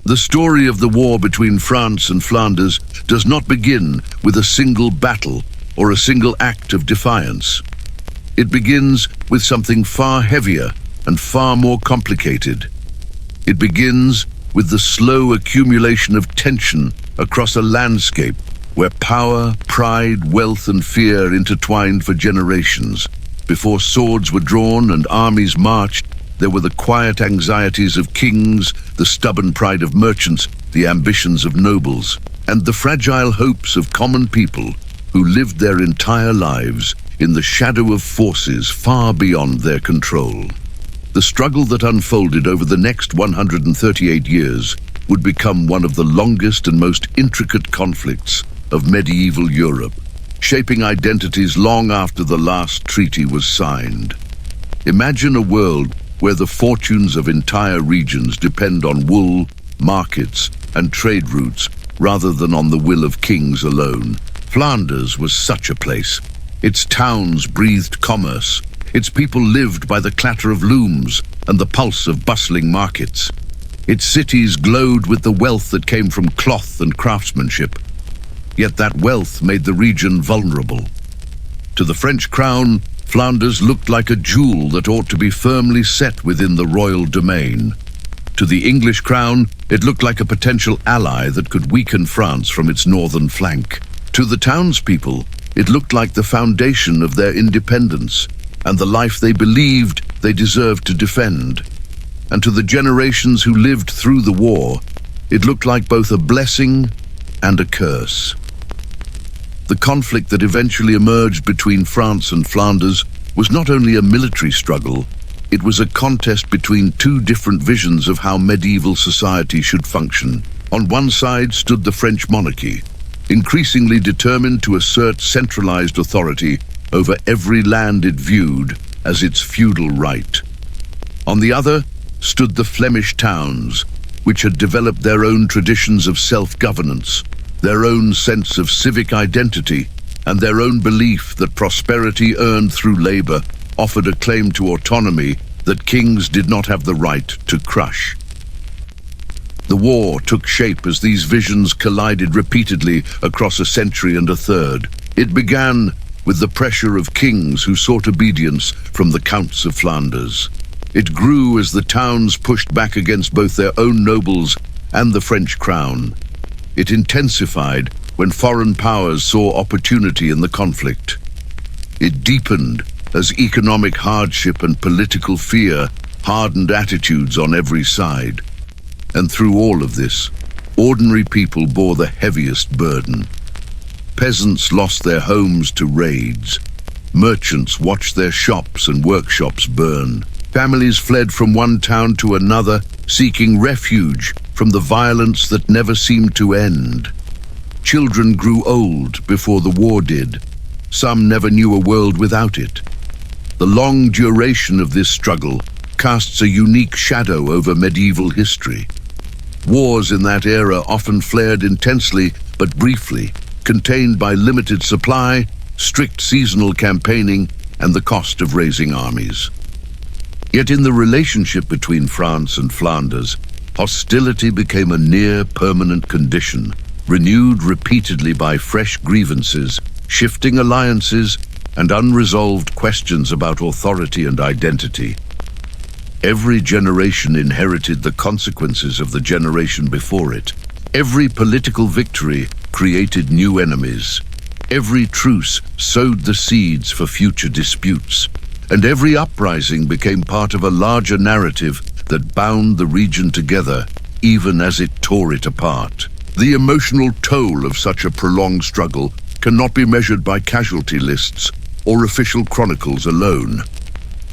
The story of the war between France and Flanders does not begin with a single battle or a single act of defiance. It begins with something far heavier and far more complicated. It begins with the slow accumulation of tension across a landscape where power, pride, wealth and fear intertwined for generations. Before swords were drawn and armies marched, there were the quiet anxieties of kings, the stubborn pride of merchants, the ambitions of nobles, and the fragile hopes of common people who lived their entire lives in the shadow of forces far beyond their control. The struggle that unfolded over the next 138 years would become one of the longest and most intricate conflicts of medieval Europe, shaping identities long after the last treaty was signed. Imagine a world where the fortunes of entire regions depend on wool, markets, and trade routes rather than on the will of kings alone. Flanders was such a place. Its towns breathed commerce. Its people lived by the clatter of looms and the pulse of bustling markets. Its cities glowed with the wealth that came from cloth and craftsmanship. Yet that wealth made the region vulnerable. To the French crown, Flanders looked like a jewel that ought to be firmly set within the royal domain. To the English crown, it looked like a potential ally that could weaken France from its northern flank. To the townspeople, it looked like the foundation of their independence and the life they believed they deserved to defend. And to the generations who lived through the war, it looked like both a blessing and a curse. The conflict that eventually emerged between France and Flanders was not only a military struggle, it was a contest between two different visions of how medieval society should function. On one side stood the French monarchy, increasingly determined to assert centralized authority over every land it viewed as its feudal right. On the other stood the Flemish towns, which had developed their own traditions of self-governance, their own sense of civic identity, and their own belief that prosperity earned through labor offered a claim to autonomy that kings did not have the right to crush. The war took shape as these visions collided repeatedly across a century and a third. It began with the pressure of kings who sought obedience from the counts of Flanders. It grew as the towns pushed back against both their own nobles and the French crown. It intensified when foreign powers saw opportunity in the conflict. It deepened as economic hardship and political fear hardened attitudes on every side. And through all of this, ordinary people bore the heaviest burden. Peasants lost their homes to raids. Merchants watched their shops and workshops burn. Families fled from one town to another, seeking refuge from the violence that never seemed to end. Children grew old before the war did. Some never knew a world without it. The long duration of this struggle casts a unique shadow over medieval history. Wars in that era often flared intensely but briefly, contained by limited supply, strict seasonal campaigning, and the cost of raising armies. Yet in the relationship between France and Flanders, hostility became a near-permanent condition, renewed repeatedly by fresh grievances, shifting alliances, and unresolved questions about authority and identity. Every generation inherited the consequences of the generation before it. Every political victory created new enemies. Every truce sowed the seeds for future disputes. And every uprising became part of a larger narrative that bound the region together, even as it tore it apart. The emotional toll of such a prolonged struggle cannot be measured by casualty lists or official chronicles alone.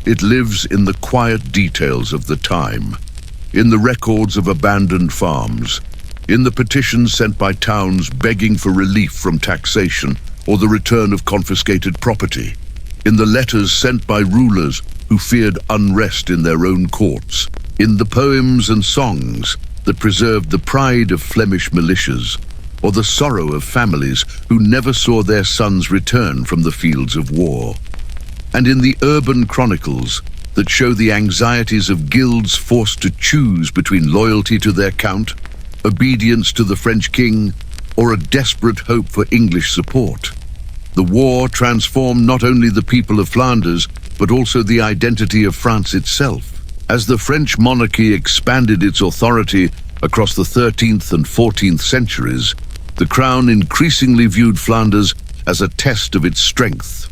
It lives in the quiet details of the time, in the records of abandoned farms, in the petitions sent by towns begging for relief from taxation or the return of confiscated property, in the letters sent by rulers who feared unrest in their own courts, in the poems and songs that preserved the pride of Flemish militias, or the sorrow of families who never saw their sons return from the fields of war, and in the urban chronicles that show the anxieties of guilds forced to choose between loyalty to their count obedience to the French king, or a desperate hope for English support. The war transformed not only the people of Flanders, but also the identity of France itself. As the French monarchy expanded its authority across the 13th and 14th centuries, the crown increasingly viewed Flanders as a test of its strength.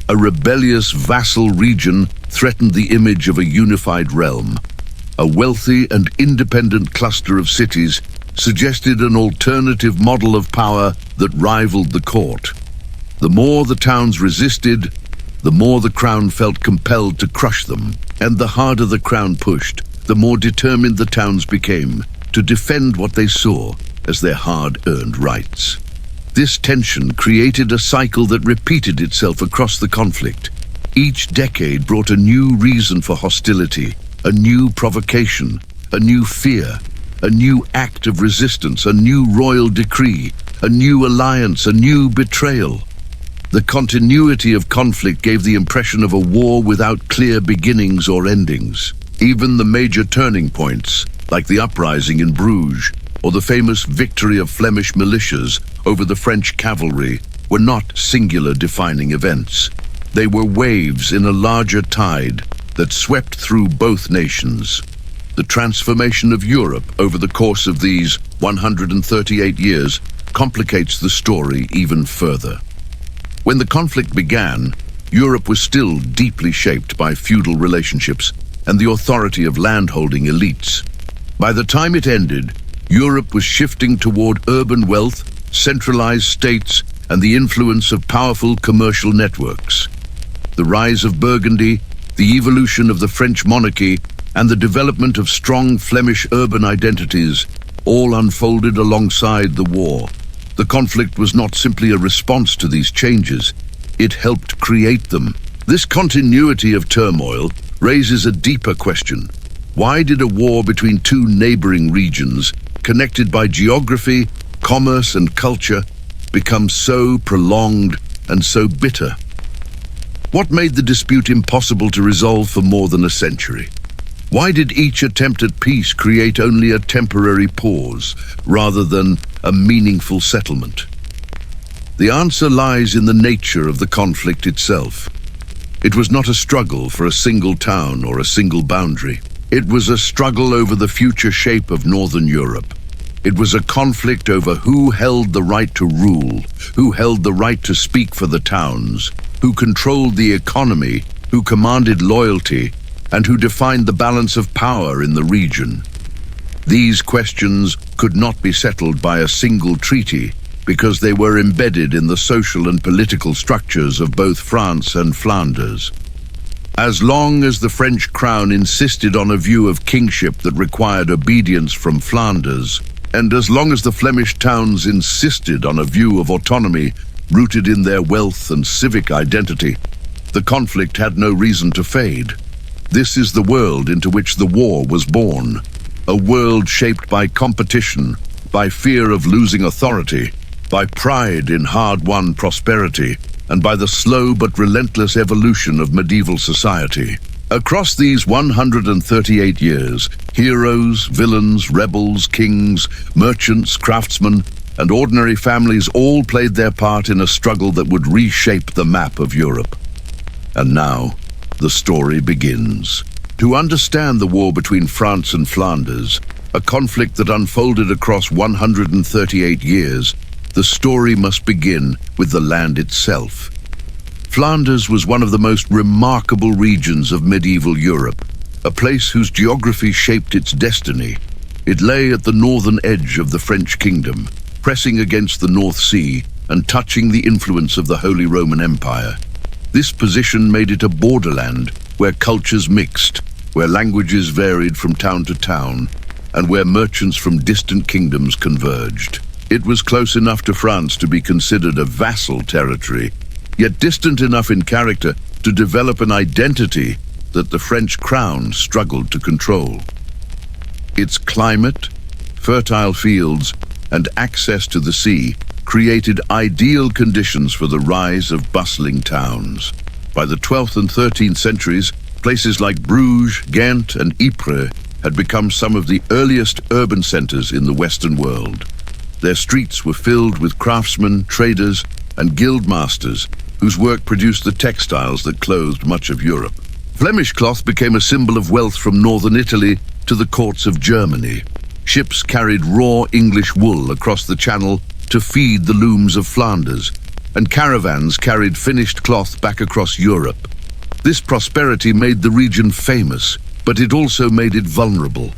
A rebellious vassal region threatened the image of a unified realm. A wealthy and independent cluster of cities suggested an alternative model of power that rivaled the court. The more the towns resisted, the more the crown felt compelled to crush them, and the harder the crown pushed, the more determined the towns became to defend what they saw as their hard-earned rights. This tension created a cycle that repeated itself across the conflict. Each decade brought a new reason for hostility, a new provocation, a new fear, a new act of resistance, a new royal decree, a new alliance, a new betrayal. The continuity of conflict gave the impression of a war without clear beginnings or endings. Even the major turning points, like the uprising in Bruges or the famous victory of Flemish militias over the French cavalry, were not singular defining events. They were waves in a larger tide that swept through both nations. The transformation of Europe over the course of these 138 years complicates the story even further. When the conflict began, Europe was still deeply shaped by feudal relationships and the authority of landholding elites. By the time it ended, Europe was shifting toward urban wealth, centralized states, and the influence of powerful commercial networks. The rise of Burgundy, the evolution of the French monarchy, and the development of strong Flemish urban identities all unfolded alongside the war. The conflict was not simply a response to these changes, it helped create them. This continuity of turmoil raises a deeper question. Why did a war between two neighboring regions, connected by geography, commerce, and culture, become so prolonged and so bitter? What made the dispute impossible to resolve for more than a century? Why did each attempt at peace create only a temporary pause, rather than a meaningful settlement? The answer lies in the nature of the conflict itself. It was not a struggle for a single town or a single boundary. It was a struggle over the future shape of Northern Europe. It was a conflict over who held the right to rule, who held the right to speak for the towns, who controlled the economy, who commanded loyalty, and who defined the balance of power in the region. These questions could not be settled by a single treaty because they were embedded in the social and political structures of both France and Flanders. As long as the French crown insisted on a view of kingship that required obedience from Flanders, and as long as the Flemish towns insisted on a view of autonomy rooted in their wealth and civic identity, the conflict had no reason to fade. This is the world into which the war was born, a world shaped by competition, by fear of losing authority, by pride in hard-won prosperity, and by the slow but relentless evolution of medieval society. Across these 138 years, heroes, villains, rebels, kings, merchants, craftsmen, and ordinary families all played their part in a struggle that would reshape the map of Europe. And now, the story begins. To understand the war between France and Flanders, a conflict that unfolded across 138 years, the story must begin with the land itself. Flanders was one of the most remarkable regions of medieval Europe, a place whose geography shaped its destiny. It lay at the northern edge of the French kingdom, pressing against the North Sea and touching the influence of the Holy Roman Empire. This position made it a borderland where cultures mixed, where languages varied from town to town, and where merchants from distant kingdoms converged. It was close enough to France to be considered a vassal territory, yet distant enough in character to develop an identity that the French crown struggled to control. Its climate, fertile fields, and access to the sea created ideal conditions for the rise of bustling towns. By the 12th and 13th centuries, places like Bruges, Ghent, and Ypres had become some of the earliest urban centers in the Western world. Their streets were filled with craftsmen, traders, and guild masters whose work produced the textiles that clothed much of Europe. Flemish cloth became a symbol of wealth from northern Italy to the courts of Germany. Ships carried raw English wool across the Channel to feed the looms of Flanders, and caravans carried finished cloth back across Europe. This prosperity made the region famous, but it also made it vulnerable.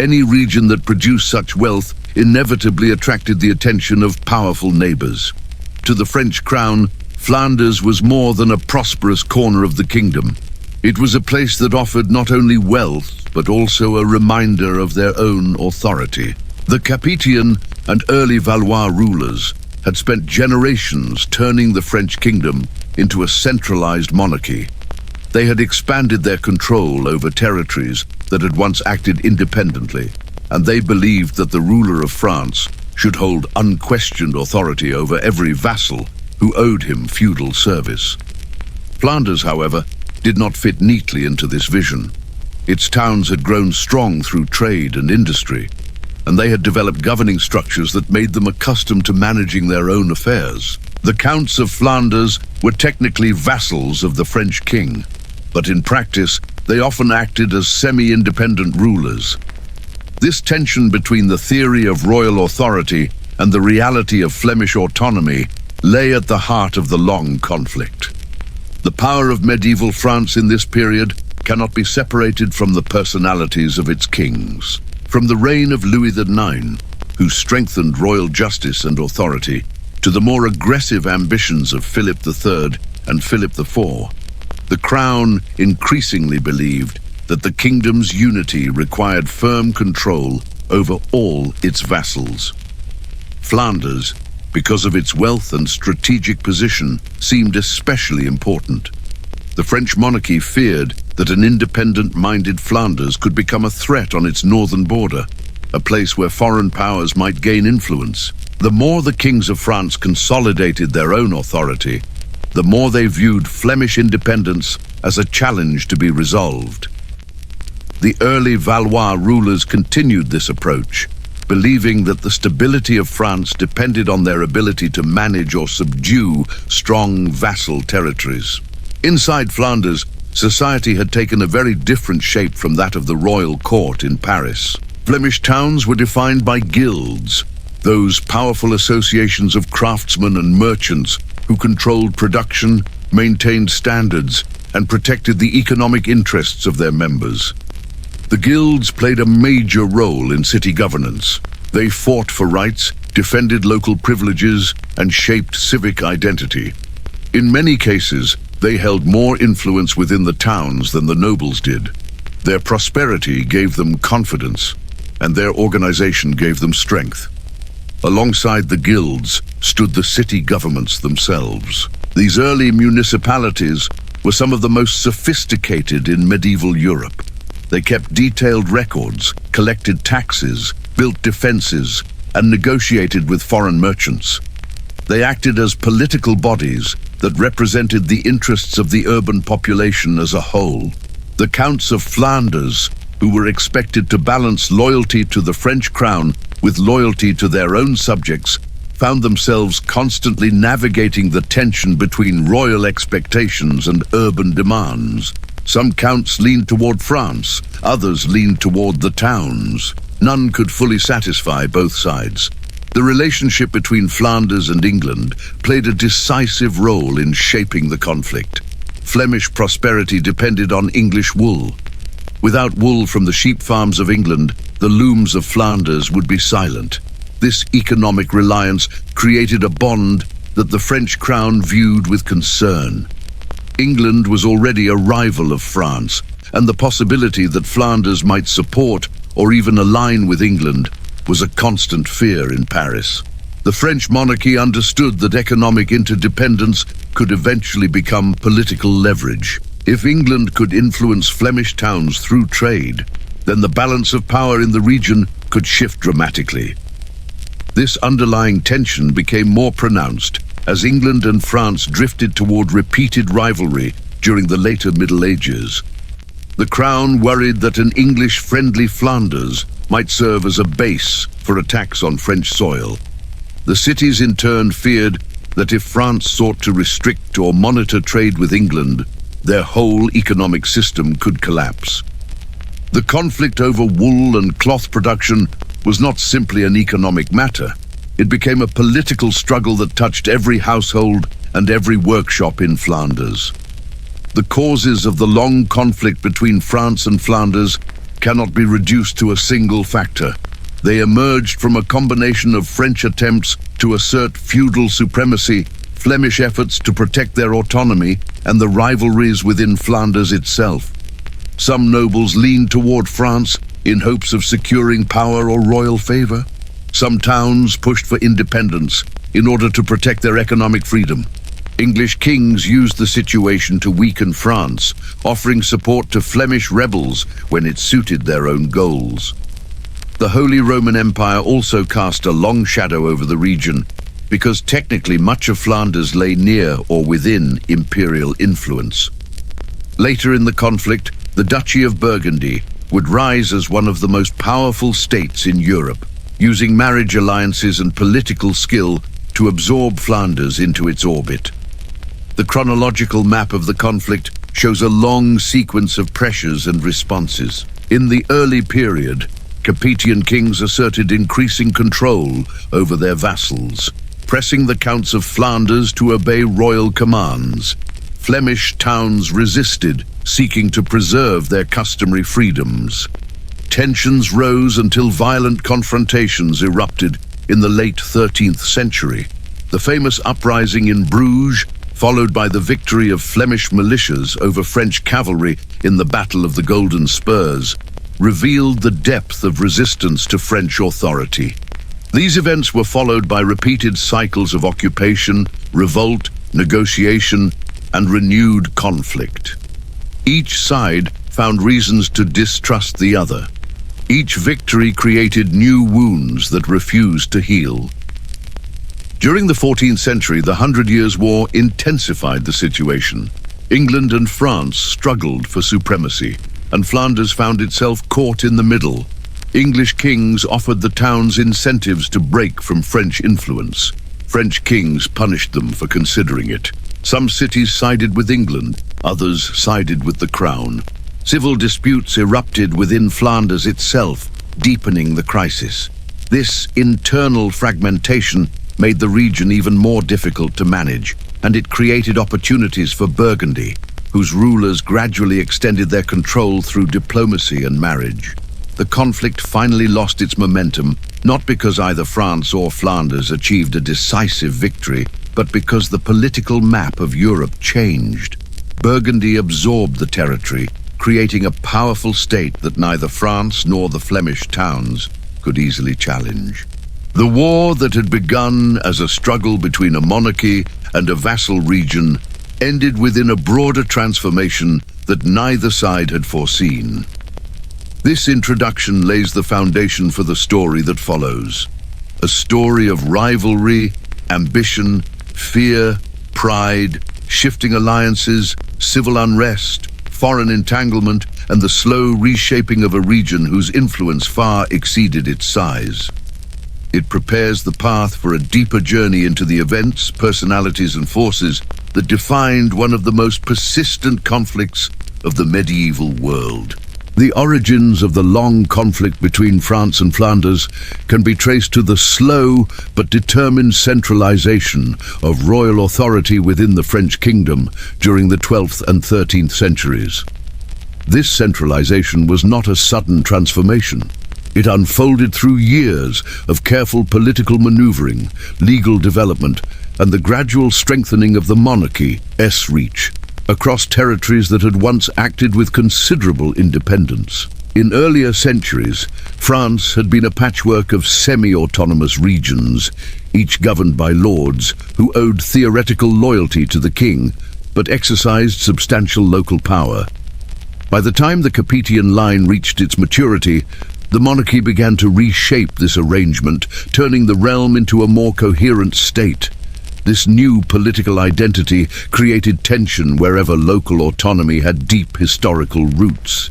Any region that produced such wealth inevitably attracted the attention of powerful neighbors. To the French crown, Flanders was more than a prosperous corner of the kingdom. It was a place that offered not only wealth, but also a reminder of their own authority. The Capetian and early Valois rulers had spent generations turning the French kingdom into a centralized monarchy. They had expanded their control over territories that had once acted independently, and they believed that the ruler of France should hold unquestioned authority over every vassal who owed him feudal service. Flanders, however, did not fit neatly into this vision. Its towns had grown strong through trade and industry, and they had developed governing structures that made them accustomed to managing their own affairs. The Counts of Flanders were technically vassals of the French king, but in practice, they often acted as semi-independent rulers. This tension between the theory of royal authority and the reality of Flemish autonomy lay at the heart of the long conflict. The power of medieval France in this period cannot be separated from the personalities of its kings. From the reign of Louis IX, who strengthened royal justice and authority, to the more aggressive ambitions of Philip III and Philip IV, the crown increasingly believed that the kingdom's unity required firm control over all its vassals. Flanders, because of its wealth and strategic position, seemed especially important. The French monarchy feared that an independent-minded Flanders could become a threat on its northern border, a place where foreign powers might gain influence. The more the kings of France consolidated their own authority, the more they viewed Flemish independence as a challenge to be resolved. The early Valois rulers continued this approach, believing that the stability of France depended on their ability to manage or subdue strong vassal territories. Inside Flanders, society had taken a very different shape from that of the royal court in Paris. Flemish towns were defined by guilds, those powerful associations of craftsmen and merchants who controlled production, maintained standards, and protected the economic interests of their members. The guilds played a major role in city governance. They fought for rights, defended local privileges, and shaped civic identity. In many cases, they held more influence within the towns than the nobles did. Their prosperity gave them confidence, and their organization gave them strength. Alongside the guilds stood the city governments themselves. These early municipalities were some of the most sophisticated in medieval Europe. They kept detailed records, collected taxes, built defenses, and negotiated with foreign merchants. They acted as political bodies that represented the interests of the urban population as a whole. The Counts of Flanders, who were expected to balance loyalty to the French crown with loyalty to their own subjects, found themselves constantly navigating the tension between royal expectations and urban demands. Some counts leaned toward France, others leaned toward the towns. None could fully satisfy both sides. The relationship between Flanders and England played a decisive role in shaping the conflict. Flemish prosperity depended on English wool. Without wool from the sheep farms of England, the looms of Flanders would be silent. This economic reliance created a bond that the French crown viewed with concern. England was already a rival of France, and the possibility that Flanders might support or even align with England was a constant fear in Paris. The French monarchy understood that economic interdependence could eventually become political leverage. If England could influence Flemish towns through trade, then the balance of power in the region could shift dramatically. This underlying tension became more pronounced as England and France drifted toward repeated rivalry during the later Middle Ages. The crown worried that an English-friendly Flanders might serve as a base for attacks on French soil. The cities in turn feared that if France sought to restrict or monitor trade with England, their whole economic system could collapse. The conflict over wool and cloth production was not simply an economic matter. It became a political struggle that touched every household and every workshop in Flanders. The causes of the long conflict between France and Flanders cannot be reduced to a single factor. They emerged from a combination of French attempts to assert feudal supremacy, Flemish efforts to protect their autonomy, and the rivalries within Flanders itself. Some nobles leaned toward France in hopes of securing power or royal favor. Some towns pushed for independence in order to protect their economic freedom. English kings used the situation to weaken France, offering support to Flemish rebels when it suited their own goals. The Holy Roman Empire also cast a long shadow over the region because technically much of Flanders lay near or within imperial influence. Later in the conflict, the Duchy of Burgundy would rise as one of the most powerful states in Europe, using marriage alliances and political skill to absorb Flanders into its orbit. The chronological map of the conflict shows a long sequence of pressures and responses. In the early period, Capetian kings asserted increasing control over their vassals, pressing the counts of Flanders to obey royal commands. Flemish towns resisted, seeking to preserve their customary freedoms. Tensions rose until violent confrontations erupted in the late 13th century. The famous uprising in Bruges, followed by the victory of Flemish militias over French cavalry in the Battle of the Golden Spurs, revealed the depth of resistance to French authority. These events were followed by repeated cycles of occupation, revolt, negotiation, and renewed conflict. Each side found reasons to distrust the other. Each victory created new wounds that refused to heal. During the 14th century, the Hundred Years' War intensified the situation. England and France struggled for supremacy, and Flanders found itself caught in the middle. English kings offered the towns incentives to break from French influence. French kings punished them for considering it. Some cities sided with England, others sided with the crown. Civil disputes erupted within Flanders itself, deepening the crisis. This internal fragmentation made the region even more difficult to manage, and it created opportunities for Burgundy, whose rulers gradually extended their control through diplomacy and marriage. The conflict finally lost its momentum, not because either France or Flanders achieved a decisive victory, but because the political map of Europe changed. Burgundy absorbed the territory, creating a powerful state that neither France nor the Flemish towns could easily challenge. The war that had begun as a struggle between a monarchy and a vassal region ended within a broader transformation that neither side had foreseen. This introduction lays the foundation for the story that follows. A story of rivalry, ambition, fear, pride, shifting alliances, civil unrest, foreign entanglement, and the slow reshaping of a region whose influence far exceeded its size. It prepares the path for a deeper journey into the events, personalities, and forces that defined one of the most persistent conflicts of the medieval world. The origins of the long conflict between France and Flanders can be traced to the slow but determined centralization of royal authority within the French kingdom during the 12th and 13th centuries. This centralization was not a sudden transformation. It unfolded through years of careful political maneuvering, legal development, and the gradual strengthening of the monarchy's reach across territories that had once acted with considerable independence. In earlier centuries, France had been a patchwork of semi-autonomous regions, each governed by lords who owed theoretical loyalty to the king, but exercised substantial local power. By the time the Capetian line reached its maturity, the monarchy began to reshape this arrangement, turning the realm into a more coherent state. This new political identity created tension wherever local autonomy had deep historical roots.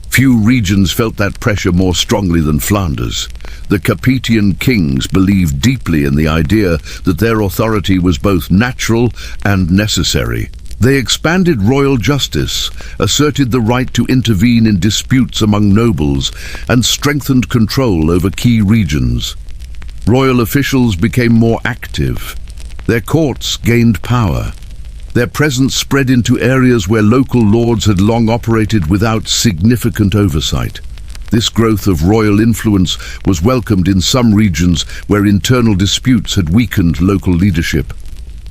Few regions felt that pressure more strongly than Flanders. The Capetian kings believed deeply in the idea that their authority was both natural and necessary. They expanded royal justice, asserted the right to intervene in disputes among nobles, and strengthened control over key regions. Royal officials became more active. Their courts gained power. Their presence spread into areas where local lords had long operated without significant oversight. This growth of royal influence was welcomed in some regions where internal disputes had weakened local leadership.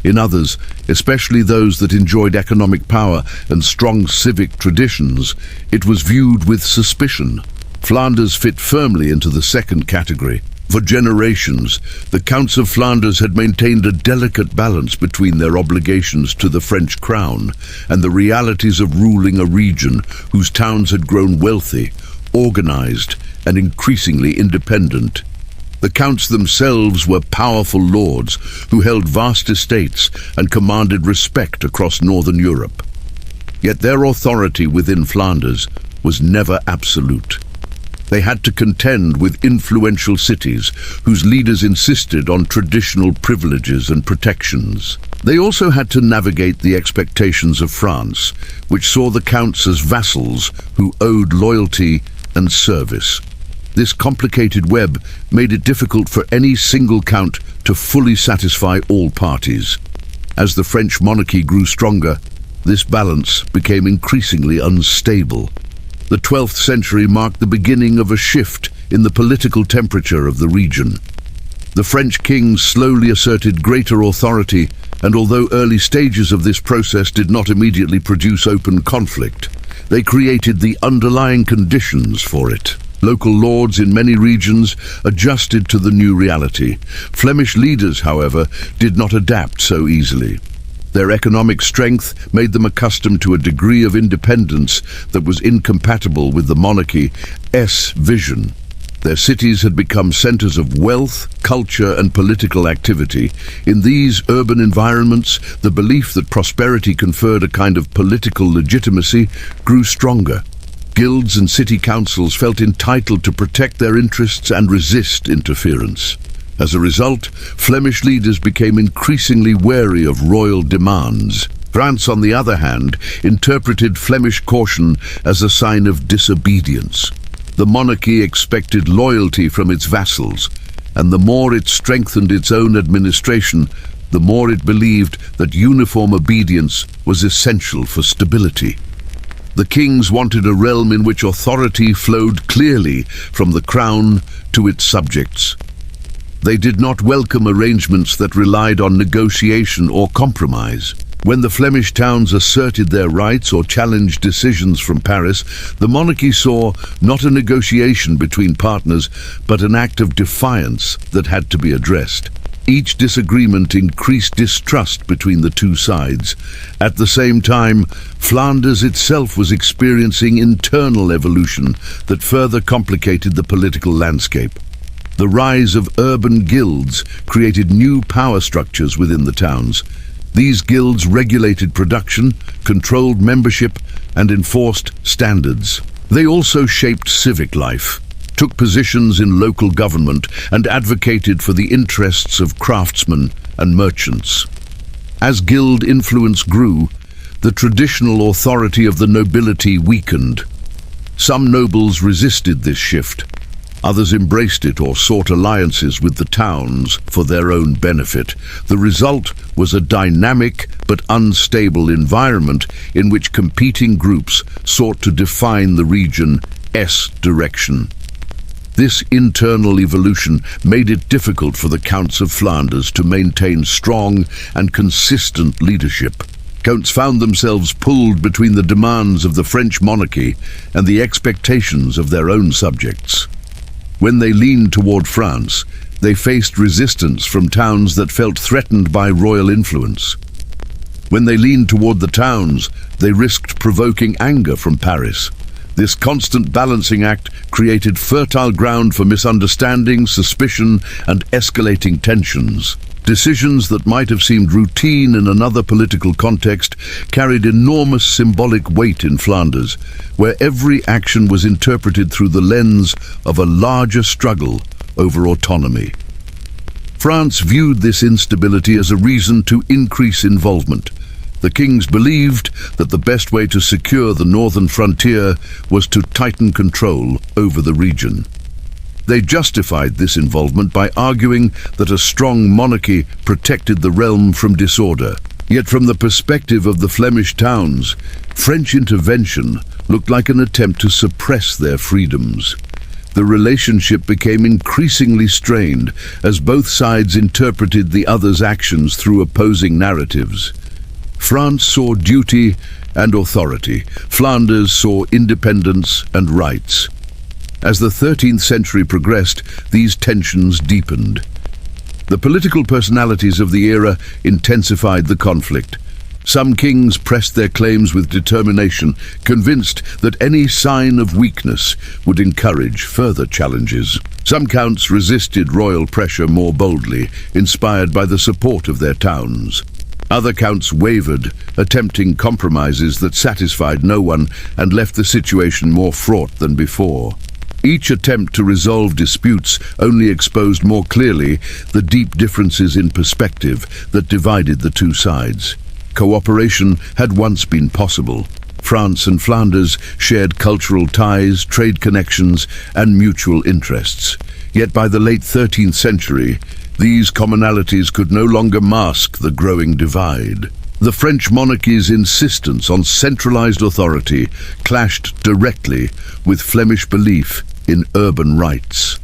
In others, especially those that enjoyed economic power and strong civic traditions, it was viewed with suspicion. Flanders fit firmly into the second category. For generations, the Counts of Flanders had maintained a delicate balance between their obligations to the French crown and the realities of ruling a region whose towns had grown wealthy, organized, and increasingly independent. The Counts themselves were powerful lords who held vast estates and commanded respect across northern Europe. Yet their authority within Flanders was never absolute. They had to contend with influential cities whose leaders insisted on traditional privileges and protections. They also had to navigate the expectations of France, which saw the Counts as vassals who owed loyalty and service. This complicated web made it difficult for any single count to fully satisfy all parties. As the French monarchy grew stronger, this balance became increasingly unstable. The 12th century marked the beginning of a shift in the political temperature of the region. The French kings slowly asserted greater authority, and although early stages of this process did not immediately produce open conflict, they created the underlying conditions for it. Local lords in many regions adjusted to the new reality. Flemish leaders, however, did not adapt so easily. Their economic strength made them accustomed to a degree of independence that was incompatible with the monarchy's vision. Their cities had become centers of wealth, culture, and political activity. In these urban environments, the belief that prosperity conferred a kind of political legitimacy grew stronger. Guilds and city councils felt entitled to protect their interests and resist interference. As a result, Flemish leaders became increasingly wary of royal demands. France, on the other hand, interpreted Flemish caution as a sign of disobedience. The monarchy expected loyalty from its vassals, and the more it strengthened its own administration, the more it believed that uniform obedience was essential for stability. The kings wanted a realm in which authority flowed clearly from the crown to its subjects. They did not welcome arrangements that relied on negotiation or compromise. When the Flemish towns asserted their rights or challenged decisions from Paris, the monarchy saw not a negotiation between partners, but an act of defiance that had to be addressed. Each disagreement increased distrust between the two sides. At the same time, Flanders itself was experiencing internal evolution that further complicated the political landscape. The rise of urban guilds created new power structures within the towns. These guilds regulated production, controlled membership, and enforced standards. They also shaped civic life, took positions in local government, and advocated for the interests of craftsmen and merchants. As guild influence grew, the traditional authority of the nobility weakened. Some nobles resisted this shift. Others embraced it or sought alliances with the towns for their own benefit. The result was a dynamic but unstable environment in which competing groups sought to define the region's direction. This internal evolution made it difficult for the Counts of Flanders to maintain strong and consistent leadership. Counts found themselves pulled between the demands of the French monarchy and the expectations of their own subjects. When they leaned toward France, they faced resistance from towns that felt threatened by royal influence. When they leaned toward the towns, they risked provoking anger from Paris. This constant balancing act created fertile ground for misunderstanding, suspicion, and escalating tensions. Decisions that might have seemed routine in another political context carried enormous symbolic weight in Flanders, where every action was interpreted through the lens of a larger struggle over autonomy. France viewed this instability as a reason to increase involvement. The kings believed that the best way to secure the northern frontier was to tighten control over the region. They justified this involvement by arguing that a strong monarchy protected the realm from disorder. Yet from the perspective of the Flemish towns, French intervention looked like an attempt to suppress their freedoms. The relationship became increasingly strained as both sides interpreted the other's actions through opposing narratives. France saw duty and authority. Flanders saw independence and rights. As the 13th century progressed, these tensions deepened. The political personalities of the era intensified the conflict. Some kings pressed their claims with determination, convinced that any sign of weakness would encourage further challenges. Some counts resisted royal pressure more boldly, inspired by the support of their towns. Other counts wavered, attempting compromises that satisfied no one and left the situation more fraught than before. Each attempt to resolve disputes only exposed more clearly the deep differences in perspective that divided the two sides. Cooperation had once been possible. France and Flanders shared cultural ties, trade connections, and mutual interests. Yet by the late 13th century, these commonalities could no longer mask the growing divide. The French monarchy's insistence on centralized authority clashed directly with Flemish belief in urban rights.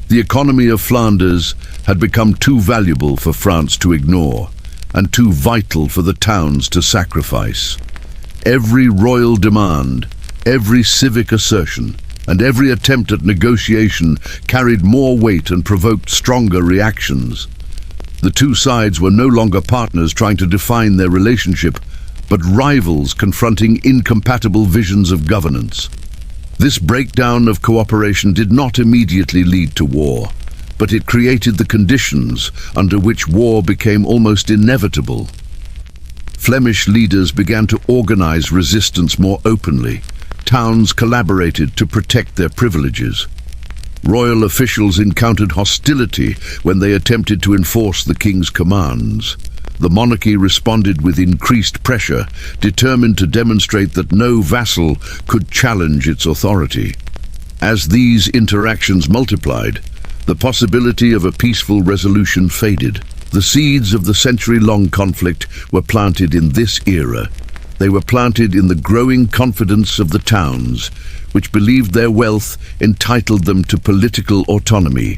The economy of Flanders had become too valuable for France to ignore, and too vital for the towns to sacrifice. Every royal demand, every civic assertion, and every attempt at negotiation carried more weight and provoked stronger reactions. The two sides were no longer partners trying to define their relationship, but rivals confronting incompatible visions of governance. This breakdown of cooperation did not immediately lead to war, but it created the conditions under which war became almost inevitable. Flemish leaders began to organize resistance more openly. Towns collaborated to protect their privileges. Royal officials encountered hostility when they attempted to enforce the king's commands. The monarchy responded with increased pressure, determined to demonstrate that no vassal could challenge its authority. As these interactions multiplied, the possibility of a peaceful resolution faded. The seeds of the century-long conflict were planted in this era. They were planted in the growing confidence of the towns, which believed their wealth entitled them to political autonomy.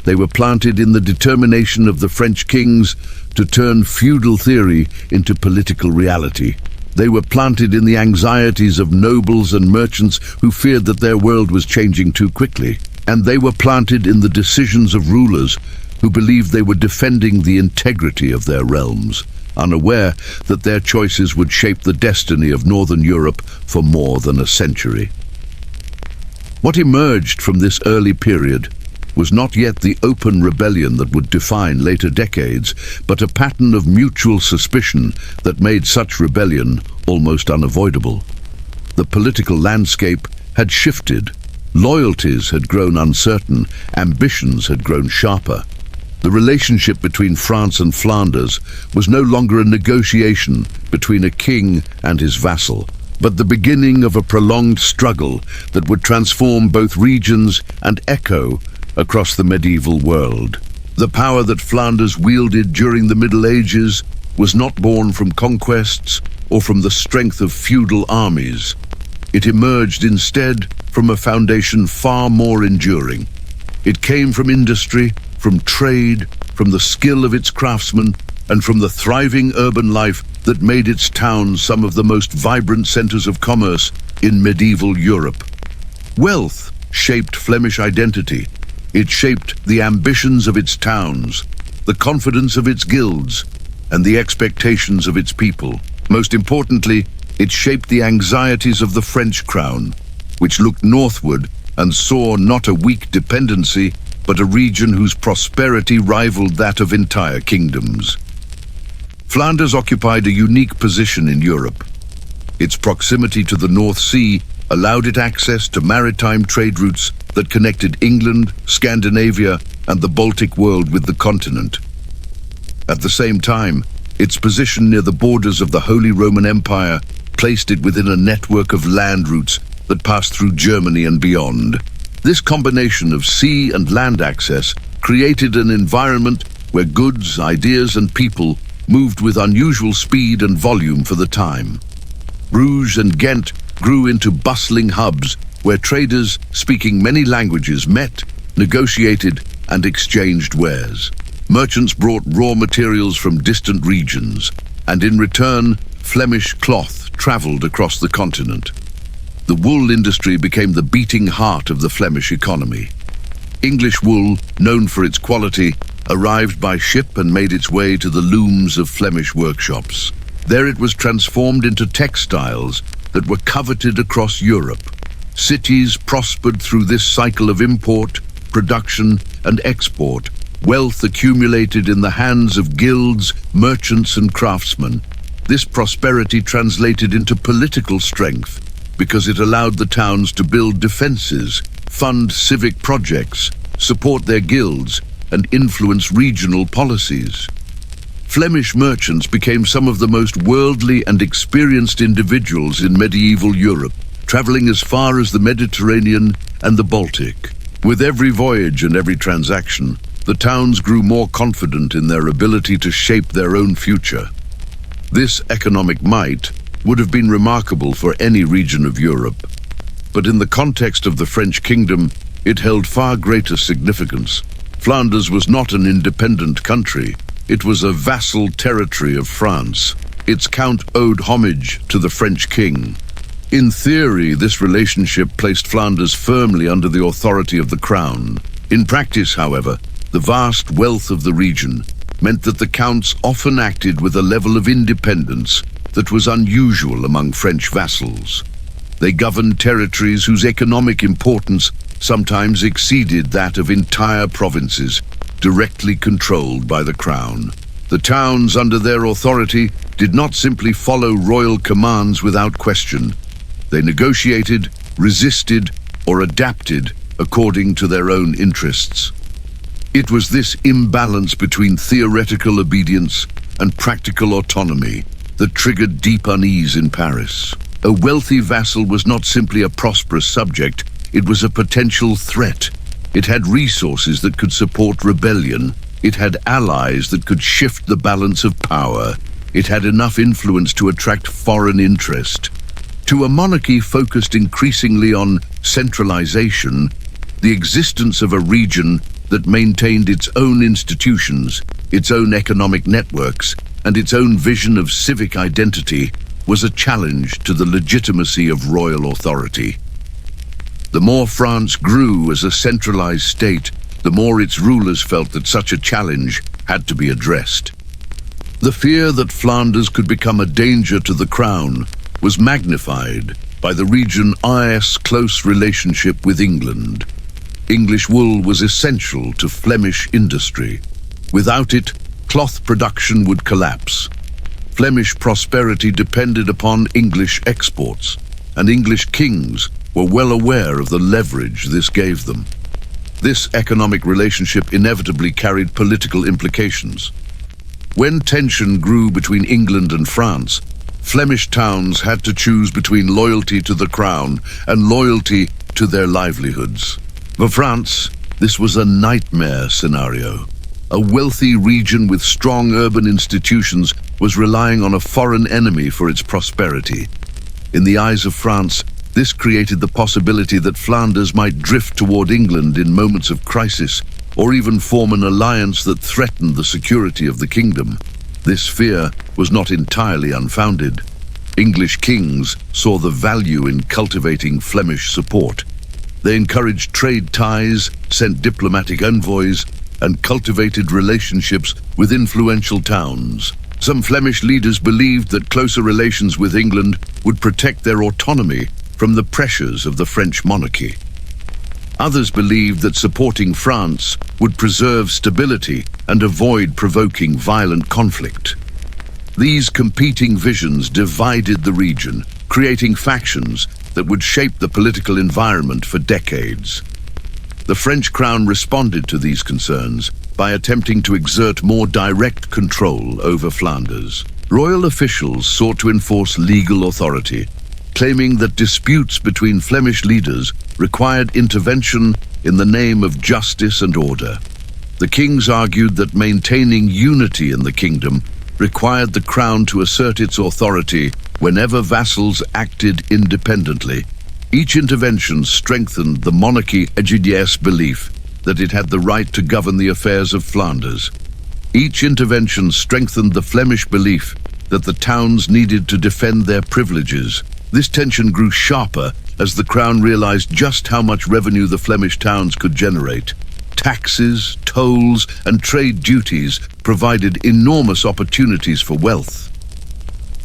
They were planted in the determination of the French kings to turn feudal theory into political reality. They were planted in the anxieties of nobles and merchants who feared that their world was changing too quickly. And they were planted in the decisions of rulers who believed they were defending the integrity of their realms, unaware that their choices would shape the destiny of Northern Europe for more than a century. What emerged from this early period was not yet the open rebellion that would define later decades, but a pattern of mutual suspicion that made such rebellion almost unavoidable. The political landscape had shifted. Loyalties had grown uncertain, ambitions had grown sharper. The relationship between France and Flanders was no longer a negotiation between a king and his vassal, but the beginning of a prolonged struggle that would transform both regions and echo across the medieval world. The power that Flanders wielded during the Middle Ages was not born from conquests or from the strength of feudal armies. It emerged instead from a foundation far more enduring. It came from industry, from trade, from the skill of its craftsmen, and from the thriving urban life that made its towns some of the most vibrant centers of commerce in medieval Europe. Wealth shaped Flemish identity. It shaped the ambitions of its towns, the confidence of its guilds, and the expectations of its people. Most importantly, it shaped the anxieties of the French crown, which looked northward and saw not a weak dependency, but a region whose prosperity rivaled that of entire kingdoms. Flanders occupied a unique position in Europe. Its proximity to the North Sea allowed it access to maritime trade routes that connected England, Scandinavia, and the Baltic world with the continent. At the same time, its position near the borders of the Holy Roman Empire placed it within a network of land routes that passed through Germany and beyond. This combination of sea and land access created an environment where goods, ideas, and people moved with unusual speed and volume for the time. Bruges and Ghent grew into bustling hubs where traders speaking many languages met, negotiated, and exchanged wares. Merchants brought raw materials from distant regions, and in return, Flemish cloth traveled across the continent. The wool industry became the beating heart of the Flemish economy. English wool, known for its quality, arrived by ship and made its way to the looms of Flemish workshops. There it was transformed into textiles that were coveted across Europe. Cities prospered through this cycle of import, production, and export. Wealth accumulated in the hands of guilds, merchants, and craftsmen. This prosperity translated into political strength because it allowed the towns to build defenses, fund civic projects, support their guilds, and influence regional policies. Flemish merchants became some of the most worldly and experienced individuals in medieval Europe, traveling as far as the Mediterranean and the Baltic. With every voyage and every transaction, the towns grew more confident in their ability to shape their own future. This economic might would have been remarkable for any region of Europe, but in the context of the French kingdom, it held far greater significance. Flanders was not an independent country. It was a vassal territory of France. Its count owed homage to the French king. In theory, this relationship placed Flanders firmly under the authority of the crown. In practice, however, the vast wealth of the region meant that the counts often acted with a level of independence that was unusual among French vassals. They governed territories whose economic importance sometimes exceeded that of entire provinces, directly controlled by the crown. The towns under their authority did not simply follow royal commands without question. They negotiated, resisted, or adapted according to their own interests. It was this imbalance between theoretical obedience and practical autonomy that triggered deep unease in Paris. A wealthy vassal was not simply a prosperous subject, it was a potential threat. It had resources that could support rebellion. It had allies that could shift the balance of power. It had enough influence to attract foreign interest. To a monarchy focused increasingly on centralization, the existence of a region that maintained its own institutions, its own economic networks, and its own vision of civic identity was a challenge to the legitimacy of royal authority. The more France grew as a centralized state, the more its rulers felt that such a challenge had to be addressed. The fear that Flanders could become a danger to the crown was magnified by the region's close relationship with England. English wool was essential to Flemish industry. Without it, cloth production would collapse. Flemish prosperity depended upon English exports, and English kings were well aware of the leverage this gave them. This economic relationship inevitably carried political implications. When tension grew between England and France, Flemish towns had to choose between loyalty to the crown and loyalty to their livelihoods. For France, this was a nightmare scenario. A wealthy region with strong urban institutions was relying on a foreign enemy for its prosperity. In the eyes of France, this created the possibility that Flanders might drift toward England in moments of crisis, or even form an alliance that threatened the security of the kingdom. This fear was not entirely unfounded. English kings saw the value in cultivating Flemish support. They encouraged trade ties, sent diplomatic envoys, and cultivated relationships with influential towns. Some Flemish leaders believed that closer relations with England would protect their autonomy from the pressures of the French monarchy. Others believed that supporting France would preserve stability and avoid provoking violent conflict. These competing visions divided the region, creating factions that would shape the political environment for decades. The French crown responded to these concerns by attempting to exert more direct control over Flanders. Royal officials sought to enforce legal authority, claiming that disputes between Flemish leaders required intervention in the name of justice and order. The kings argued that maintaining unity in the kingdom required the crown to assert its authority whenever vassals acted independently. Each intervention strengthened the monarchy's belief that it had the right to govern the affairs of Flanders. Each intervention strengthened the Flemish belief that the towns needed to defend their privileges. This tension grew sharper as the crown realized just how much revenue the Flemish towns could generate. Taxes, tolls, and trade duties provided enormous opportunities for wealth.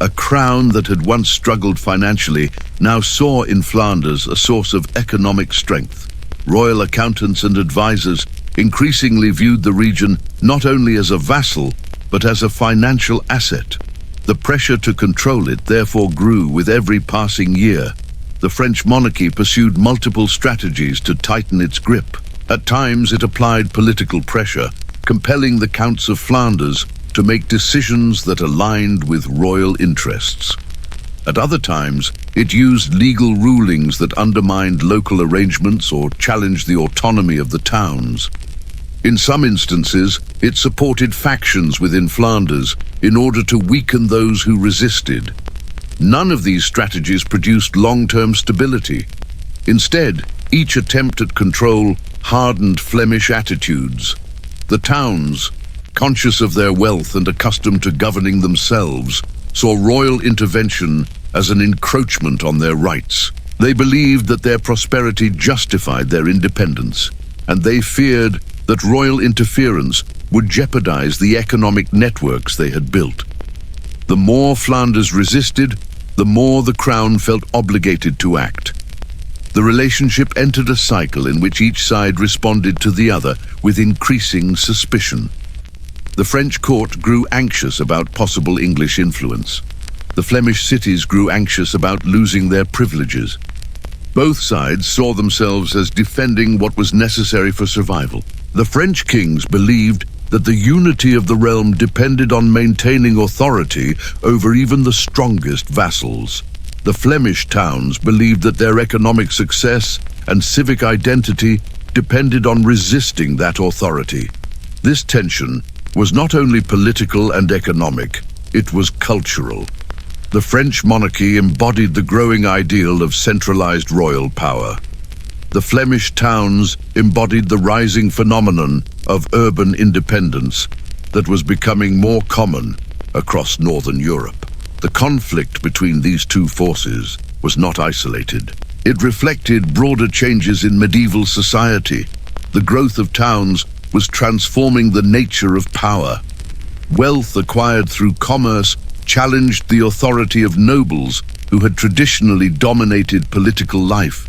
A crown that had once struggled financially now saw in Flanders a source of economic strength. Royal accountants and advisors increasingly viewed the region not only as a vassal, but as a financial asset. The pressure to control it therefore grew with every passing year. The French monarchy pursued multiple strategies to tighten its grip. At times it applied political pressure, compelling the Counts of Flanders to make decisions that aligned with royal interests. At other times, it used legal rulings that undermined local arrangements or challenged the autonomy of the towns. In some instances, it supported factions within Flanders in order to weaken those who resisted. None of these strategies produced long-term stability. Instead, each attempt at control hardened Flemish attitudes. The towns, conscious of their wealth and accustomed to governing themselves, saw royal intervention as an encroachment on their rights. They believed that their prosperity justified their independence, and they feared that royal interference would jeopardize the economic networks they had built. The more Flanders resisted, the more the crown felt obligated to act. The relationship entered a cycle in which each side responded to the other with increasing suspicion. The French court grew anxious about possible English influence. The Flemish cities grew anxious about losing their privileges. Both sides saw themselves as defending what was necessary for survival. The French kings believed that the unity of the realm depended on maintaining authority over even the strongest vassals. The Flemish towns believed that their economic success and civic identity depended on resisting that authority. This tension was not only political and economic, it was cultural. The French monarchy embodied the growing ideal of centralized royal power. The Flemish towns embodied the rising phenomenon of urban independence that was becoming more common across Northern Europe. The conflict between these two forces was not isolated. It reflected broader changes in medieval society. The growth of towns was transforming the nature of power. Wealth acquired through commerce challenged the authority of nobles who had traditionally dominated political life.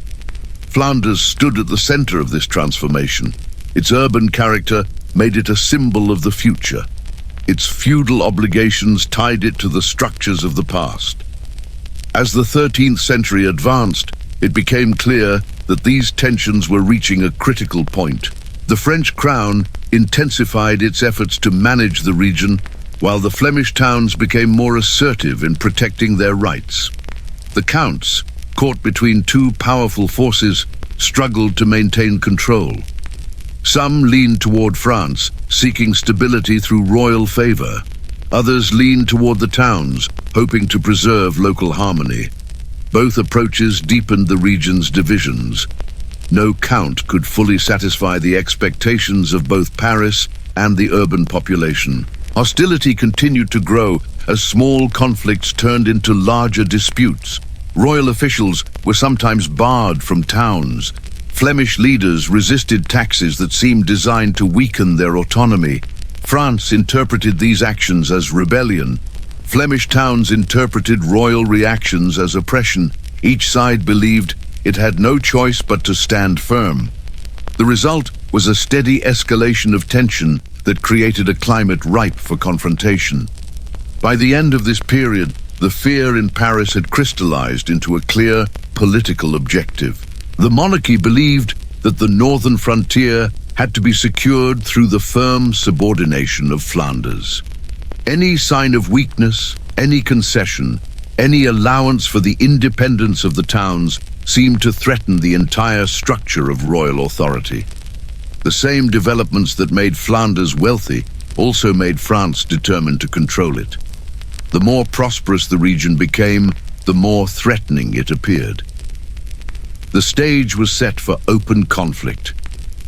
Flanders stood at the center of this transformation. Its urban character made it a symbol of the future. Its feudal obligations tied it to the structures of the past. As the 13th century advanced, it became clear that these tensions were reaching a critical point. The French crown intensified its efforts to manage the region, while the Flemish towns became more assertive in protecting their rights. The counts, caught between two powerful forces, struggled to maintain control. Some leaned toward France, seeking stability through royal favor. Others leaned toward the towns, hoping to preserve local harmony. Both approaches deepened the region's divisions. No count could fully satisfy the expectations of both Paris and the urban population. Hostility continued to grow as small conflicts turned into larger disputes. Royal officials were sometimes barred from towns. Flemish leaders resisted taxes that seemed designed to weaken their autonomy. France interpreted these actions as rebellion. Flemish towns interpreted royal reactions as oppression. Each side believed it had no choice but to stand firm. The result was a steady escalation of tension that created a climate ripe for confrontation. By the end of this period, the fear in Paris had crystallized into a clear political objective. The monarchy believed that the northern frontier had to be secured through the firm subordination of Flanders. Any sign of weakness, any concession, any allowance for the independence of the towns seemed to threaten the entire structure of royal authority. The same developments that made Flanders wealthy also made France determined to control it. The more prosperous the region became, the more threatening it appeared. The stage was set for open conflict.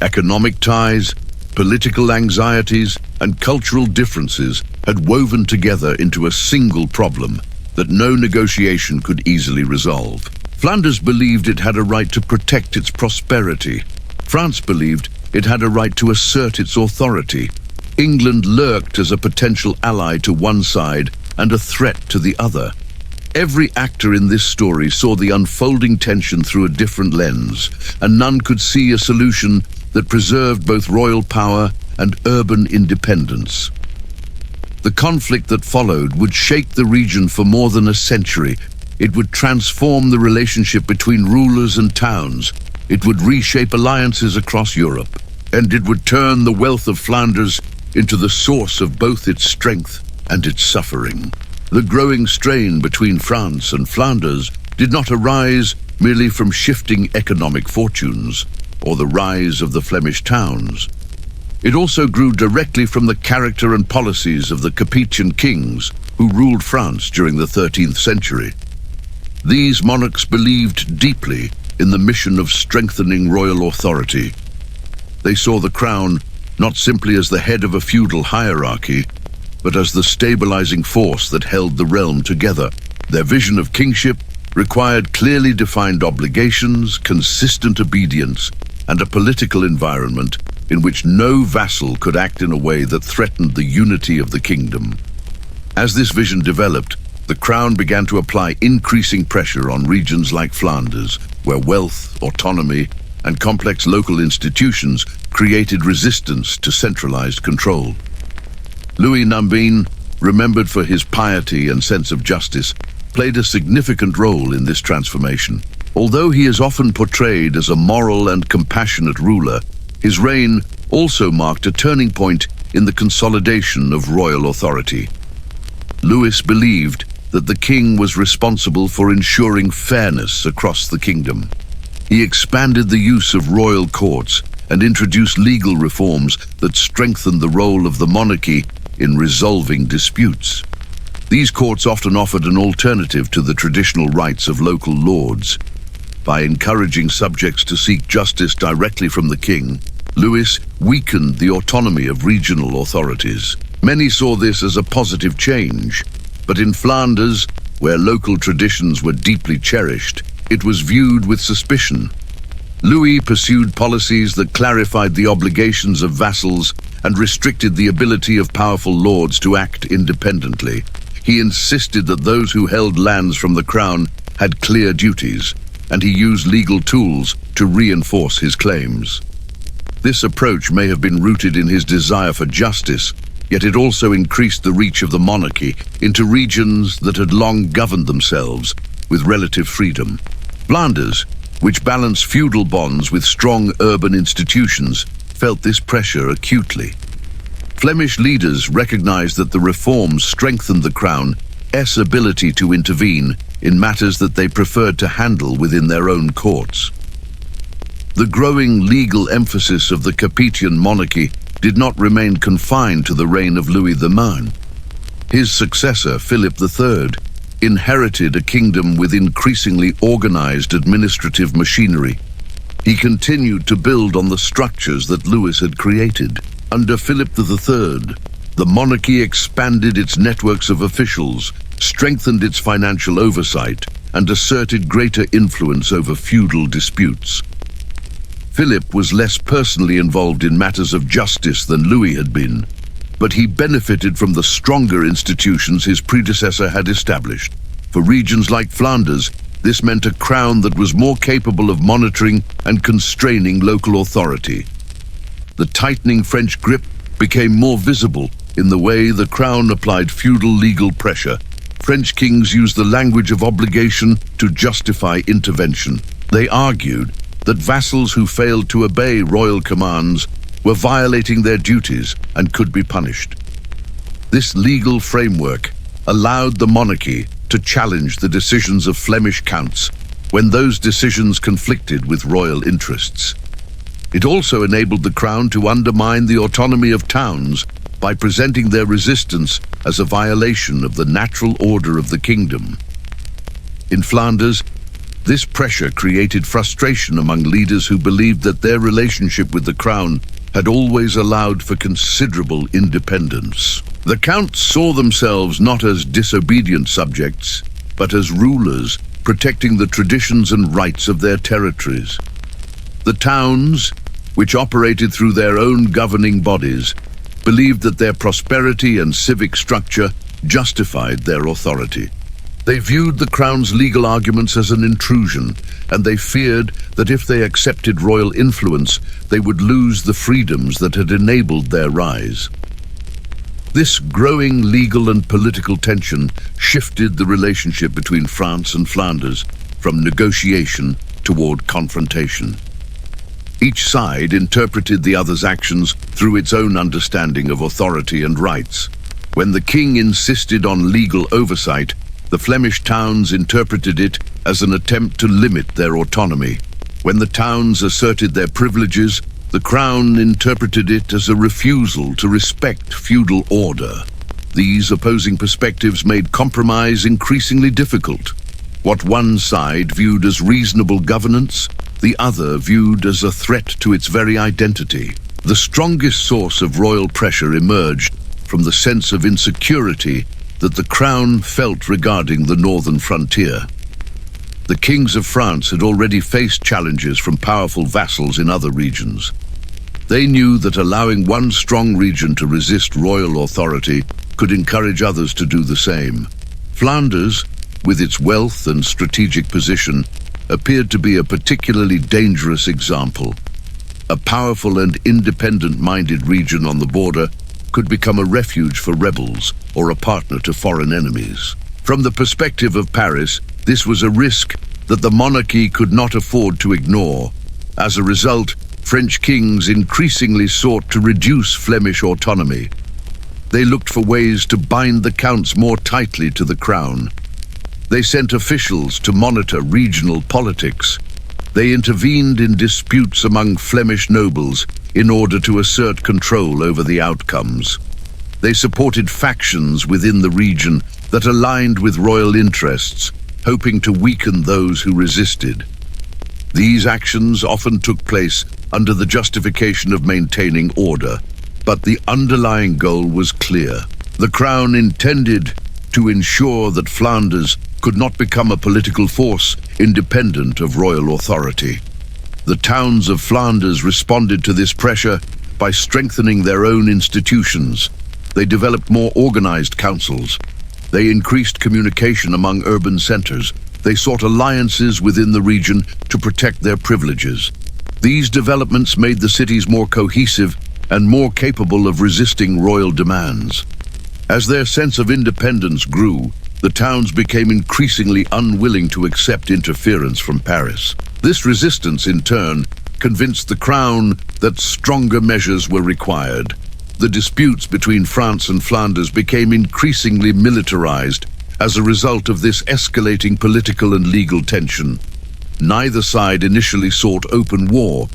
Economic ties, political anxieties, and cultural differences had woven together into a single problem that no negotiation could easily resolve. Flanders believed it had a right to protect its prosperity. France believed it had a right to assert its authority. England lurked as a potential ally to one side and a threat to the other. Every actor in this story saw the unfolding tension through a different lens, and none could see a solution that preserved both royal power and urban independence. The conflict that followed would shake the region for more than a century. It would transform the relationship between rulers and towns. It would reshape alliances across Europe, and it would turn the wealth of Flanders into the source of both its strength and its suffering. The growing strain between France and Flanders did not arise merely from shifting economic fortunes or the rise of the Flemish towns. It also grew directly from the character and policies of the Capetian kings who ruled France during the 13th century. These monarchs believed deeply in the mission of strengthening royal authority. They saw the crown not simply as the head of a feudal hierarchy, but as the stabilizing force that held the realm together. Their vision of kingship required clearly defined obligations, consistent obedience, and a political environment in which no vassal could act in a way that threatened the unity of the kingdom. As this vision developed, the crown began to apply increasing pressure on regions like Flanders, where wealth, autonomy, and complex local institutions created resistance to centralized control. Louis Nambine, remembered for his piety and sense of justice, played a significant role in this transformation. Although he is often portrayed as a moral and compassionate ruler, his reign also marked a turning point in the consolidation of royal authority. Louis believed that the king was responsible for ensuring fairness across the kingdom. He expanded the use of royal courts and introduced legal reforms that strengthened the role of the monarchy in resolving disputes. These courts often offered an alternative to the traditional rights of local lords. By encouraging subjects to seek justice directly from the king, Louis weakened the autonomy of regional authorities. Many saw this as a positive change, but in Flanders, where local traditions were deeply cherished, it was viewed with suspicion. Louis pursued policies that clarified the obligations of vassals and restricted the ability of powerful lords to act independently. He insisted that those who held lands from the crown had clear duties, and he used legal tools to reinforce his claims. This approach may have been rooted in his desire for justice, yet it also increased the reach of the monarchy into regions that had long governed themselves with relative freedom. Flanders, which balanced feudal bonds with strong urban institutions, felt this pressure acutely. Flemish leaders recognized that the reforms strengthened the crown's ability to intervene in matters that they preferred to handle within their own courts. The growing legal emphasis of the Capetian monarchy did not remain confined to the reign of Louis the Man. His successor, Philip III, inherited a kingdom with increasingly organized administrative machinery. He continued to build on the structures that Louis had created. Under Philip III, the monarchy expanded its networks of officials, strengthened its financial oversight, and asserted greater influence over feudal disputes. Philip was less personally involved in matters of justice than Louis had been, but he benefited from the stronger institutions his predecessor had established. For regions like Flanders, This meant a crown that was more capable of monitoring and constraining local authority. The tightening French grip became more visible in the way the crown applied feudal legal pressure. French kings used the language of obligation to justify intervention. They argued that vassals who failed to obey royal commands were violating their duties and could be punished. This legal framework allowed the monarchy to challenge the decisions of Flemish counts when those decisions conflicted with royal interests. It also enabled the crown to undermine the autonomy of towns by presenting their resistance as a violation of the natural order of the kingdom. In Flanders, this pressure created frustration among leaders who believed that their relationship with the crown had always allowed for considerable independence. The counts saw themselves not as disobedient subjects, but as rulers protecting the traditions and rights of their territories. The towns, which operated through their own governing bodies, believed that their prosperity and civic structure justified their authority. They viewed the crown's legal arguments as an intrusion, and they feared that if they accepted royal influence, they would lose the freedoms that had enabled their rise. This growing legal and political tension shifted the relationship between France and Flanders from negotiation toward confrontation. Each side interpreted the other's actions through its own understanding of authority and rights. When the king insisted on legal oversight, the Flemish towns interpreted it as an attempt to limit their autonomy. When the towns asserted their privileges, the crown interpreted it as a refusal to respect feudal order. These opposing perspectives made compromise increasingly difficult. What one side viewed as reasonable governance, the other viewed as a threat to its very identity. The strongest source of royal pressure emerged from the sense of insecurity that the crown felt regarding the northern frontier. The kings of France had already faced challenges from powerful vassals in other regions. They knew that allowing one strong region to resist royal authority could encourage others to do the same. Flanders, with its wealth and strategic position, appeared to be a particularly dangerous example. A powerful and independent-minded region on the border could become a refuge for rebels or a partner to foreign enemies. From the perspective of Paris, this was a risk that the monarchy could not afford to ignore. As a result, French kings increasingly sought to reduce Flemish autonomy. They looked for ways to bind the counts more tightly to the crown. They sent officials to monitor regional politics. They intervened in disputes among Flemish nobles in order to assert control over the outcomes. They supported factions within the region that aligned with royal interests, hoping to weaken those who resisted. These actions often took place under the justification of maintaining order, but the underlying goal was clear. The crown intended to ensure that Flanders could not become a political force independent of royal authority. The towns of Flanders responded to this pressure by strengthening their own institutions. They developed more organized councils. They increased communication among urban centers. They sought alliances within the region to protect their privileges. These developments made the cities more cohesive and more capable of resisting royal demands. As their sense of independence grew, the towns became increasingly unwilling to accept interference from Paris. This resistance, in turn, convinced the crown that stronger measures were required. The disputes between France and Flanders became increasingly militarized as a result of this escalating political and legal tension. Neither side initially sought open war,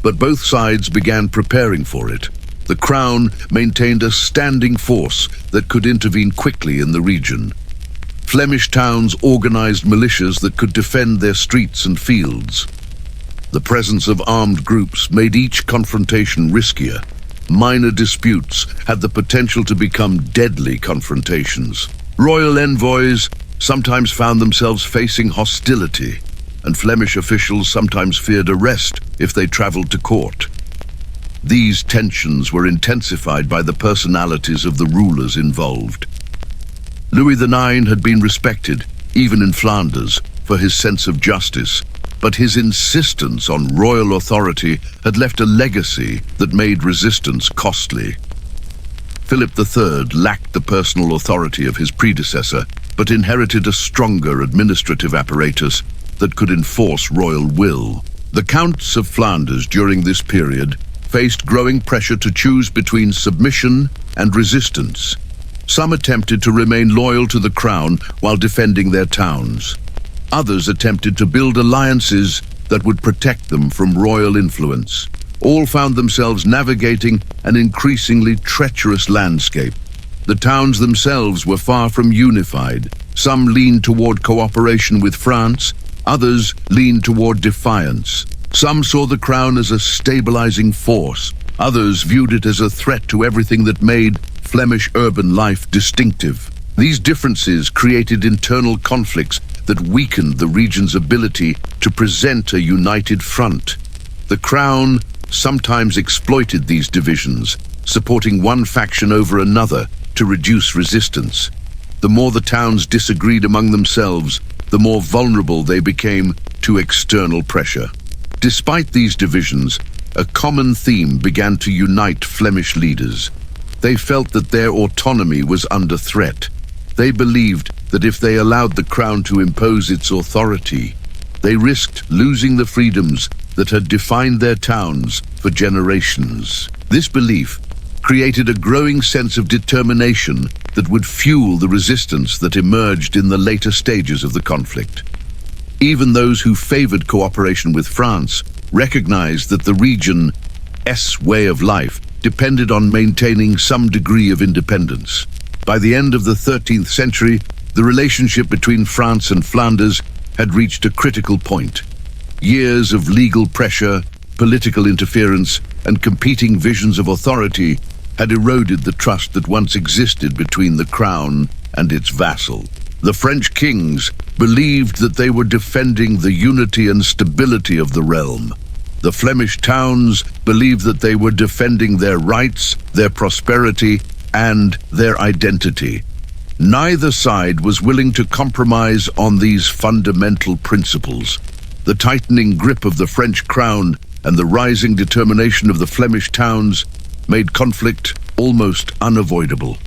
but both sides began preparing for it. The crown maintained a standing force that could intervene quickly in the region. Flemish towns organized militias that could defend their streets and fields. The presence of armed groups made each confrontation riskier. Minor disputes had the potential to become deadly confrontations. Royal envoys sometimes found themselves facing hostility, and Flemish officials sometimes feared arrest if they traveled to court. These tensions were intensified by the personalities of the rulers involved. Louis IX had been respected, even in Flanders, for his sense of justice, but his insistence on royal authority had left a legacy that made resistance costly. Philip III lacked the personal authority of his predecessor, but inherited a stronger administrative apparatus that could enforce royal will. The Counts of Flanders during this period faced growing pressure to choose between submission and resistance. Some attempted to remain loyal to the crown while defending their towns. Others attempted to build alliances that would protect them from royal influence. All found themselves navigating an increasingly treacherous landscape. The towns themselves were far from unified. Some leaned toward cooperation with France, others leaned toward defiance. Some saw the crown as a stabilizing force, others viewed it as a threat to everything that made Flemish urban life distinctive. These differences created internal conflicts that weakened the region's ability to present a united front. The crown sometimes exploited these divisions, supporting one faction over another to reduce resistance. The more the towns disagreed among themselves, the more vulnerable they became to external pressure. Despite these divisions, a common theme began to unite Flemish leaders. They felt that their autonomy was under threat. They believed that if they allowed the crown to impose its authority, they risked losing the freedoms that had defined their towns for generations. This belief created a growing sense of determination that would fuel the resistance that emerged in the later stages of the conflict. Even those who favored cooperation with France recognized that the region's way of life depended on maintaining some degree of independence. By the end of the 13th century, the relationship between France and Flanders had reached a critical point. Years of legal pressure, political interference, and competing visions of authority had eroded the trust that once existed between the crown and its vassal. The French kings believed that they were defending the unity and stability of the realm. The Flemish towns believed that they were defending their rights, their prosperity, and their identity. Neither side was willing to compromise on these fundamental principles. The tightening grip of the French crown and the rising determination of the Flemish towns made conflict almost unavoidable.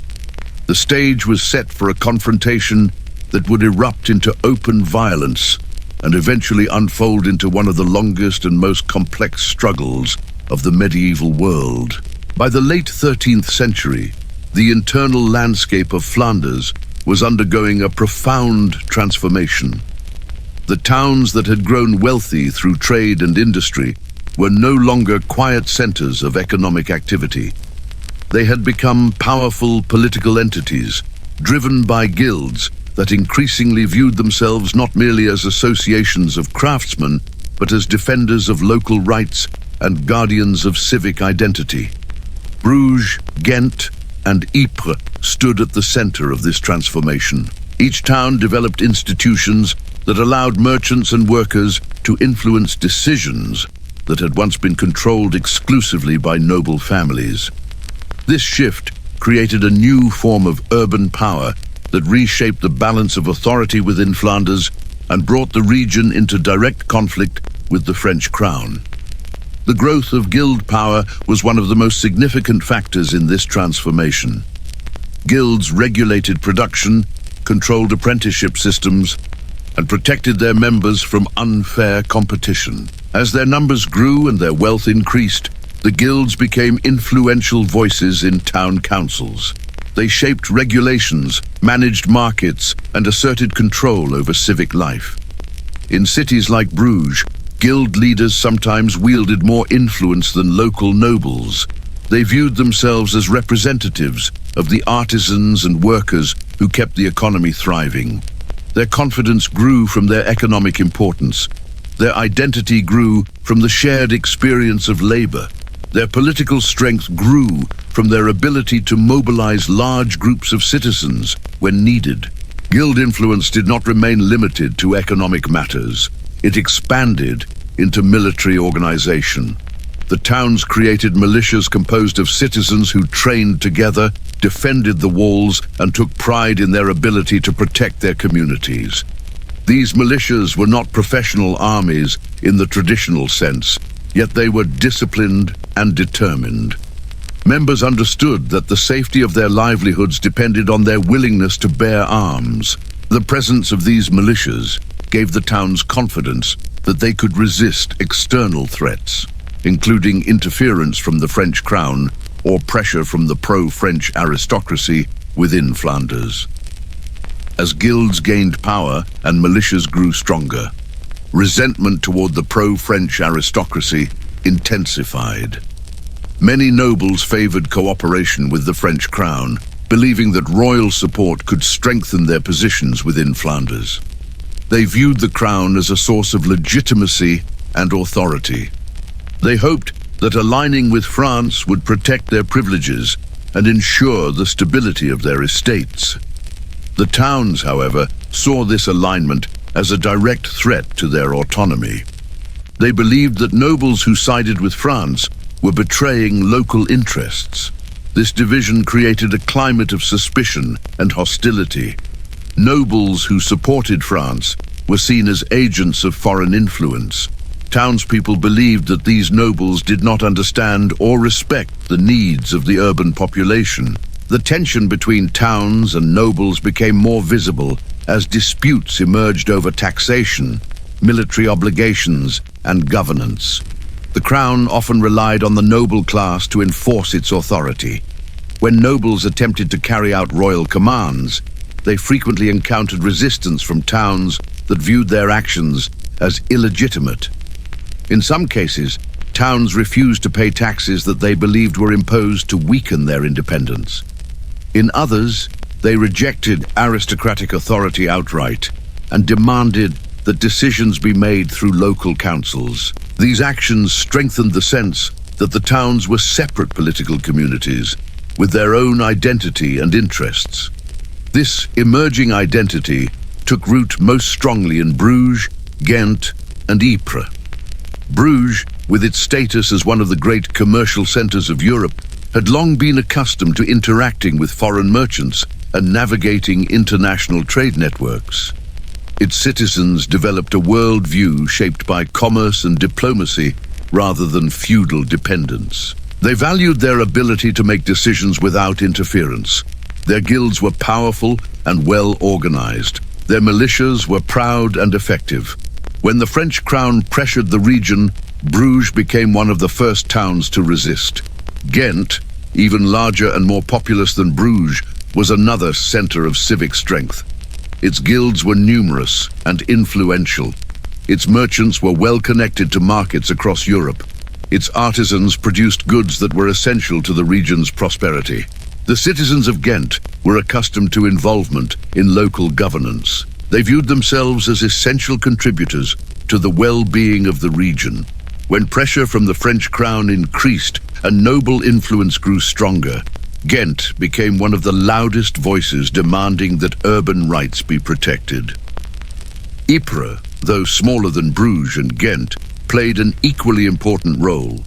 The stage was set for a confrontation that would erupt into open violence and eventually unfold into one of the longest and most complex struggles of the medieval world. By the late 13th century, the internal landscape of Flanders was undergoing a profound transformation. The towns that had grown wealthy through trade and industry were no longer quiet centers of economic activity. They had become powerful political entities, driven by guilds that increasingly viewed themselves not merely as associations of craftsmen, but as defenders of local rights and guardians of civic identity. Bruges, Ghent, and Ypres stood at the center of this transformation. Each town developed institutions that allowed merchants and workers to influence decisions that had once been controlled exclusively by noble families. This shift created a new form of urban power that reshaped the balance of authority within Flanders and brought the region into direct conflict with the French crown. The growth of guild power was one of the most significant factors in this transformation. Guilds regulated production, controlled apprenticeship systems, and protected their members from unfair competition. As their numbers grew and their wealth increased, the guilds became influential voices in town councils. They shaped regulations, managed markets, and asserted control over civic life. In cities like Bruges, guild leaders sometimes wielded more influence than local nobles. They viewed themselves as representatives of the artisans and workers who kept the economy thriving. Their confidence grew from their economic importance. Their identity grew from the shared experience of labor. Their political strength grew from their ability to mobilize large groups of citizens when needed. Guild influence did not remain limited to economic matters. It expanded into military organization. The towns created militias composed of citizens who trained together, defended the walls, and took pride in their ability to protect their communities. These militias were not professional armies in the traditional sense, yet they were disciplined and determined. Members understood that the safety of their livelihoods depended on their willingness to bear arms. The presence of these militias gave the towns confidence that they could resist external threats, including interference from the French crown or pressure from the pro-French aristocracy within Flanders. As guilds gained power and militias grew stronger, resentment toward the pro-French aristocracy intensified. Many nobles favored cooperation with the French crown, believing that royal support could strengthen their positions within Flanders. They viewed the crown as a source of legitimacy and authority. They hoped that aligning with France would protect their privileges and ensure the stability of their estates. The towns, however, saw this alignment as a direct threat to their autonomy. They believed that nobles who sided with France were betraying local interests. This division created a climate of suspicion and hostility. Nobles who supported France were seen as agents of foreign influence. Townspeople believed that these nobles did not understand or respect the needs of the urban population. The tension between towns and nobles became more visible as disputes emerged over taxation, military obligations, and governance. The crown often relied on the noble class to enforce its authority. When nobles attempted to carry out royal commands, they frequently encountered resistance from towns that viewed their actions as illegitimate. In some cases, towns refused to pay taxes that they believed were imposed to weaken their independence. In others, they rejected aristocratic authority outright and demanded that decisions be made through local councils. These actions strengthened the sense that the towns were separate political communities with their own identity and interests. This emerging identity took root most strongly in Bruges, Ghent, and Ypres. Bruges, with its status as one of the great commercial centers of Europe, had long been accustomed to interacting with foreign merchants and navigating international trade networks. Its citizens developed a worldview shaped by commerce and diplomacy rather than feudal dependence. They valued their ability to make decisions without interference. Their guilds were powerful and well organized. Their militias were proud and effective. When the French crown pressured the region, Bruges became one of the first towns to resist. Ghent, even larger and more populous than Bruges, was another center of civic strength. Its guilds were numerous and influential. Its merchants were well connected to markets across Europe. Its artisans produced goods that were essential to the region's prosperity. The citizens of Ghent were accustomed to involvement in local governance. They viewed themselves as essential contributors to the well-being of the region. When pressure from the French crown increased and noble influence grew stronger, Ghent became one of the loudest voices demanding that urban rights be protected. Ypres, though smaller than Bruges and Ghent, played an equally important role.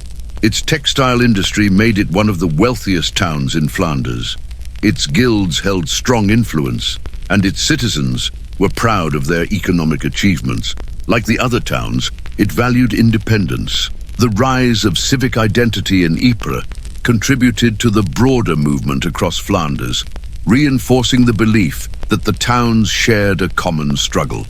Its textile industry made it one of the wealthiest towns in Flanders. Its guilds held strong influence, and its citizens were proud of their economic achievements. Like the other towns, it valued independence. The rise of civic identity in Ypres contributed to the broader movement across Flanders, reinforcing the belief that the towns shared a common struggle.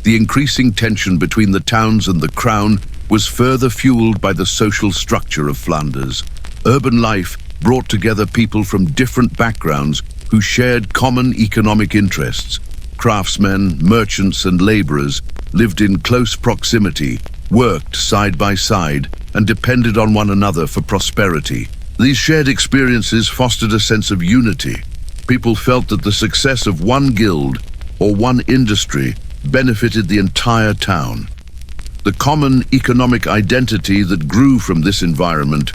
The increasing tension between the towns and the crown was further fueled by the social structure of Flanders. Urban life brought together people from different backgrounds who shared common economic interests. Craftsmen, merchants, and laborers lived in close proximity, worked side by side, and depended on one another for prosperity. These shared experiences fostered a sense of unity. People felt that the success of one guild or one industry benefited the entire town. The common economic identity that grew from this environment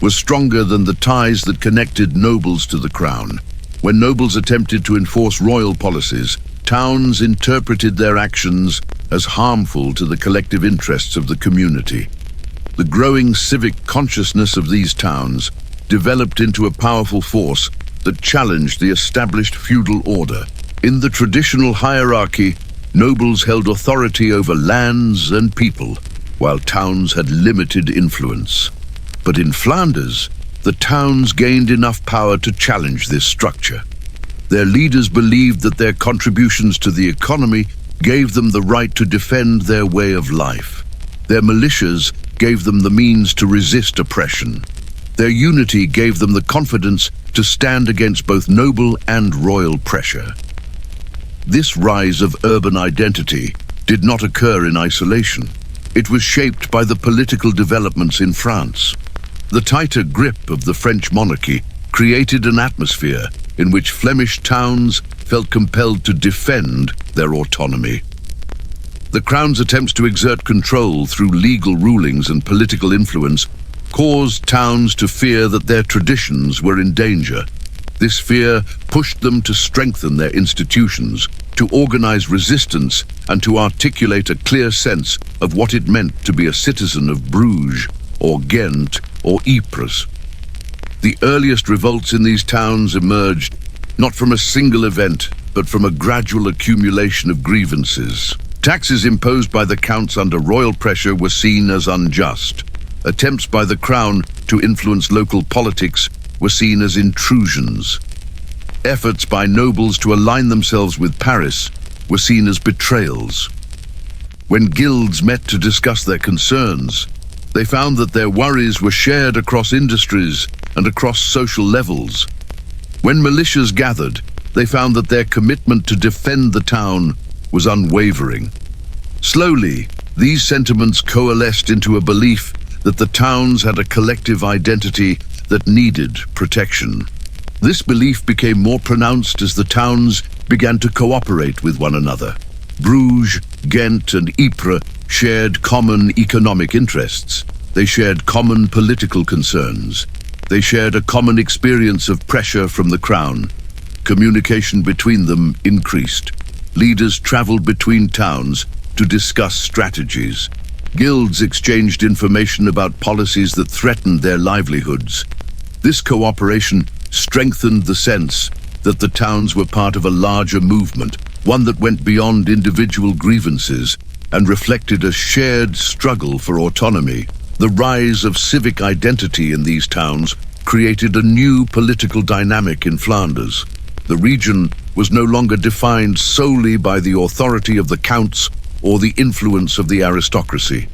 was stronger than the ties that connected nobles to the crown. When nobles attempted to enforce royal policies, towns interpreted their actions as harmful to the collective interests of the community. The growing civic consciousness of these towns developed into a powerful force that challenged the established feudal order. In the traditional hierarchy, Nobles held authority over lands and people, while towns had limited influence. But in Flanders, the towns gained enough power to challenge this structure. Their leaders believed that their contributions to the economy gave them the right to defend their way of life. Their militias gave them the means to resist oppression. Their unity gave them the confidence to stand against both noble and royal pressure. This rise of urban identity did not occur in isolation. It was shaped by the political developments in France. The tighter grip of the French monarchy created an atmosphere in which Flemish towns felt compelled to defend their autonomy. The Crown's attempts to exert control through legal rulings and political influence caused towns to fear that their traditions were in danger. This fear pushed them to strengthen their institutions, to organize resistance, and to articulate a clear sense of what it meant to be a citizen of Bruges, or Ghent, or Ypres. The earliest revolts in these towns emerged not from a single event, but from a gradual accumulation of grievances. Taxes imposed by the counts under royal pressure were seen as unjust. Attempts by the crown to influence local politics were seen as intrusions. Efforts by nobles to align themselves with Paris were seen as betrayals. When guilds met to discuss their concerns, they found that their worries were shared across industries and across social levels. When militias gathered, they found that their commitment to defend the town was unwavering. Slowly, these sentiments coalesced into a belief that the towns had a collective identity that needed protection. This belief became more pronounced as the towns began to cooperate with one another. Bruges, Ghent, and Ypres shared common economic interests. They shared common political concerns. They shared a common experience of pressure from the crown. Communication between them increased. Leaders traveled between towns to discuss strategies. Guilds exchanged information about policies that threatened their livelihoods. This cooperation strengthened the sense that the towns were part of a larger movement, one that went beyond individual grievances and reflected a shared struggle for autonomy. The rise of civic identity in these towns created a new political dynamic in Flanders. The region was no longer defined solely by the authority of the counts or the influence of the aristocracy.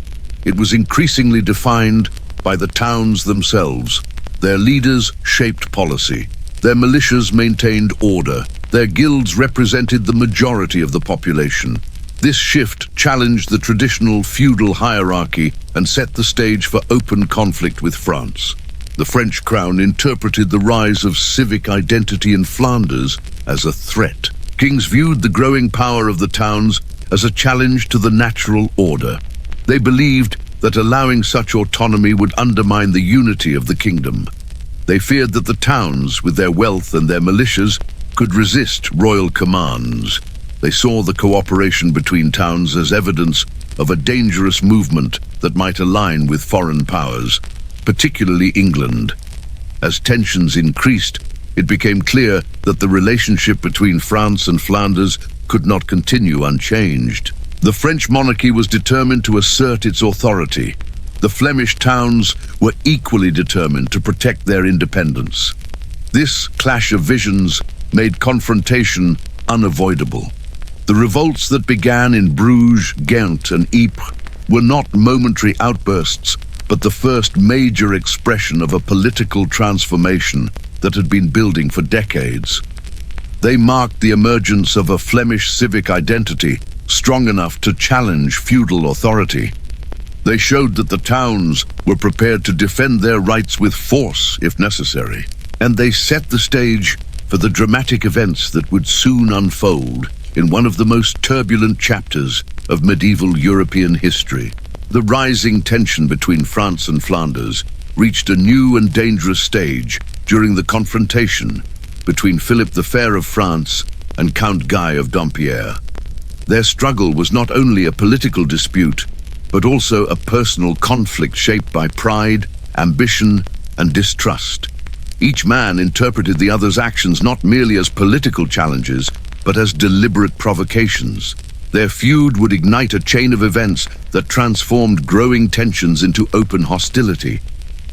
It was increasingly defined by the towns themselves. Their leaders shaped policy. Their militias maintained order. Their guilds represented the majority of the population. This shift challenged the traditional feudal hierarchy and set the stage for open conflict with France. The French crown interpreted the rise of civic identity in Flanders as a threat. Kings viewed the growing power of the towns as a challenge to the natural order. They believed that allowing such autonomy would undermine the unity of the kingdom. They feared that the towns, with their wealth and their militias, could resist royal commands. They saw the cooperation between towns as evidence of a dangerous movement that might align with foreign powers, particularly England. As tensions increased, it became clear that the relationship between France and Flanders could not continue unchanged. The French monarchy was determined to assert its authority. The Flemish towns were equally determined to protect their independence. This clash of visions made confrontation unavoidable. The revolts that began in Bruges, Ghent, and Ypres were not momentary outbursts, but the first major expression of a political transformation that had been building for decades. They marked the emergence of a Flemish civic identity strong enough to challenge feudal authority. They showed that the towns were prepared to defend their rights with force if necessary, and they set the stage for the dramatic events that would soon unfold in one of the most turbulent chapters of medieval European history. The rising tension between France and Flanders reached a new and dangerous stage during the confrontation between Philip the Fair of France and Count Guy of Dampierre. Their struggle was not only a political dispute, but also a personal conflict shaped by pride, ambition, and distrust. Each man interpreted the other's actions not merely as political challenges, but as deliberate provocations. Their feud would ignite a chain of events that transformed growing tensions into open hostility.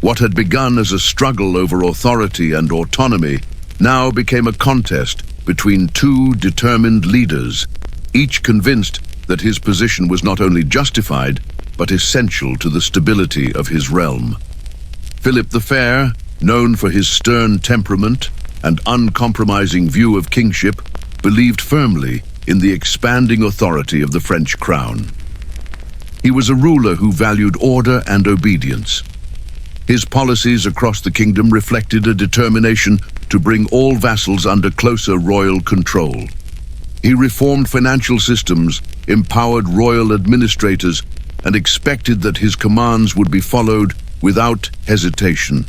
What had begun as a struggle over authority and autonomy now became a contest between two determined leaders, each convinced that his position was not only justified, but essential to the stability of his realm. Philip the Fair, known for his stern temperament and uncompromising view of kingship, believed firmly in the expanding authority of the French crown. He was a ruler who valued order and obedience. His policies across the kingdom reflected a determination to bring all vassals under closer royal control. He reformed financial systems, empowered royal administrators, and expected that his commands would be followed without hesitation.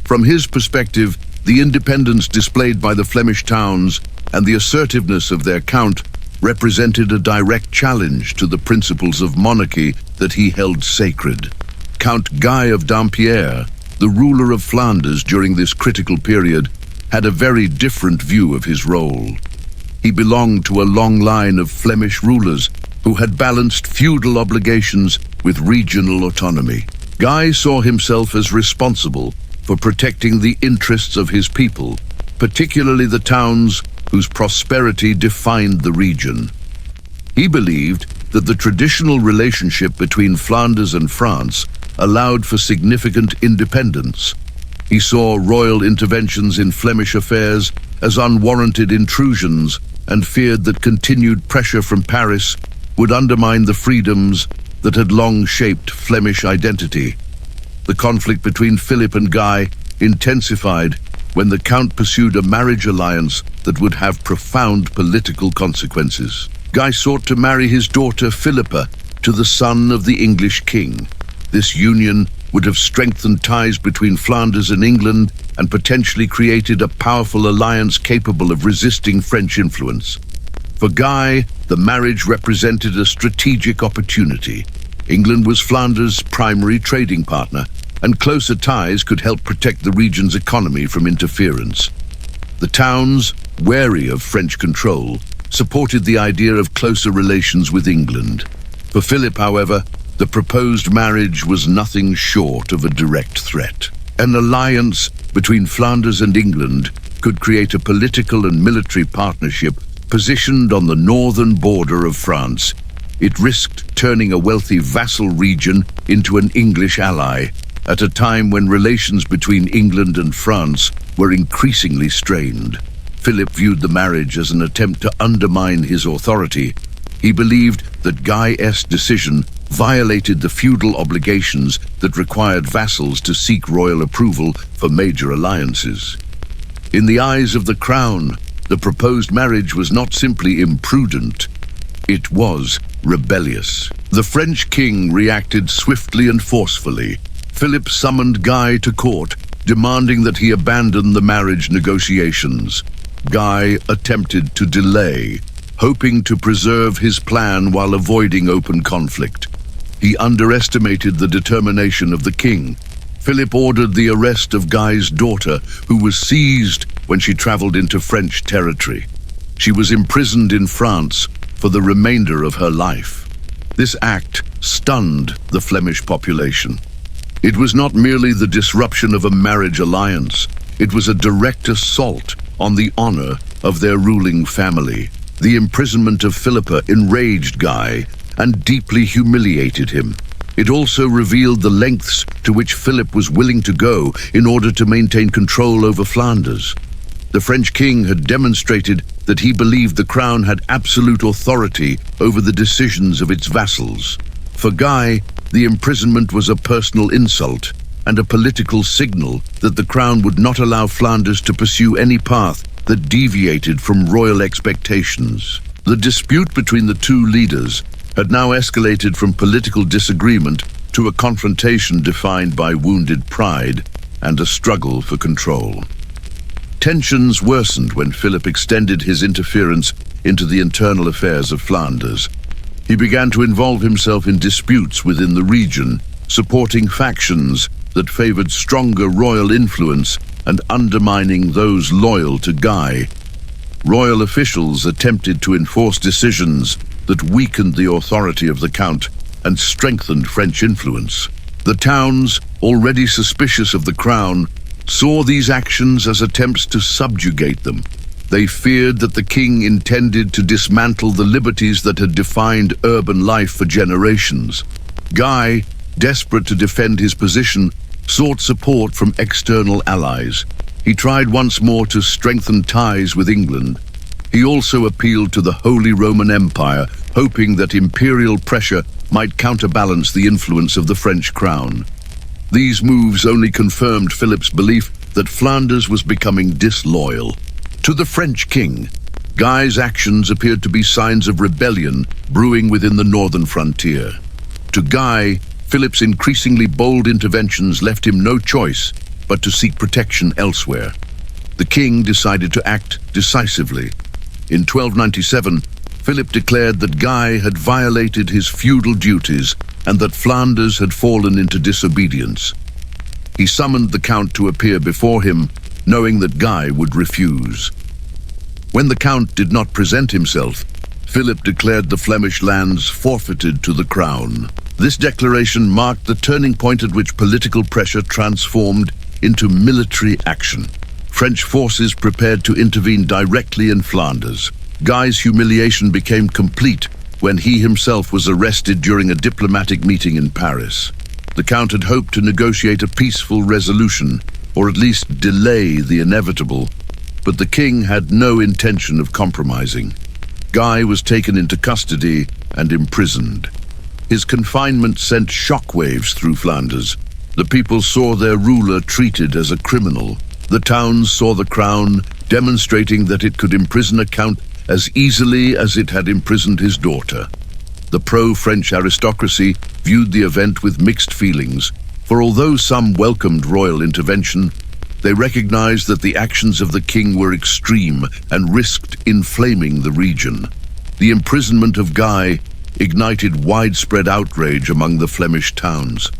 From his perspective, the independence displayed by the Flemish towns and the assertiveness of their count represented a direct challenge to the principles of monarchy that he held sacred. Count Guy of Dampierre, the ruler of Flanders during this critical period, had a very different view of his role. He belonged to a long line of Flemish rulers who had balanced feudal obligations with regional autonomy. Guy saw himself as responsible for protecting the interests of his people, particularly the towns whose prosperity defined the region. He believed that the traditional relationship between Flanders and France allowed for significant independence. He saw royal interventions in Flemish affairs as unwarranted intrusions and feared that continued pressure from Paris would undermine the freedoms that had long shaped Flemish identity. The conflict between Philip and Guy intensified when the Count pursued a marriage alliance that would have profound political consequences. Guy sought to marry his daughter Philippa to the son of the English king. This union would have strengthened ties between Flanders and England and potentially created a powerful alliance capable of resisting French influence. For Guy, the marriage represented a strategic opportunity. England was Flanders' primary trading partner, and closer ties could help protect the region's economy from interference. The towns, wary of French control, supported the idea of closer relations with England. For Philip, however, the proposed marriage was nothing short of a direct threat. An alliance between Flanders and England could create a political and military partnership positioned on the northern border of France. It risked turning a wealthy vassal region into an English ally at a time when relations between England and France were increasingly strained. Philip viewed the marriage as an attempt to undermine his authority. He believed that Guy's decision violated the feudal obligations that required vassals to seek royal approval for major alliances. In the eyes of the crown, the proposed marriage was not simply imprudent, it was rebellious. The French king reacted swiftly and forcefully. Philip summoned Guy to court, demanding that he abandon the marriage negotiations. Guy attempted to delay, hoping to preserve his plan while avoiding open conflict. He underestimated the determination of the king. Philip ordered the arrest of Guy's daughter, who was seized when she traveled into French territory. She was imprisoned in France for the remainder of her life. This act stunned the Flemish population. It was not merely the disruption of a marriage alliance, it was a direct assault on the honor of their ruling family. The imprisonment of Philippa enraged Guy and deeply humiliated him. It also revealed the lengths to which Philip was willing to go in order to maintain control over Flanders. The French king had demonstrated that he believed the crown had absolute authority over the decisions of its vassals. For Guy, the imprisonment was a personal insult and a political signal that the crown would not allow Flanders to pursue any path that deviated from royal expectations. The dispute between the two leaders had now escalated from political disagreement to a confrontation defined by wounded pride and a struggle for control. Tensions worsened when Philip extended his interference into the internal affairs of Flanders. He began to involve himself in disputes within the region, supporting factions that favored stronger royal influence and undermining those loyal to Guy. Royal officials attempted to enforce decisions that weakened the authority of the Count and strengthened French influence. The towns, already suspicious of the crown, saw these actions as attempts to subjugate them. They feared that the king intended to dismantle the liberties that had defined urban life for generations. Guy, desperate to defend his position, sought support from external allies. He tried once more to strengthen ties with England. He also appealed to the Holy Roman Empire, hoping that imperial pressure might counterbalance the influence of the French crown. These moves only confirmed Philip's belief that Flanders was becoming disloyal. To the French king, Guy's actions appeared to be signs of rebellion brewing within the northern frontier. To Guy, Philip's increasingly bold interventions left him no choice but to seek protection elsewhere. The king decided to act decisively. In 1297, Philip declared that Guy had violated his feudal duties and that Flanders had fallen into disobedience. He summoned the Count to appear before him, knowing that Guy would refuse. When the Count did not present himself, Philip declared the Flemish lands forfeited to the crown. This declaration marked the turning point at which political pressure transformed into military action. French forces prepared to intervene directly in Flanders. Guy's humiliation became complete when he himself was arrested during a diplomatic meeting in Paris. The Count had hoped to negotiate a peaceful resolution, or at least delay the inevitable, but the king had no intention of compromising. Guy was taken into custody and imprisoned. His confinement sent shockwaves through Flanders. The people saw their ruler treated as a criminal. The towns saw the crown demonstrating that it could imprison a count as easily as it had imprisoned his daughter. The pro-French aristocracy viewed the event with mixed feelings, for although some welcomed royal intervention, they recognized that the actions of the king were extreme and risked inflaming the region. The imprisonment of Guy ignited widespread outrage among the Flemish towns.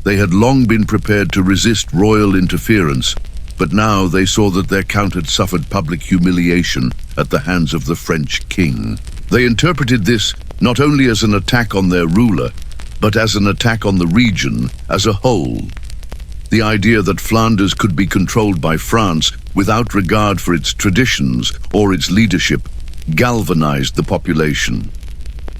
They had long been prepared to resist royal interference, but now they saw that their count had suffered public humiliation at the hands of the French king. They interpreted this not only as an attack on their ruler, but as an attack on the region as a whole. The idea that Flanders could be controlled by France without regard for its traditions or its leadership galvanized the population.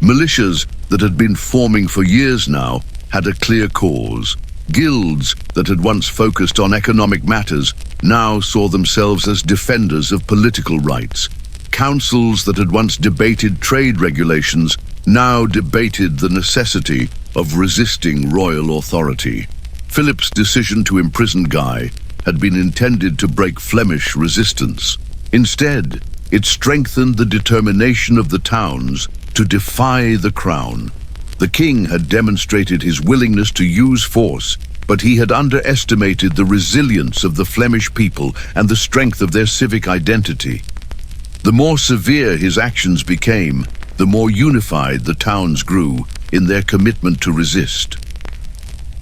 Militias that had been forming for years now had a clear cause. Guilds that had once focused on economic matters now saw themselves as defenders of political rights. Councils that had once debated trade regulations now debated the necessity of resisting royal authority. Philip's decision to imprison Guy had been intended to break Flemish resistance. Instead, it strengthened the determination of the towns to defy the crown. The king had demonstrated his willingness to use force, but he had underestimated the resilience of the Flemish people and the strength of their civic identity. The more severe his actions became, the more unified the towns grew in their commitment to resist.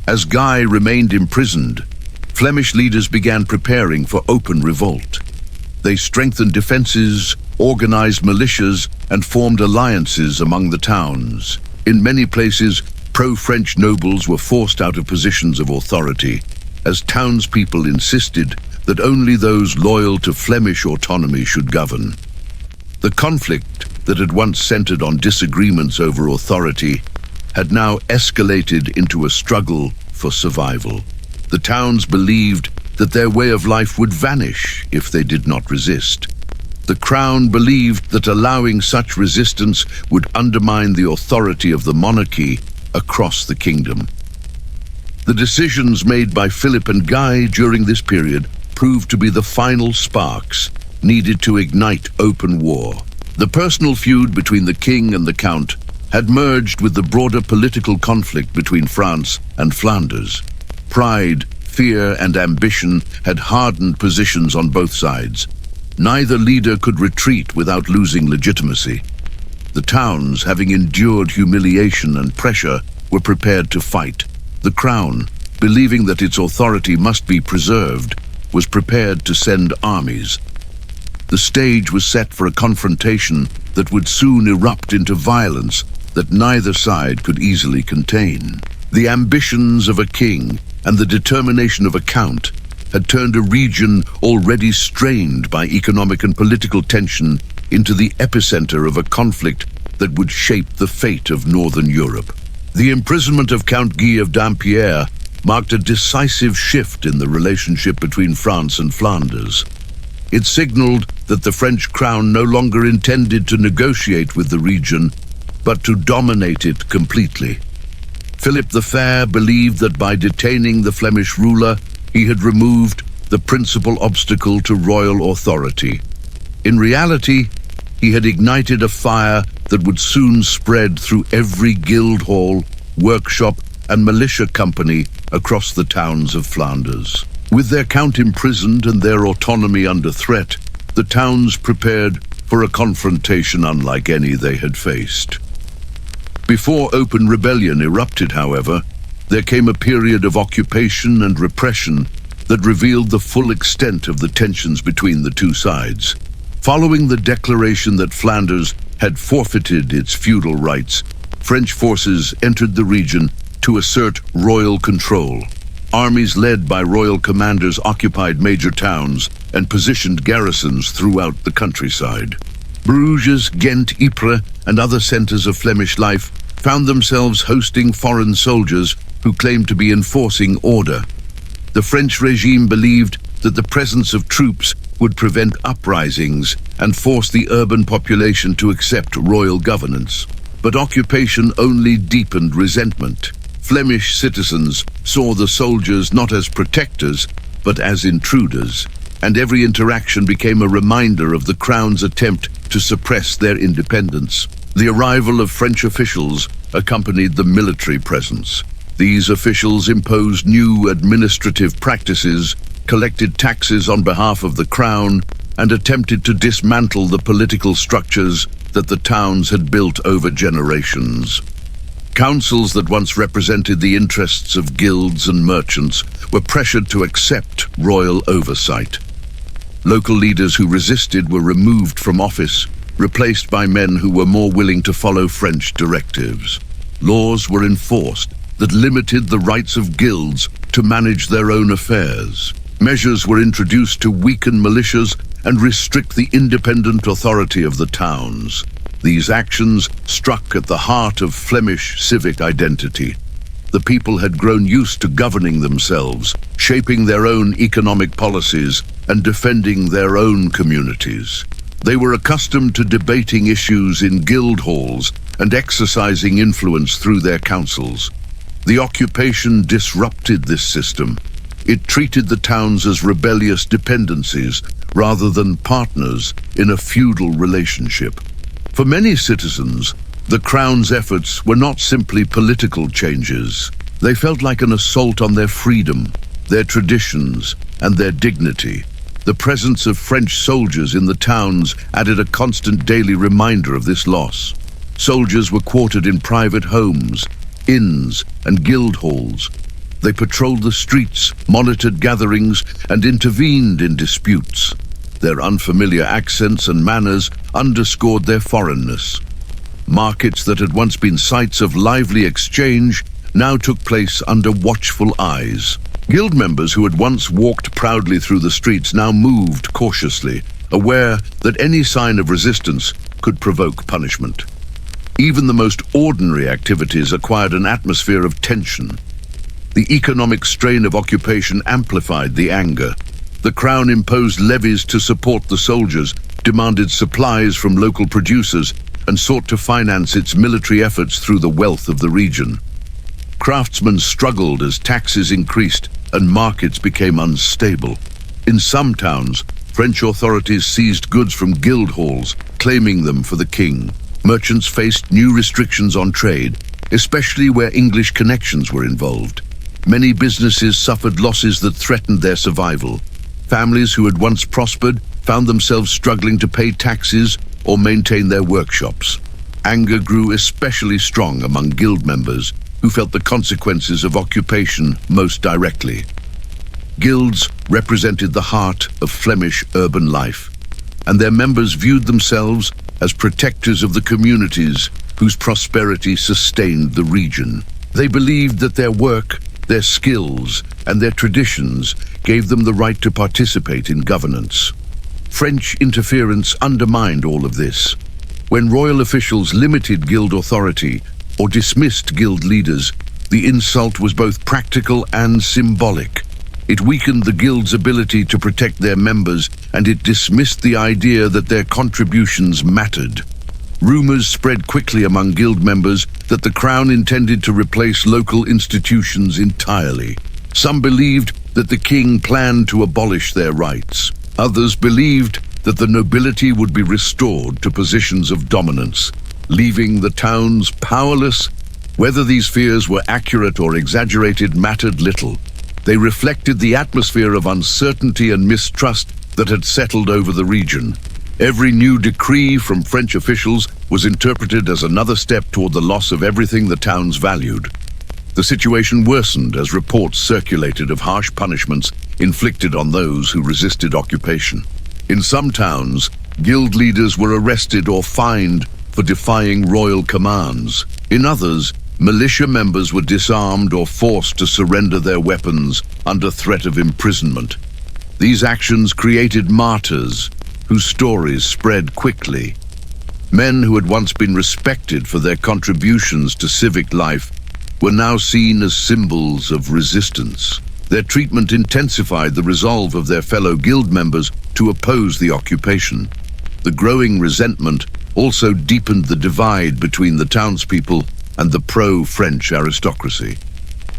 As Guy remained imprisoned, Flemish leaders began preparing for open revolt. They strengthened defenses, organized militias, and formed alliances among the towns. In many places, pro-French nobles were forced out of positions of authority, as townspeople insisted that only those loyal to Flemish autonomy should govern. The conflict that had once centered on disagreements over authority had now escalated into a struggle for survival. The towns believed that their way of life would vanish if they did not resist. The crown believed that allowing such resistance would undermine the authority of the monarchy across the kingdom. The decisions made by Philip and Guy during this period proved to be the final sparks needed to ignite open war. The personal feud between the king and the count had merged with the broader political conflict between France and Flanders. Pride, fear, and ambition had hardened positions on both sides. Neither leader could retreat without losing legitimacy. The towns, having endured humiliation and pressure, were prepared to fight. The crown, believing that its authority must be preserved, was prepared to send armies. The stage was set for a confrontation that would soon erupt into violence that neither side could easily contain. The ambitions of a king and the determination of a count had turned a region already strained by economic and political tension into the epicenter of a conflict that would shape the fate of Northern Europe. The imprisonment of Count Guy of Dampierre marked a decisive shift in the relationship between France and Flanders. It signaled that the French crown no longer intended to negotiate with the region, but to dominate it completely. Philip the Fair believed that by detaining the Flemish ruler, he had removed the principal obstacle to royal authority. In reality, he had ignited a fire that would soon spread through every guild hall, workshop, and militia company across the towns of Flanders. With their count imprisoned and their autonomy under threat, the towns prepared for a confrontation unlike any they had faced. Before open rebellion erupted, however, there came a period of occupation and repression that revealed the full extent of the tensions between the two sides. Following the declaration that Flanders had forfeited its feudal rights, French forces entered the region to assert royal control. Armies led by royal commanders occupied major towns and positioned garrisons throughout the countryside. Bruges, Ghent, Ypres, and other centers of Flemish life found themselves hosting foreign soldiers who claimed to be enforcing order. The French regime believed that the presence of troops would prevent uprisings and force the urban population to accept royal governance. But occupation only deepened resentment. Flemish citizens saw the soldiers not as protectors, but as intruders, and every interaction became a reminder of the crown's attempt to suppress their independence. The arrival of French officials accompanied the military presence. These officials imposed new administrative practices, collected taxes on behalf of the crown, and attempted to dismantle the political structures that the towns had built over generations. Councils that once represented the interests of guilds and merchants were pressured to accept royal oversight. Local leaders who resisted were removed from office, replaced by men who were more willing to follow French directives. Laws were enforced that limited the rights of guilds to manage their own affairs. Measures were introduced to weaken militias and restrict the independent authority of the towns. These actions struck at the heart of Flemish civic identity. The people had grown used to governing themselves, shaping their own economic policies, and defending their own communities. They were accustomed to debating issues in guild halls and exercising influence through their councils. The occupation disrupted this system. It treated the towns as rebellious dependencies rather than partners in a feudal relationship. For many citizens, the crown's efforts were not simply political changes. They felt like an assault on their freedom, their traditions, and their dignity. The presence of French soldiers in the towns added a constant daily reminder of this loss. Soldiers were quartered in private homes, inns, and guild halls. They patrolled the streets, monitored gatherings, and intervened in disputes. Their unfamiliar accents and manners underscored their foreignness. Markets that had once been sites of lively exchange now took place under watchful eyes. Guild members who had once walked proudly through the streets now moved cautiously, aware that any sign of resistance could provoke punishment. Even the most ordinary activities acquired an atmosphere of tension. The economic strain of occupation amplified the anger. The crown imposed levies to support the soldiers, demanded supplies from local producers, and sought to finance its military efforts through the wealth of the region. Craftsmen struggled as taxes increased and markets became unstable. In some towns, French authorities seized goods from guild halls, claiming them for the king. Merchants faced new restrictions on trade, especially where English connections were involved. Many businesses suffered losses that threatened their survival. Families who had once prospered found themselves struggling to pay taxes or maintain their workshops. Anger grew especially strong among guild members who felt the consequences of occupation most directly. Guilds represented the heart of Flemish urban life. and their members viewed themselves as protectors of the communities whose prosperity sustained the region. They believed that their work, their skills, and their traditions gave them the right to participate in governance. French interference undermined all of this. When royal officials limited guild authority or dismissed guild leaders, the insult was both practical and symbolic. It weakened the guild's ability to protect their members, and it dismissed the idea that their contributions mattered. Rumors spread quickly among guild members that the crown intended to replace local institutions entirely. Some believed that the king planned to abolish their rights. Others believed that the nobility would be restored to positions of dominance, leaving the towns powerless. Whether these fears were accurate or exaggerated mattered little. They reflected the atmosphere of uncertainty and mistrust that had settled over the region. Every new decree from French officials was interpreted as another step toward the loss of everything the towns valued. The situation worsened as reports circulated of harsh punishments inflicted on those who resisted occupation. In some towns, guild leaders were arrested or fined for defying royal commands. In others, militia members were disarmed or forced to surrender their weapons under threat of imprisonment. These actions created martyrs whose stories spread quickly. Men who had once been respected for their contributions to civic life were now seen as symbols of resistance. Their treatment intensified the resolve of their fellow guild members to oppose the occupation. The growing resentment also deepened the divide between the townspeople and the pro-French aristocracy.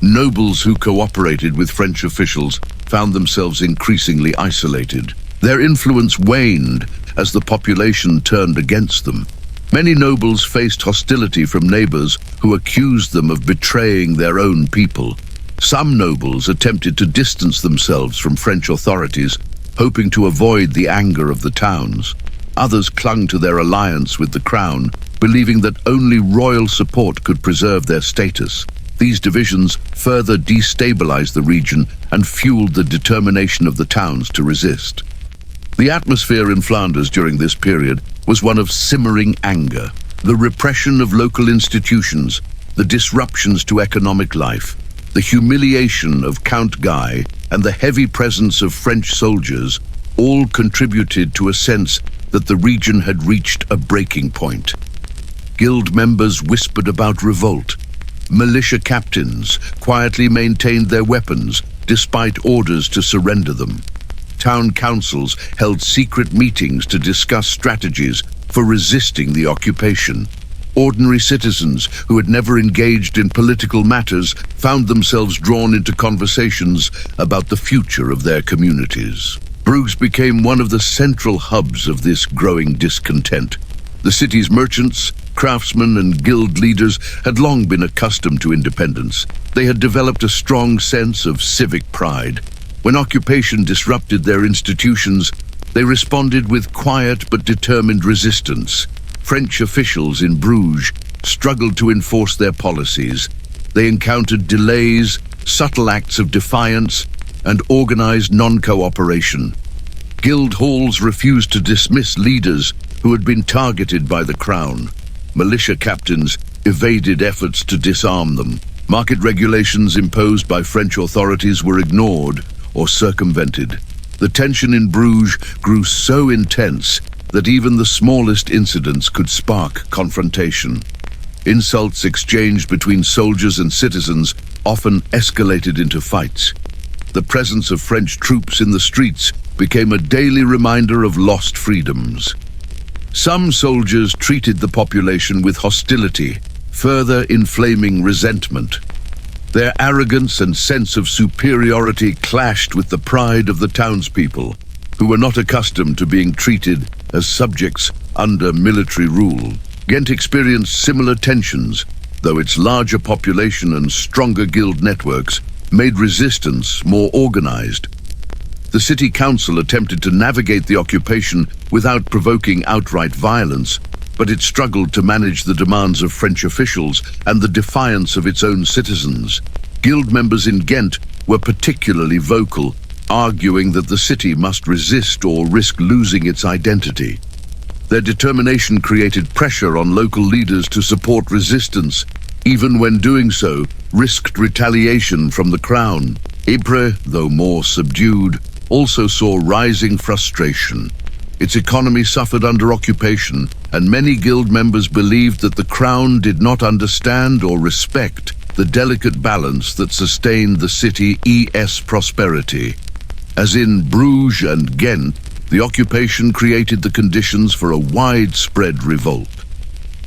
Nobles who cooperated with French officials found themselves increasingly isolated. Their influence waned as the population turned against them. Many nobles faced hostility from neighbors who accused them of betraying their own people. Some nobles attempted to distance themselves from French authorities, hoping to avoid the anger of the towns. Others clung to their alliance with the crown, believing that only royal support could preserve their status. These divisions further destabilized the region and fueled the determination of the towns to resist. The atmosphere in Flanders during this period was one of simmering anger. The repression of local institutions, the disruptions to economic life, the humiliation of Count Guy, and the heavy presence of French soldiers all contributed to a sense that the region had reached a breaking point. Guild members whispered about revolt. Militia captains quietly maintained their weapons despite orders to surrender them. Town councils held secret meetings to discuss strategies for resisting the occupation. Ordinary citizens who had never engaged in political matters found themselves drawn into conversations about the future of their communities. Bruges became one of the central hubs of this growing discontent. The city's merchants, craftsmen, and guild leaders had long been accustomed to independence. They had developed a strong sense of civic pride. When occupation disrupted their institutions, they responded with quiet but determined resistance. French officials in Bruges struggled to enforce their policies. They encountered delays, subtle acts of defiance, and organized non-cooperation. Guild halls refused to dismiss leaders who had been targeted by the crown. Militia captains evaded efforts to disarm them. Market regulations imposed by French authorities were ignored or circumvented. The tension in Bruges grew so intense that even the smallest incidents could spark confrontation. Insults exchanged between soldiers and citizens often escalated into fights. The presence of French troops in the streets became a daily reminder of lost freedoms. Some soldiers treated the population with hostility, further inflaming resentment. Their arrogance and sense of superiority clashed with the pride of the townspeople, who were not accustomed to being treated as subjects under military rule. Ghent experienced similar tensions, though its larger population and stronger guild networks made resistance more organized. The city council attempted to navigate the occupation without provoking outright violence, but it struggled to manage the demands of French officials and the defiance of its own citizens. Guild members in Ghent were particularly vocal, arguing that the city must resist or risk losing its identity. Their determination created pressure on local leaders to support resistance, even when doing so risked retaliation from the crown. Ypres, though more subdued, also saw rising frustration. Its economy suffered under occupation, and many guild members believed that the crown did not understand or respect the delicate balance that sustained the city's prosperity. As in Bruges and Ghent, the occupation created the conditions for a widespread revolt.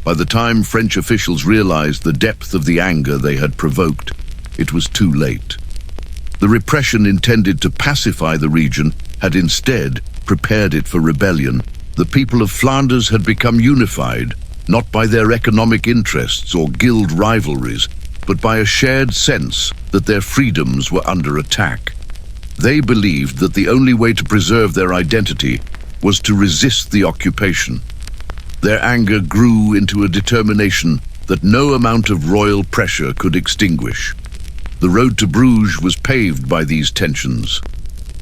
By the time French officials realized the depth of the anger they had provoked, it was too late. The repression intended to pacify the region had instead prepared it for rebellion. The people of Flanders had become unified, not by their economic interests or guild rivalries, but by a shared sense that their freedoms were under attack. They believed that the only way to preserve their identity was to resist the occupation. Their anger grew into a determination that no amount of royal pressure could extinguish. The road to Bruges was paved by these tensions.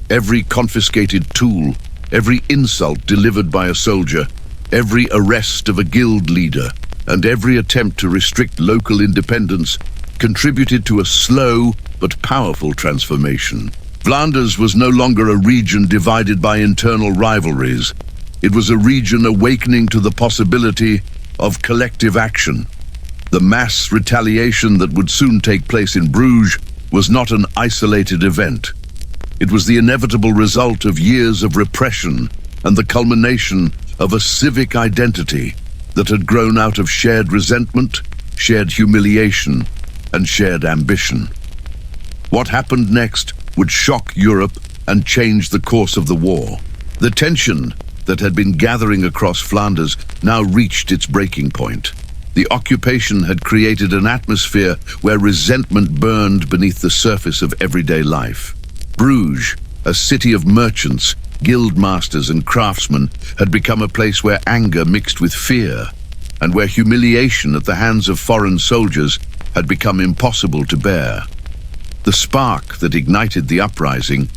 Every confiscated tool, every insult delivered by a soldier, every arrest of a guild leader, and every attempt to restrict local independence contributed to a slow but powerful transformation. Flanders was no longer a region divided by internal rivalries. It was a region awakening to the possibility of collective action. The mass retaliation that would soon take place in Bruges was not an isolated event. It was the inevitable result of years of repression and the culmination of a civic identity that had grown out of shared resentment, shared humiliation, and shared ambition. What happened next would shock Europe and change the course of the war. The tension that had been gathering across Flanders now reached its breaking point. The occupation had created an atmosphere where resentment burned beneath the surface of everyday life. Bruges, a city of merchants, guild masters and craftsmen, had become a place where anger mixed with fear, and where humiliation at the hands of foreign soldiers had become impossible to bear. The spark that ignited the uprising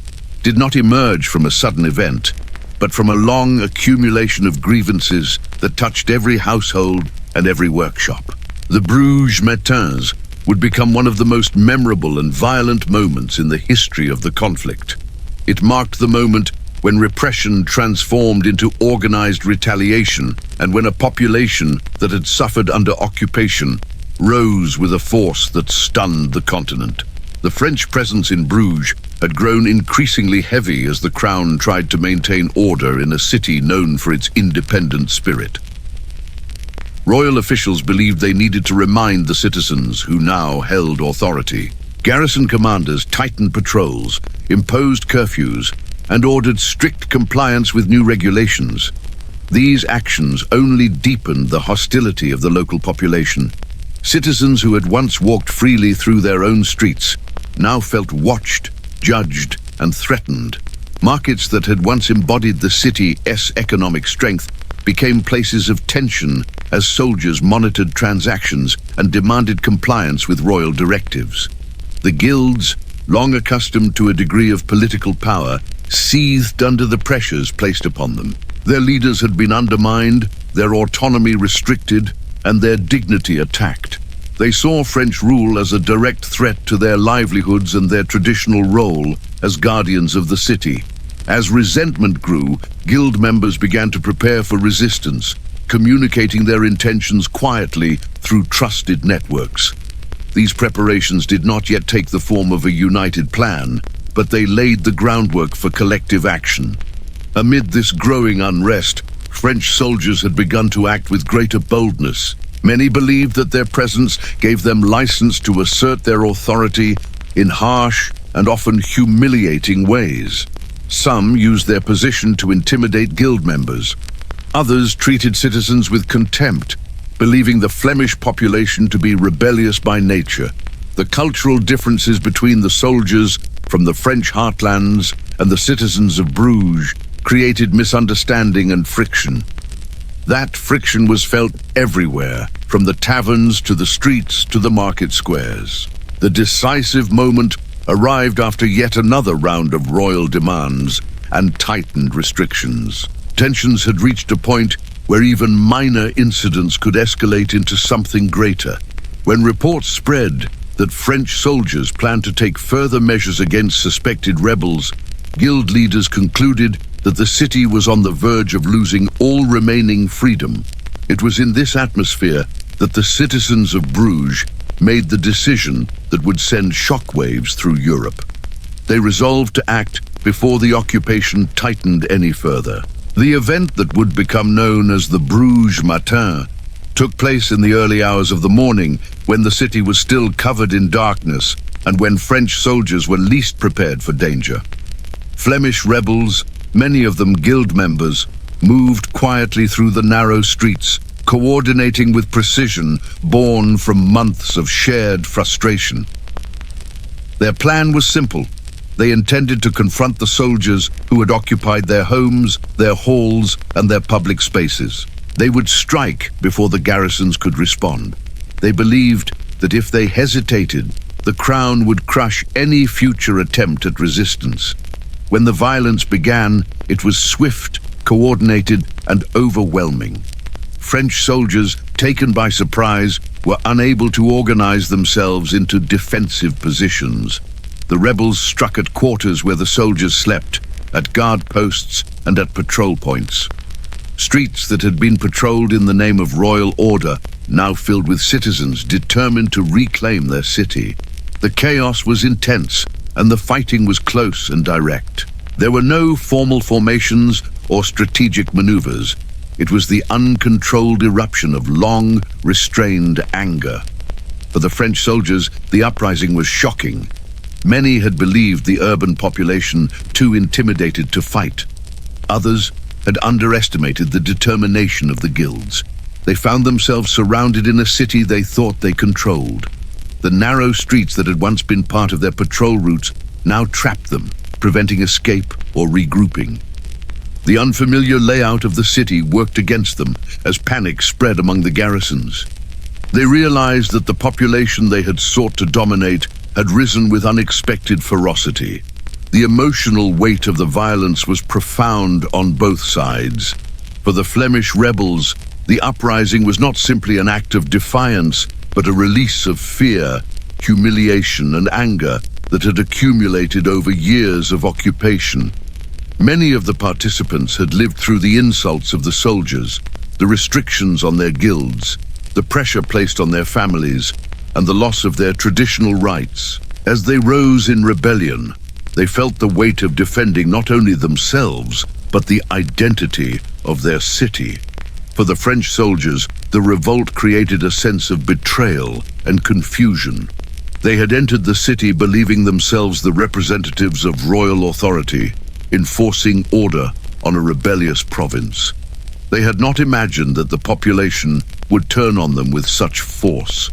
did not emerge from a sudden event, but from a long accumulation of grievances that touched every household and every workshop. The Bruges Matins would become one of the most memorable and violent moments in the history of the conflict. It marked the moment when repression transformed into organized retaliation, and when a population that had suffered under occupation rose with a force that stunned the continent. The French presence in Bruges had grown increasingly heavy as the crown tried to maintain order in a city known for its independent spirit. Royal officials believed they needed to remind the citizens who now held authority. Garrison commanders tightened patrols, imposed curfews, and ordered strict compliance with new regulations. These actions only deepened the hostility of the local population. Citizens who had once walked freely through their own streets now felt watched, judged, and threatened. Markets that had once embodied the city's economic strength became places of tension as soldiers monitored transactions and demanded compliance with royal directives. The guilds, long accustomed to a degree of political power, seethed under the pressures placed upon them. Their leaders had been undermined, their autonomy restricted, and their dignity attacked. They saw French rule as a direct threat to their livelihoods and their traditional role as guardians of the city. As resentment grew, guild members began to prepare for resistance, communicating their intentions quietly through trusted networks. These preparations did not yet take the form of a united plan, but they laid the groundwork for collective action. Amid this growing unrest, French soldiers had begun to act with greater boldness. Many believed that their presence gave them license to assert their authority in harsh and often humiliating ways. Some used their position to intimidate guild members. Others treated citizens with contempt, believing the Flemish population to be rebellious by nature. The cultural differences between the soldiers from the French heartlands and the citizens of Bruges created misunderstanding and friction. That friction was felt everywhere, from the taverns to the streets to the market squares. The decisive moment arrived after yet another round of royal demands and tightened restrictions. Tensions had reached a point where even minor incidents could escalate into something greater. When reports spread that French soldiers planned to take further measures against suspected rebels, guild leaders concluded that the city was on the verge of losing all remaining freedom. It was in this atmosphere that the citizens of Bruges made the decision that would send shockwaves through Europe. They resolved to act before the occupation tightened any further. The event that would become known as the Bruges Matins took place in the early hours of the morning, when the city was still covered in darkness and when French soldiers were least prepared for danger. Flemish rebels, many of them guild members, moved quietly through the narrow streets, coordinating with precision born from months of shared frustration. Their plan was simple. They intended to confront the soldiers who had occupied their homes, their halls, and their public spaces. They would strike before the garrisons could respond. They believed that if they hesitated, the crown would crush any future attempt at resistance. When the violence began, it was swift, coordinated, and overwhelming. French soldiers, taken by surprise, were unable to organize themselves into defensive positions. The rebels struck at quarters where the soldiers slept, at guard posts, and at patrol points. Streets that had been patrolled in the name of royal order now filled with citizens determined to reclaim their city. The chaos was intense, and the fighting was close and direct. There were no formal formations or strategic maneuvers. It was the uncontrolled eruption of long, restrained anger. For the French soldiers, the uprising was shocking. Many had believed the urban population too intimidated to fight. Others had underestimated the determination of the guilds. They found themselves surrounded in a city they thought they controlled. The narrow streets that had once been part of their patrol routes now trapped them, preventing escape or regrouping. The unfamiliar layout of the city worked against them as panic spread among the garrisons. They realized that the population they had sought to dominate had risen with unexpected ferocity. The emotional weight of the violence was profound on both sides. For the Flemish rebels, the uprising was not simply an act of defiance, but a release of fear, humiliation, and anger that had accumulated over years of occupation. Many of the participants had lived through the insults of the soldiers, the restrictions on their guilds, the pressure placed on their families, and the loss of their traditional rights. As they rose in rebellion, they felt the weight of defending not only themselves, but the identity of their city. For the French soldiers, the revolt created a sense of betrayal and confusion. They had entered the city believing themselves the representatives of royal authority, enforcing order on a rebellious province. They had not imagined that the population would turn on them with such force.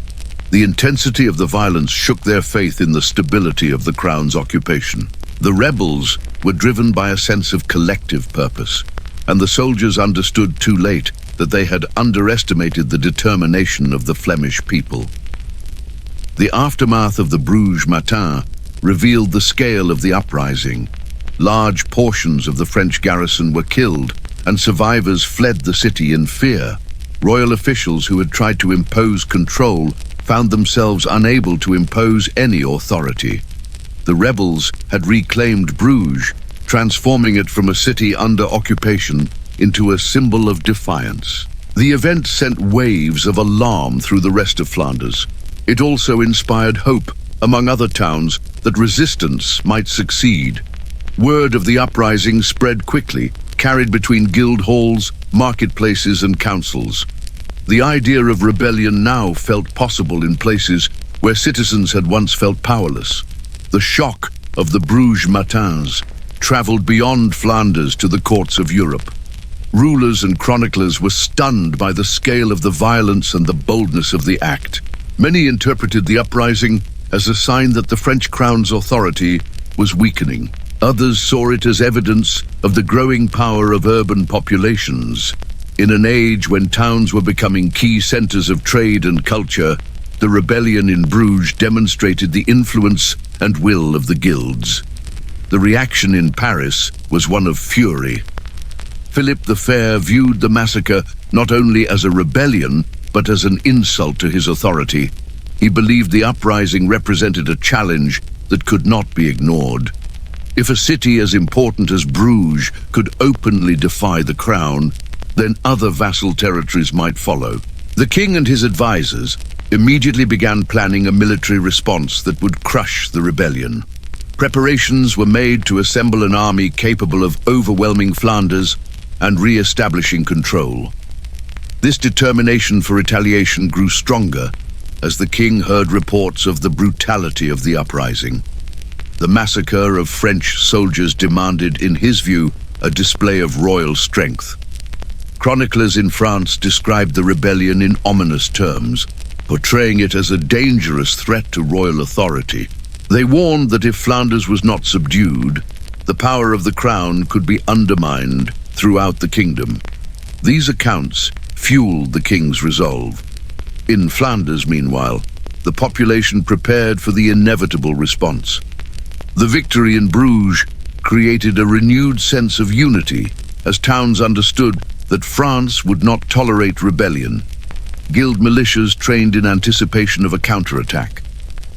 The intensity of the violence shook their faith in the stability of the crown's occupation. The rebels were driven by a sense of collective purpose, and the soldiers understood too late that they had underestimated the determination of the Flemish people. The aftermath of the Bruges Matins revealed the scale of the uprising. Large portions of the French garrison were killed, and survivors fled the city in fear. Royal officials who had tried to impose control found themselves unable to impose any authority. The rebels had reclaimed Bruges, transforming it from a city under occupation into a symbol of defiance. The event sent waves of alarm through the rest of Flanders. It also inspired hope among other towns that resistance might succeed. Word of the uprising spread quickly, carried between guild halls, marketplaces, and councils. The idea of rebellion now felt possible in places where citizens had once felt powerless. The shock of the Bruges Matins traveled beyond Flanders to the courts of Europe. Rulers and chroniclers were stunned by the scale of the violence and the boldness of the act. Many interpreted the uprising as a sign that the French crown's authority was weakening. Others saw it as evidence of the growing power of urban populations. In an age when towns were becoming key centers of trade and culture, the rebellion in Bruges demonstrated the influence and will of the guilds. The reaction in Paris was one of fury. Philip the Fair viewed the massacre not only as a rebellion, but as an insult to his authority. He believed the uprising represented a challenge that could not be ignored. If a city as important as Bruges could openly defy the crown, then other vassal territories might follow. The king and his advisors immediately began planning a military response that would crush the rebellion. Preparations were made to assemble an army capable of overwhelming Flanders and re-establishing control. This determination for retaliation grew stronger as the king heard reports of the brutality of the uprising. The massacre of French soldiers demanded, in his view, a display of royal strength. Chroniclers in France described the rebellion in ominous terms, portraying it as a dangerous threat to royal authority. They warned that if Flanders was not subdued, the power of the crown could be undermined throughout the kingdom. These accounts fueled the king's resolve. In Flanders, meanwhile, the population prepared for the inevitable response. The victory in Bruges created a renewed sense of unity as towns understood that France would not tolerate rebellion. Guild militias trained in anticipation of a counterattack.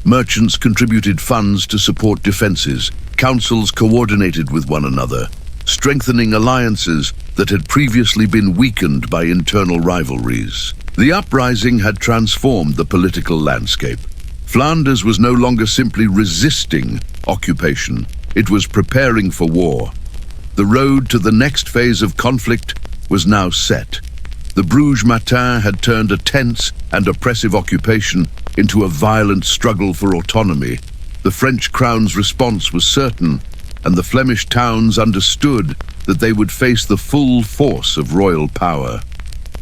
Merchants contributed funds to support defenses. Councils coordinated with one another, strengthening alliances that had previously been weakened by internal rivalries. The uprising had transformed the political landscape. Flanders was no longer simply resisting occupation, it was preparing for war. The road to the next phase of conflict was now set. The Bruges Matins had turned a tense and oppressive occupation into a violent struggle for autonomy. The French crown's response was certain, and the Flemish towns understood that they would face the full force of royal power.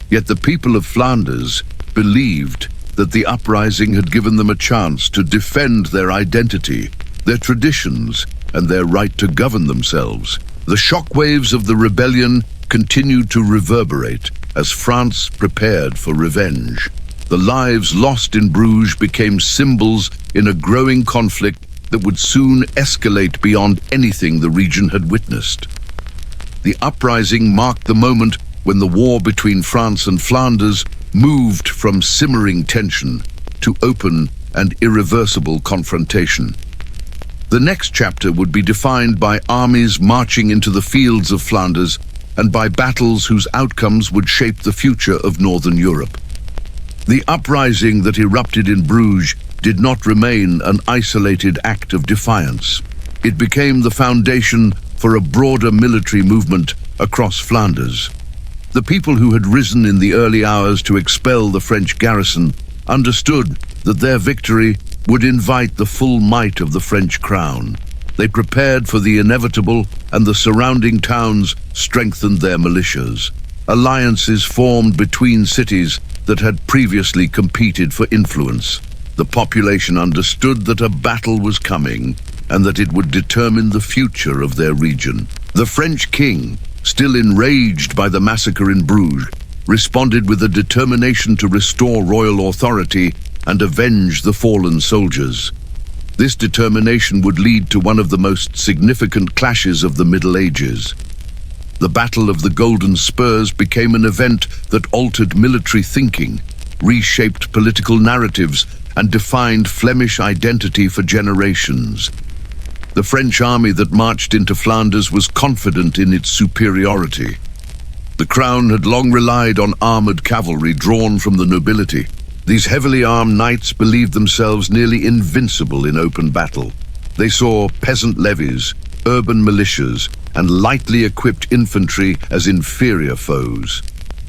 Yet the people of Flanders believed that the uprising had given them a chance to defend their identity, their traditions, and their right to govern themselves. The shockwaves of the rebellion continued to reverberate as France prepared for revenge. The lives lost in Bruges became symbols in a growing conflict that would soon escalate beyond anything the region had witnessed. The uprising marked the moment when the war between France and Flanders moved from simmering tension to open and irreversible confrontation. The next chapter would be defined by armies marching into the fields of Flanders and by battles whose outcomes would shape the future of Northern Europe. The uprising that erupted in Bruges did not remain an isolated act of defiance. It became the foundation for a broader military movement across Flanders. The people who had risen in the early hours to expel the French garrison understood that their victory would invite the full might of the French crown. They prepared for the inevitable, and the surrounding towns strengthened their militias. Alliances formed between cities that had previously competed for influence. The population understood that a battle was coming and that it would determine the future of their region. The French king, still enraged by the massacre in Bruges, responded with a determination to restore royal authority and avenge the fallen soldiers. This determination would lead to one of the most significant clashes of the Middle Ages. The Battle of the Golden Spurs became an event that altered military thinking, reshaped political narratives, and defined Flemish identity for generations. The French army that marched into Flanders was confident in its superiority. The crown had long relied on armored cavalry drawn from the nobility. These heavily armed knights believed themselves nearly invincible in open battle. They saw peasant levies, urban militias, and lightly equipped infantry as inferior foes.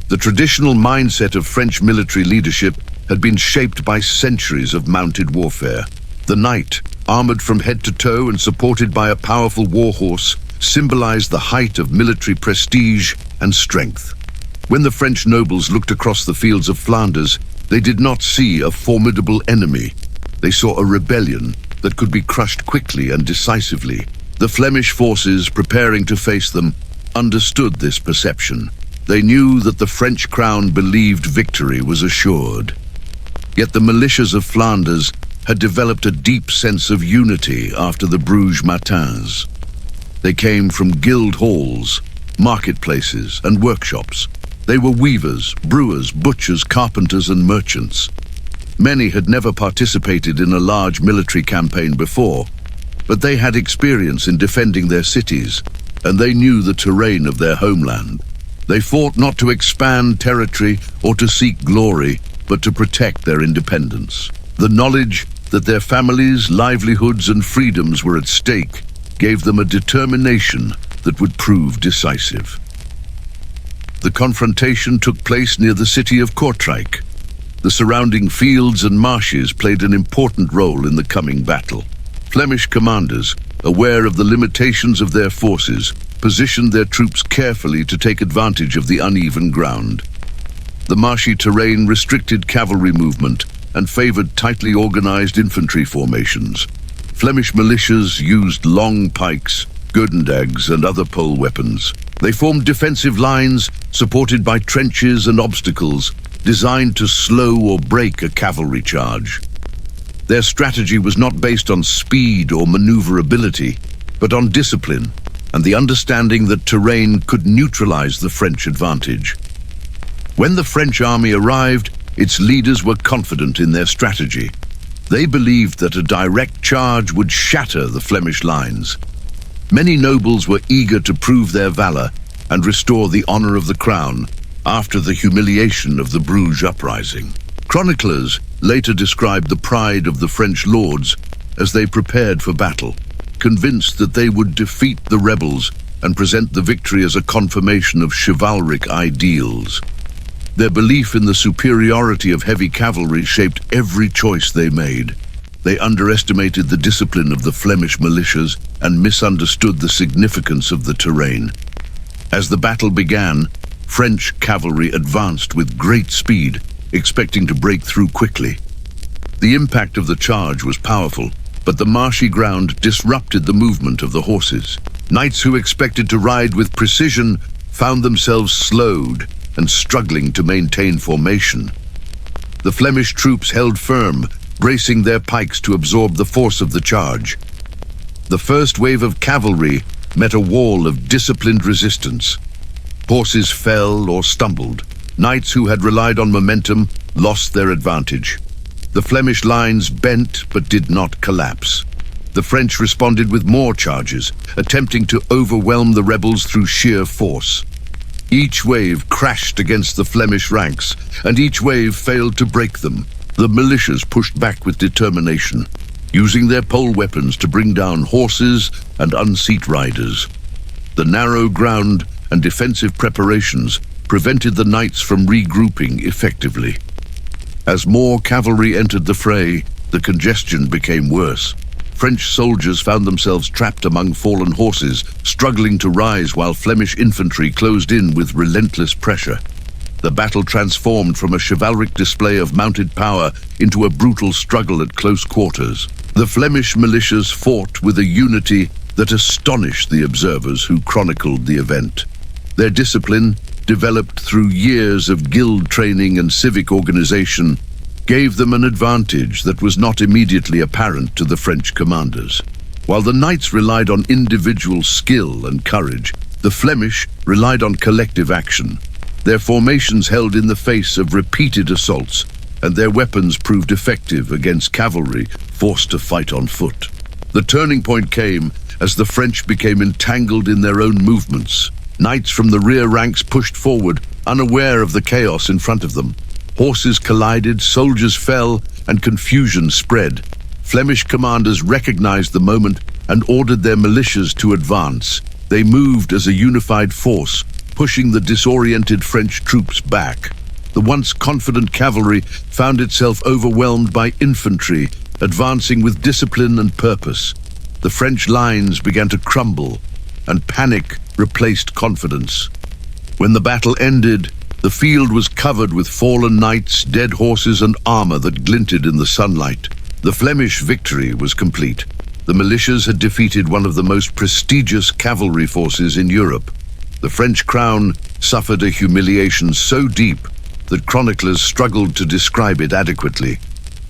The traditional mindset of French military leadership had been shaped by centuries of mounted warfare. The knight, armored from head to toe and supported by a powerful war horse, symbolized the height of military prestige and strength. When the French nobles looked across the fields of Flanders, they did not see a formidable enemy. They saw a rebellion that could be crushed quickly and decisively. The Flemish forces preparing to face them understood this perception. They knew that the French crown believed victory was assured. Yet the militias of Flanders had developed a deep sense of unity after the Bruges Matins. They came from guild halls, marketplaces, and workshops. They were weavers, brewers, butchers, carpenters, and merchants. Many had never participated in a large military campaign before, but they had experience in defending their cities, and they knew the terrain of their homeland. They fought not to expand territory or to seek glory, but to protect their independence. The knowledge that their families, livelihoods, and freedoms were at stake gave them a determination that would prove decisive. The confrontation took place near the city of Kortrijk. The surrounding fields and marshes played an important role in the coming battle. Flemish commanders, aware of the limitations of their forces, positioned their troops carefully to take advantage of the uneven ground. The marshy terrain restricted cavalry movement and favored tightly organized infantry formations. Flemish militias used long pikes, goedendags, and other pole weapons. They formed defensive lines supported by trenches and obstacles designed to slow or break a cavalry charge. Their strategy was not based on speed or maneuverability, but on discipline and the understanding that terrain could neutralize the French advantage. When the French army arrived, its leaders were confident in their strategy. They believed that a direct charge would shatter the Flemish lines. Many nobles were eager to prove their valor and restore the honor of the crown after the humiliation of the Bruges uprising. Chroniclers later described the pride of the French lords as they prepared for battle, convinced that they would defeat the rebels and present the victory as a confirmation of chivalric ideals. Their belief in the superiority of heavy cavalry shaped every choice they made. They underestimated the discipline of the Flemish militias and misunderstood the significance of the terrain. As the battle began, French cavalry advanced with great speed, expecting to break through quickly. The impact of the charge was powerful, but the marshy ground disrupted the movement of the horses. Knights who expected to ride with precision found themselves slowed and struggling to maintain formation. The Flemish troops held firm, bracing their pikes to absorb the force of the charge. The first wave of cavalry met a wall of disciplined resistance. Horses fell or stumbled. Knights who had relied on momentum lost their advantage. The Flemish lines bent but did not collapse. The French responded with more charges, attempting to overwhelm the rebels through sheer force. Each wave crashed against the Flemish ranks, and each wave failed to break them. The militias pushed back with determination, using their pole weapons to bring down horses and unseat riders. The narrow ground and defensive preparations prevented the knights from regrouping effectively. As more cavalry entered the fray, the congestion became worse. French soldiers found themselves trapped among fallen horses, struggling to rise while Flemish infantry closed in with relentless pressure. The battle transformed from a chivalric display of mounted power into a brutal struggle at close quarters. The Flemish militias fought with a unity that astonished the observers who chronicled the event. Their discipline, developed through years of guild training and civic organization, gave them an advantage that was not immediately apparent to the French commanders. While the knights relied on individual skill and courage, the Flemish relied on collective action. Their formations held in the face of repeated assaults, and their weapons proved effective against cavalry forced to fight on foot. The turning point came as the French became entangled in their own movements. Knights from the rear ranks pushed forward, unaware of the chaos in front of them. Horses collided, soldiers fell, and confusion spread. Flemish commanders recognized the moment and ordered their militias to advance. They moved as a unified force, pushing the disoriented French troops back. The once confident cavalry found itself overwhelmed by infantry, advancing with discipline and purpose. The French lines began to crumble, and panic replaced confidence. When the battle ended, the field was covered with fallen knights, dead horses, and armor that glinted in the sunlight. The Flemish victory was complete. The militias had defeated one of the most prestigious cavalry forces in Europe. The French crown suffered a humiliation so deep that chroniclers struggled to describe it adequately.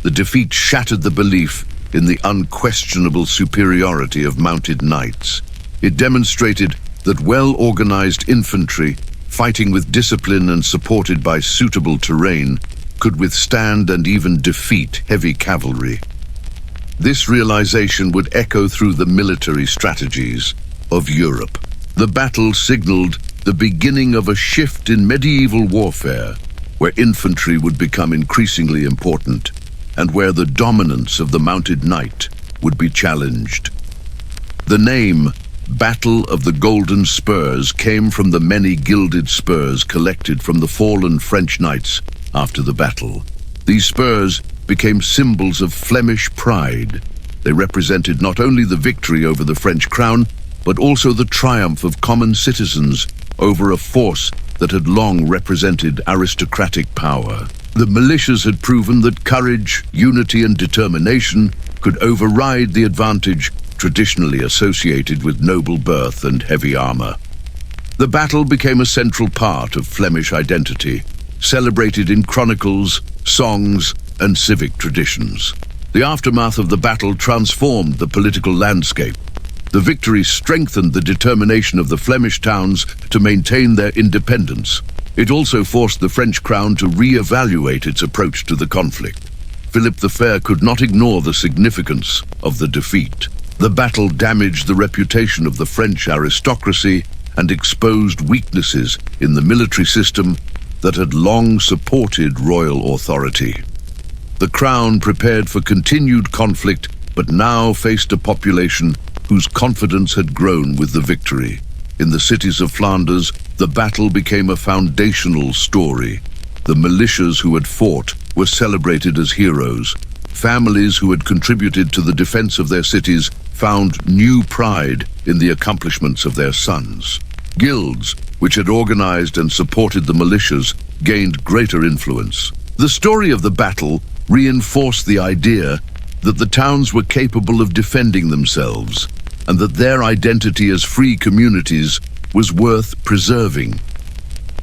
The defeat shattered the belief in the unquestionable superiority of mounted knights. It demonstrated that well-organized infantry, fighting with discipline and supported by suitable terrain, could withstand and even defeat heavy cavalry. This realization would echo through the military strategies of Europe. The battle signaled the beginning of a shift in medieval warfare, where infantry would become increasingly important, and where the dominance of the mounted knight would be challenged. The name Battle of the Golden Spurs came from the many gilded spurs collected from the fallen French knights after the battle. These spurs became symbols of Flemish pride. They represented not only the victory over the French crown, but also the triumph of common citizens over a force that had long represented aristocratic power. The militias had proven that courage, unity, and determination could override the advantage traditionally associated with noble birth and heavy armor. The battle became a central part of Flemish identity, celebrated in chronicles, songs, and civic traditions. The aftermath of the battle transformed the political landscape. The victory strengthened the determination of the Flemish towns to maintain their independence. It also forced the French crown to re-evaluate its approach to the conflict. Philip the Fair could not ignore the significance of the defeat. The battle damaged the reputation of the French aristocracy and exposed weaknesses in the military system that had long supported royal authority. The crown prepared for continued conflict, but now faced a population whose confidence had grown with the victory. In the cities of Flanders, the battle became a foundational story. The militias who had fought were celebrated as heroes. Families who had contributed to the defense of their cities found new pride in the accomplishments of their sons. Guilds, which had organized and supported the militias, gained greater influence. The story of the battle reinforced the idea that the towns were capable of defending themselves, and that their identity as free communities was worth preserving.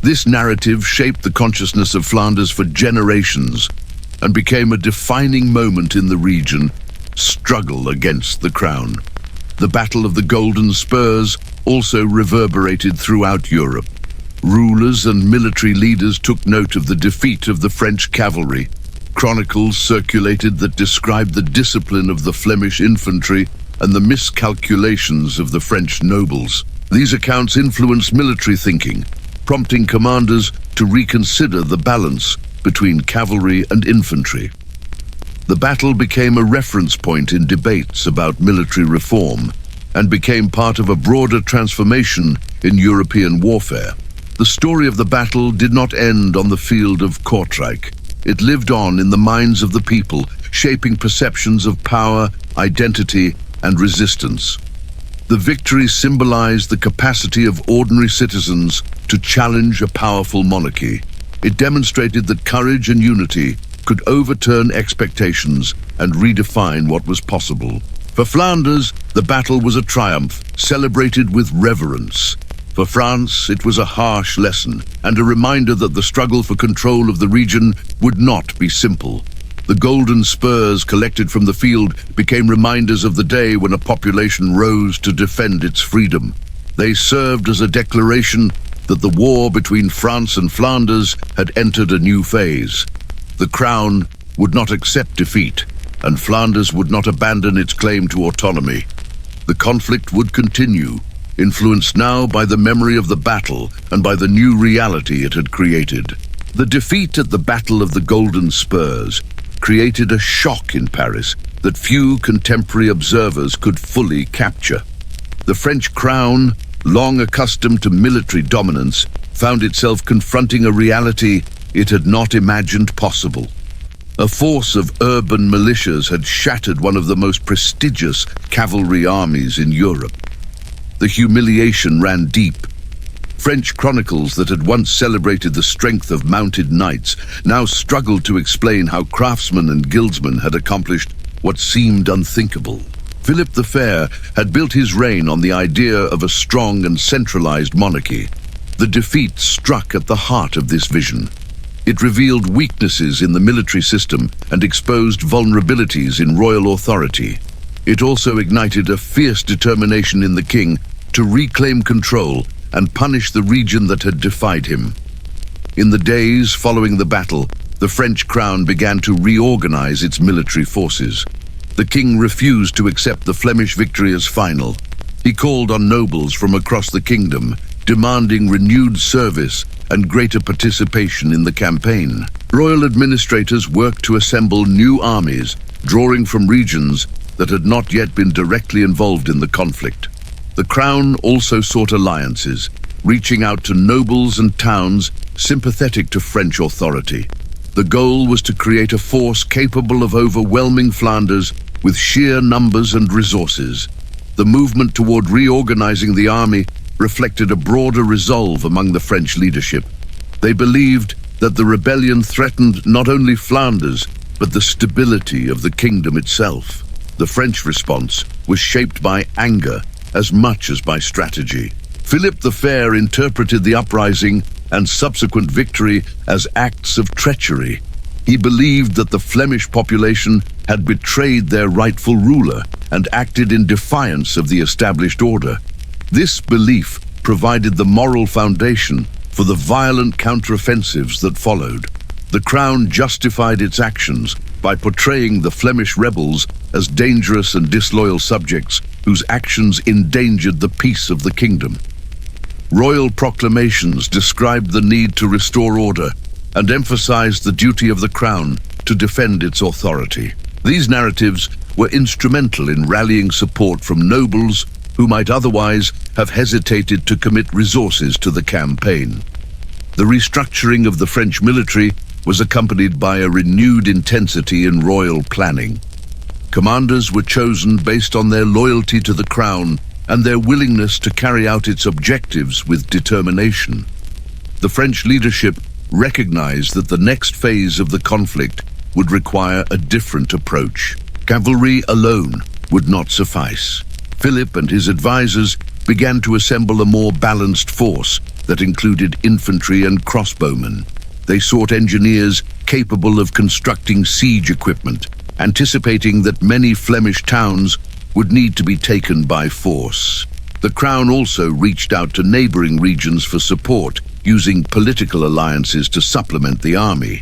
This narrative shaped the consciousness of Flanders for generations and became a defining moment in the region's struggle against the crown. The Battle of the Golden Spurs also reverberated throughout Europe. Rulers and military leaders took note of the defeat of the French cavalry. Chronicles circulated that described the discipline of the Flemish infantry and the miscalculations of the French nobles. These accounts influenced military thinking, prompting commanders to reconsider the balance between cavalry and infantry. The battle became a reference point in debates about military reform and became part of a broader transformation in European warfare. The story of the battle did not end on the field of Kortrijk. It lived on in the minds of the people, shaping perceptions of power, identity, and resistance. The victory symbolized the capacity of ordinary citizens to challenge a powerful monarchy. It demonstrated that courage and unity could overturn expectations and redefine what was possible. For Flanders, the battle was a triumph, celebrated with reverence. For France, it was a harsh lesson and a reminder that the struggle for control of the region would not be simple. The golden spurs collected from the field became reminders of the day when a population rose to defend its freedom. They served as a declaration that the war between France and Flanders had entered a new phase. The crown would not accept defeat, and Flanders would not abandon its claim to autonomy. The conflict would continue, influenced now by the memory of the battle and by the new reality it had created. The defeat at the Battle of the Golden Spurs created a shock in Paris that few contemporary observers could fully capture. The French crown, long accustomed to military dominance, found itself confronting a reality it had not imagined possible. A force of urban militias had shattered one of the most prestigious cavalry armies in Europe. The humiliation ran deep. French chronicles that had once celebrated the strength of mounted knights now struggled to explain how craftsmen and guildsmen had accomplished what seemed unthinkable. Philip the Fair had built his reign on the idea of a strong and centralized monarchy. The defeat struck at the heart of this vision. It revealed weaknesses in the military system and exposed vulnerabilities in royal authority. It also ignited a fierce determination in the king to reclaim control and punish the region that had defied him. In the days following the battle, the French crown began to reorganize its military forces. The king refused to accept the Flemish victory as final. He called on nobles from across the kingdom, demanding renewed service and greater participation in the campaign. Royal administrators worked to assemble new armies, drawing from regions that had not yet been directly involved in the conflict. The crown also sought alliances, reaching out to nobles and towns sympathetic to French authority. The goal was to create a force capable of overwhelming Flanders with sheer numbers and resources. The movement toward reorganizing the army reflected a broader resolve among the French leadership. They believed that the rebellion threatened not only Flanders, but the stability of the kingdom itself. The French response was shaped by anger as much as by strategy. Philip the Fair interpreted the uprising and subsequent victory as acts of treachery. He believed that the Flemish population had betrayed their rightful ruler and acted in defiance of the established order. This belief provided the moral foundation for the violent counteroffensives that followed. The crown justified its actions by portraying the Flemish rebels as dangerous and disloyal subjects whose actions endangered the peace of the kingdom. Royal proclamations described the need to restore order and emphasized the duty of the crown to defend its authority. These narratives were instrumental in rallying support from nobles who might otherwise have hesitated to commit resources to the campaign. The restructuring of the French military was accompanied by a renewed intensity in royal planning. Commanders were chosen based on their loyalty to the crown and their willingness to carry out its objectives with determination. The French leadership recognized that the next phase of the conflict would require a different approach. Cavalry alone would not suffice. Philip and his advisors began to assemble a more balanced force that included infantry and crossbowmen. They sought engineers capable of constructing siege equipment, anticipating that many Flemish towns would need to be taken by force. The crown also reached out to neighboring regions for support, using political alliances to supplement the army.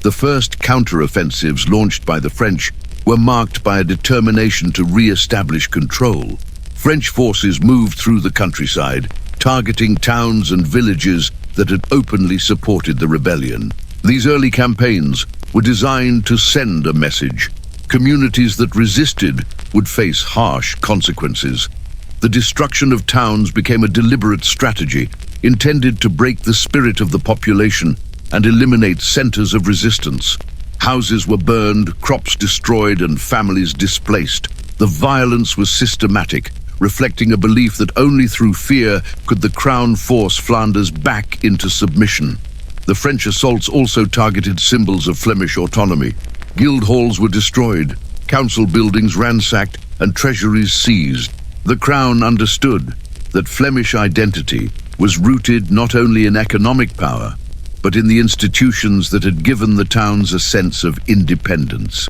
The first counteroffensives launched by the French were marked by a determination to re-establish control. French forces moved through the countryside, targeting towns and villages that had openly supported the rebellion. These early campaigns were designed to send a message. Communities that resisted would face harsh consequences. The destruction of towns became a deliberate strategy intended to break the spirit of the population and eliminate centers of resistance. Houses were burned, crops destroyed, and families displaced. The violence was systematic, reflecting a belief that only through fear could the crown force Flanders back into submission. The French assaults also targeted symbols of Flemish autonomy. Guild halls were destroyed, council buildings ransacked, and treasuries seized. The crown understood that Flemish identity was rooted not only in economic power, but in the institutions that had given the towns a sense of independence.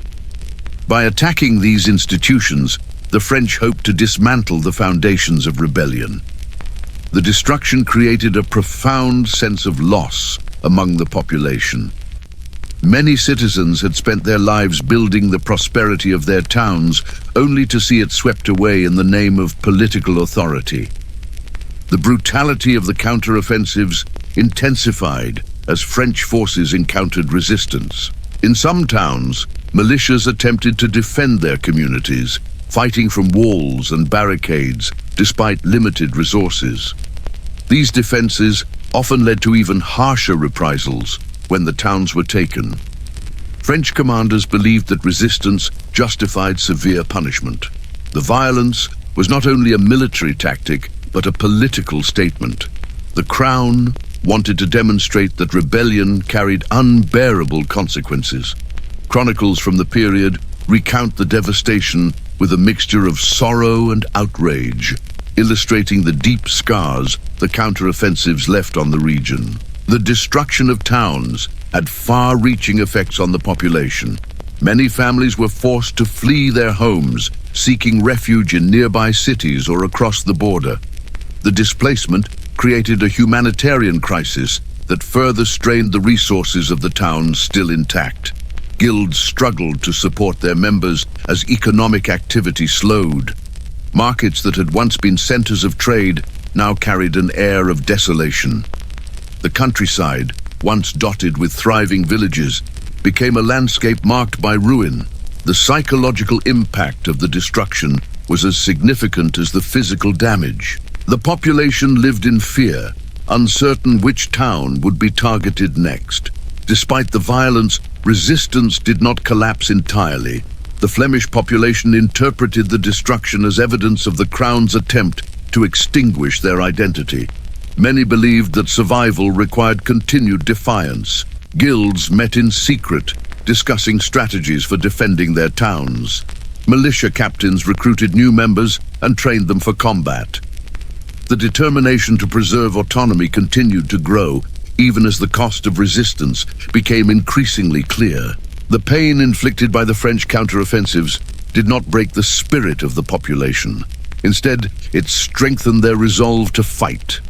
By attacking these institutions, the French hoped to dismantle the foundations of rebellion. The destruction created a profound sense of loss among the population. Many citizens had spent their lives building the prosperity of their towns, only to see it swept away in the name of political authority. The brutality of the counteroffensives intensified as French forces encountered resistance. In some towns, militias attempted to defend their communities, fighting from walls and barricades despite limited resources. These defenses often led to even harsher reprisals when the towns were taken. French commanders believed that resistance justified severe punishment. The violence was not only a military tactic, but a political statement. The crown wanted to demonstrate that rebellion carried unbearable consequences. Chronicles from the period recount the devastation with a mixture of sorrow and outrage, illustrating the deep scars the counteroffensives left on the region. The destruction of towns had far-reaching effects on the population. Many families were forced to flee their homes, seeking refuge in nearby cities or across the border. The displacement created a humanitarian crisis that further strained the resources of the towns still intact. Guilds struggled to support their members as economic activity slowed. Markets that had once been centers of trade now carried an air of desolation. The countryside, once dotted with thriving villages, became a landscape marked by ruin. The psychological impact of the destruction was as significant as the physical damage. The population lived in fear, uncertain which town would be targeted next. Despite the violence, resistance did not collapse entirely. The Flemish population interpreted the destruction as evidence of the crown's attempt to extinguish their identity. Many believed that survival required continued defiance. Guilds met in secret, discussing strategies for defending their towns. Militia captains recruited new members and trained them for combat. The determination to preserve autonomy continued to grow, even as the cost of resistance became increasingly clear. The pain inflicted by the French counteroffensives did not break the spirit of the population. Instead, it strengthened their resolve to fight.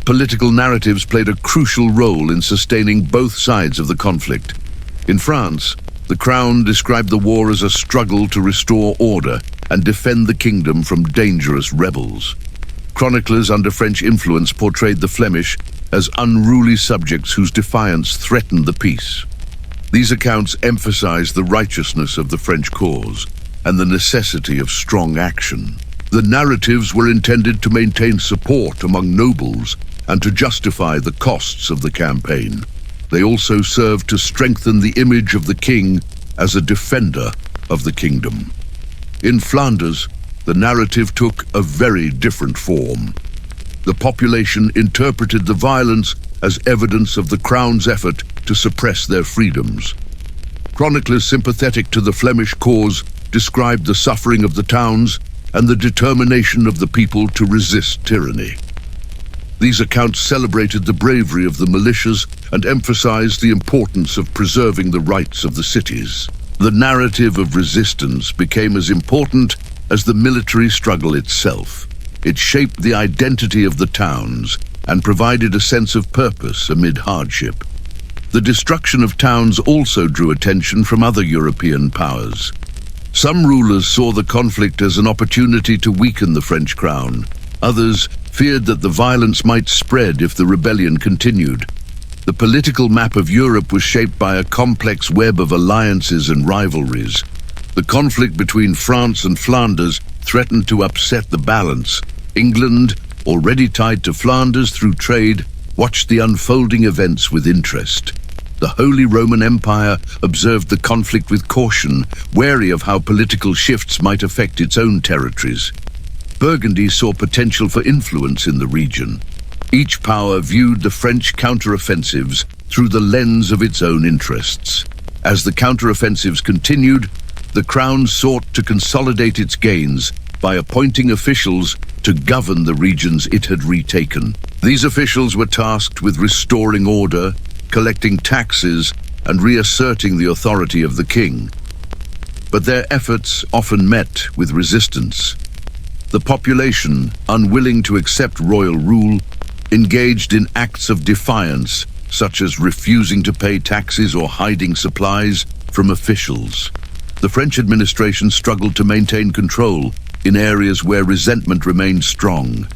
Political narratives played a crucial role in sustaining both sides of the conflict. In France, the crown described the war as a struggle to restore order and defend the kingdom from dangerous rebels. Chroniclers under French influence portrayed the Flemish as unruly subjects whose defiance threatened the peace. These accounts emphasized the righteousness of the French cause and the necessity of strong action. The narratives were intended to maintain support among nobles and to justify the costs of the campaign. They also served to strengthen the image of the king as a defender of the kingdom. In Flanders, the narrative took a very different form. The population interpreted the violence as evidence of the crown's effort to suppress their freedoms. Chroniclers sympathetic to the Flemish cause described the suffering of the towns and the determination of the people to resist tyranny. These accounts celebrated the bravery of the militias and emphasized the importance of preserving the rights of the cities. The narrative of resistance became as important as the military struggle itself. It shaped the identity of the towns and provided a sense of purpose amid hardship. The destruction of towns also drew attention from other European powers. Some rulers saw the conflict as an opportunity to weaken the French crown. Others feared that the violence might spread if the rebellion continued. The political map of Europe was shaped by a complex web of alliances and rivalries. The conflict between France and Flanders threatened to upset the balance. England, already tied to Flanders through trade, watched the unfolding events with interest. The Holy Roman Empire observed the conflict with caution, wary of how political shifts might affect its own territories. Burgundy saw potential for influence in the region. Each power viewed the French counteroffensives through the lens of its own interests. As the counteroffensives continued, the crown sought to consolidate its gains by appointing officials to govern the regions it had retaken. These officials were tasked with restoring order, collecting taxes, and reasserting the authority of the king. But their efforts often met with resistance. The population, unwilling to accept royal rule, engaged in acts of defiance, such as refusing to pay taxes or hiding supplies from officials. The French administration struggled to maintain control in areas where resentment remained strong.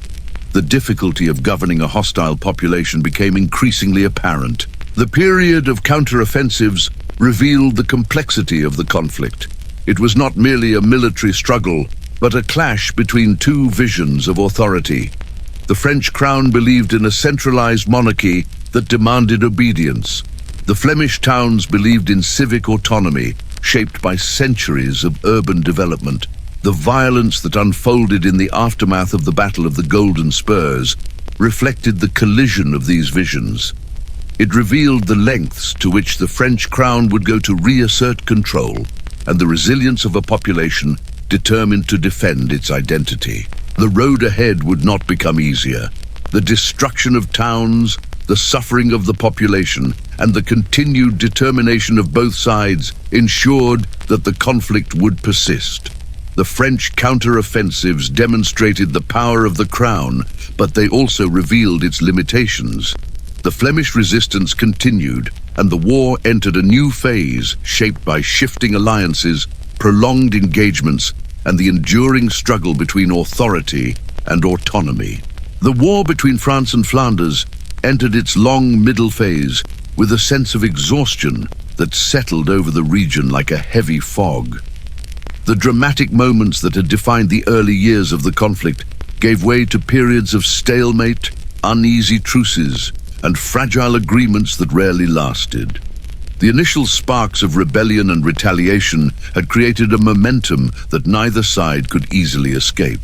The difficulty of governing a hostile population became increasingly apparent. The period of counteroffensives revealed the complexity of the conflict. It was not merely a military struggle, but a clash between two visions of authority. The French crown believed in a centralized monarchy that demanded obedience. The Flemish towns believed in civic autonomy, shaped by centuries of urban development. The violence that unfolded in the aftermath of the Battle of the Golden Spurs reflected the collision of these visions. It revealed the lengths to which the French crown would go to reassert control, and the resilience of a population determined to defend its identity. The road ahead would not become easier. The destruction of towns, the suffering of the population, and the continued determination of both sides ensured that the conflict would persist. The French counteroffensives demonstrated the power of the crown, but they also revealed its limitations. The Flemish resistance continued, and the war entered a new phase shaped by shifting alliances, prolonged engagements, and the enduring struggle between authority and autonomy. The war between France and Flanders entered its long middle phase with a sense of exhaustion that settled over the region like a heavy fog. The dramatic moments that had defined the early years of the conflict gave way to periods of stalemate, uneasy truces, and fragile agreements that rarely lasted. The initial sparks of rebellion and retaliation had created a momentum that neither side could easily escape.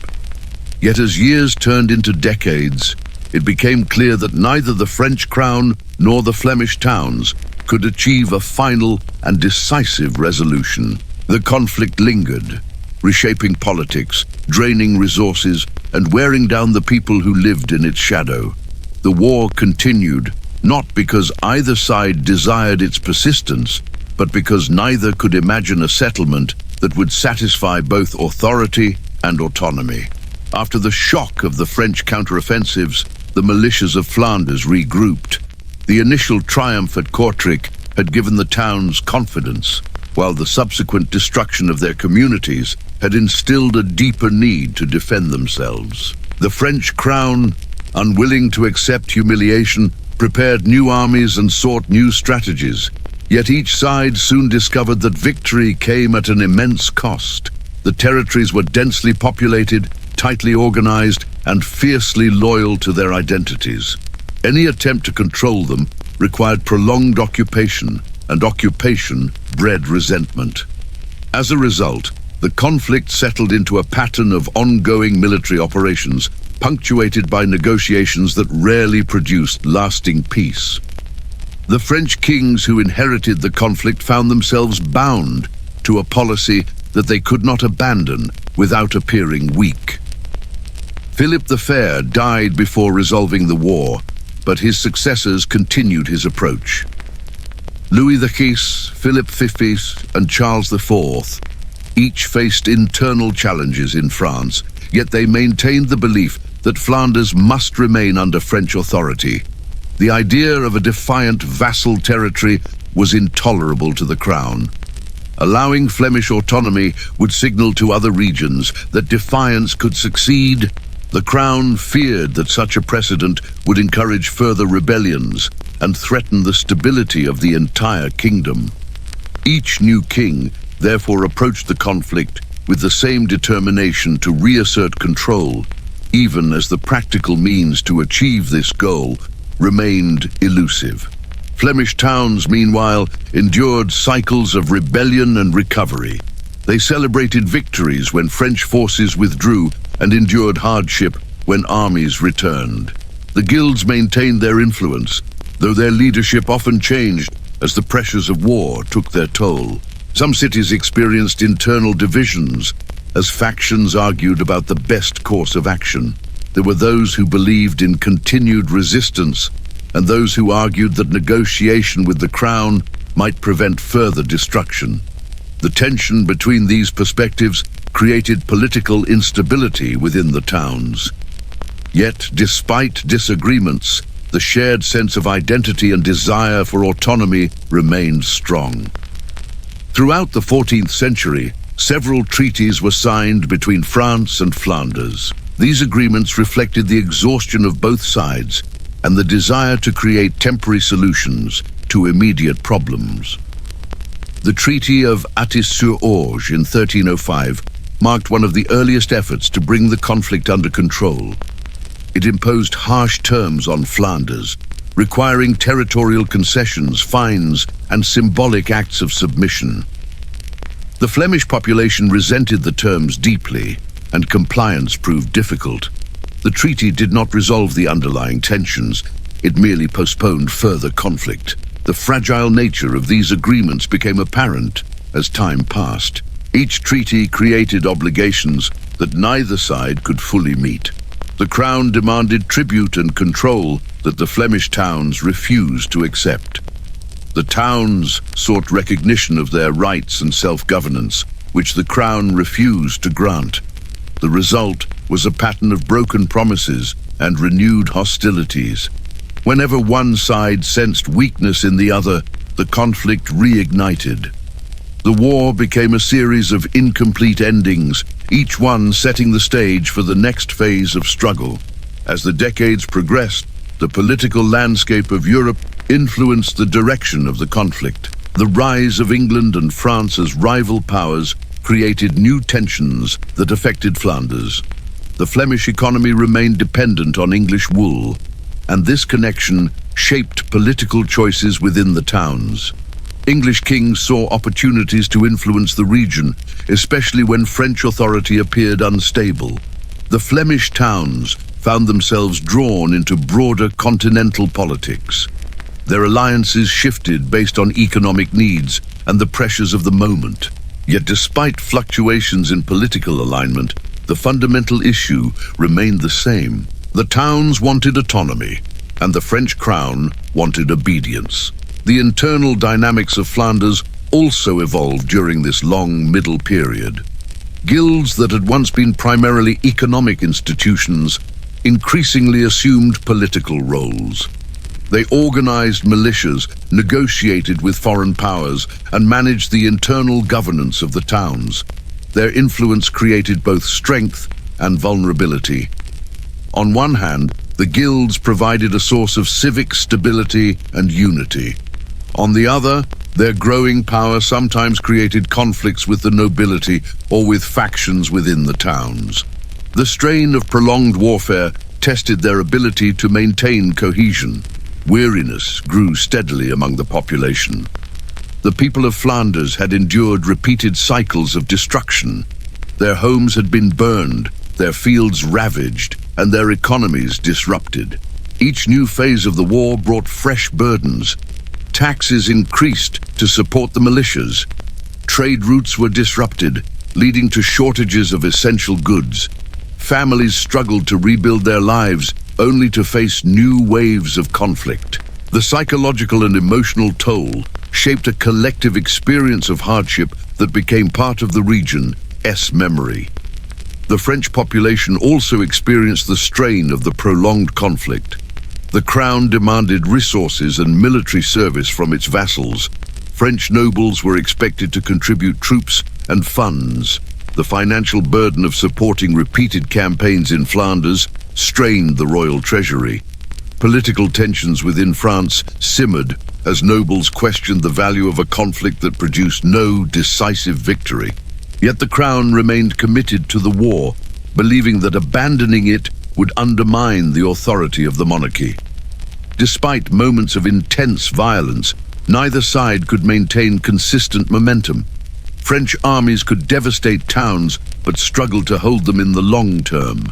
Yet as years turned into decades, it became clear that neither the French crown nor the Flemish towns could achieve a final and decisive resolution. The conflict lingered, reshaping politics, draining resources, and wearing down the people who lived in its shadow. The war continued, not because either side desired its persistence, but because neither could imagine a settlement that would satisfy both authority and autonomy. After the shock of the French counteroffensives, the militias of Flanders regrouped. The initial triumph at Kortrijk had given the towns confidence, while the subsequent destruction of their communities had instilled a deeper need to defend themselves. The French crown, unwilling to accept humiliation, prepared new armies and sought new strategies. Yet each side soon discovered that victory came at an immense cost. The territories were densely populated, tightly organized, and fiercely loyal to their identities. Any attempt to control them required prolonged occupation, and occupation bred resentment. As a result, the conflict settled into a pattern of ongoing military operations, punctuated by negotiations that rarely produced lasting peace. The French kings who inherited the conflict found themselves bound to a policy that they could not abandon without appearing weak. Philip the Fair died before resolving the war, but his successors continued his approach. Louis X, Philip V, and Charles IV each faced internal challenges in France, yet they maintained the belief that Flanders must remain under French authority. The idea of a defiant vassal territory was intolerable to the crown. Allowing Flemish autonomy would signal to other regions that defiance could succeed. The crown feared that such a precedent would encourage further rebellions and threaten the stability of the entire kingdom. Each new king therefore approached the conflict with the same determination to reassert control, even as the practical means to achieve this goal remained elusive. Flemish towns, meanwhile, endured cycles of rebellion and recovery. They celebrated victories when French forces withdrew and endured hardship when armies returned. The guilds maintained their influence, though their leadership often changed as the pressures of war took their toll. Some cities experienced internal divisions as factions argued about the best course of action. There were those who believed in continued resistance and those who argued that negotiation with the crown might prevent further destruction. The tension between these perspectives created political instability within the towns. Yet, despite disagreements, the shared sense of identity and desire for autonomy remained strong. Throughout the 14th century, several treaties were signed between France and Flanders. These agreements reflected the exhaustion of both sides and the desire to create temporary solutions to immediate problems. The Treaty of Athis-sur-Orge in 1305 marked one of the earliest efforts to bring the conflict under control. It imposed harsh terms on Flanders, requiring territorial concessions, fines, and symbolic acts of submission. The Flemish population resented the terms deeply, and compliance proved difficult. The treaty did not resolve the underlying tensions, it merely postponed further conflict. The fragile nature of these agreements became apparent as time passed. Each treaty created obligations that neither side could fully meet. The crown demanded tribute and control that the Flemish towns refused to accept. The towns sought recognition of their rights and self-governance, which the crown refused to grant. The result was a pattern of broken promises and renewed hostilities. Whenever one side sensed weakness in the other, the conflict reignited. The war became a series of incomplete endings, each one setting the stage for the next phase of struggle. As the decades progressed, the political landscape of Europe influenced the direction of the conflict. The rise of England and France as rival powers created new tensions that affected Flanders. The Flemish economy remained dependent on English wool, and this connection shaped political choices within the towns. English kings saw opportunities to influence the region, especially when French authority appeared unstable. The Flemish towns found themselves drawn into broader continental politics. Their alliances shifted based on economic needs and the pressures of the moment. Yet despite fluctuations in political alignment, the fundamental issue remained the same. The towns wanted autonomy, and the French crown wanted obedience. The internal dynamics of Flanders also evolved during this long middle period. Guilds that had once been primarily economic institutions increasingly assumed political roles. They organized militias, negotiated with foreign powers, and managed the internal governance of the towns. Their influence created both strength and vulnerability. On one hand, the guilds provided a source of civic stability and unity. On the other, their growing power sometimes created conflicts with the nobility or with factions within the towns. The strain of prolonged warfare tested their ability to maintain cohesion. Weariness grew steadily among the population. The people of Flanders had endured repeated cycles of destruction. Their homes had been burned, their fields ravaged, and their economies disrupted. Each new phase of the war brought fresh burdens. Taxes increased to support the militias. Trade routes were disrupted, leading to shortages of essential goods. Families struggled to rebuild their lives, only to face new waves of conflict. The psychological and emotional toll shaped a collective experience of hardship that became part of the region's memory. The French population also experienced the strain of the prolonged conflict. The crown demanded resources and military service from its vassals. French nobles were expected to contribute troops and funds. The financial burden of supporting repeated campaigns in Flanders strained the royal treasury. Political tensions within France simmered as nobles questioned the value of a conflict that produced no decisive victory. Yet the crown remained committed to the war, believing that abandoning it would undermine the authority of the monarchy. Despite moments of intense violence, neither side could maintain consistent momentum. French armies could devastate towns, but struggled to hold them in the long term.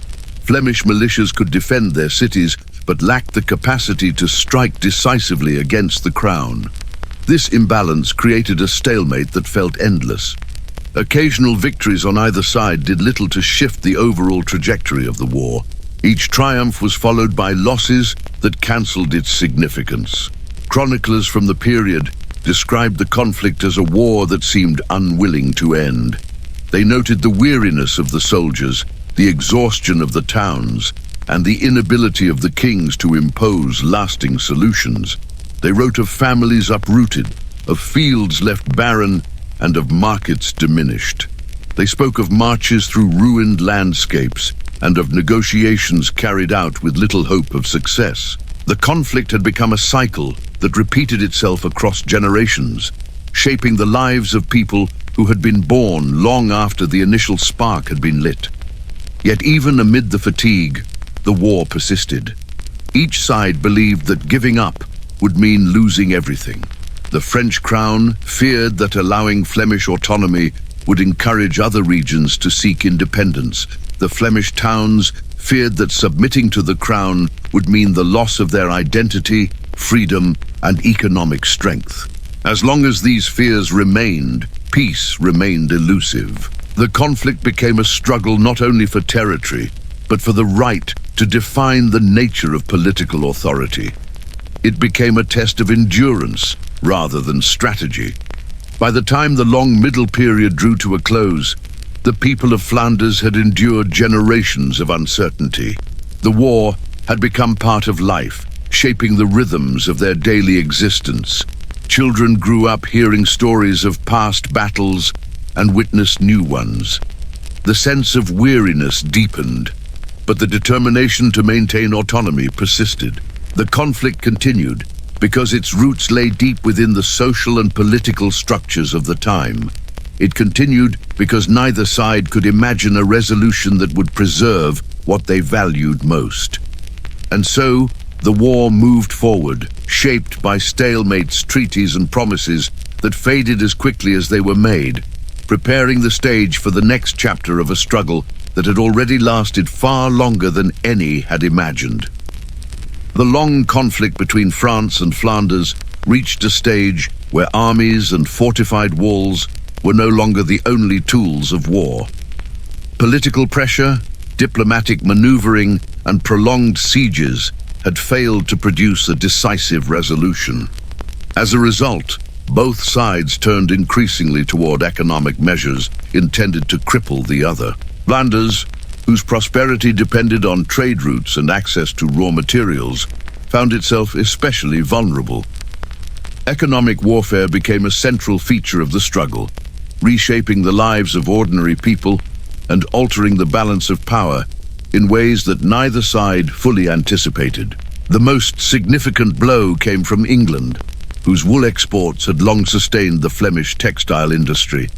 Flemish militias could defend their cities, but lacked the capacity to strike decisively against the crown. This imbalance created a stalemate that felt endless. Occasional victories on either side did little to shift the overall trajectory of the war. Each triumph was followed by losses that cancelled its significance. Chroniclers from the period described the conflict as a war that seemed unwilling to end. They noted the weariness of the soldiers, the exhaustion of the towns, and the inability of the kings to impose lasting solutions. They wrote of families uprooted, of fields left barren, and of markets diminished. They spoke of marches through ruined landscapes and of negotiations carried out with little hope of success. The conflict had become a cycle that repeated itself across generations, shaping the lives of people who had been born long after the initial spark had been lit. Yet even amid the fatigue, the war persisted. Each side believed that giving up would mean losing everything. The French crown feared that allowing Flemish autonomy would encourage other regions to seek independence. The Flemish towns feared that submitting to the crown would mean the loss of their identity, freedom, and economic strength. As long as these fears remained, peace remained elusive. The conflict became a struggle not only for territory, but for the right to define the nature of political authority. It became a test of endurance rather than strategy. By the time the long middle period drew to a close, the people of Flanders had endured generations of uncertainty. The war had become part of life, shaping the rhythms of their daily existence. Children grew up hearing stories of past battles and witnessed new ones. The sense of weariness deepened, but the determination to maintain autonomy persisted. The conflict continued because its roots lay deep within the social and political structures of the time. It continued because neither side could imagine a resolution that would preserve what they valued most. And so, the war moved forward, shaped by stalemates, treaties, and promises that faded as quickly as they were made, preparing the stage for the next chapter of a struggle that had already lasted far longer than any had imagined. The long conflict between France and Flanders reached a stage where armies and fortified walls were no longer the only tools of war. Political pressure, diplomatic maneuvering, and prolonged sieges had failed to produce a decisive resolution. As a result, both sides turned increasingly toward economic measures intended to cripple the other. Flanders, whose prosperity depended on trade routes and access to raw materials, found itself especially vulnerable. Economic warfare became a central feature of the struggle, reshaping the lives of ordinary people and altering the balance of power in ways that neither side fully anticipated. The most significant blow came from England, whose wool exports had long sustained the Flemish textile industry.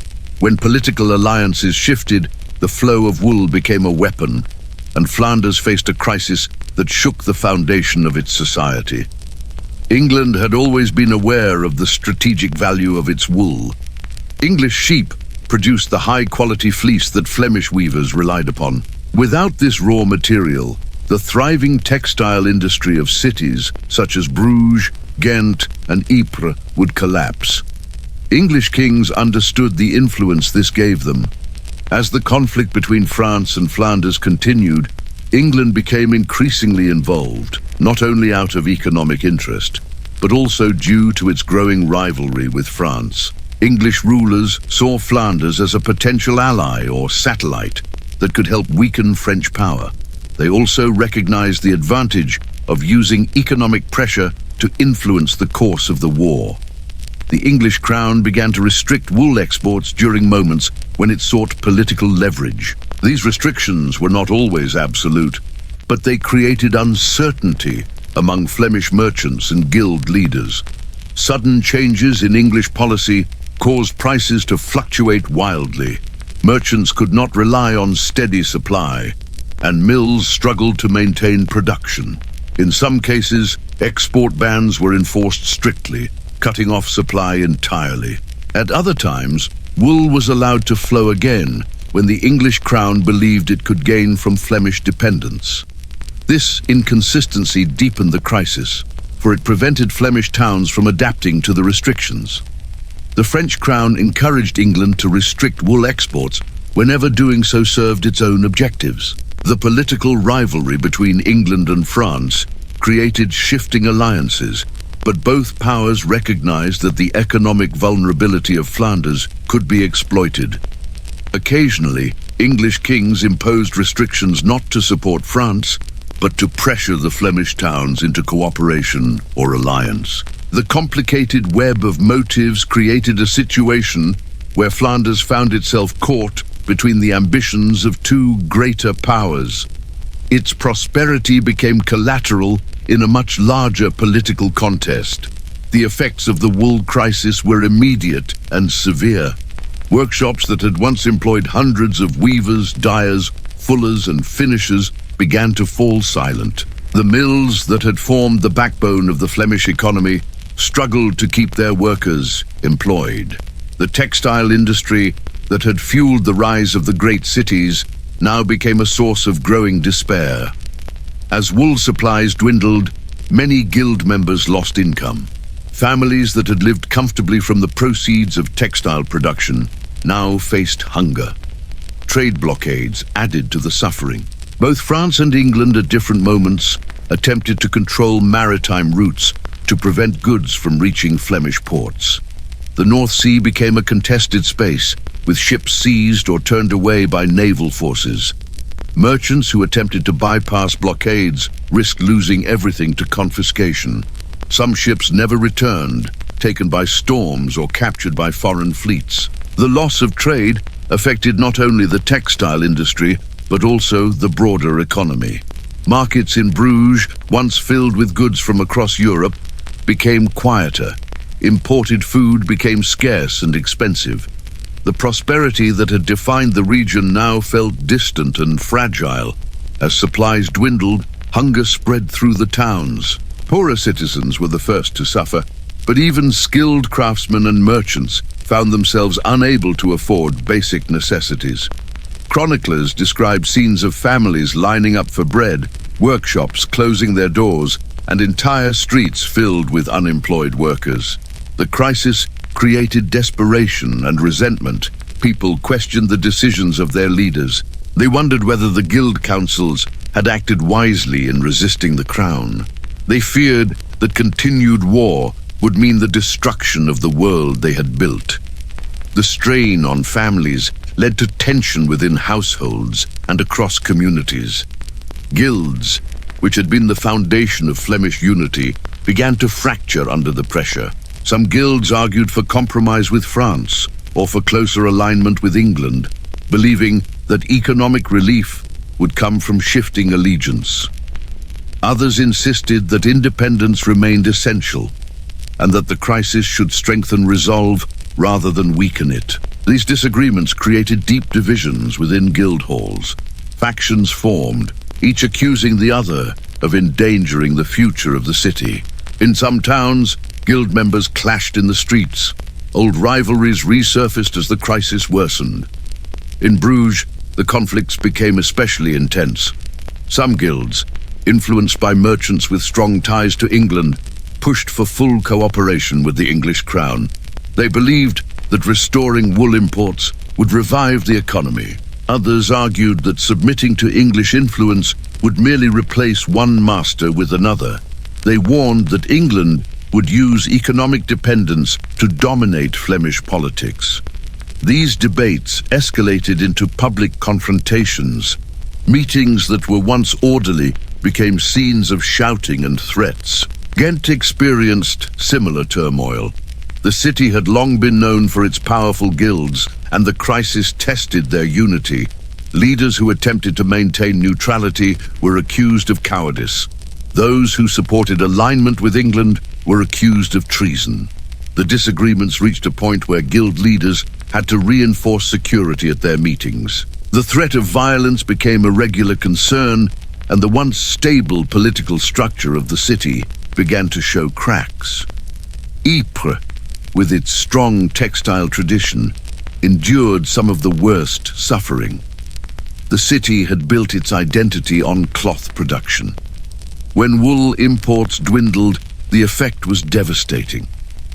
When political alliances shifted, the flow of wool became a weapon, and Flanders faced a crisis that shook the foundation of its society. England had always been aware of the strategic value of its wool. English sheep produced the high-quality fleece that Flemish weavers relied upon. Without this raw material, the thriving textile industry of cities such as Bruges, Ghent, and Ypres would collapse. English kings understood the influence this gave them. As the conflict between France and Flanders continued, England became increasingly involved, not only out of economic interest, but also due to its growing rivalry with France. English rulers saw Flanders as a potential ally or satellite that could help weaken French power. They also recognized the advantage of using economic pressure to influence the course of the war. The English crown began to restrict wool exports during moments when it sought political leverage. These restrictions were not always absolute, but they created uncertainty among Flemish merchants and guild leaders. Sudden changes in English policy caused prices to fluctuate wildly. Merchants could not rely on steady supply, and mills struggled to maintain production. In some cases, export bans were enforced strictly, cutting off supply entirely. At other times, wool was allowed to flow again when the English crown believed it could gain from Flemish dependence. This inconsistency deepened the crisis, for it prevented Flemish towns from adapting to the restrictions. The French crown encouraged England to restrict wool exports whenever doing so served its own objectives. The political rivalry between England and France created shifting alliances, but both powers recognized that the economic vulnerability of Flanders could be exploited. Occasionally, English kings imposed restrictions not to support France, but to pressure the Flemish towns into cooperation or alliance. The complicated web of motives created a situation where Flanders found itself caught between the ambitions of two greater powers. Its prosperity became collateral in a much larger political contest. The effects of the wool crisis were immediate and severe. Workshops that had once employed hundreds of weavers, dyers, fullers, and finishers began to fall silent. The mills that had formed the backbone of the Flemish economy struggled to keep their workers employed. The textile industry that had fueled the rise of the great cities now became a source of growing despair. As wool supplies dwindled, many guild members lost income. Families that had lived comfortably from the proceeds of textile production now faced hunger. Trade blockades added to the suffering. Both France and England at different moments attempted to control maritime routes to prevent goods from reaching Flemish ports. The North Sea became a contested space, with ships seized or turned away by naval forces. Merchants who attempted to bypass blockades risked losing everything to confiscation. Some ships never returned, taken by storms or captured by foreign fleets. The loss of trade affected not only the textile industry, but also the broader economy. Markets in Bruges, once filled with goods from across Europe, became quieter. Imported food became scarce and expensive. The prosperity that had defined the region now felt distant and fragile. As supplies dwindled, hunger spread through the towns. Poorer citizens were the first to suffer, but even skilled craftsmen and merchants found themselves unable to afford basic necessities. Chroniclers describe scenes of families lining up for bread, workshops closing their doors, and entire streets filled with unemployed workers. The crisis created desperation and resentment. People questioned the decisions of their leaders. They wondered whether the guild councils had acted wisely in resisting the crown. They feared that continued war would mean the destruction of the world they had built. The strain on families led to tension within households and across communities. Guilds, which had been the foundation of Flemish unity, began to fracture under the pressure. Some guilds argued for compromise with France or for closer alignment with England, believing that economic relief would come from shifting allegiance. Others insisted that independence remained essential and that the crisis should strengthen resolve rather than weaken it. These disagreements created deep divisions within guild halls. Factions formed, each accusing the other of endangering the future of the city. In some towns, guild members clashed in the streets. Old rivalries resurfaced as the crisis worsened. In Bruges, the conflicts became especially intense. Some guilds, influenced by merchants with strong ties to England, pushed for full cooperation with the English crown. They believed that restoring wool imports would revive the economy. Others argued that submitting to English influence would merely replace one master with another. They warned that England would use economic dependence to dominate Flemish politics. These debates escalated into public confrontations. Meetings that were once orderly became scenes of shouting and threats. Ghent experienced similar turmoil. The city had long been known for its powerful guilds, and the crisis tested their unity. Leaders who attempted to maintain neutrality were accused of cowardice. Those who supported alignment with England were accused of treason. The disagreements reached a point where guild leaders had to reinforce security at their meetings. The threat of violence became a regular concern, and the once stable political structure of the city began to show cracks. Ypres, with its strong textile tradition, endured some of the worst suffering. The city had built its identity on cloth production. When wool imports dwindled, the effect was devastating.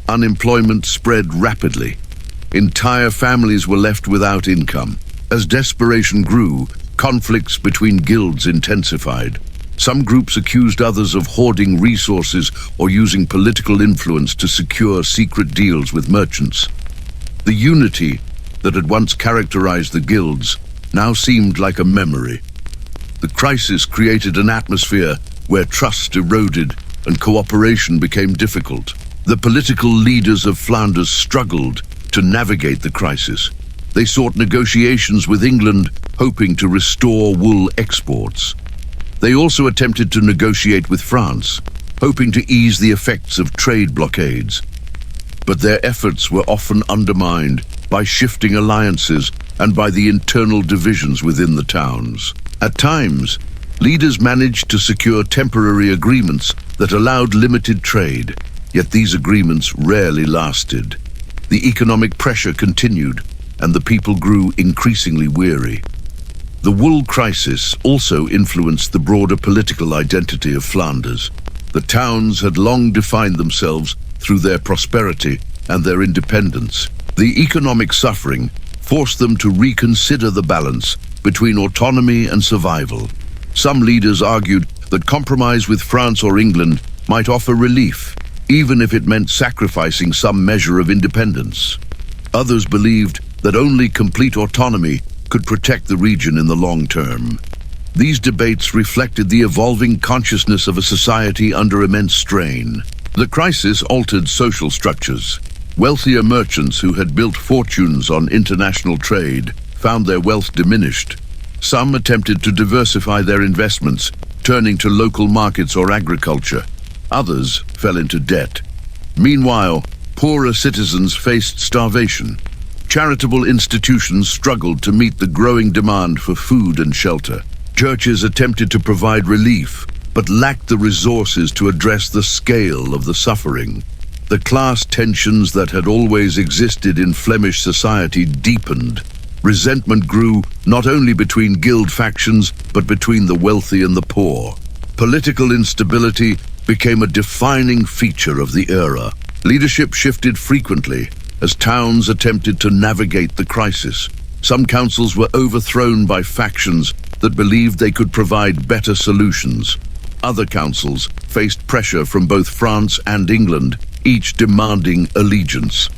Unemployment spread rapidly. Entire families were left without income. As desperation grew, conflicts between guilds intensified. Some groups accused others of hoarding resources or using political influence to secure secret deals with merchants. The unity that had once characterized the guilds now seemed like a memory. The crisis created an atmosphere where trust eroded and cooperation became difficult. The political leaders of Flanders struggled to navigate the crisis. They sought negotiations with England, hoping to restore wool exports. They also attempted to negotiate with France, hoping to ease the effects of trade blockades. But their efforts were often undermined by shifting alliances and by the internal divisions within the towns. At times, leaders managed to secure temporary agreements that allowed limited trade, yet these agreements rarely lasted. The economic pressure continued, and the people grew increasingly weary. The wool crisis also influenced the broader political identity of Flanders. The towns had long defined themselves through their prosperity and their independence. The economic suffering forced them to reconsider the balance between autonomy and survival. Some leaders argued that compromise with France or England might offer relief, even if it meant sacrificing some measure of independence. Others believed that only complete autonomy could protect the region in the long term. These debates reflected the evolving consciousness of a society under immense strain. The crisis altered social structures. Wealthier merchants who had built fortunes on international trade found their wealth diminished. Some attempted to diversify their investments, turning to local markets or agriculture. Others fell into debt. Meanwhile, poorer citizens faced starvation. Charitable institutions struggled to meet the growing demand for food and shelter. Churches attempted to provide relief, but lacked the resources to address the scale of the suffering. The class tensions that had always existed in Flemish society deepened. Resentment grew not only between guild factions, but between the wealthy and the poor. Political instability became a defining feature of the era. Leadership shifted frequently as towns attempted to navigate the crisis. Some councils were overthrown by factions that believed they could provide better solutions. Other councils faced pressure from both France and England, each demanding allegiance.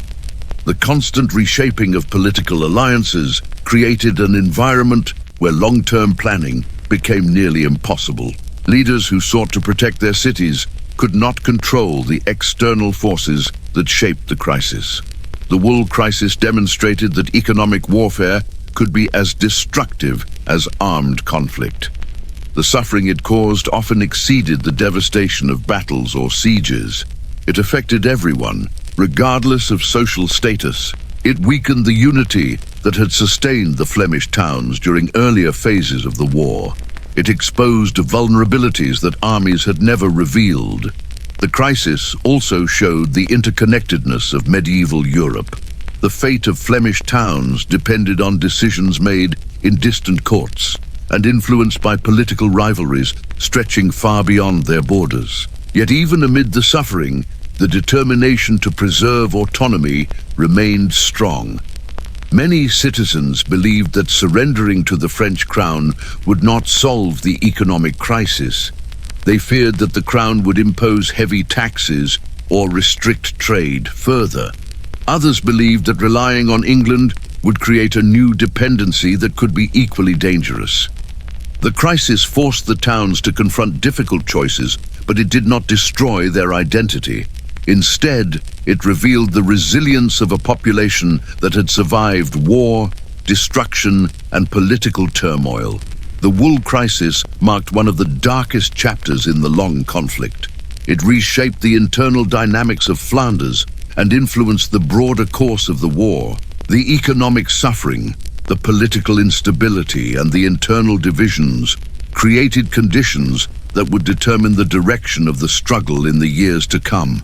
The constant reshaping of political alliances created an environment where long-term planning became nearly impossible. Leaders who sought to protect their cities could not control the external forces that shaped the crisis. The wool crisis demonstrated that economic warfare could be as destructive as armed conflict. The suffering it caused often exceeded the devastation of battles or sieges. It affected everyone, regardless of social status. It weakened the unity that had sustained the Flemish towns during earlier phases of the war. It exposed vulnerabilities that armies had never revealed. The crisis also showed the interconnectedness of medieval Europe. The fate of Flemish towns depended on decisions made in distant courts and influenced by political rivalries stretching far beyond their borders. Yet even amid the suffering, the determination to preserve autonomy remained strong. Many citizens believed that surrendering to the French crown would not solve the economic crisis. They feared that the crown would impose heavy taxes or restrict trade further. Others believed that relying on England would create a new dependency that could be equally dangerous. The crisis forced the towns to confront difficult choices, but it did not destroy their identity. Instead, it revealed the resilience of a population that had survived war, destruction, and political turmoil. The wool crisis marked one of the darkest chapters in the long conflict. It reshaped the internal dynamics of Flanders and influenced the broader course of the war. The economic suffering, the political instability, and the internal divisions created conditions that would determine the direction of the struggle in the years to come.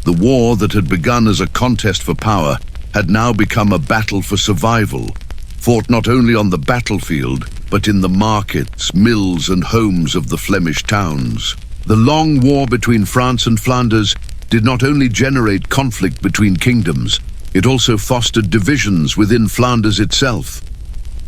The war that had begun as a contest for power had now become a battle for survival, fought not only on the battlefield, but in the markets, mills, and homes of the Flemish towns. The long war between France and Flanders did not only generate conflict between kingdoms, it also fostered divisions within Flanders itself.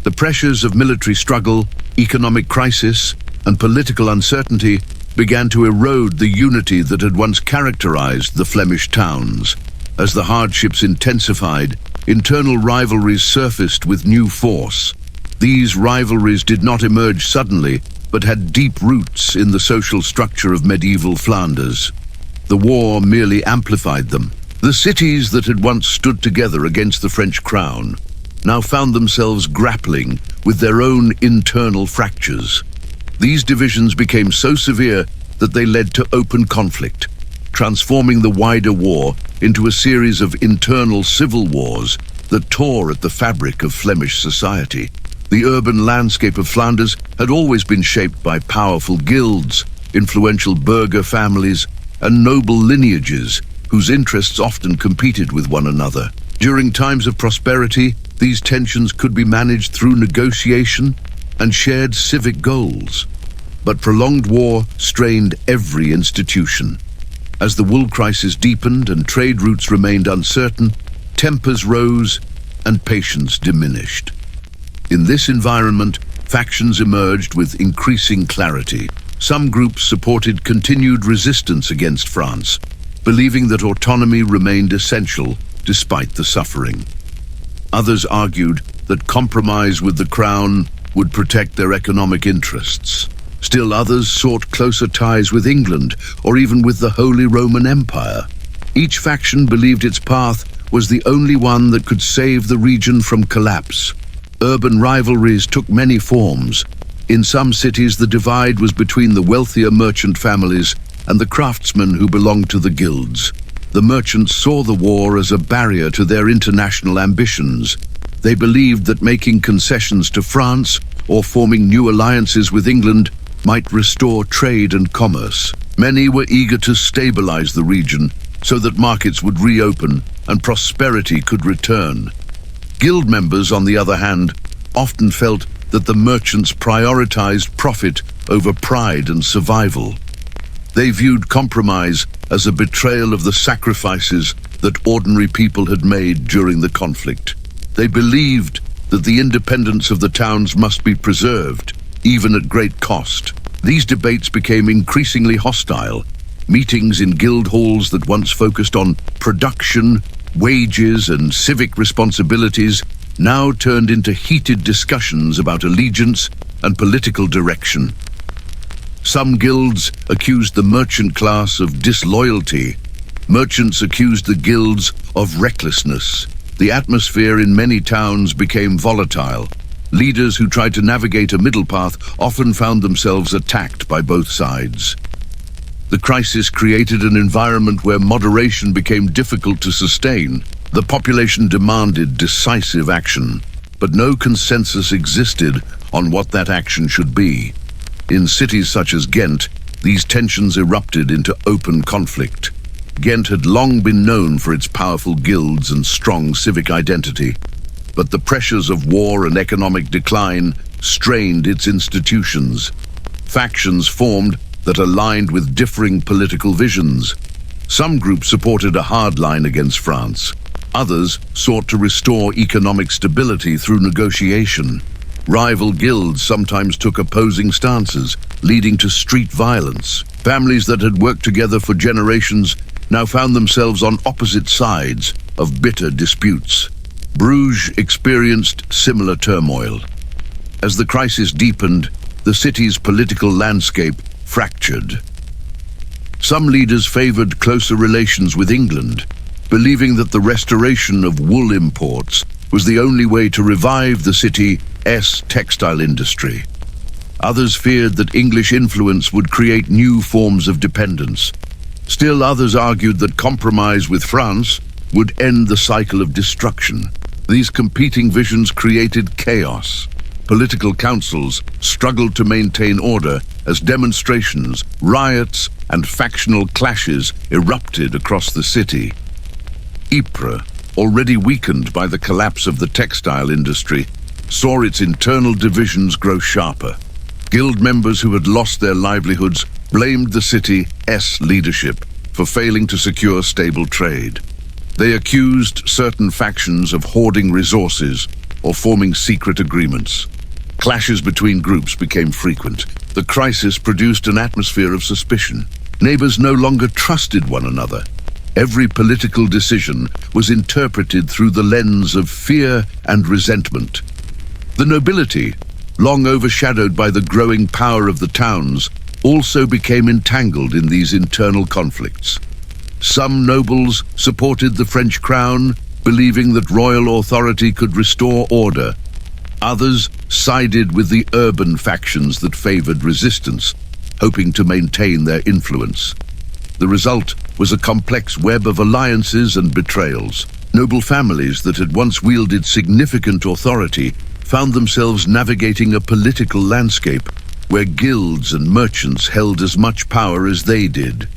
The pressures of military struggle, economic crisis, and political uncertainty began to erode the unity that had once characterized the Flemish towns. As the hardships intensified, internal rivalries surfaced with new force. These rivalries did not emerge suddenly, but had deep roots in the social structure of medieval Flanders. The war merely amplified them. The cities that had once stood together against the French crown now found themselves grappling with their own internal fractures. These divisions became so severe that they led to open conflict, transforming the wider war into a series of internal civil wars that tore at the fabric of Flemish society. The urban landscape of Flanders had always been shaped by powerful guilds, influential burgher families, and noble lineages whose interests often competed with one another. During times of prosperity, these tensions could be managed through negotiation and shared civic goals. But prolonged war strained every institution. As the wool crisis deepened and trade routes remained uncertain, tempers rose and patience diminished. In this environment, Factions emerged with increasing clarity. Some groups supported continued resistance against France, believing that autonomy remained essential despite the suffering. Others argued that compromise with the crown would protect their economic interests. Still others sought closer ties with England or even with the Holy Roman Empire. Each faction believed its path was the only one that could save the region from collapse. Urban rivalries took many forms. In some cities, the divide was between the wealthier merchant families and the craftsmen who belonged to the guilds. The merchants saw the war as a barrier to their international ambitions. They believed that making concessions to France or forming new alliances with England might restore trade and commerce. Many were eager to stabilize the region so that markets would reopen and prosperity could return. Guild members, on the other hand, often felt that the merchants prioritized profit over pride and survival. They viewed compromise as a betrayal of the sacrifices that ordinary people had made during the conflict. They believed that the independence of the towns must be preserved, even at great cost. These debates became increasingly hostile. Meetings in guild halls that once focused on production, wages, and civic responsibilities now turned into heated discussions about allegiance and political direction. Some guilds accused the merchant class of disloyalty. Merchants accused the guilds of recklessness. The atmosphere in many towns became volatile. Leaders who tried to navigate a middle path often found themselves attacked by both sides. The crisis created an environment where moderation became difficult to sustain. The population demanded decisive action, but no consensus existed on what that action should be. In cities such as Ghent, these tensions erupted into open conflict. Ghent had long been known for its powerful guilds and strong civic identity, but the pressures of war and economic decline strained its institutions. Factions formed that aligned with differing political visions. Some groups supported a hard line against France. Others sought to restore economic stability through negotiation. Rival guilds sometimes took opposing stances, leading to street violence. Families that had worked together for generations now found themselves on opposite sides of bitter disputes. Bruges experienced similar turmoil. As the crisis deepened, the city's political landscape fractured. Some leaders favored closer relations with England, believing that the restoration of wool imports was the only way to revive the city's textile industry. Others feared that English influence would create new forms of dependence. Still others argued that compromise with France would end the cycle of destruction. These competing visions created chaos. Political councils struggled to maintain order as demonstrations, riots, and factional clashes erupted across the city. Ypres, already weakened by the collapse of the textile industry, saw its internal divisions grow sharper. Guild members who had lost their livelihoods blamed the city's leadership for failing to secure stable trade. They accused certain factions of hoarding resources or forming secret agreements. Clashes between groups became frequent. The crisis produced an atmosphere of suspicion. Neighbors no longer trusted one another. Every political decision was interpreted through the lens of fear and resentment. The nobility, long overshadowed by the growing power of the towns, also became entangled in these internal conflicts. Some nobles supported the French crown, believing that royal authority could restore order. Others sided with the urban factions that favored resistance, hoping to maintain their influence. The result was a complex web of alliances and betrayals. Noble families that had once wielded significant authority found themselves navigating a political landscape where guilds and merchants held as much power as they did.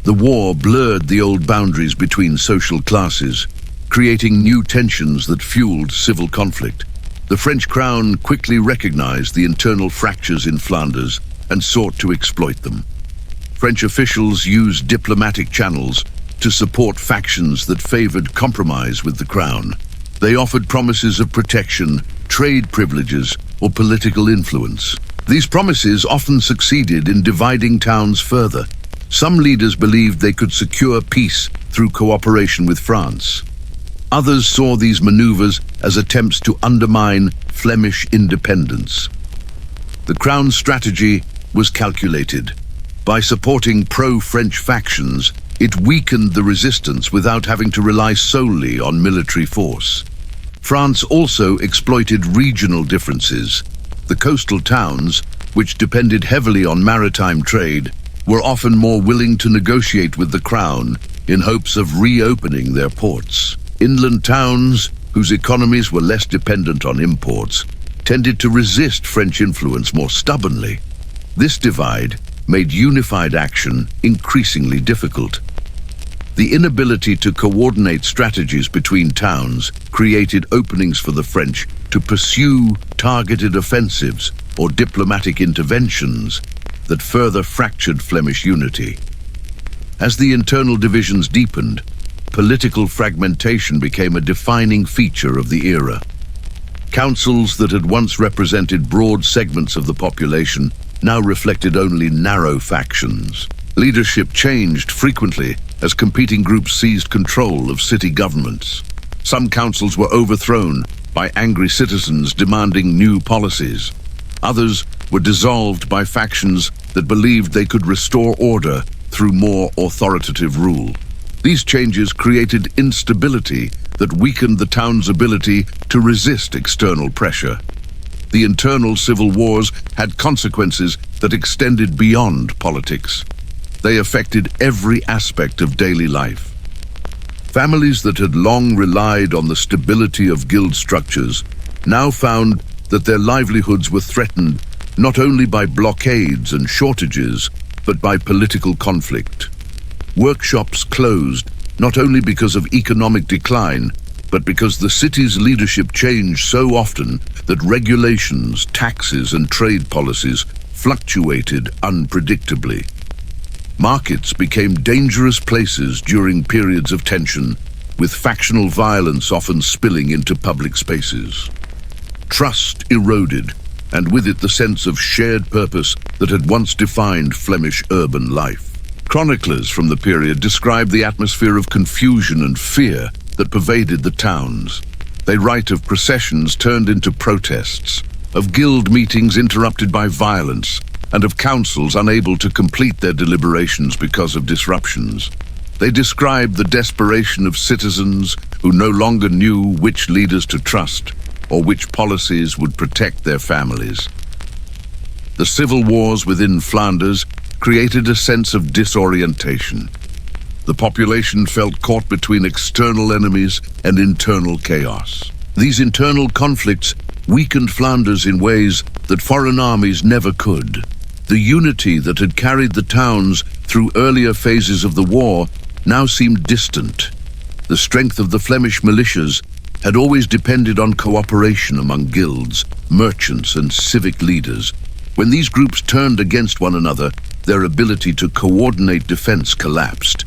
The war blurred the old boundaries between social classes, creating new tensions that fueled civil conflict. The French crown quickly recognized the internal fractures in Flanders and sought to exploit them. French officials used diplomatic channels to support factions that favored compromise with the crown. They offered promises of protection, trade privileges, or political influence. These promises often succeeded in dividing towns further. Some leaders believed they could secure peace through cooperation with France. Others saw these maneuvers as attempts to undermine Flemish independence. The Crown's strategy was calculated. By supporting pro-French factions, it weakened the resistance without having to rely solely on military force. France also exploited regional differences. The coastal towns, which depended heavily on maritime trade, were often more willing to negotiate with the Crown in hopes of reopening their ports. Inland towns, whose economies were less dependent on imports, tended to resist French influence more stubbornly. This divide made unified action increasingly difficult. The inability to coordinate strategies between towns created openings for the French to pursue targeted offensives or diplomatic interventions that further fractured Flemish unity. As the internal divisions deepened, political fragmentation became a defining feature of the era. Councils that had once represented broad segments of the population now reflected only narrow factions. Leadership changed frequently as competing groups seized control of city governments. Some councils were overthrown by angry citizens demanding new policies. Others were dissolved by factions that believed they could restore order through more authoritative rule. These changes created instability that weakened the town's ability to resist external pressure. The internal civil wars had consequences that extended beyond politics. They affected every aspect of daily life. Families that had long relied on the stability of guild structures now found that their livelihoods were threatened not only by blockades and shortages, but by political conflict. Workshops closed not only because of economic decline, but because the city's leadership changed so often that regulations, taxes, and trade policies fluctuated unpredictably. Markets became dangerous places during periods of tension, with factional violence often spilling into public spaces. Trust eroded, and with it the sense of shared purpose that had once defined Flemish urban life. Chroniclers from the period described the atmosphere of confusion and fear that pervaded the towns. They write of processions turned into protests, of guild meetings interrupted by violence, and of councils unable to complete their deliberations because of disruptions. They described the desperation of citizens who no longer knew which leaders to trust or which policies would protect their families. The civil wars within Flanders created a sense of disorientation. The population felt caught between external enemies and internal chaos. These internal conflicts weakened Flanders in ways that foreign armies never could. The unity that had carried the towns through earlier phases of the war now seemed distant. The strength of the Flemish militias had always depended on cooperation among guilds, merchants, and civic leaders. When these groups turned against one another, their ability to coordinate defense collapsed.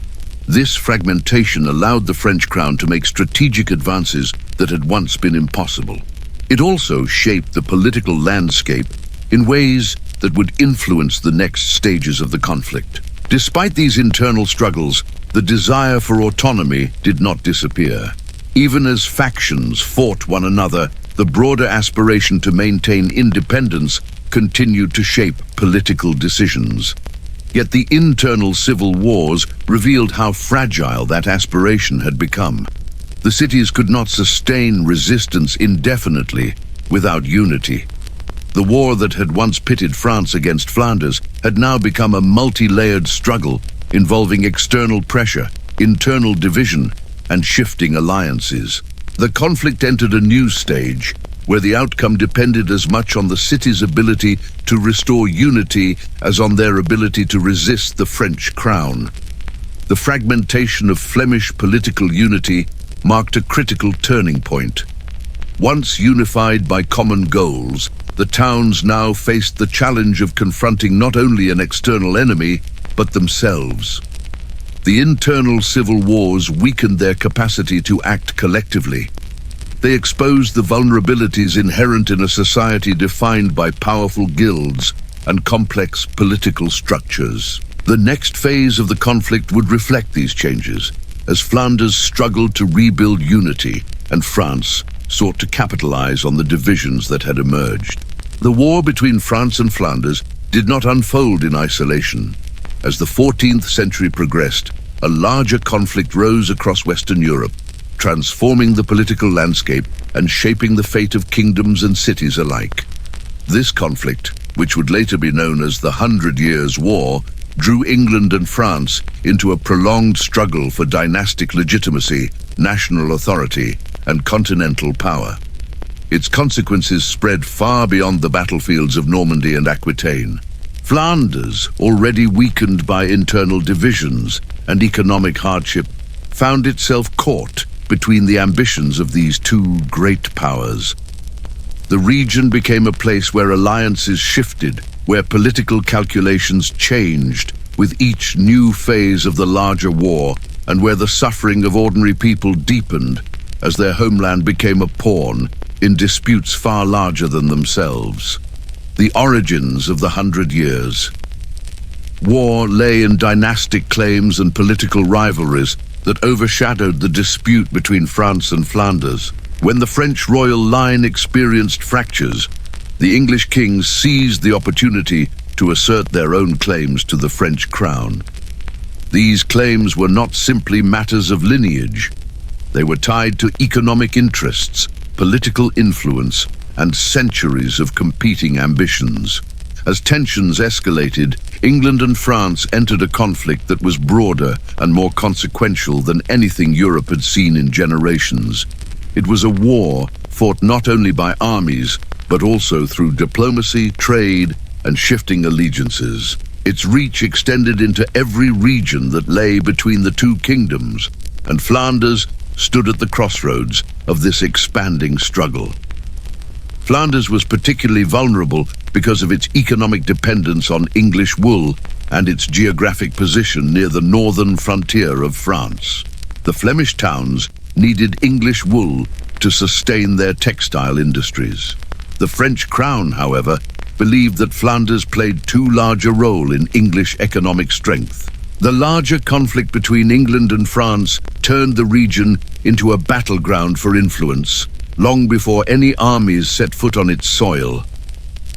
This fragmentation allowed the French crown to make strategic advances that had once been impossible. It also shaped the political landscape in ways that would influence the next stages of the conflict. Despite these internal struggles, the desire for autonomy did not disappear. Even as factions fought one another, the broader aspiration to maintain independence continued to shape political decisions. Yet the internal civil wars revealed how fragile that aspiration had become. The cities could not sustain resistance indefinitely without unity. The war that had once pitted France against Flanders had now become a multi-layered struggle involving external pressure, internal division, and shifting alliances. The conflict entered a new stage where the outcome depended as much on the city's ability to restore unity as on their ability to resist the French crown. The fragmentation of Flemish political unity marked a critical turning point. Once unified by common goals, the towns now faced the challenge of confronting not only an external enemy, but themselves. The internal civil wars weakened their capacity to act collectively. They exposed the vulnerabilities inherent in a society defined by powerful guilds and complex political structures. The next phase of the conflict would reflect these changes, as Flanders struggled to rebuild unity and France sought to capitalize on the divisions that had emerged. The war between France and Flanders did not unfold in isolation. As the 14th century progressed, a larger conflict rose across Western Europe, transforming the political landscape and shaping the fate of kingdoms and cities alike. This conflict, which would later be known as the 100 Years' War, drew England and France into a prolonged struggle for dynastic legitimacy, national authority, and continental power. Its consequences spread far beyond the battlefields of Normandy and Aquitaine. Flanders, already weakened by internal divisions and economic hardship, found itself caught between the ambitions of these two great powers. The region became a place where alliances shifted, where political calculations changed with each new phase of the larger war, and where the suffering of ordinary people deepened as their homeland became a pawn in disputes far larger than themselves. The origins of the 100 Years. War lay in dynastic claims and political rivalries that overshadowed the dispute between France and Flanders. When the French royal line experienced fractures, the English kings seized the opportunity to assert their own claims to the French crown. These claims were not simply matters of lineage. They were tied to economic interests, political influence, and centuries of competing ambitions. As tensions escalated, England and France entered a conflict that was broader and more consequential than anything Europe had seen in generations. It was a war fought not only by armies, but also through diplomacy, trade, and shifting allegiances. Its reach extended into every region that lay between the two kingdoms, and Flanders stood at the crossroads of this expanding struggle. Flanders was particularly vulnerable because of its economic dependence on English wool and its geographic position near the northern frontier of France. The Flemish towns needed English wool to sustain their textile industries. The French crown, however, believed that Flanders played too large a role in English economic strength. The larger conflict between England and France turned the region into a battleground for influence, long before any armies set foot on its soil.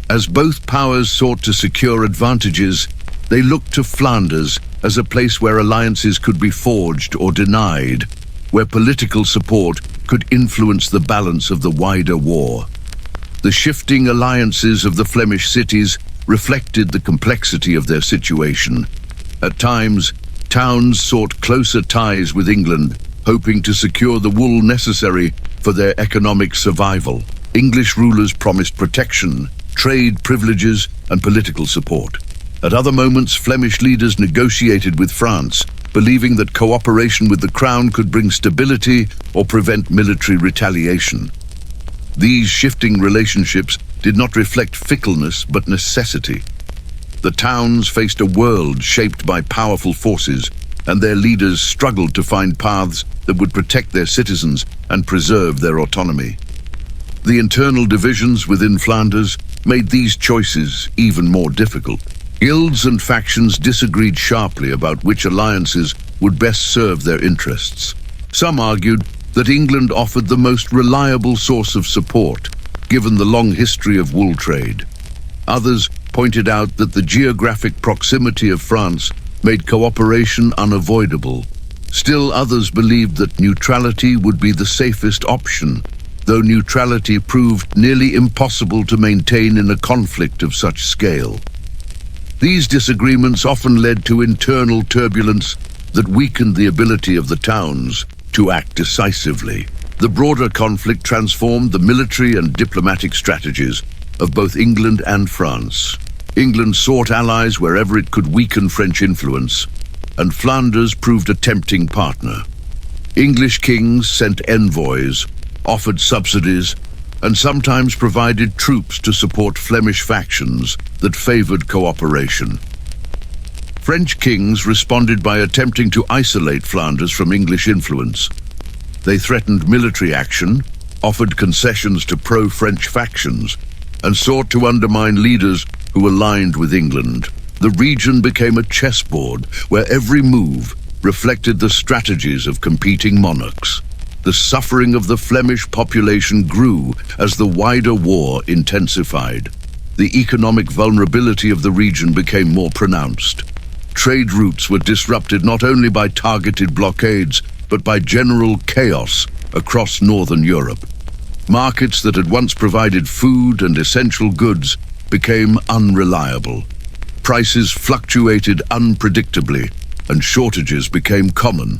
As both powers sought to secure advantages, they looked to Flanders as a place where alliances could be forged or denied, where political support could influence the balance of the wider war. The shifting alliances of the Flemish cities reflected the complexity of their situation. At times, towns sought closer ties with England, hoping to secure the wool necessary for their economic survival. English rulers promised protection, trade privileges, and political support. At other moments, Flemish leaders negotiated with France, believing that cooperation with the crown could bring stability or prevent military retaliation. These shifting relationships did not reflect fickleness but necessity. The towns faced a world shaped by powerful forces, and their leaders struggled to find paths that would protect their citizens and preserve their autonomy. The internal divisions within Flanders made these choices even more difficult. Guilds and factions disagreed sharply about which alliances would best serve their interests. Some argued that England offered the most reliable source of support, given the long history of wool trade. Others pointed out that the geographic proximity of France made cooperation unavoidable. Still others believed that neutrality would be the safest option, though neutrality proved nearly impossible to maintain in a conflict of such scale. These disagreements often led to internal turbulence that weakened the ability of the towns to act decisively. The broader conflict transformed the military and diplomatic strategies of both England and France. England sought allies wherever it could weaken French influence, and Flanders proved a tempting partner. English kings sent envoys, offered subsidies, and sometimes provided troops to support Flemish factions that favored cooperation. French kings responded by attempting to isolate Flanders from English influence. They threatened military action, offered concessions to pro-French factions, and sought to undermine leaders who aligned with England. The region became a chessboard where every move reflected the strategies of competing monarchs. The suffering of the Flemish population grew as the wider war intensified. The economic vulnerability of the region became more pronounced. Trade routes were disrupted not only by targeted blockades, but by general chaos across northern Europe. Markets that had once provided food and essential goods became unreliable. Prices fluctuated unpredictably, and shortages became common.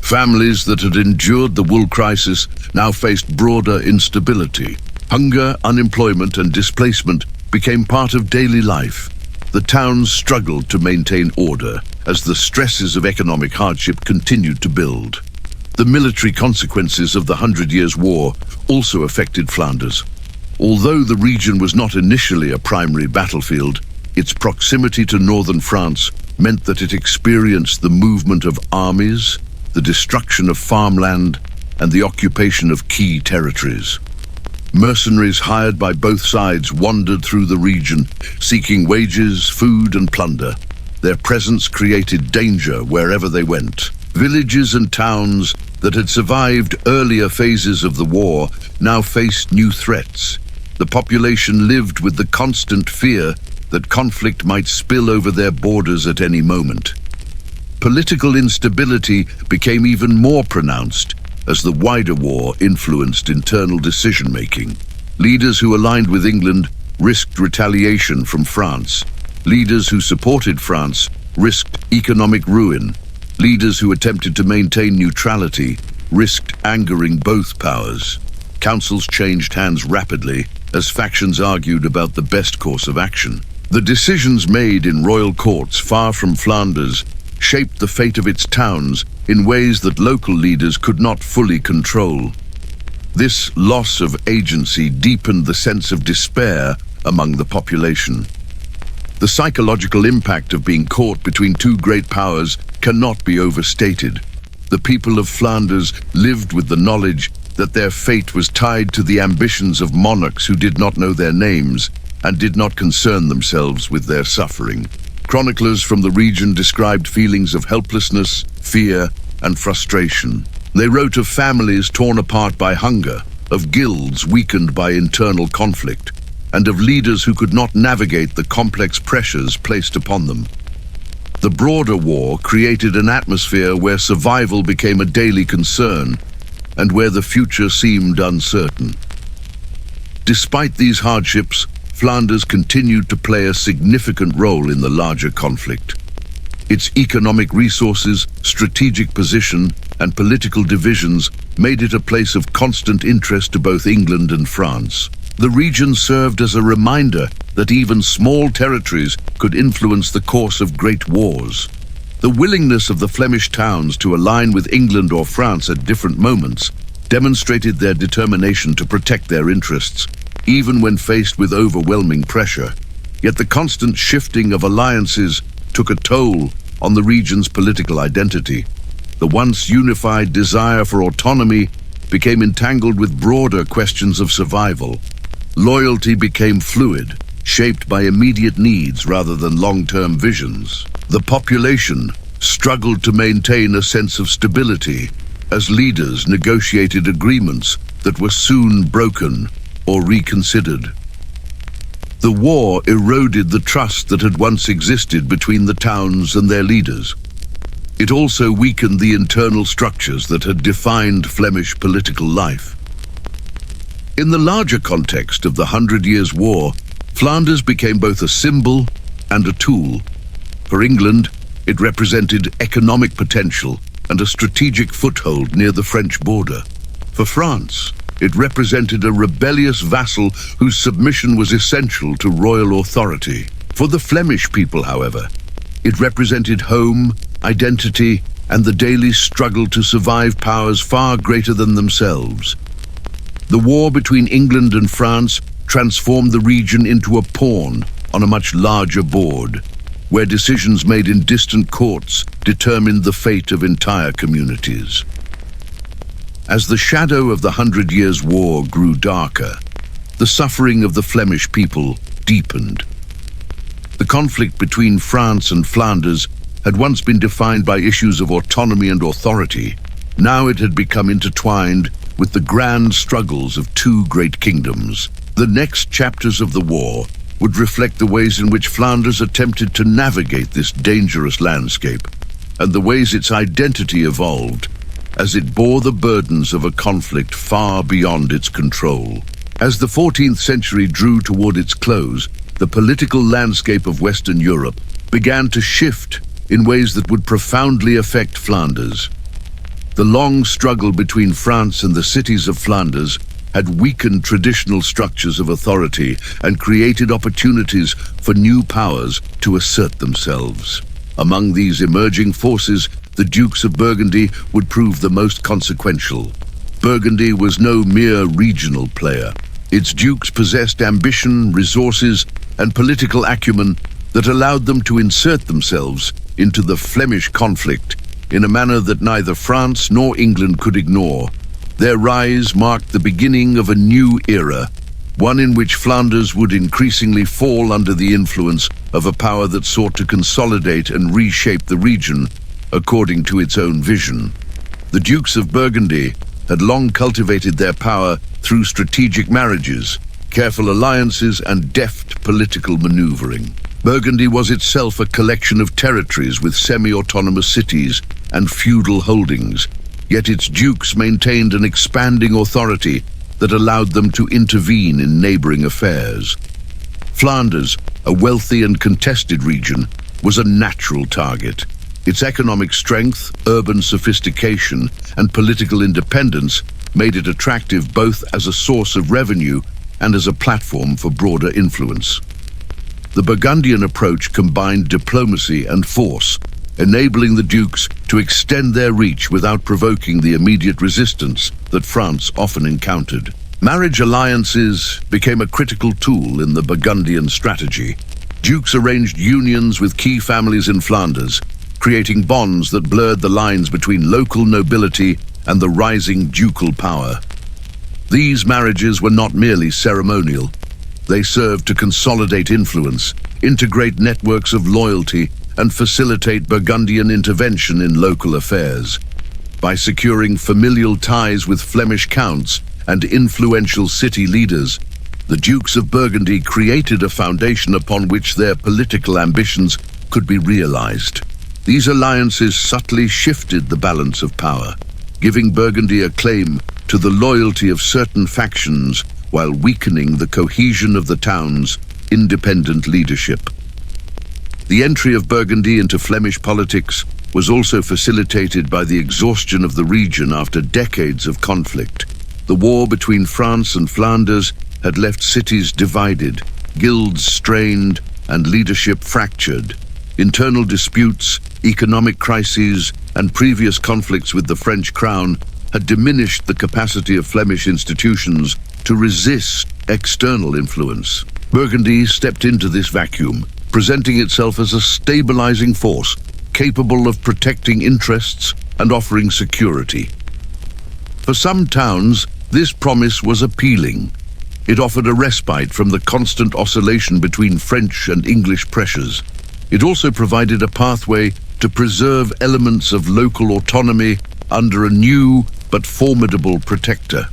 Families that had endured the wool crisis now faced broader instability. Hunger, unemployment, and displacement became part of daily life. The towns struggled to maintain order as the stresses of economic hardship continued to build. The military consequences of the 100 Years' War also affected Flanders. Although the region was not initially a primary battlefield, its proximity to northern France meant that it experienced the movement of armies, the destruction of farmland, and the occupation of key territories. Mercenaries hired by both sides wandered through the region, seeking wages, food, and plunder. Their presence created danger wherever they went. Villages and towns that had survived earlier phases of the war now faced new threats. The population lived with the constant fear that conflict might spill over their borders at any moment. Political instability became even more pronounced as the wider war influenced internal decision-making. Leaders who aligned with England risked retaliation from France. Leaders who supported France risked economic ruin. Leaders who attempted to maintain neutrality risked angering both powers. Councils changed hands rapidly as factions argued about the best course of action. The decisions made in royal courts far from Flanders shaped the fate of its towns in ways that local leaders could not fully control. This loss of agency deepened the sense of despair among the population. The psychological impact of being caught between two great powers cannot be overstated. The people of Flanders lived with the knowledge that their fate was tied to the ambitions of monarchs who did not know their names and did not concern themselves with their suffering. Chroniclers from the region described feelings of helplessness, fear, and frustration. They wrote of families torn apart by hunger, of guilds weakened by internal conflict, and of leaders who could not navigate the complex pressures placed upon them. The broader war created an atmosphere where survival became a daily concern and where the future seemed uncertain. Despite these hardships, Flanders continued to play a significant role in the larger conflict. Its economic resources, strategic position, and political divisions made it a place of constant interest to both England and France. The region served as a reminder that even small territories could influence the course of great wars. The willingness of the Flemish towns to align with England or France at different moments demonstrated their determination to protect their interests, even when faced with overwhelming pressure. Yet the constant shifting of alliances took a toll on the region's political identity. The once unified desire for autonomy became entangled with broader questions of survival. Loyalty became fluid, shaped by immediate needs rather than long-term visions. The population struggled to maintain a sense of stability as leaders negotiated agreements that were soon broken or reconsidered. The war eroded the trust that had once existed between the towns and their leaders. It also weakened the internal structures that had defined Flemish political life. In the larger context of the 100 Years' War, Flanders became both a symbol and a tool. For England, it represented economic potential and a strategic foothold near the French border. For France, it represented a rebellious vassal whose submission was essential to royal authority. For the Flemish people, however, it represented home, identity, and the daily struggle to survive powers far greater than themselves. The war between England and France transformed the region into a pawn on a much larger board, where decisions made in distant courts determined the fate of entire communities. As the shadow of the Hundred Years' War grew darker, the suffering of the Flemish people deepened. The conflict between France and Flanders had once been defined by issues of autonomy and authority. Now it had become intertwined with the grand struggles of two great kingdoms. The next chapters of the war would reflect the ways in which Flanders attempted to navigate this dangerous landscape, and the ways its identity evolved as it bore the burdens of a conflict far beyond its control. As the 14th century drew toward its close, the political landscape of Western Europe began to shift in ways that would profoundly affect Flanders. The long struggle between France and the cities of Flanders had weakened traditional structures of authority and created opportunities for new powers to assert themselves. Among these emerging forces, the Dukes of Burgundy would prove the most consequential. Burgundy was no mere regional player. Its dukes possessed ambition, resources, and political acumen that allowed them to insert themselves into the Flemish conflict in a manner that neither France nor England could ignore. Their rise marked the beginning of a new era, one in which Flanders would increasingly fall under the influence of a power that sought to consolidate and reshape the region according to its own vision. The Dukes of Burgundy had long cultivated their power through strategic marriages, careful alliances, and deft political maneuvering. Burgundy was itself a collection of territories with semi-autonomous cities and feudal holdings, yet its dukes maintained an expanding authority that allowed them to intervene in neighboring affairs. Flanders, a wealthy and contested region, was a natural target. Its economic strength, urban sophistication, and political independence made it attractive both as a source of revenue and as a platform for broader influence. The Burgundian approach combined diplomacy and force, enabling the dukes to extend their reach without provoking the immediate resistance that France often encountered. Marriage alliances became a critical tool in the Burgundian strategy. Dukes arranged unions with key families in Flanders, creating bonds that blurred the lines between local nobility and the rising ducal power. These marriages were not merely ceremonial. They served to consolidate influence, integrate networks of loyalty, and facilitate Burgundian intervention in local affairs. By securing familial ties with Flemish counts and influential city leaders, the Dukes of Burgundy created a foundation upon which their political ambitions could be realized. These alliances subtly shifted the balance of power, giving Burgundy a claim to the loyalty of certain factions while weakening the cohesion of the town's independent leadership. The entry of Burgundy into Flemish politics was also facilitated by the exhaustion of the region after decades of conflict. The war between France and Flanders had left cities divided, guilds strained, and leadership fractured. Internal disputes, economic crises, and previous conflicts with the French crown had diminished the capacity of Flemish institutions to resist external influence. Burgundy stepped into this vacuum, presenting itself as a stabilizing force, capable of protecting interests and offering security. For some towns, this promise was appealing. It offered a respite from the constant oscillation between French and English pressures. It also provided a pathway to preserve elements of local autonomy under a new but formidable protector.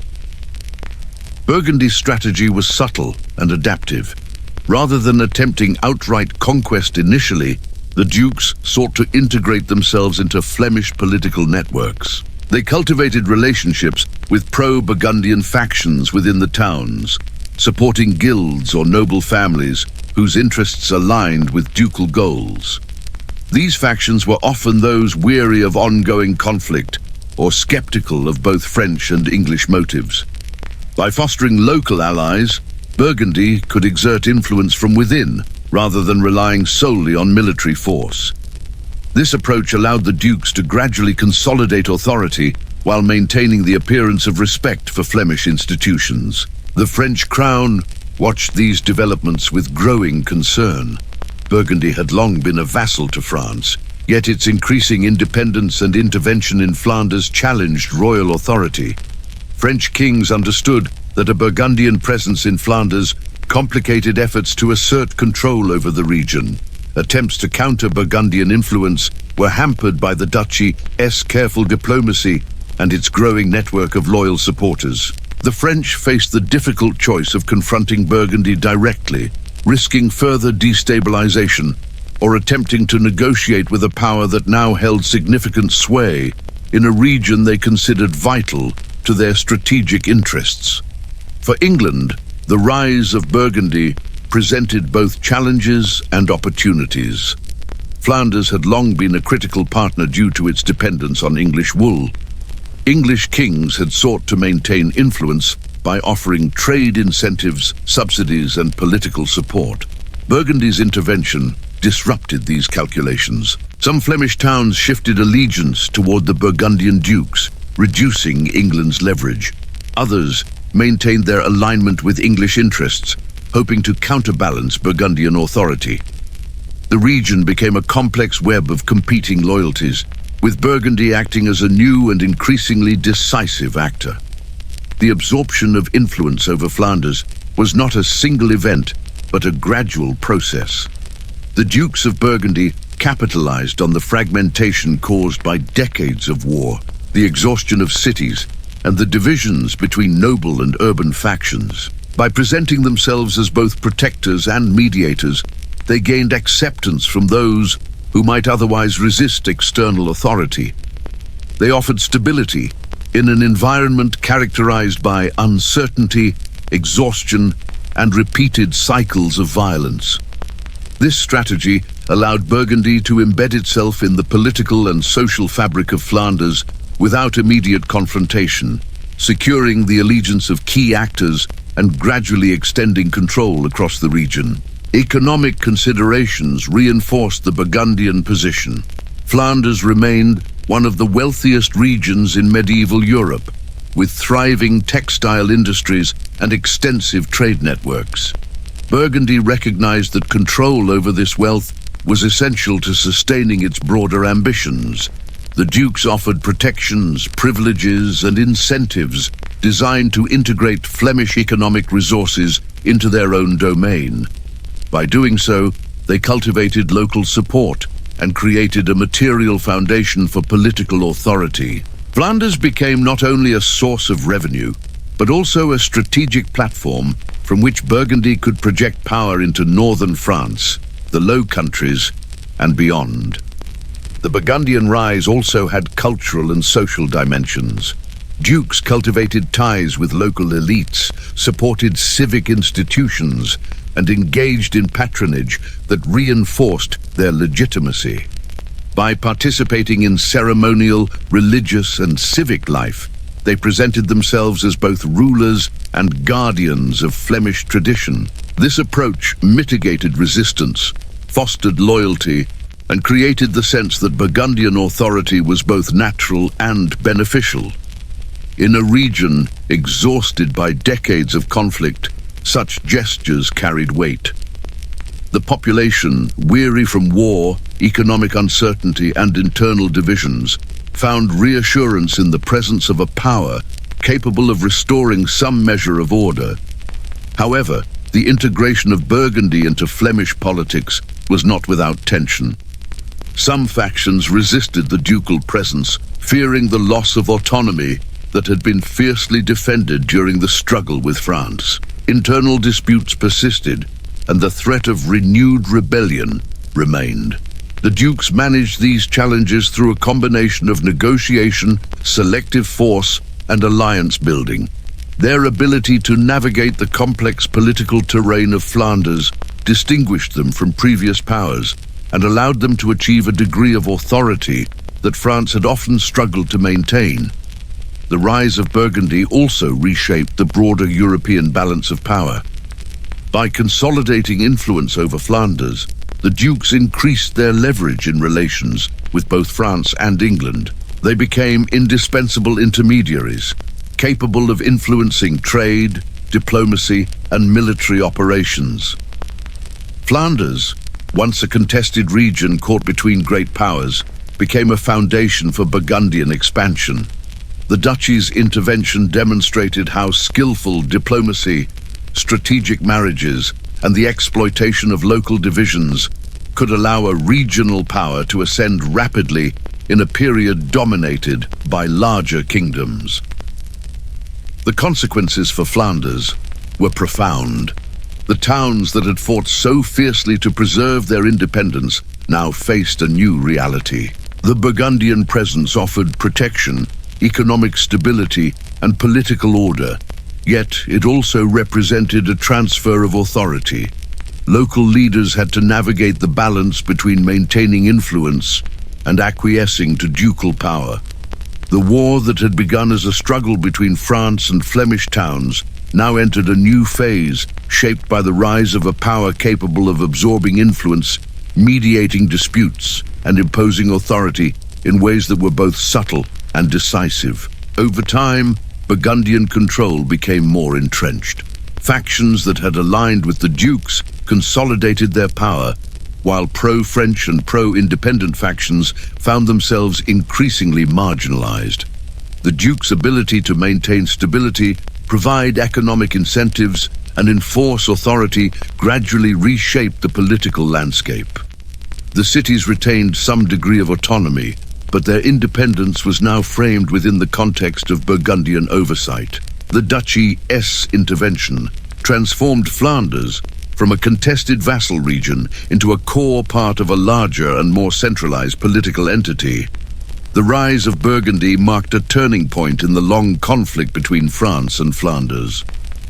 Burgundy's strategy was subtle and adaptive. Rather than attempting outright conquest initially, the dukes sought to integrate themselves into Flemish political networks. They cultivated relationships with pro-Burgundian factions within the towns, supporting guilds or noble families whose interests aligned with ducal goals. These factions were often those weary of ongoing conflict or skeptical of both French and English motives. By fostering local allies, Burgundy could exert influence from within rather than relying solely on military force. This approach allowed the dukes to gradually consolidate authority while maintaining the appearance of respect for Flemish institutions. The French crown watched these developments with growing concern. Burgundy had long been a vassal to France, Yet its increasing independence and intervention in Flanders challenged royal authority. French kings understood that a Burgundian presence in Flanders complicated efforts to assert control over the region. Attempts to counter Burgundian influence were hampered by the duchy's careful diplomacy and its growing network of loyal supporters. The French faced the difficult choice of confronting Burgundy directly, risking further destabilization, or attempting to negotiate with a power that now held significant sway in a region they considered vital to their strategic interests. For England, the rise of Burgundy presented both challenges and opportunities. Flanders had long been a critical partner due to its dependence on English wool. English kings had sought to maintain influence by offering trade incentives, subsidies, and political support. Burgundy's intervention disrupted these calculations. Some Flemish towns shifted allegiance toward the Burgundian dukes, reducing England's leverage. Others maintained their alignment with English interests, hoping to counterbalance Burgundian authority. The region became a complex web of competing loyalties, with Burgundy acting as a new and increasingly decisive actor. The absorption of influence over Flanders was not a single event, but a gradual process. The Dukes of Burgundy capitalized on the fragmentation caused by decades of war, the exhaustion of cities, and the divisions between noble and urban factions. By presenting themselves as both protectors and mediators, they gained acceptance from those who might otherwise resist external authority. They offered stability in an environment characterized by uncertainty, exhaustion, and repeated cycles of violence. This strategy allowed Burgundy to embed itself in the political and social fabric of Flanders without immediate confrontation, securing the allegiance of key actors and gradually extending control across the region. Economic considerations reinforced the Burgundian position. Flanders remained one of the wealthiest regions in medieval Europe, with thriving textile industries and extensive trade networks. Burgundy recognized that control over this wealth was essential to sustaining its broader ambitions. The dukes offered protections, privileges, and incentives designed to integrate Flemish economic resources into their own domain. By doing so, they cultivated local support and created a material foundation for political authority. Flanders became not only a source of revenue, but also a strategic platform from which Burgundy could project power into northern France, the Low Countries, and beyond. The Burgundian rise also had cultural and social dimensions. Dukes cultivated ties with local elites, supported civic institutions, and engaged in patronage that reinforced their legitimacy. By participating in ceremonial, religious, and civic life, they presented themselves as both rulers and guardians of Flemish tradition. This approach mitigated resistance, fostered loyalty, and created the sense that Burgundian authority was both natural and beneficial. In a region exhausted by decades of conflict, such gestures carried weight. The population, weary from war, economic uncertainty, and internal divisions, found reassurance in the presence of a power capable of restoring some measure of order. However, the integration of Burgundy into Flemish politics was not without tension. Some factions resisted the ducal presence, fearing the loss of autonomy that had been fiercely defended during the struggle with France. Internal disputes persisted, and the threat of renewed rebellion remained. The dukes managed these challenges through a combination of negotiation, selective force, and alliance building. Their ability to navigate the complex political terrain of Flanders distinguished them from previous powers and allowed them to achieve a degree of authority that France had often struggled to maintain. The rise of Burgundy also reshaped the broader European balance of power. By consolidating influence over Flanders, the dukes increased their leverage in relations with both France and England. They became indispensable intermediaries, capable of influencing trade, diplomacy, and military operations. Flanders once a contested region caught between great powers, became a foundation for Burgundian expansion. The duchy's intervention demonstrated how skillful diplomacy, strategic marriages, and the exploitation of local divisions could allow a regional power to ascend rapidly in a period dominated by larger kingdoms. The consequences for Flanders were profound. The towns that had fought so fiercely to preserve their independence now faced a new reality. The Burgundian presence offered protection, economic stability, and political order, yet it also represented a transfer of authority. Local leaders had to navigate the balance between maintaining influence and acquiescing to ducal power. The war that had begun as a struggle between France and Flemish towns now entered a new phase, shaped by the rise of a power capable of absorbing influence, mediating disputes, and imposing authority in ways that were both subtle and decisive. Over time, Burgundian control became more entrenched. Factions that had aligned with the dukes consolidated their power, while pro-French and pro-independent factions found themselves increasingly marginalized. The duke's ability to maintain stability, provide economic incentives, and enforce authority gradually reshaped the political landscape. The cities retained some degree of autonomy, but their independence was now framed within the context of Burgundian oversight. The duchy's intervention transformed Flanders from a contested vassal region into a core part of a larger and more centralized political entity. The rise of Burgundy marked a turning point in the long conflict between France and Flanders.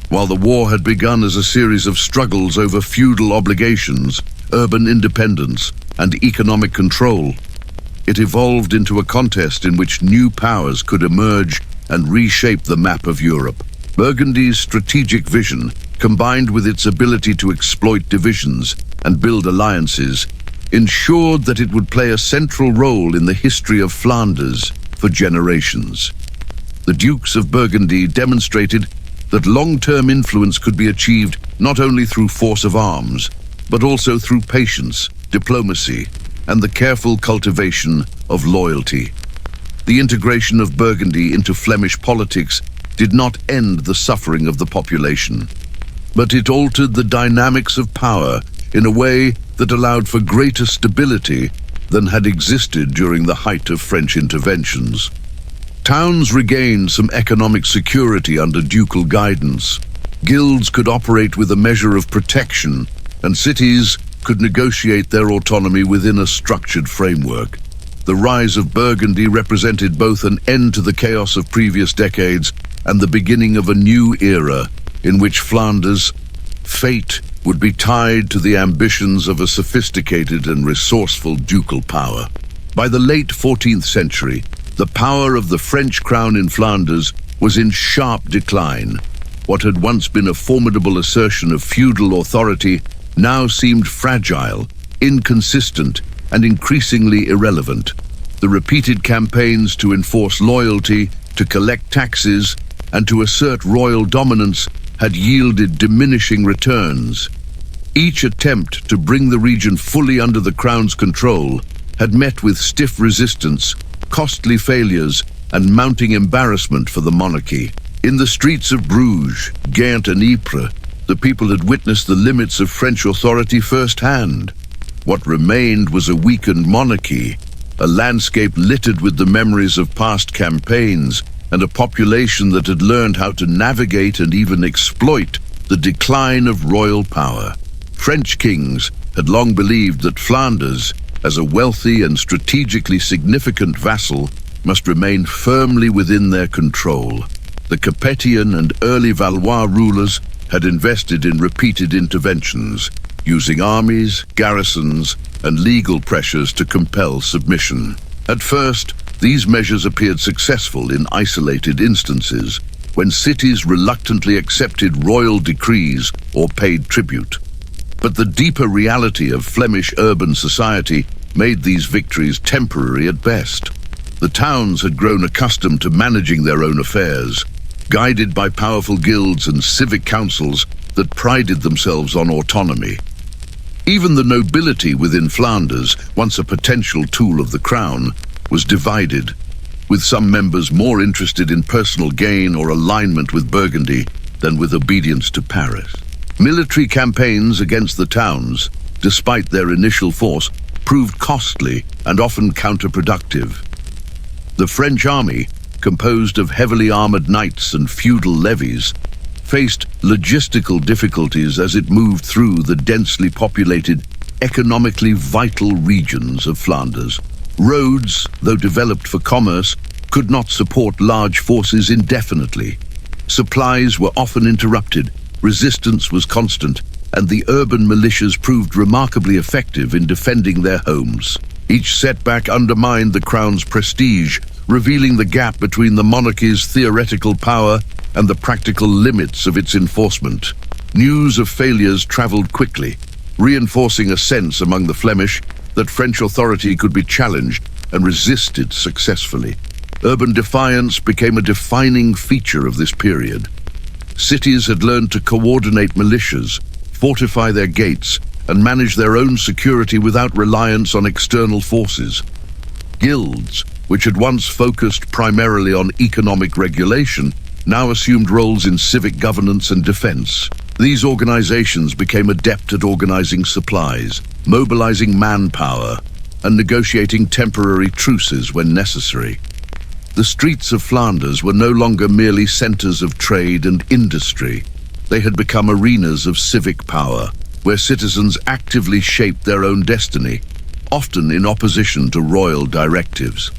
While the war had begun as a series of struggles over feudal obligations, urban independence, and economic control, it evolved into a contest in which new powers could emerge and reshape the map of Europe. Burgundy's strategic vision, combined with its ability to exploit divisions and build alliances, ensured that it would play a central role in the history of Flanders for generations. The Dukes of Burgundy demonstrated that long-term influence could be achieved not only through force of arms, but also through patience, diplomacy, and the careful cultivation of loyalty. The integration of Burgundy into Flemish politics did not end the suffering of the population, but it altered the dynamics of power in a way that allowed for greater stability than had existed during the height of French interventions. Towns regained some economic security under ducal guidance. Guilds could operate with a measure of protection, and cities could negotiate their autonomy within a structured framework. The rise of Burgundy represented both an end to the chaos of previous decades and the beginning of a new era in which Flanders' fate would be tied to the ambitions of a sophisticated and resourceful ducal power. By the late 14th century, the power of the French crown in Flanders was in sharp decline. What had once been a formidable assertion of feudal authority now seemed fragile, inconsistent, and increasingly irrelevant. The repeated campaigns to enforce loyalty, to collect taxes, and to assert royal dominance had yielded diminishing returns. Each attempt to bring the region fully under the crown's control had met with stiff resistance, costly failures, and mounting embarrassment for the monarchy. In the streets of Bruges, Ghent, and Ypres, the people had witnessed the limits of French authority firsthand. What remained was a weakened monarchy, a landscape littered with the memories of past campaigns, and a population that had learned how to navigate and even exploit the decline of royal power. French kings had long believed that Flanders, as a wealthy and strategically significant vassal, must remain firmly within their control. The Capetian and early Valois rulers had invested in repeated interventions, using armies, garrisons, and legal pressures to compel submission. At first, these measures appeared successful in isolated instances, when cities reluctantly accepted royal decrees or paid tribute. But the deeper reality of Flemish urban society made these victories temporary at best. The towns had grown accustomed to managing their own affairs, guided by powerful guilds and civic councils that prided themselves on autonomy. Even the nobility within Flanders, once a potential tool of the crown, was divided, with some members more interested in personal gain or alignment with Burgundy than with obedience to Paris. Military campaigns against the towns, despite their initial force, proved costly and often counterproductive. The French army, composed of heavily armored knights and feudal levies, faced logistical difficulties as it moved through the densely populated, economically vital regions of Flanders. Roads, though developed for commerce, could not support large forces indefinitely. Supplies were often interrupted, resistance was constant, and the urban militias proved remarkably effective in defending their homes. Each setback undermined the crown's prestige, revealing the gap between the monarchy's theoretical power and the practical limits of its enforcement. News of failures traveled quickly, reinforcing a sense among the Flemish that French authority could be challenged and resisted successfully. Urban defiance became a defining feature of this period. Cities had learned to coordinate militias, fortify their gates, and manage their own security without reliance on external forces. Guilds, which had once focused primarily on economic regulation, now assumed roles in civic governance and defense. These organizations became adept at organizing supplies, mobilizing manpower, and negotiating temporary truces when necessary. The streets of Flanders were no longer merely centers of trade and industry. They had become arenas of civic power, where citizens actively shaped their own destiny, often in opposition to royal directives.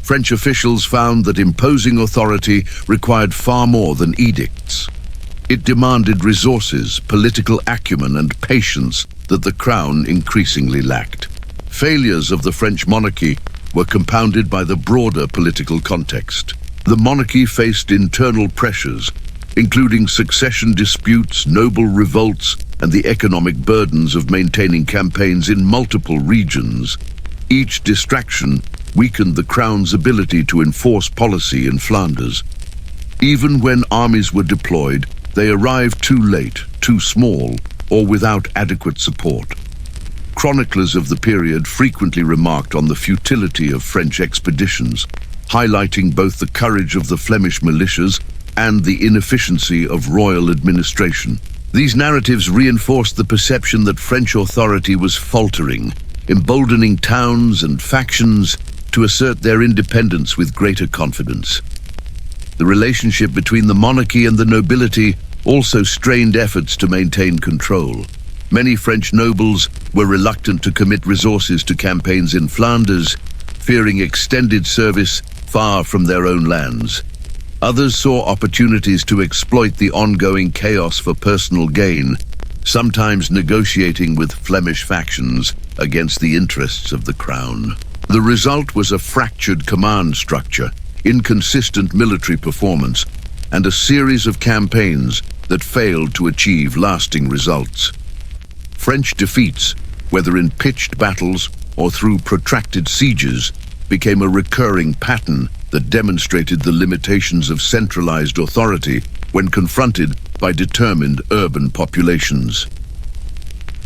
French officials found that imposing authority required far more than edicts. It demanded resources, political acumen, and patience that the crown increasingly lacked. Failures of the French monarchy were compounded by the broader political context. The monarchy faced internal pressures, including succession disputes, noble revolts, and the economic burdens of maintaining campaigns in multiple regions. Each distraction weakened the crown's ability to enforce policy in Flanders. Even when armies were deployed, they arrived too late, too small, or without adequate support. Chroniclers of the period frequently remarked on the futility of French expeditions, highlighting both the courage of the Flemish militias and the inefficiency of royal administration. These narratives reinforced the perception that French authority was faltering, emboldening towns and factions to assert their independence with greater confidence. The relationship between the monarchy and the nobility also strained efforts to maintain control. Many French nobles were reluctant to commit resources to campaigns in Flanders, fearing extended service far from their own lands. Others saw opportunities to exploit the ongoing chaos for personal gain, sometimes negotiating with Flemish factions against the interests of the crown. The result was a fractured command structure, inconsistent military performance, and a series of campaigns that failed to achieve lasting results. French defeats, whether in pitched battles or through protracted sieges, became a recurring pattern that demonstrated the limitations of centralized authority when confronted by determined urban populations.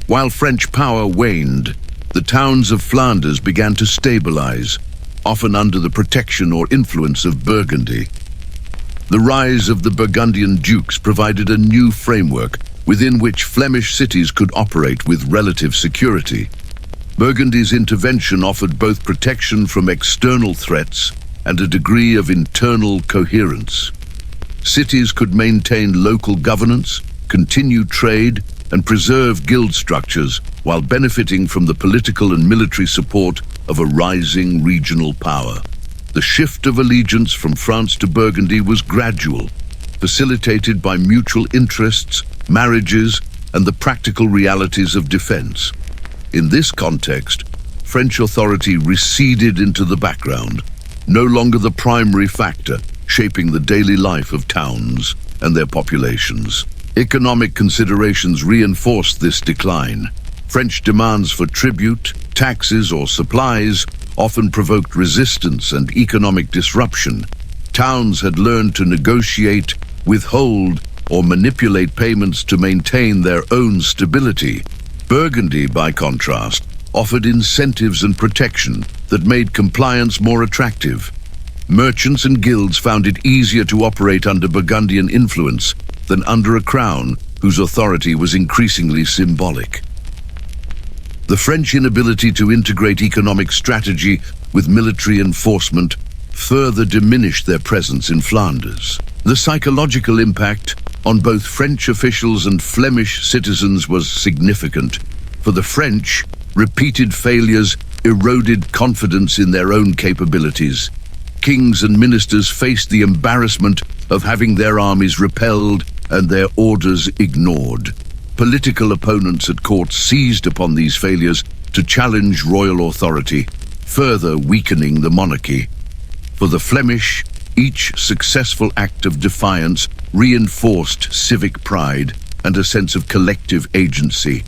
While French power waned, the towns of Flanders began to stabilize, often under the protection or influence of Burgundy. The rise of the Burgundian dukes provided a new framework within which Flemish cities could operate with relative security. Burgundy's intervention offered both protection from external threats and a degree of internal coherence. Cities could maintain local governance, continue trade, and preserve guild structures while benefiting from the political and military support of a rising regional power. The shift of allegiance from France to Burgundy was gradual, facilitated by mutual interests, marriages, and the practical realities of defense. In this context, French authority receded into the background, no longer the primary factor shaping the daily life of towns and their populations. Economic considerations reinforced this decline. French demands for tribute, taxes, or supplies often provoked resistance and economic disruption. Towns had learned to negotiate, withhold, or manipulate payments to maintain their own stability. Burgundy, by contrast, offered incentives and protection that made compliance more attractive. Merchants and guilds found it easier to operate under Burgundian influence than under a crown whose authority was increasingly symbolic. The French inability to integrate economic strategy with military enforcement further diminished their presence in Flanders. The psychological impact on both French officials and Flemish citizens was significant. For the French, repeated failures eroded confidence in their own capabilities. Kings and ministers faced the embarrassment of having their armies repelled and their orders ignored. Political opponents at court seized upon these failures to challenge royal authority, further weakening the monarchy. For the Flemish, each successful act of defiance reinforced civic pride and a sense of collective agency.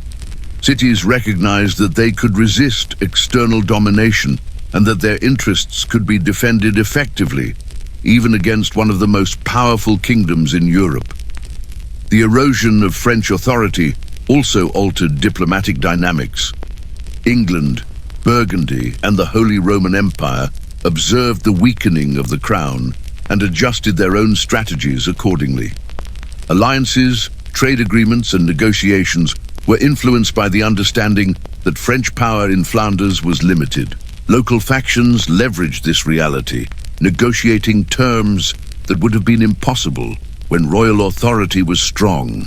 Cities recognized that they could resist external domination and that their interests could be defended effectively, even against one of the most powerful kingdoms in Europe. The erosion of French authority also altered diplomatic dynamics. England, Burgundy, and the Holy Roman Empire observed the weakening of the crown and adjusted their own strategies accordingly. Alliances, trade agreements, and negotiations were influenced by the understanding that French power in Flanders was limited. Local factions leveraged this reality, negotiating terms that would have been impossible when royal authority was strong.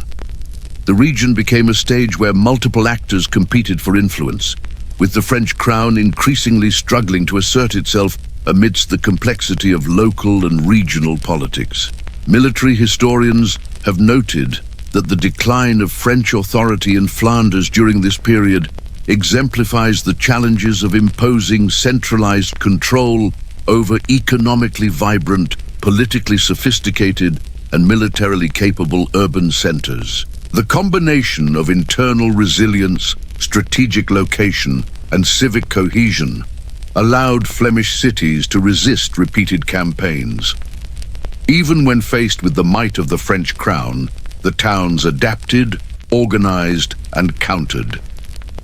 The region became a stage where multiple actors competed for influence, with the French crown increasingly struggling to assert itself amidst the complexity of local and regional politics. Military historians have noted that the decline of French authority in Flanders during this period exemplifies the challenges of imposing centralized control over economically vibrant, politically sophisticated, and militarily capable urban centers. The combination of internal resilience, strategic location, and civic cohesion allowed Flemish cities to resist repeated campaigns. Even when faced with the might of the French crown, the towns adapted, organized, and countered.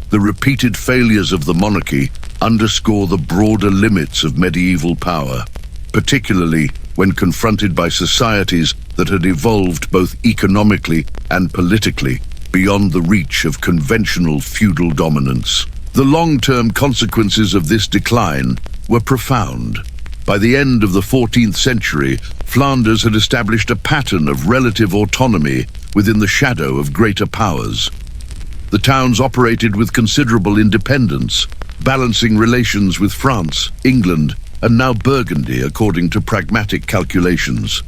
The repeated failures of the monarchy underscore the broader limits of medieval power, particularly when confronted by societies that had evolved both economically and politically beyond the reach of conventional feudal dominance. The long-term consequences of this decline were profound. By the end of the 14th century, Flanders had established a pattern of relative autonomy within the shadow of greater powers. The towns operated with considerable independence, balancing relations with France, England, and now Burgundy according to pragmatic calculations.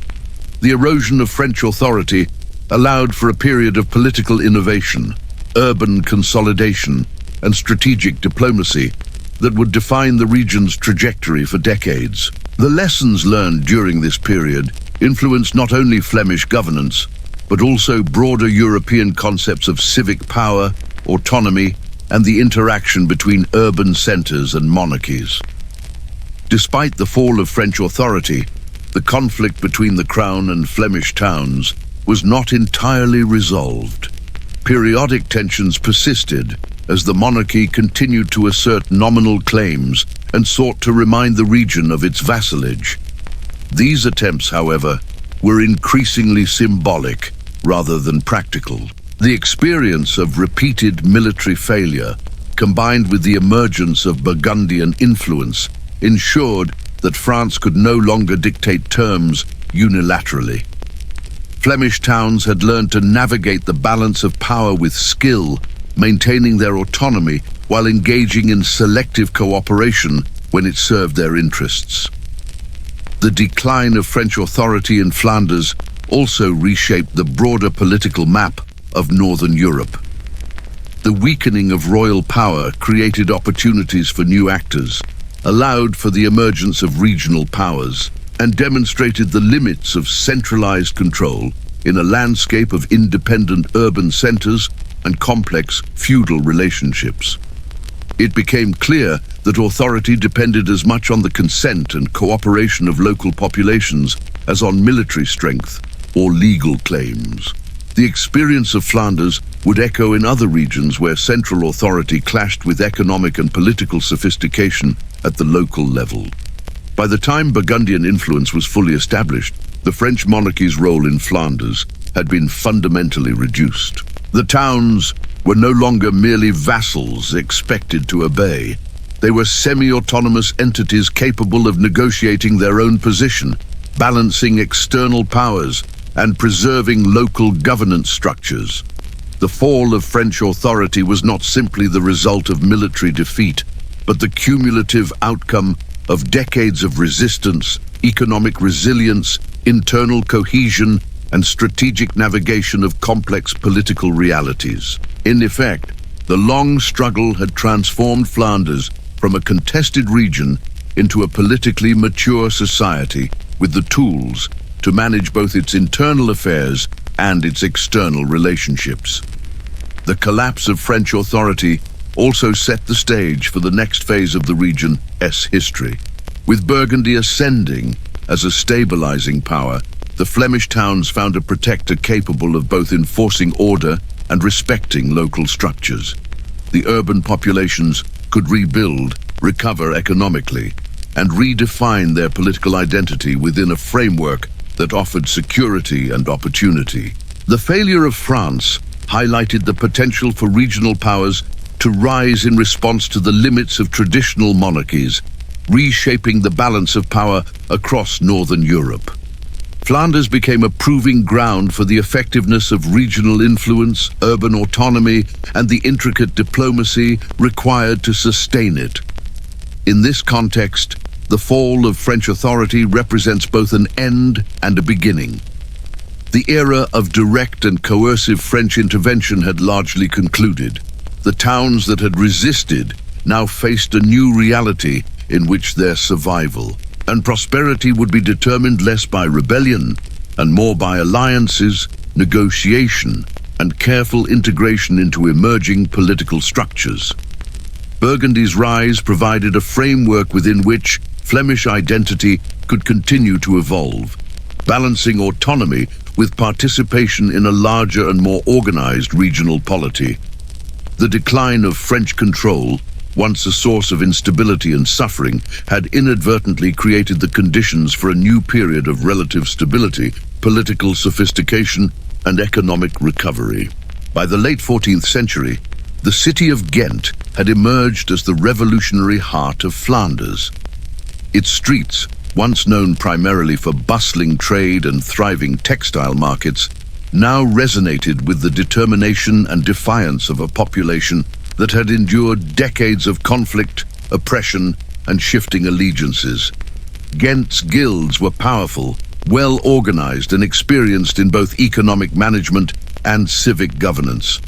The erosion of French authority allowed for a period of political innovation, urban consolidation, and strategic diplomacy that would define the region's trajectory for decades. The lessons learned during this period influenced not only Flemish governance, but also broader European concepts of civic power, autonomy, and the interaction between urban centers and monarchies. Despite the fall of French authority, the conflict between the Crown and Flemish towns was not entirely resolved. Periodic tensions persisted as the monarchy continued to assert nominal claims and sought to remind the region of its vassalage. These attempts, however, were increasingly symbolic rather than practical. The experience of repeated military failure, combined with the emergence of Burgundian influence, ensured that France could no longer dictate terms unilaterally. Flemish towns had learned to navigate the balance of power with skill, maintaining their autonomy while engaging in selective cooperation when it served their interests. The decline of French authority in Flanders also reshaped the broader political map of Northern Europe. The weakening of royal power created opportunities for new actors, allowed for the emergence of regional powers, and demonstrated the limits of centralized control in a landscape of independent urban centers and complex feudal relationships. It became clear that authority depended as much on the consent and cooperation of local populations as on military strength or legal claims. The experience of Flanders would echo in other regions where central authority clashed with economic and political sophistication at the local level. By the time Burgundian influence was fully established, the French monarchy's role in Flanders had been fundamentally reduced. The towns were no longer merely vassals expected to obey. They were semi-autonomous entities capable of negotiating their own position, balancing external powers, and preserving local governance structures. The fall of French authority was not simply the result of military defeat, but the cumulative outcome of decades of resistance, economic resilience, internal cohesion, and strategic navigation of complex political realities. In effect, the long struggle had transformed Flanders from a contested region into a politically mature society with the tools to manage both its internal affairs and its external relationships. The collapse of French authority also set the stage for the next phase of the region's history. With Burgundy ascending as a stabilizing power, the Flemish towns found a protector capable of both enforcing order and respecting local structures. The urban populations could rebuild, recover economically, and redefine their political identity within a framework that offered security and opportunity. The failure of France highlighted the potential for regional powers to rise in response to the limits of traditional monarchies, reshaping the balance of power across Northern Europe. Flanders became a proving ground for the effectiveness of regional influence, urban autonomy, and the intricate diplomacy required to sustain it. In this context, the fall of French authority represents both an end and a beginning. The era of direct and coercive French intervention had largely concluded. The towns that had resisted now faced a new reality in which their survival and prosperity would be determined less by rebellion and more by alliances, negotiation, and careful integration into emerging political structures. Burgundy's rise provided a framework within which Flemish identity could continue to evolve, balancing autonomy with participation in a larger and more organized regional polity. The decline of French control, once a source of instability and suffering, had inadvertently created the conditions for a new period of relative stability, political sophistication, and economic recovery. By the late 14th century, the city of Ghent had emerged as the revolutionary heart of Flanders. Its streets, once known primarily for bustling trade and thriving textile markets, now resonated with the determination and defiance of a population that had endured decades of conflict, oppression, and shifting allegiances. Ghent's guilds were powerful, well-organized, and experienced in both economic management and civic governance.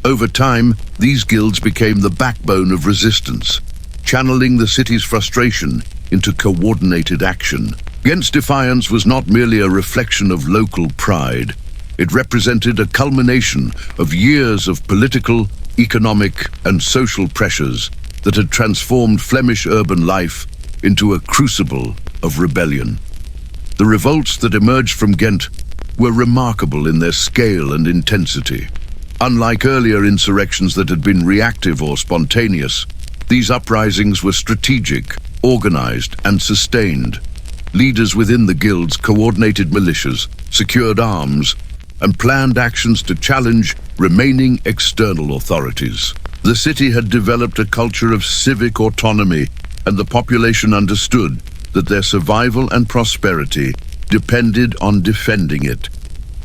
Over time, these guilds became the backbone of resistance, channeling the city's frustration into coordinated action. Ghent's defiance was not merely a reflection of local pride. It represented a culmination of years of political, economic, and social pressures that had transformed Flemish urban life into a crucible of rebellion. The revolts that emerged from Ghent were remarkable in their scale and intensity. Unlike earlier insurrections that had been reactive or spontaneous, these uprisings were strategic, organized, and sustained. Leaders within the guilds coordinated militias, secured arms, and planned actions to challenge remaining external authorities. The city had developed a culture of civic autonomy, and the population understood that their survival and prosperity depended on defending it.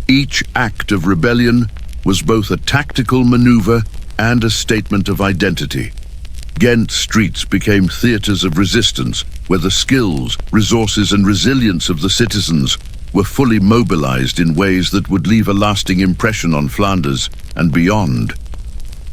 Each act of rebellion was both a tactical maneuver and a statement of identity. Ghent streets became theaters of resistance, where the skills, resources, and resilience of the citizens were fully mobilized in ways that would leave a lasting impression on Flanders and beyond.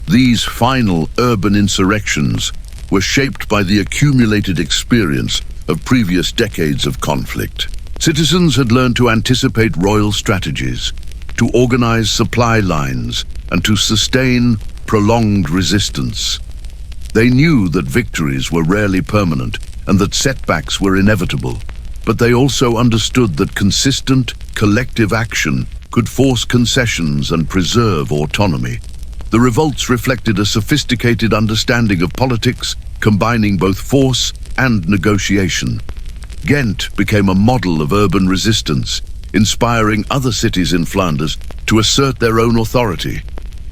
These final urban insurrections were shaped by the accumulated experience of previous decades of conflict. Citizens had learned to anticipate royal strategies, to organize supply lines, and to sustain prolonged resistance. They knew that victories were rarely permanent and that setbacks were inevitable. But they also understood that consistent, collective action could force concessions and preserve autonomy. The revolts reflected a sophisticated understanding of politics, combining both force and negotiation. Ghent became a model of urban resistance, inspiring other cities in Flanders to assert their own authority,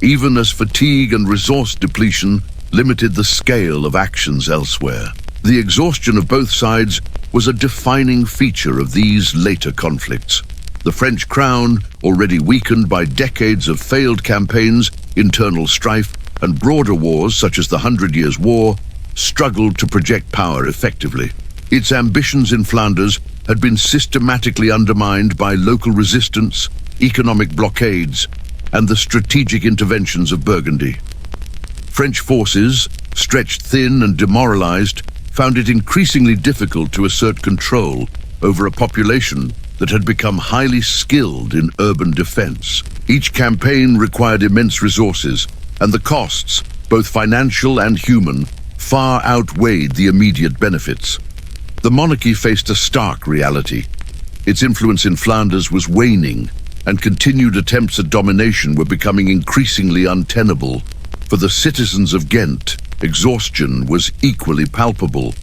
even as fatigue and resource depletion limited the scale of actions elsewhere. The exhaustion of both sides was a defining feature of these later conflicts. The French crown, already weakened by decades of failed campaigns, internal strife, and broader wars such as the 100 Years' War, struggled to project power effectively. Its ambitions in Flanders had been systematically undermined by local resistance, economic blockades, and the strategic interventions of Burgundy. French forces, stretched thin and demoralized, found it increasingly difficult to assert control over a population that had become highly skilled in urban defense. Each campaign required immense resources, and the costs, both financial and human, far outweighed the immediate benefits. The monarchy faced a stark reality. Its influence in Flanders was waning, and continued attempts at domination were becoming increasingly untenable. For the citizens of Ghent, exhaustion was equally palpable.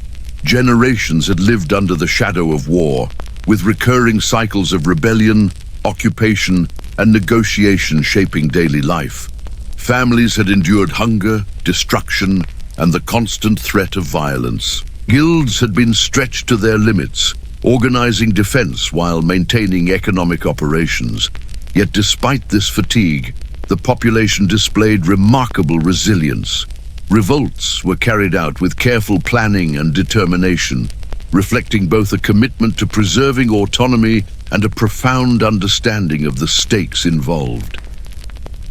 Generations had lived under the shadow of war, with recurring cycles of rebellion, occupation, and negotiation shaping daily life. Families had endured hunger, destruction, and the constant threat of violence. Guilds had been stretched to their limits, organizing defense while maintaining economic operations. Yet despite this fatigue, the population displayed remarkable resilience. Revolts were carried out with careful planning and determination, reflecting both a commitment to preserving autonomy and a profound understanding of the stakes involved.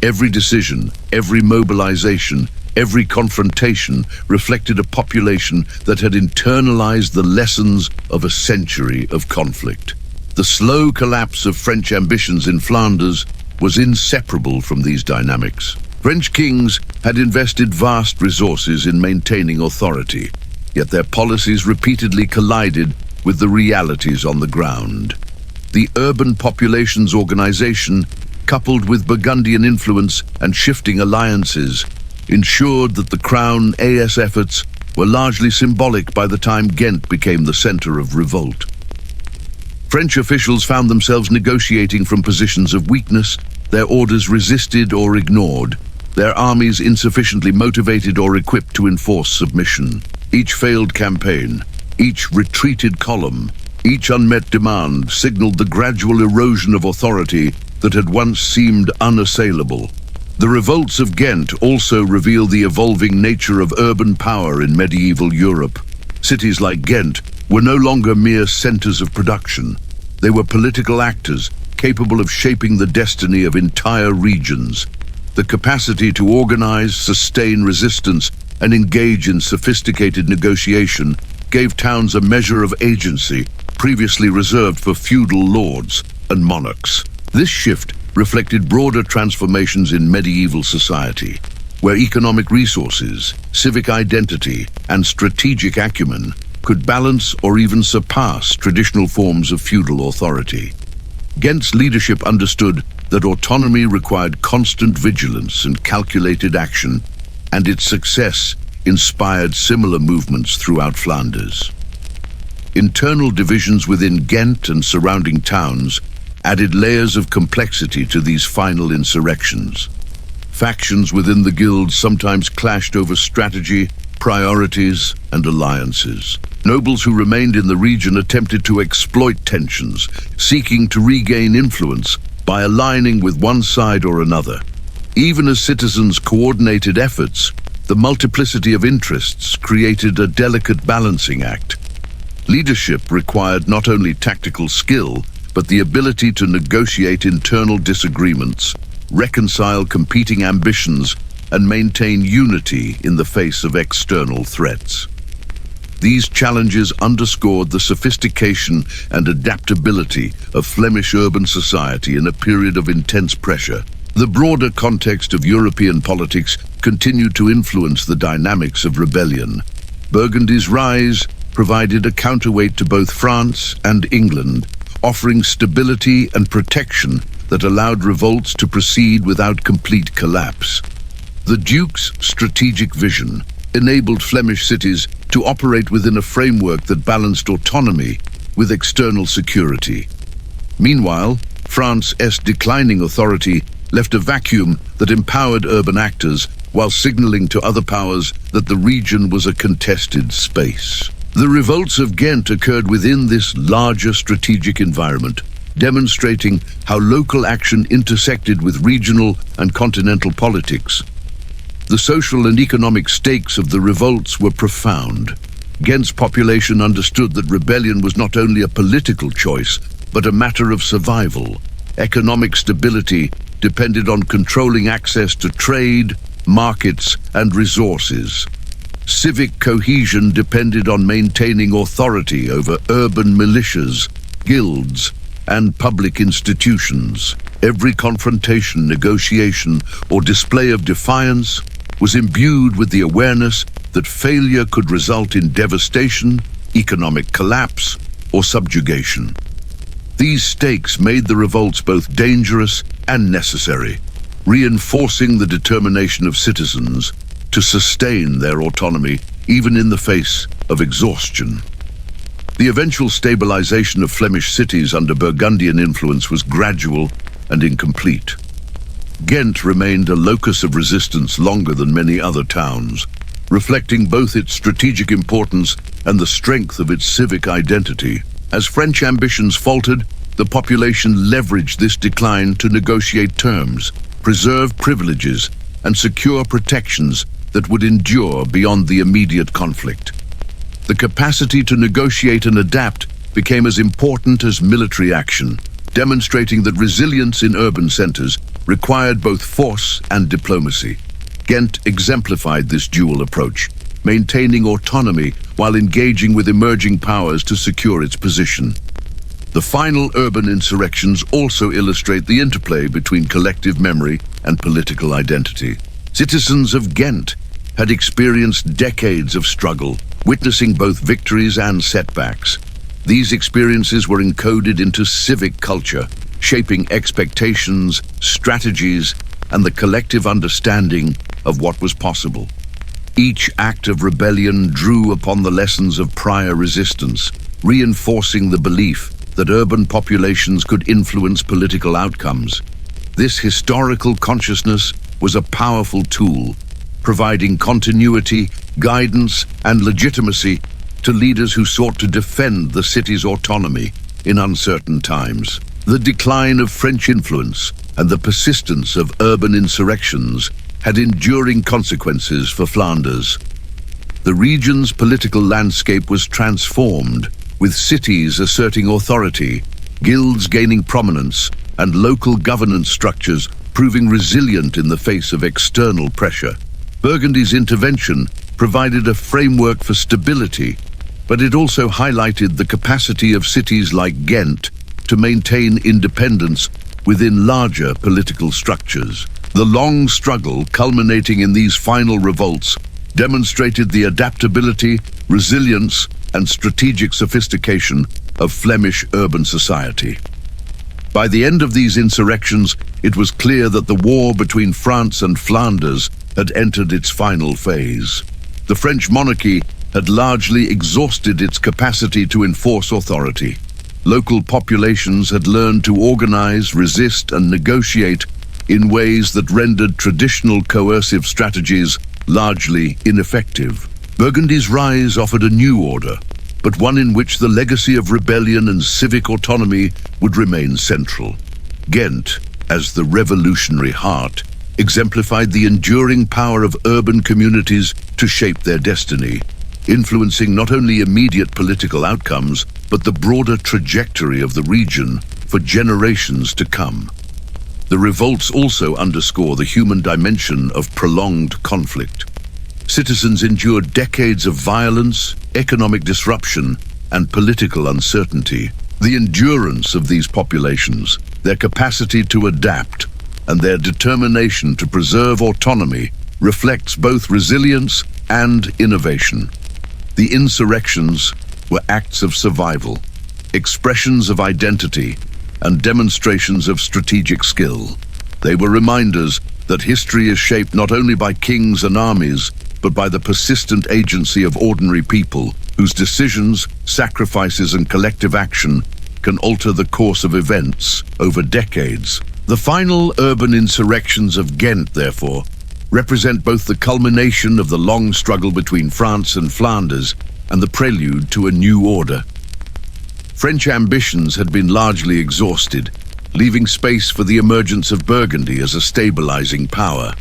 Every decision, every mobilization, every confrontation reflected a population that had internalized the lessons of a century of conflict. The slow collapse of French ambitions in Flanders was inseparable from these dynamics. French kings had invested vast resources in maintaining authority, yet their policies repeatedly collided with the realities on the ground. The urban population's organization, coupled with Burgundian influence and shifting alliances, ensured that the Crown-AS efforts were largely symbolic by the time Ghent became the center of revolt. French officials found themselves negotiating from positions of weakness, their orders resisted or ignored, their armies insufficiently motivated or equipped to enforce submission. Each failed campaign, each retreated column, each unmet demand signaled the gradual erosion of authority that had once seemed unassailable. The revolts of Ghent also reveal the evolving nature of urban power in medieval Europe. Cities like Ghent were no longer mere centers of production. They were political actors capable of shaping the destiny of entire regions. The capacity to organize, sustain resistance, and engage in sophisticated negotiation gave towns a measure of agency previously reserved for feudal lords and monarchs. This shift reflected broader transformations in medieval society, where economic resources, civic identity, and strategic acumen could balance or even surpass traditional forms of feudal authority. Ghent's leadership understood that autonomy required constant vigilance and calculated action, and its success inspired similar movements throughout Flanders. Internal divisions within Ghent and surrounding towns added layers of complexity to these final insurrections. Factions within the guilds sometimes clashed over strategy, priorities, and alliances. Nobles who remained in the region attempted to exploit tensions, seeking to regain influence by aligning with one side or another. Even as citizens coordinated efforts, the multiplicity of interests created a delicate balancing act. Leadership required not only tactical skill, but the ability to negotiate internal disagreements, reconcile competing ambitions, and maintain unity in the face of external threats. These challenges underscored the sophistication and adaptability of Flemish urban society in a period of intense pressure. The broader context of European politics continued to influence the dynamics of rebellion. Burgundy's rise provided a counterweight to both France and England, offering stability and protection that allowed revolts to proceed without complete collapse. The Duke's strategic vision enabled Flemish cities to operate within a framework that balanced autonomy with external security. Meanwhile, France's declining authority left a vacuum that empowered urban actors while signaling to other powers that the region was a contested space. The revolts of Ghent occurred within this larger strategic environment, demonstrating how local action intersected with regional and continental politics. The social and economic stakes of the revolts were profound. Ghent's population understood that rebellion was not only a political choice, but a matter of survival. Economic stability depended on controlling access to trade, markets, and resources. Civic cohesion depended on maintaining authority over urban militias, guilds, and public institutions. Every confrontation, negotiation, or display of defiance was imbued with the awareness that failure could result in devastation, economic collapse, or subjugation. These stakes made the revolts both dangerous and necessary, reinforcing the determination of citizens to sustain their autonomy even in the face of exhaustion. The eventual stabilization of Flemish cities under Burgundian influence was gradual and incomplete. Ghent remained a locus of resistance longer than many other towns, reflecting both its strategic importance and the strength of its civic identity. As French ambitions faltered, the population leveraged this decline to negotiate terms, preserve privileges, and secure protections that would endure beyond the immediate conflict. The capacity to negotiate and adapt became as important as military action, demonstrating that resilience in urban centers required both force and diplomacy. Ghent exemplified this dual approach, maintaining autonomy while engaging with emerging powers to secure its position. The final urban insurrections also illustrate the interplay between collective memory and political identity. Citizens of Ghent had experienced decades of struggle, witnessing both victories and setbacks. These experiences were encoded into civic culture, shaping expectations, strategies, and the collective understanding of what was possible. Each act of rebellion drew upon the lessons of prior resistance, reinforcing the belief that urban populations could influence political outcomes. This historical consciousness was a powerful tool, providing continuity, guidance, and legitimacy to leaders who sought to defend the city's autonomy in uncertain times. The decline of French influence and the persistence of urban insurrections had enduring consequences for Flanders. The region's political landscape was transformed, with cities asserting authority, guilds gaining prominence, and local governance structures proving resilient in the face of external pressure. Burgundy's intervention provided a framework for stability, but it also highlighted the capacity of cities like Ghent to maintain independence within larger political structures. The long struggle culminating in these final revolts demonstrated the adaptability, resilience, and strategic sophistication of Flemish urban society. By the end of these insurrections, it was clear that the war between France and Flanders had entered its final phase. The French monarchy had largely exhausted its capacity to enforce authority. Local populations had learned to organize, resist, and negotiate in ways that rendered traditional coercive strategies largely ineffective. Burgundy's rise offered a new order, but one in which the legacy of rebellion and civic autonomy would remain central. Ghent, as the revolutionary heart, exemplified the enduring power of urban communities to shape their destiny, influencing not only immediate political outcomes, but the broader trajectory of the region for generations to come. The revolts also underscore the human dimension of prolonged conflict. Citizens endured decades of violence, economic disruption, and political uncertainty. The endurance of these populations, their capacity to adapt, and their determination to preserve autonomy reflects both resilience and innovation. The insurrections were acts of survival, expressions of identity, and demonstrations of strategic skill. They were reminders that history is shaped not only by kings and armies, but by the persistent agency of ordinary people, whose decisions, sacrifices, and collective action can alter the course of events over decades. The final urban insurrections of Ghent, therefore, represent both the culmination of the long struggle between France and Flanders and the prelude to a new order. French ambitions had been largely exhausted, leaving space for the emergence of Burgundy as a stabilizing power.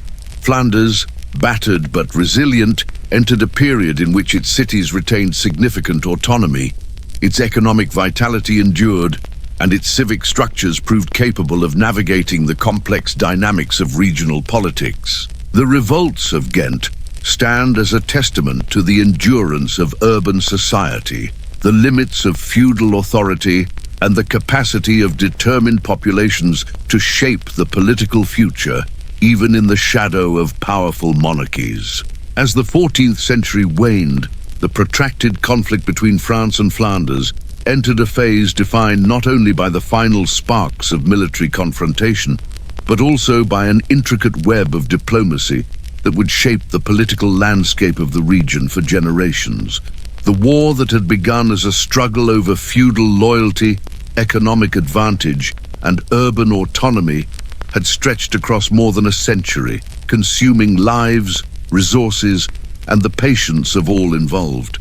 Flanders, battered but resilient, entered a period in which its cities retained significant autonomy. Its economic vitality endured, and its civic structures proved capable of navigating the complex dynamics of regional politics. The revolts of Ghent stand as a testament to the endurance of urban society, the limits of feudal authority, and the capacity of determined populations to shape the political future, even in the shadow of powerful monarchies. As the 14th century waned, the protracted conflict between France and Flanders entered a phase defined not only by the final sparks of military confrontation, but also by an intricate web of diplomacy that would shape the political landscape of the region for generations. The war that had begun as a struggle over feudal loyalty, economic advantage, and urban autonomy had stretched across more than a century, consuming lives, resources, and the patience of all involved.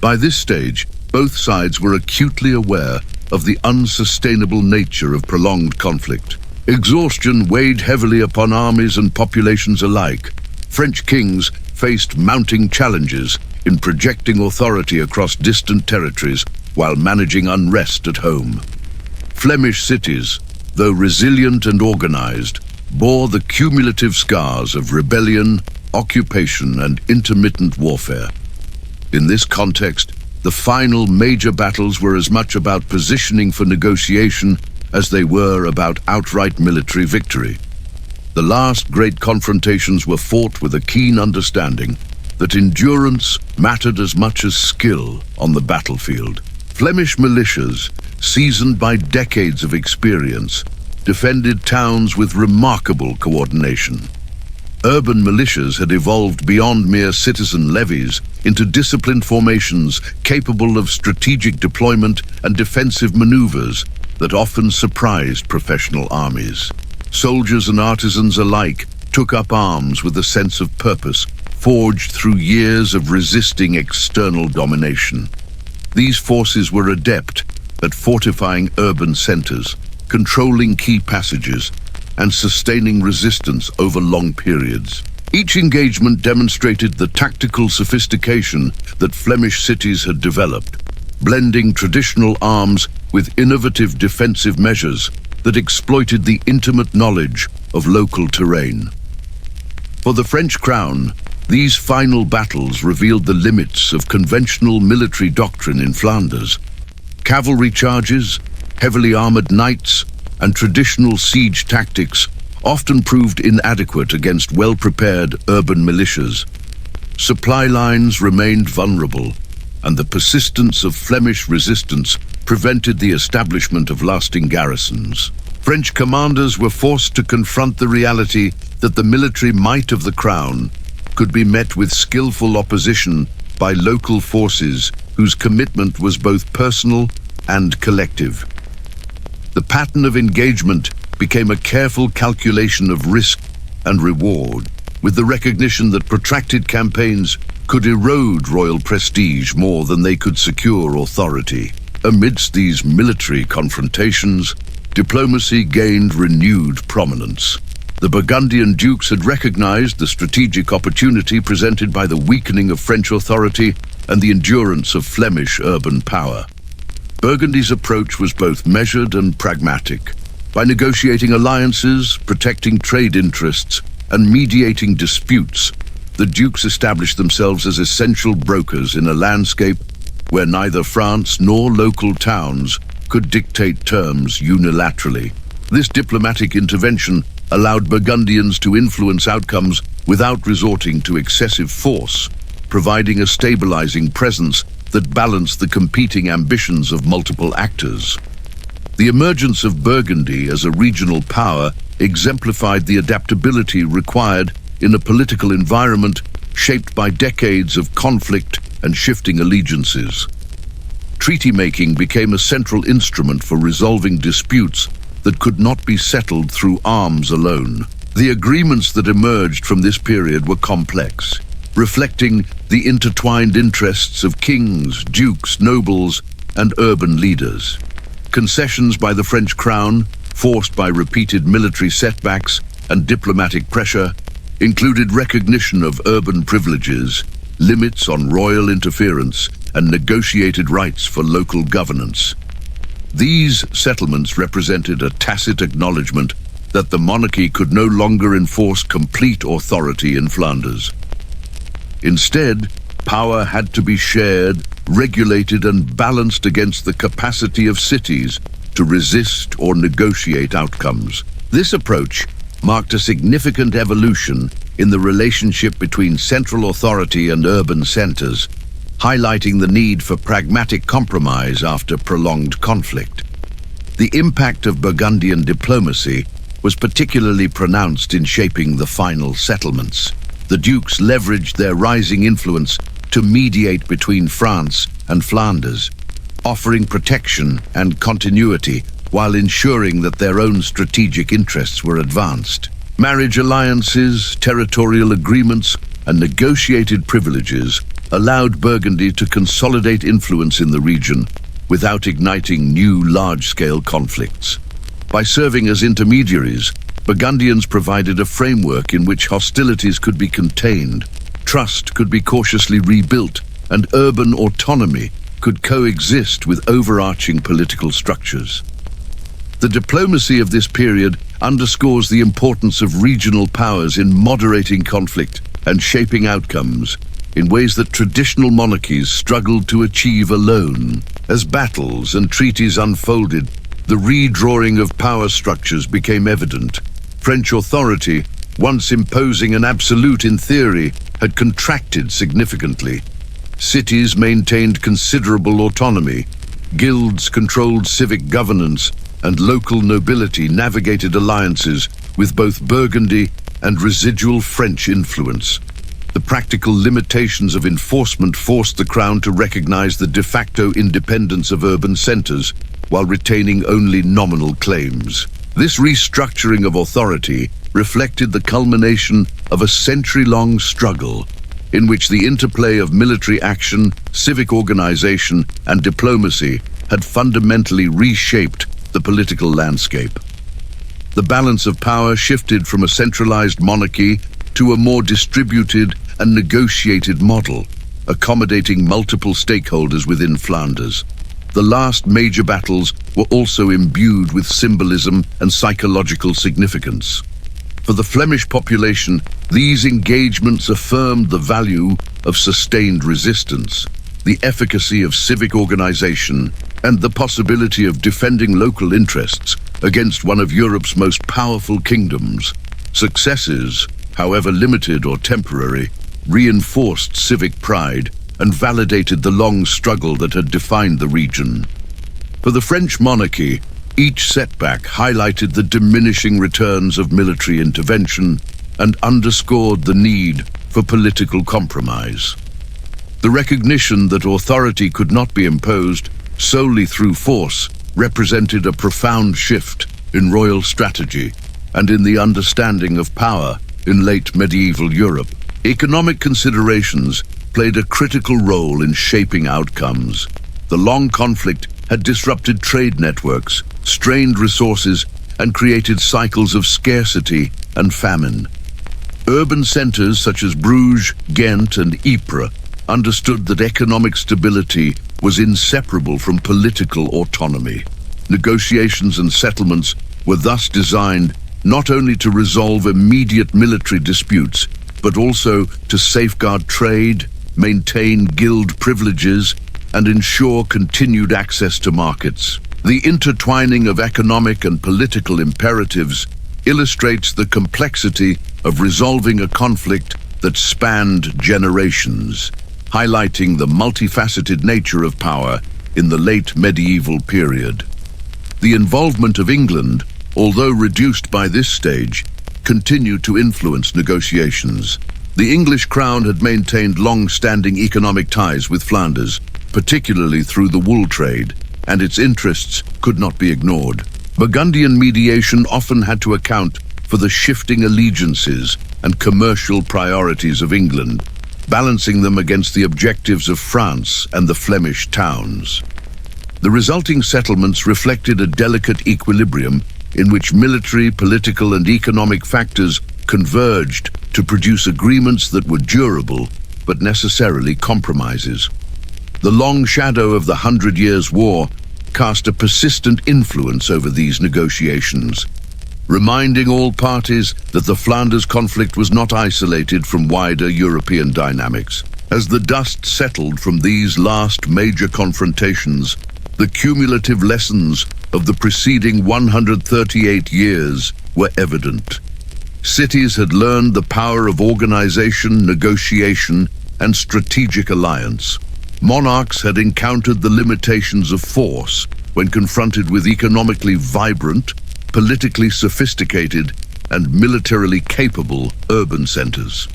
By this stage, both sides were acutely aware of the unsustainable nature of prolonged conflict. Exhaustion weighed heavily upon armies and populations alike. French kings faced mounting challenges in projecting authority across distant territories while managing unrest at home. Flemish cities, though resilient and organized, bore the cumulative scars of rebellion, occupation, and intermittent warfare. In this context, the final major battles were as much about positioning for negotiation as they were about outright military victory. The last great confrontations were fought with a keen understanding that endurance mattered as much as skill on the battlefield. Flemish militias, seasoned by decades of experience, defended towns with remarkable coordination. Urban militias had evolved beyond mere citizen levies into disciplined formations capable of strategic deployment and defensive maneuvers that often surprised professional armies. Soldiers and artisans alike took up arms with a sense of purpose, forged through years of resisting external domination. These forces were adept at fortifying urban centers, controlling key passages, and sustaining resistance over long periods. Each engagement demonstrated the tactical sophistication that Flemish cities had developed, blending traditional arms with innovative defensive measures that exploited the intimate knowledge of local terrain. For the French crown, these final battles revealed the limits of conventional military doctrine in Flanders. Cavalry charges, heavily armored knights, and traditional siege tactics often proved inadequate against well-prepared urban militias. Supply lines remained vulnerable, and the persistence of Flemish resistance prevented the establishment of lasting garrisons. French commanders were forced to confront the reality that the military might of the crown could be met with skillful opposition by local forces whose commitment was both personal and collective. The pattern of engagement became a careful calculation of risk and reward, with the recognition that protracted campaigns could erode royal prestige more than they could secure authority. Amidst these military confrontations, diplomacy gained renewed prominence. The Burgundian dukes had recognized the strategic opportunity presented by the weakening of French authority and the endurance of Flemish urban power. Burgundy's approach was both measured and pragmatic. By negotiating alliances, protecting trade interests, and mediating disputes, the dukes established themselves as essential brokers in a landscape where neither France nor local towns could dictate terms unilaterally. This diplomatic intervention allowed Burgundians to influence outcomes without resorting to excessive force, providing a stabilizing presence that balanced the competing ambitions of multiple actors. The emergence of Burgundy as a regional power exemplified the adaptability required in a political environment shaped by decades of conflict and shifting allegiances. Treaty-making became a central instrument for resolving disputes that could not be settled through arms alone. The agreements that emerged from this period were complex, reflecting the intertwined interests of kings, dukes, nobles, and urban leaders. Concessions by the French crown, forced by repeated military setbacks and diplomatic pressure, included recognition of urban privileges, limits on royal interference, and negotiated rights for local governance. These settlements represented a tacit acknowledgement that the monarchy could no longer enforce complete authority in Flanders. Instead, power had to be shared, regulated, and balanced against the capacity of cities to resist or negotiate outcomes. This approach marked a significant evolution in the relationship between central authority and urban centers, highlighting the need for pragmatic compromise after prolonged conflict. The impact of Burgundian diplomacy was particularly pronounced in shaping the final settlements. The dukes leveraged their rising influence to mediate between France and Flanders, offering protection and continuity while ensuring that their own strategic interests were advanced. Marriage alliances, territorial agreements, and negotiated privileges allowed Burgundy to consolidate influence in the region without igniting new large-scale conflicts. By serving as intermediaries, Burgundians provided a framework in which hostilities could be contained, trust could be cautiously rebuilt, and urban autonomy could coexist with overarching political structures. The diplomacy of this period underscores the importance of regional powers in moderating conflict and shaping outcomes in ways that traditional monarchies struggled to achieve alone. As battles and treaties unfolded, the redrawing of power structures became evident. French authority, once imposing an absolute in theory, had contracted significantly. Cities maintained considerable autonomy, guilds controlled civic governance, and local nobility navigated alliances with both Burgundy and residual French influence. The practical limitations of enforcement forced the crown to recognize the de facto independence of urban centers while retaining only nominal claims. This restructuring of authority reflected the culmination of a century-long struggle in which the interplay of military action, civic organization, and diplomacy had fundamentally reshaped the political landscape. The balance of power shifted from a centralized monarchy to a more distributed and negotiated model, accommodating multiple stakeholders within Flanders. The last major battles were also imbued with symbolism and psychological significance. For the Flemish population, these engagements affirmed the value of sustained resistance, the efficacy of civic organization, and the possibility of defending local interests against one of Europe's most powerful kingdoms. Successes, however limited or temporary, reinforced civic pride and validated the long struggle that had defined the region. For the French monarchy, each setback highlighted the diminishing returns of military intervention and underscored the need for political compromise. The recognition that authority could not be imposed solely through force represented a profound shift in royal strategy and in the understanding of power in late medieval Europe. Economic considerations played a critical role in shaping outcomes. The long conflict had disrupted trade networks, strained resources, and created cycles of scarcity and famine. Urban centers such as Bruges, Ghent, and Ypres understood that economic stability was inseparable from political autonomy. Negotiations and settlements were thus designed not only to resolve immediate military disputes, but also to safeguard trade, maintain guild privileges, and ensure continued access to markets. The intertwining of economic and political imperatives illustrates the complexity of resolving a conflict that spanned generations, highlighting the multifaceted nature of power in the late medieval period. The involvement of England, although reduced by this stage, continued to influence negotiations. The English crown had maintained long-standing economic ties with Flanders, particularly through the wool trade, and its interests could not be ignored. Burgundian mediation often had to account for the shifting allegiances and commercial priorities of England, balancing them against the objectives of France and the Flemish towns. The resulting settlements reflected a delicate equilibrium in which military, political, and economic factors converged to produce agreements that were durable, but necessarily compromises. The long shadow of the 100 Years' War cast a persistent influence over these negotiations, reminding all parties that the Flanders conflict was not isolated from wider European dynamics. As the dust settled from these last major confrontations, the cumulative lessons of the preceding 138 years were evident. Cities had learned the power of organization, negotiation, and strategic alliance. Monarchs had encountered the limitations of force when confronted with economically vibrant, politically sophisticated, and militarily capable urban centers.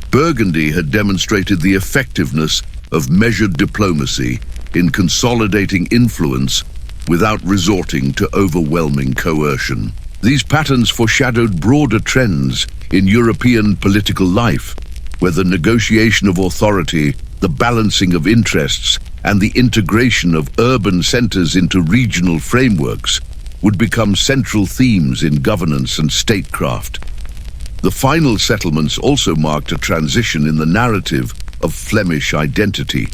Burgundy had demonstrated the effectiveness of measured diplomacy in consolidating influence without resorting to overwhelming coercion. These patterns foreshadowed broader trends in European political life, where the negotiation of authority, the balancing of interests, and the integration of urban centers into regional frameworks would become central themes in governance and statecraft. The final settlements also marked a transition in the narrative of Flemish identity.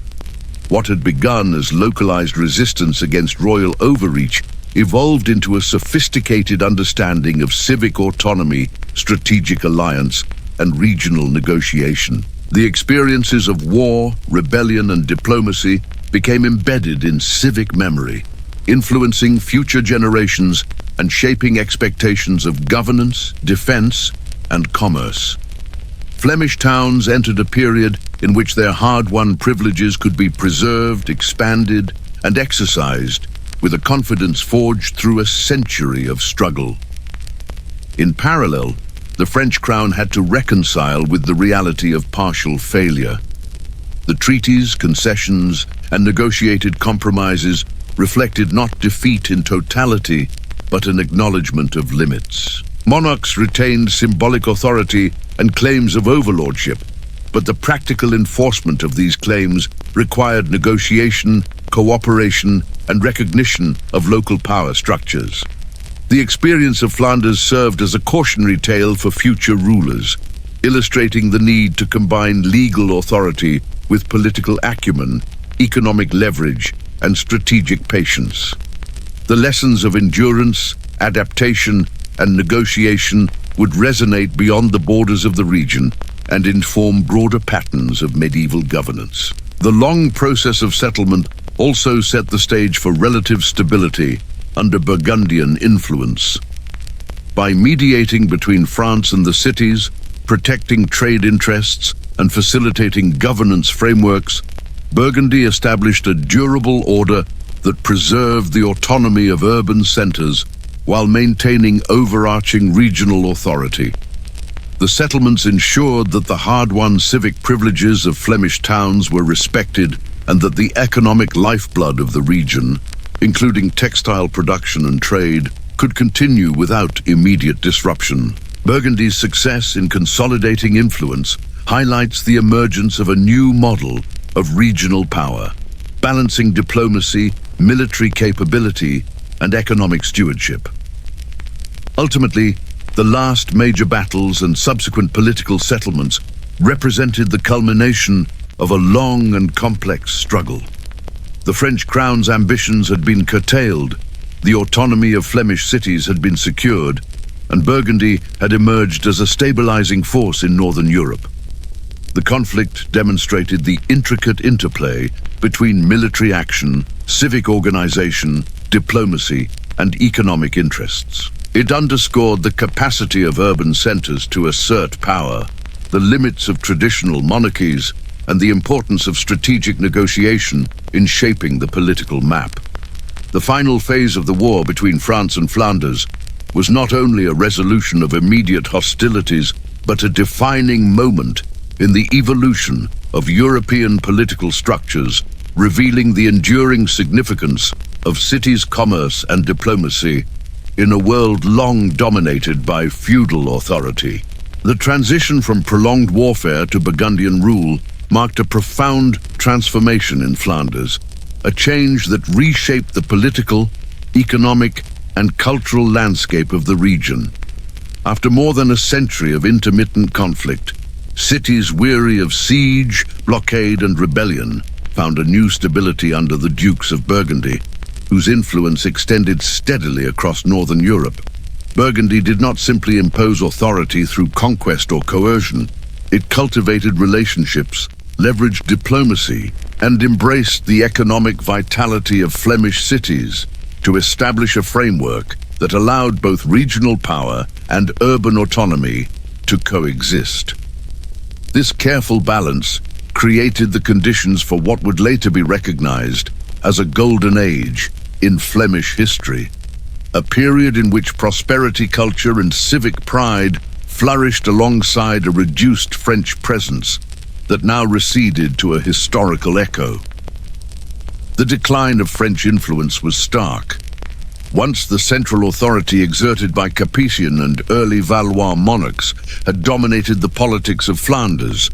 What had begun as localized resistance against royal overreach evolved into a sophisticated understanding of civic autonomy, strategic alliance, and regional negotiation. The experiences of war, rebellion, and diplomacy became embedded in civic memory, influencing future generations and shaping expectations of governance, defense, and commerce. Flemish towns entered a period in which their hard-won privileges could be preserved, expanded, and exercised with a confidence forged through a century of struggle. In parallel, the French crown had to reconcile with the reality of partial failure. The treaties, concessions, and negotiated compromises reflected not defeat in totality, but an acknowledgement of limits. Monarchs retained symbolic authority and claims of overlordship, but the practical enforcement of these claims required negotiation, cooperation, and recognition of local power structures. The experience of Flanders served as a cautionary tale for future rulers, illustrating the need to combine legal authority with political acumen, economic leverage, and strategic patience. The lessons of endurance, adaptation, and negotiation would resonate beyond the borders of the region and inform broader patterns of medieval governance. The long process of settlement also set the stage for relative stability under Burgundian influence. By mediating between France and the cities, protecting trade interests, and facilitating governance frameworks, Burgundy established a durable order that preserved the autonomy of urban centers while maintaining overarching regional authority. The settlements ensured that the hard-won civic privileges of Flemish towns were respected and that the economic lifeblood of the region, including textile production and trade, could continue without immediate disruption. Burgundy's success in consolidating influence highlights the emergence of a new model of regional power, balancing diplomacy, military capability, and economic stewardship. Ultimately, the last major battles and subsequent political settlements represented the culmination of a long and complex struggle. The French crown's ambitions had been curtailed, the autonomy of Flemish cities had been secured, and Burgundy had emerged as a stabilizing force in northern Europe. The conflict demonstrated the intricate interplay between military action, civic organization, diplomacy, and economic interests. It underscored the capacity of urban centers to assert power, the limits of traditional monarchies, and the importance of strategic negotiation in shaping the political map. The final phase of the war between France and Flanders was not only a resolution of immediate hostilities, but a defining moment in the evolution of European political structures, revealing the enduring significance of cities' commerce and diplomacy in a world long dominated by feudal authority. The transition from prolonged warfare to Burgundian rule marked a profound transformation in Flanders, a change that reshaped the political, economic, and cultural landscape of the region. After more than a century of intermittent conflict, cities weary of siege, blockade, and rebellion found a new stability under the Dukes of Burgundy, whose influence extended steadily across northern Europe. Burgundy did not simply impose authority through conquest or coercion. It cultivated relationships, leveraged diplomacy, and embraced the economic vitality of Flemish cities to establish a framework that allowed both regional power and urban autonomy to coexist. This careful balance created the conditions for what would later be recognized as a golden age in Flemish history, a period in which prosperity culture and civic pride flourished alongside a reduced French presence that now receded to a historical echo. The decline of French influence was stark. Once the central authority exerted by Capetian and early Valois monarchs had dominated the politics of Flanders,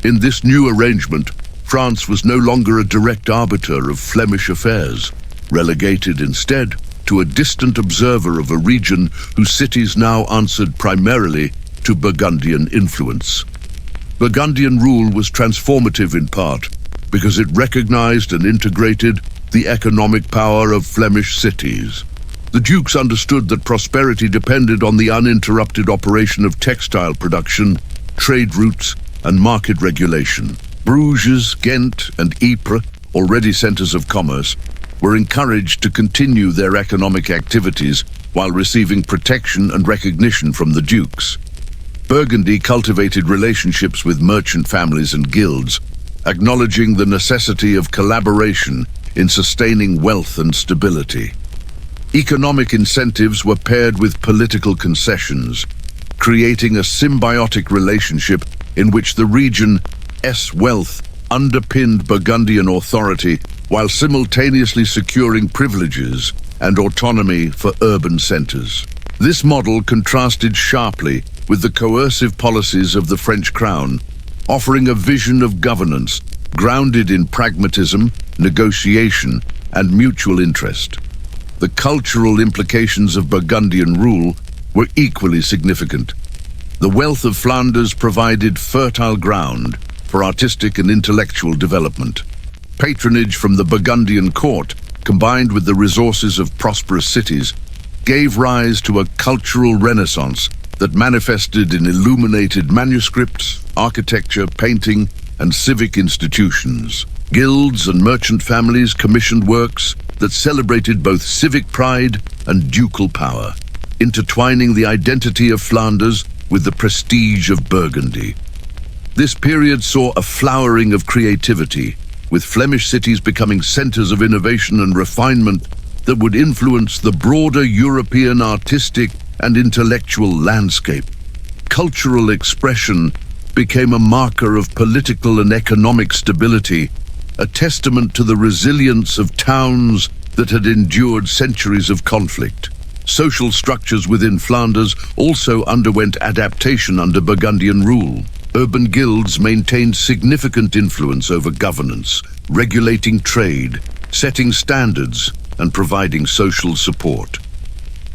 in this new arrangement, France was no longer a direct arbiter of Flemish affairs, relegated instead to a distant observer of a region whose cities now answered primarily to Burgundian influence. Burgundian rule was transformative in part because it recognized and integrated the economic power of Flemish cities. The dukes understood that prosperity depended on the uninterrupted operation of textile production, trade routes, and market regulation. Bruges, Ghent, and Ypres, already centers of commerce, were encouraged to continue their economic activities while receiving protection and recognition from the dukes. Burgundy cultivated relationships with merchant families and guilds, acknowledging the necessity of collaboration in sustaining wealth and stability. Economic incentives were paired with political concessions, creating a symbiotic relationship in which the region's wealth underpinned Burgundian authority while simultaneously securing privileges and autonomy for urban centers. This model contrasted sharply with the coercive policies of the French crown, offering a vision of governance grounded in pragmatism, negotiation, and mutual interest. The cultural implications of Burgundian rule were equally significant. The wealth of Flanders provided fertile ground for artistic and intellectual development. Patronage from the Burgundian court, combined with the resources of prosperous cities, gave rise to a cultural renaissance that manifested in illuminated manuscripts, architecture, painting, and civic institutions. Guilds and merchant families commissioned works that celebrated both civic pride and ducal power, intertwining the identity of Flanders with the prestige of Burgundy. This period saw a flowering of creativity, with Flemish cities becoming centers of innovation and refinement that would influence the broader European artistic and intellectual landscape. Cultural expression became a marker of political and economic stability, a testament to the resilience of towns that had endured centuries of conflict. Social structures within Flanders also underwent adaptation under Burgundian rule. Urban guilds maintained significant influence over governance, regulating trade, setting standards, and providing social support.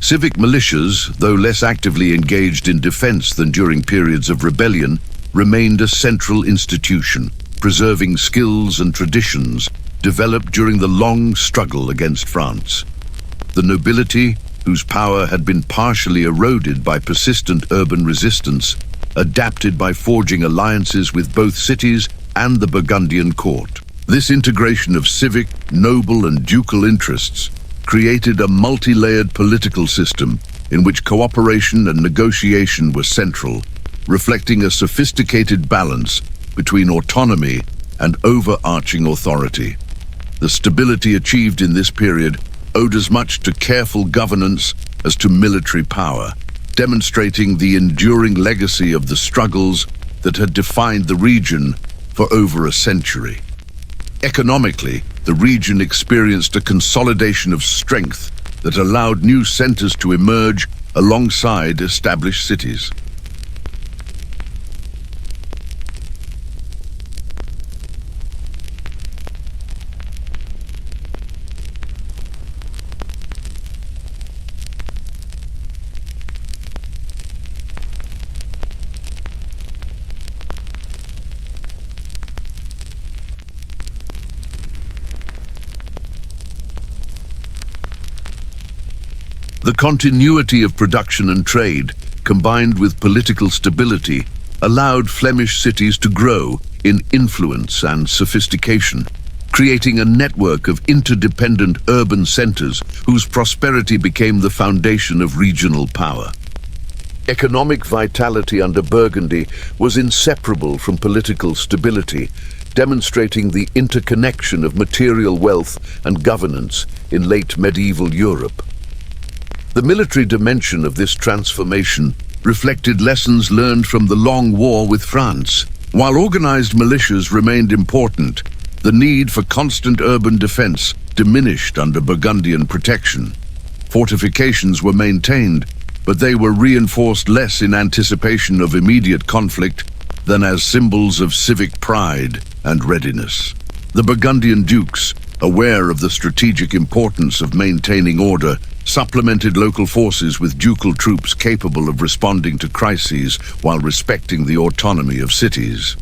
Civic militias, though less actively engaged in defense than during periods of rebellion, remained a central institution, preserving skills and traditions developed during the long struggle against France. The nobility, whose power had been partially eroded by persistent urban resistance, adapted by forging alliances with both cities and the Burgundian court. This integration of civic, noble, and ducal interests created a multi-layered political system in which cooperation and negotiation were central, reflecting a sophisticated balance between autonomy and overarching authority. The stability achieved in this period owed as much to careful governance as to military power, demonstrating the enduring legacy of the struggles that had defined the region for over a century. Economically, the region experienced a consolidation of strength that allowed new centers to emerge alongside established cities. The continuity of production and trade, combined with political stability, allowed Flemish cities to grow in influence and sophistication, creating a network of interdependent urban centers whose prosperity became the foundation of regional power. Economic vitality under Burgundy was inseparable from political stability, demonstrating the interconnection of material wealth and governance in late medieval Europe. The military dimension of this transformation reflected lessons learned from the long war with France. While organized militias remained important, the need for constant urban defense diminished under Burgundian protection. Fortifications were maintained, but they were reinforced less in anticipation of immediate conflict than as symbols of civic pride and readiness. The Burgundian dukes, aware of the strategic importance of maintaining order, supplemented local forces with ducal troops capable of responding to crises while respecting the autonomy of cities.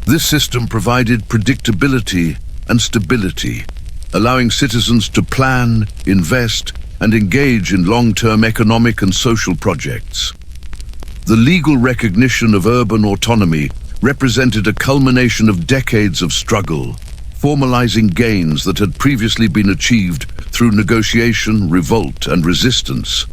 This system provided predictability and stability, allowing citizens to plan, invest, and engage in long-term economic and social projects. The legal recognition of urban autonomy represented a culmination of decades of struggle, formalizing gains that had previously been achieved through negotiation, revolt, and resistance.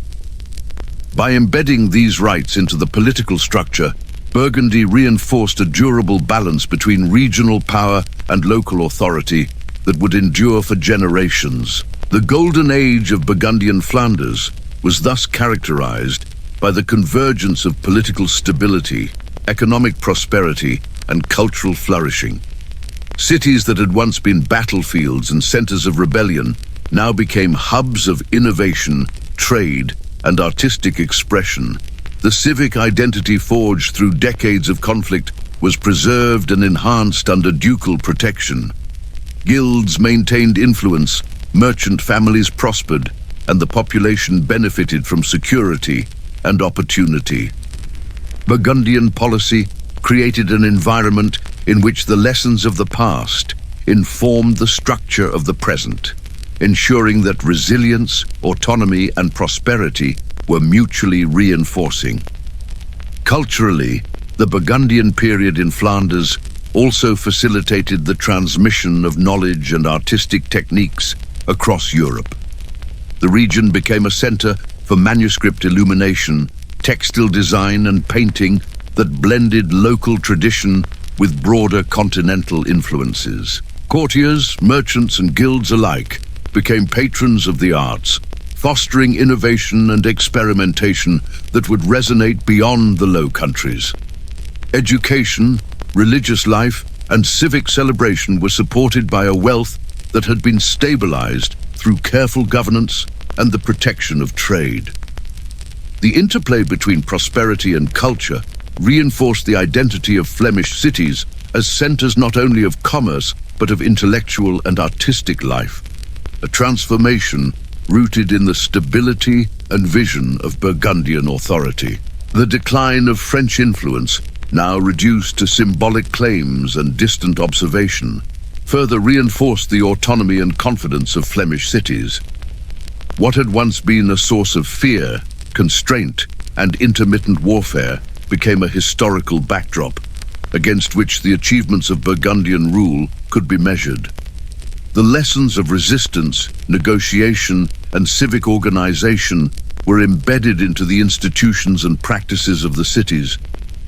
By embedding these rights into the political structure, Burgundy reinforced a durable balance between regional power and local authority that would endure for generations. The golden age of Burgundian Flanders was thus characterized by the convergence of political stability, economic prosperity, and cultural flourishing. Cities that had once been battlefields and centers of rebellion now became hubs of innovation, trade, and artistic expression. The civic identity forged through decades of conflict was preserved and enhanced under ducal protection. Guilds maintained influence, merchant families prospered, and the population benefited from security and opportunity. Burgundian policy created an environment in which the lessons of the past informed the structure of the present, ensuring that resilience, autonomy, and prosperity were mutually reinforcing. Culturally, the Burgundian period in Flanders also facilitated the transmission of knowledge and artistic techniques across Europe. The region became a center for manuscript illumination, textile design, and painting that blended local tradition with broader continental influences. Courtiers, merchants and guilds alike became patrons of the arts, fostering innovation and experimentation that would resonate beyond the Low Countries. Education, religious life, and civic celebration were supported by a wealth that had been stabilized through careful governance and the protection of trade. The interplay between prosperity and culture reinforced the identity of Flemish cities as centers not only of commerce but of intellectual and artistic life, a transformation rooted in the stability and vision of Burgundian authority. The decline of French influence, now reduced to symbolic claims and distant observation, further reinforced the autonomy and confidence of Flemish cities. What had once been a source of fear, constraint, and intermittent warfare became a historical backdrop against which the achievements of Burgundian rule could be measured. The lessons of resistance, negotiation, and civic organization were embedded into the institutions and practices of the cities,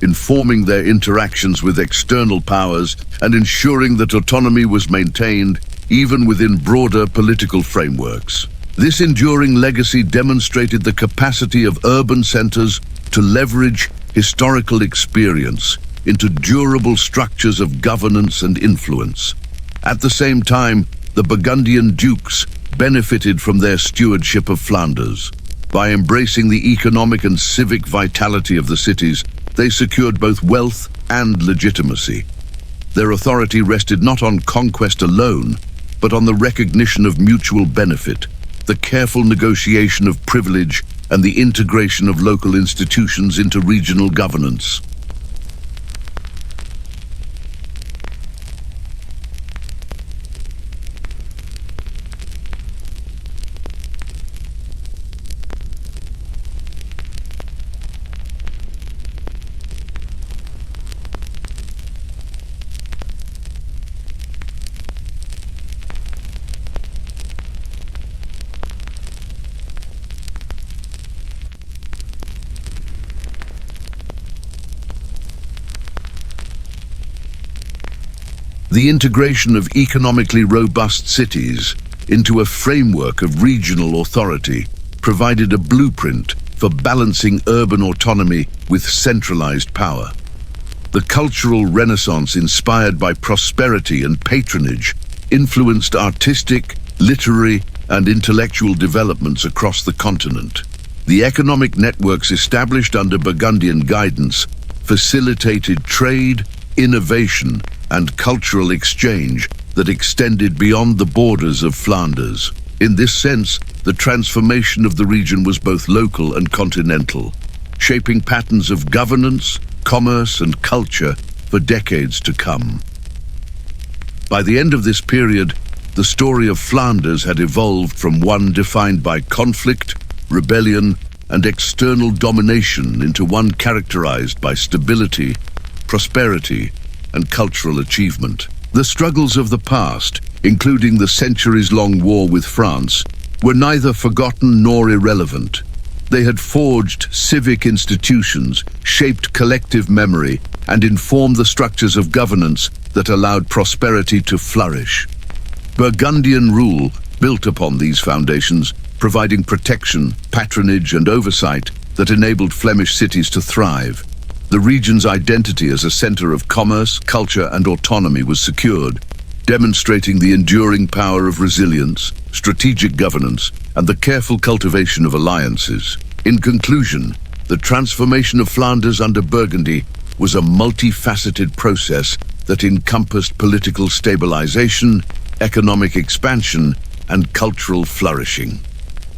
informing their interactions with external powers and ensuring that autonomy was maintained even within broader political frameworks. This enduring legacy demonstrated the capacity of urban centers to leverage historical experience into durable structures of governance and influence. At the same time, the Burgundian dukes benefited from their stewardship of Flanders. By embracing the economic and civic vitality of the cities, they secured both wealth and legitimacy. Their authority rested not on conquest alone, but on the recognition of mutual benefit, the careful negotiation of privilege, and the integration of local institutions into regional governance. The integration of economically robust cities into a framework of regional authority provided a blueprint for balancing urban autonomy with centralized power. The cultural renaissance inspired by prosperity and patronage influenced artistic, literary, and intellectual developments across the continent. The economic networks established under Burgundian guidance facilitated trade, innovation, and cultural exchange that extended beyond the borders of Flanders. In this sense, the transformation of the region was both local and continental, shaping patterns of governance, commerce, and culture for decades to come. By the end of this period, the story of Flanders had evolved from one defined by conflict, rebellion, and external domination into one characterized by stability, prosperity, and cultural achievement. The struggles of the past, including the centuries-long war with France, were neither forgotten nor irrelevant. They had forged civic institutions, shaped collective memory, and informed the structures of governance that allowed prosperity to flourish. Burgundian rule built upon these foundations, providing protection, patronage, and oversight that enabled Flemish cities to thrive. The region's identity as a center of commerce, culture, and autonomy was secured, demonstrating the enduring power of resilience, strategic governance, and the careful cultivation of alliances. In conclusion, the transformation of Flanders under Burgundy was a multifaceted process that encompassed political stabilization, economic expansion, and cultural flourishing.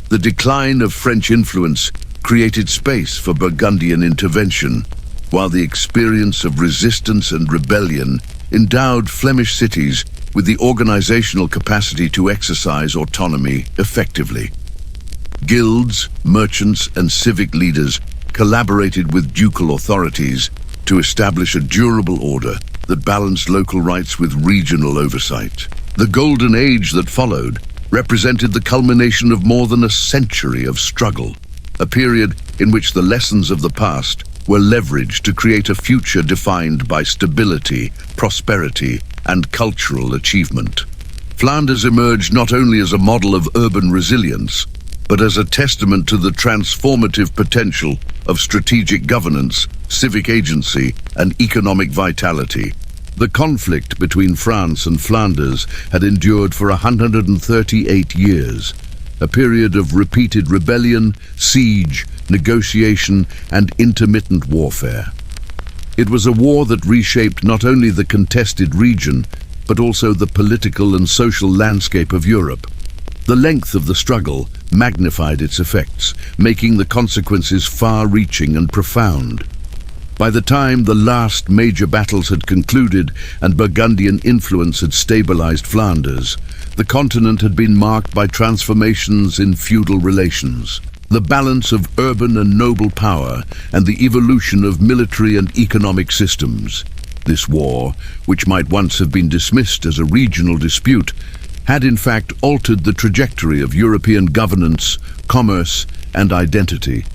The decline of French influence created space for Burgundian intervention, while the experience of resistance and rebellion endowed Flemish cities with the organizational capacity to exercise autonomy effectively. Guilds, merchants, and civic leaders collaborated with ducal authorities to establish a durable order that balanced local rights with regional oversight. The Golden Age that followed represented the culmination of more than a century of struggle, a period in which the lessons of the past were leveraged to create a future defined by stability, prosperity, and cultural achievement. Flanders emerged not only as a model of urban resilience, but as a testament to the transformative potential of strategic governance, civic agency, and economic vitality. The conflict between France and Flanders had endured for 138 years, a period of repeated rebellion, siege, negotiation, and intermittent warfare. It was a war that reshaped not only the contested region, but also the political and social landscape of Europe. The length of the struggle magnified its effects, making the consequences far-reaching and profound. By the time the last major battles had concluded and Burgundian influence had stabilized Flanders, the continent had been marked by transformations in feudal relations. The balance of urban and noble power and the evolution of military and economic systems. This war, which might once have been dismissed as a regional dispute, had in fact altered the trajectory of European governance, commerce, and identity.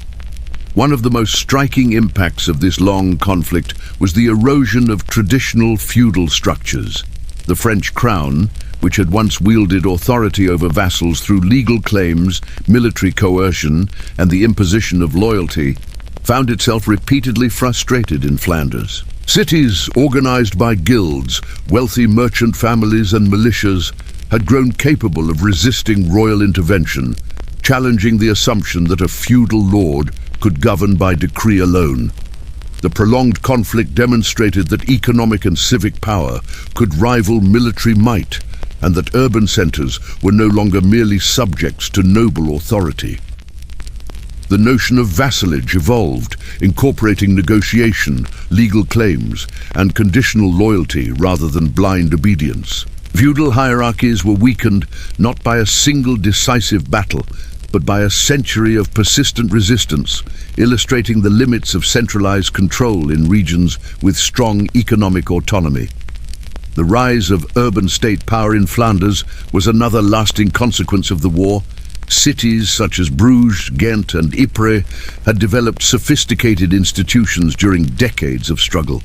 One of the most striking impacts of this long conflict was the erosion of traditional feudal structures. The French crown, which had once wielded authority over vassals through legal claims, military coercion, and the imposition of loyalty, found itself repeatedly frustrated in Flanders. Cities organized by guilds, wealthy merchant families, and militias had grown capable of resisting royal intervention, challenging the assumption that a feudal lord could govern by decree alone. The prolonged conflict demonstrated that economic and civic power could rival military might, and that urban centers were no longer merely subjects to noble authority. The notion of vassalage evolved, incorporating negotiation, legal claims, and conditional loyalty rather than blind obedience. Feudal hierarchies were weakened not by a single decisive battle, but by a century of persistent resistance, illustrating the limits of centralized control in regions with strong economic autonomy. The rise of urban state power in Flanders was another lasting consequence of the war. Cities such as Bruges, Ghent, and Ypres had developed sophisticated institutions during decades of struggle.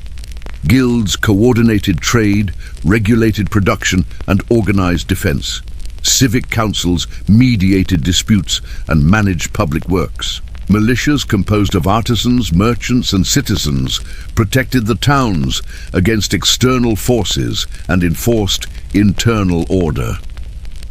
Guilds coordinated trade, regulated production, and organized defense. Civic councils mediated disputes and managed public works. Militias composed of artisans, merchants, and citizens protected the towns against external forces and enforced internal order.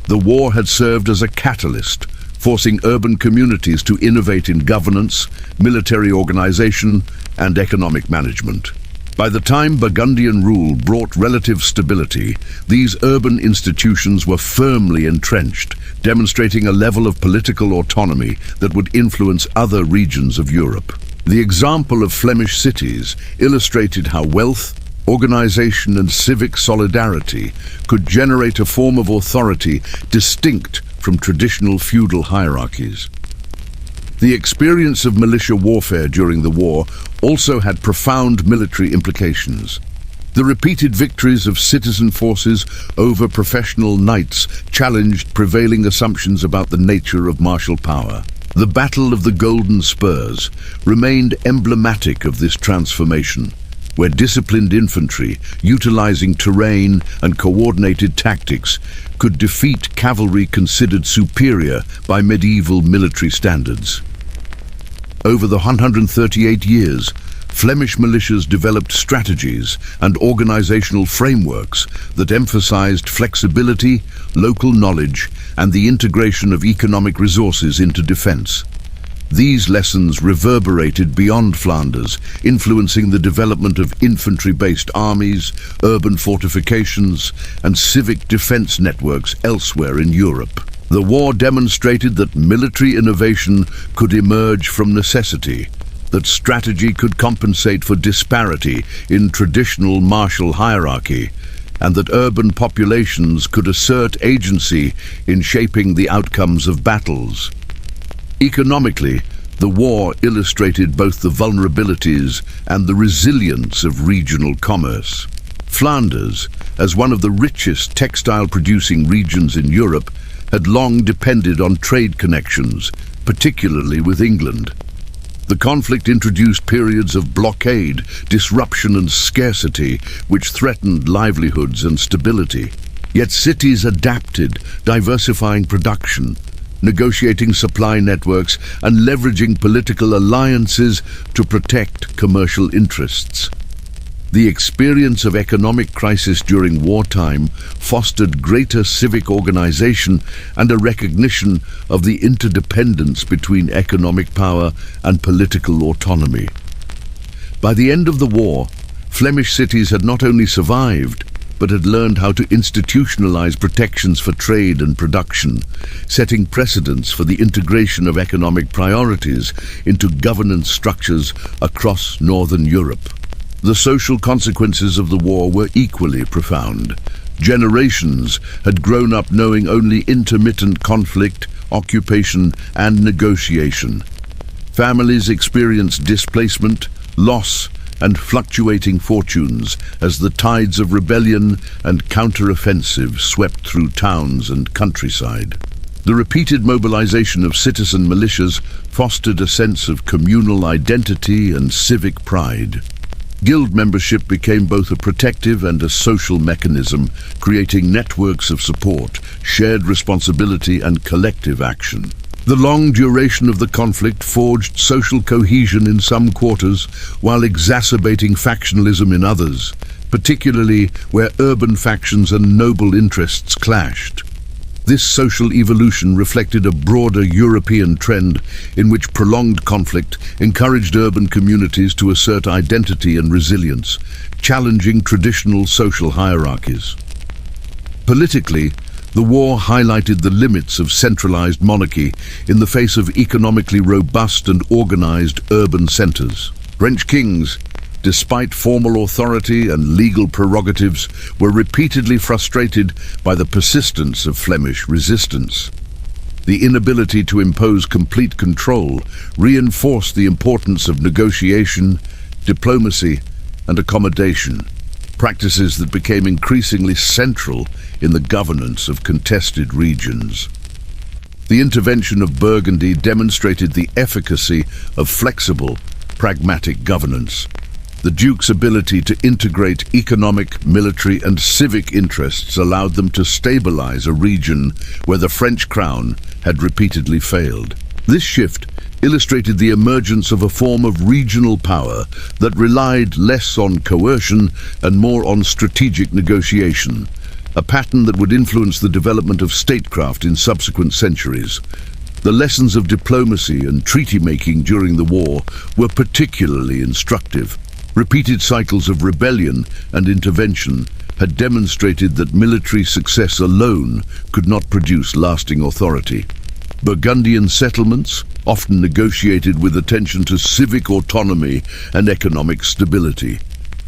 The war had served as a catalyst, forcing urban communities to innovate in governance, military organization, and economic management. By the time Burgundian rule brought relative stability, these urban institutions were firmly entrenched, demonstrating a level of political autonomy that would influence other regions of Europe. The example of Flemish cities illustrated how wealth, organization, and civic solidarity could generate a form of authority distinct from traditional feudal hierarchies. The experience of militia warfare during the war also had profound military implications. The repeated victories of citizen forces over professional knights challenged prevailing assumptions about the nature of martial power. The Battle of the Golden Spurs remained emblematic of this transformation, where disciplined infantry, utilizing terrain and coordinated tactics, could defeat cavalry considered superior by medieval military standards. Over the 138 years, Flemish militias developed strategies and organizational frameworks that emphasized flexibility, local knowledge, and the integration of economic resources into defense. These lessons reverberated beyond Flanders, influencing the development of infantry-based armies, urban fortifications, and civic defense networks elsewhere in Europe. The war demonstrated that military innovation could emerge from necessity, that strategy could compensate for disparity in traditional martial hierarchy, and that urban populations could assert agency in shaping the outcomes of battles. Economically, the war illustrated both the vulnerabilities and the resilience of regional commerce. Flanders, as one of the richest textile-producing regions in Europe, had long depended on trade connections, particularly with England. The conflict introduced periods of blockade, disruption and scarcity, which threatened livelihoods and stability. Yet cities adapted, diversifying production, negotiating supply networks, and leveraging political alliances to protect commercial interests. The experience of economic crisis during wartime fostered greater civic organization and a recognition of the interdependence between economic power and political autonomy. By the end of the war, Flemish cities had not only survived, but had learned how to institutionalize protections for trade and production, setting precedents for the integration of economic priorities into governance structures across Northern Europe. The social consequences of the war were equally profound. Generations had grown up knowing only intermittent conflict, occupation, and negotiation. Families experienced displacement, loss, and fluctuating fortunes as the tides of rebellion and counteroffensive swept through towns and countryside. The repeated mobilization of citizen militias fostered a sense of communal identity and civic pride. Guild membership became both a protective and a social mechanism, creating networks of support, shared responsibility, and collective action. The long duration of the conflict forged social cohesion in some quarters, while exacerbating factionalism in others, particularly where urban factions and noble interests clashed. This social evolution reflected a broader European trend in which prolonged conflict encouraged urban communities to assert identity and resilience, challenging traditional social hierarchies. Politically, the war highlighted the limits of centralized monarchy in the face of economically robust and organized urban centers. French kings, despite formal authority and legal prerogatives, were repeatedly frustrated by the persistence of Flemish resistance. The inability to impose complete control reinforced the importance of negotiation, diplomacy, and accommodation, practices that became increasingly central in the governance of contested regions. The intervention of Burgundy demonstrated the efficacy of flexible, pragmatic governance. The Duke's ability to integrate economic, military, and civic interests allowed them to stabilize a region where the French crown had repeatedly failed. This shift illustrated the emergence of a form of regional power that relied less on coercion and more on strategic negotiation, a pattern that would influence the development of statecraft in subsequent centuries. The lessons of diplomacy and treaty-making during the war were particularly instructive. Repeated cycles of rebellion and intervention had demonstrated that military success alone could not produce lasting authority. Burgundian settlements, often negotiated with attention to civic autonomy and economic stability,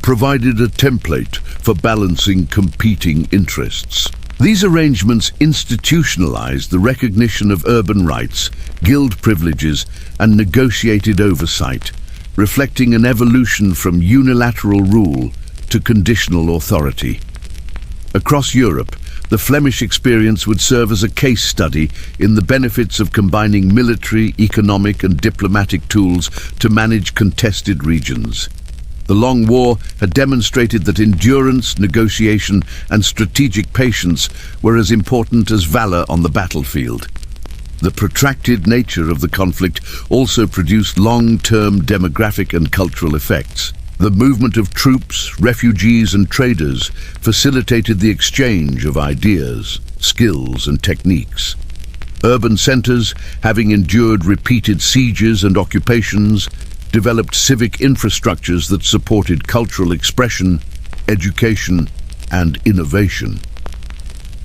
provided a template for balancing competing interests. These arrangements institutionalized the recognition of urban rights, guild privileges, and negotiated oversight, reflecting an evolution from unilateral rule to conditional authority. Across Europe, the Flemish experience would serve as a case study in the benefits of combining military, economic, and diplomatic tools to manage contested regions. The long war had demonstrated that endurance, negotiation, and strategic patience were as important as valor on the battlefield. The protracted nature of the conflict also produced long-term demographic and cultural effects. The movement of troops, refugees, and traders facilitated the exchange of ideas, skills, and techniques. Urban centers, having endured repeated sieges and occupations, developed civic infrastructures that supported cultural expression, education, and innovation.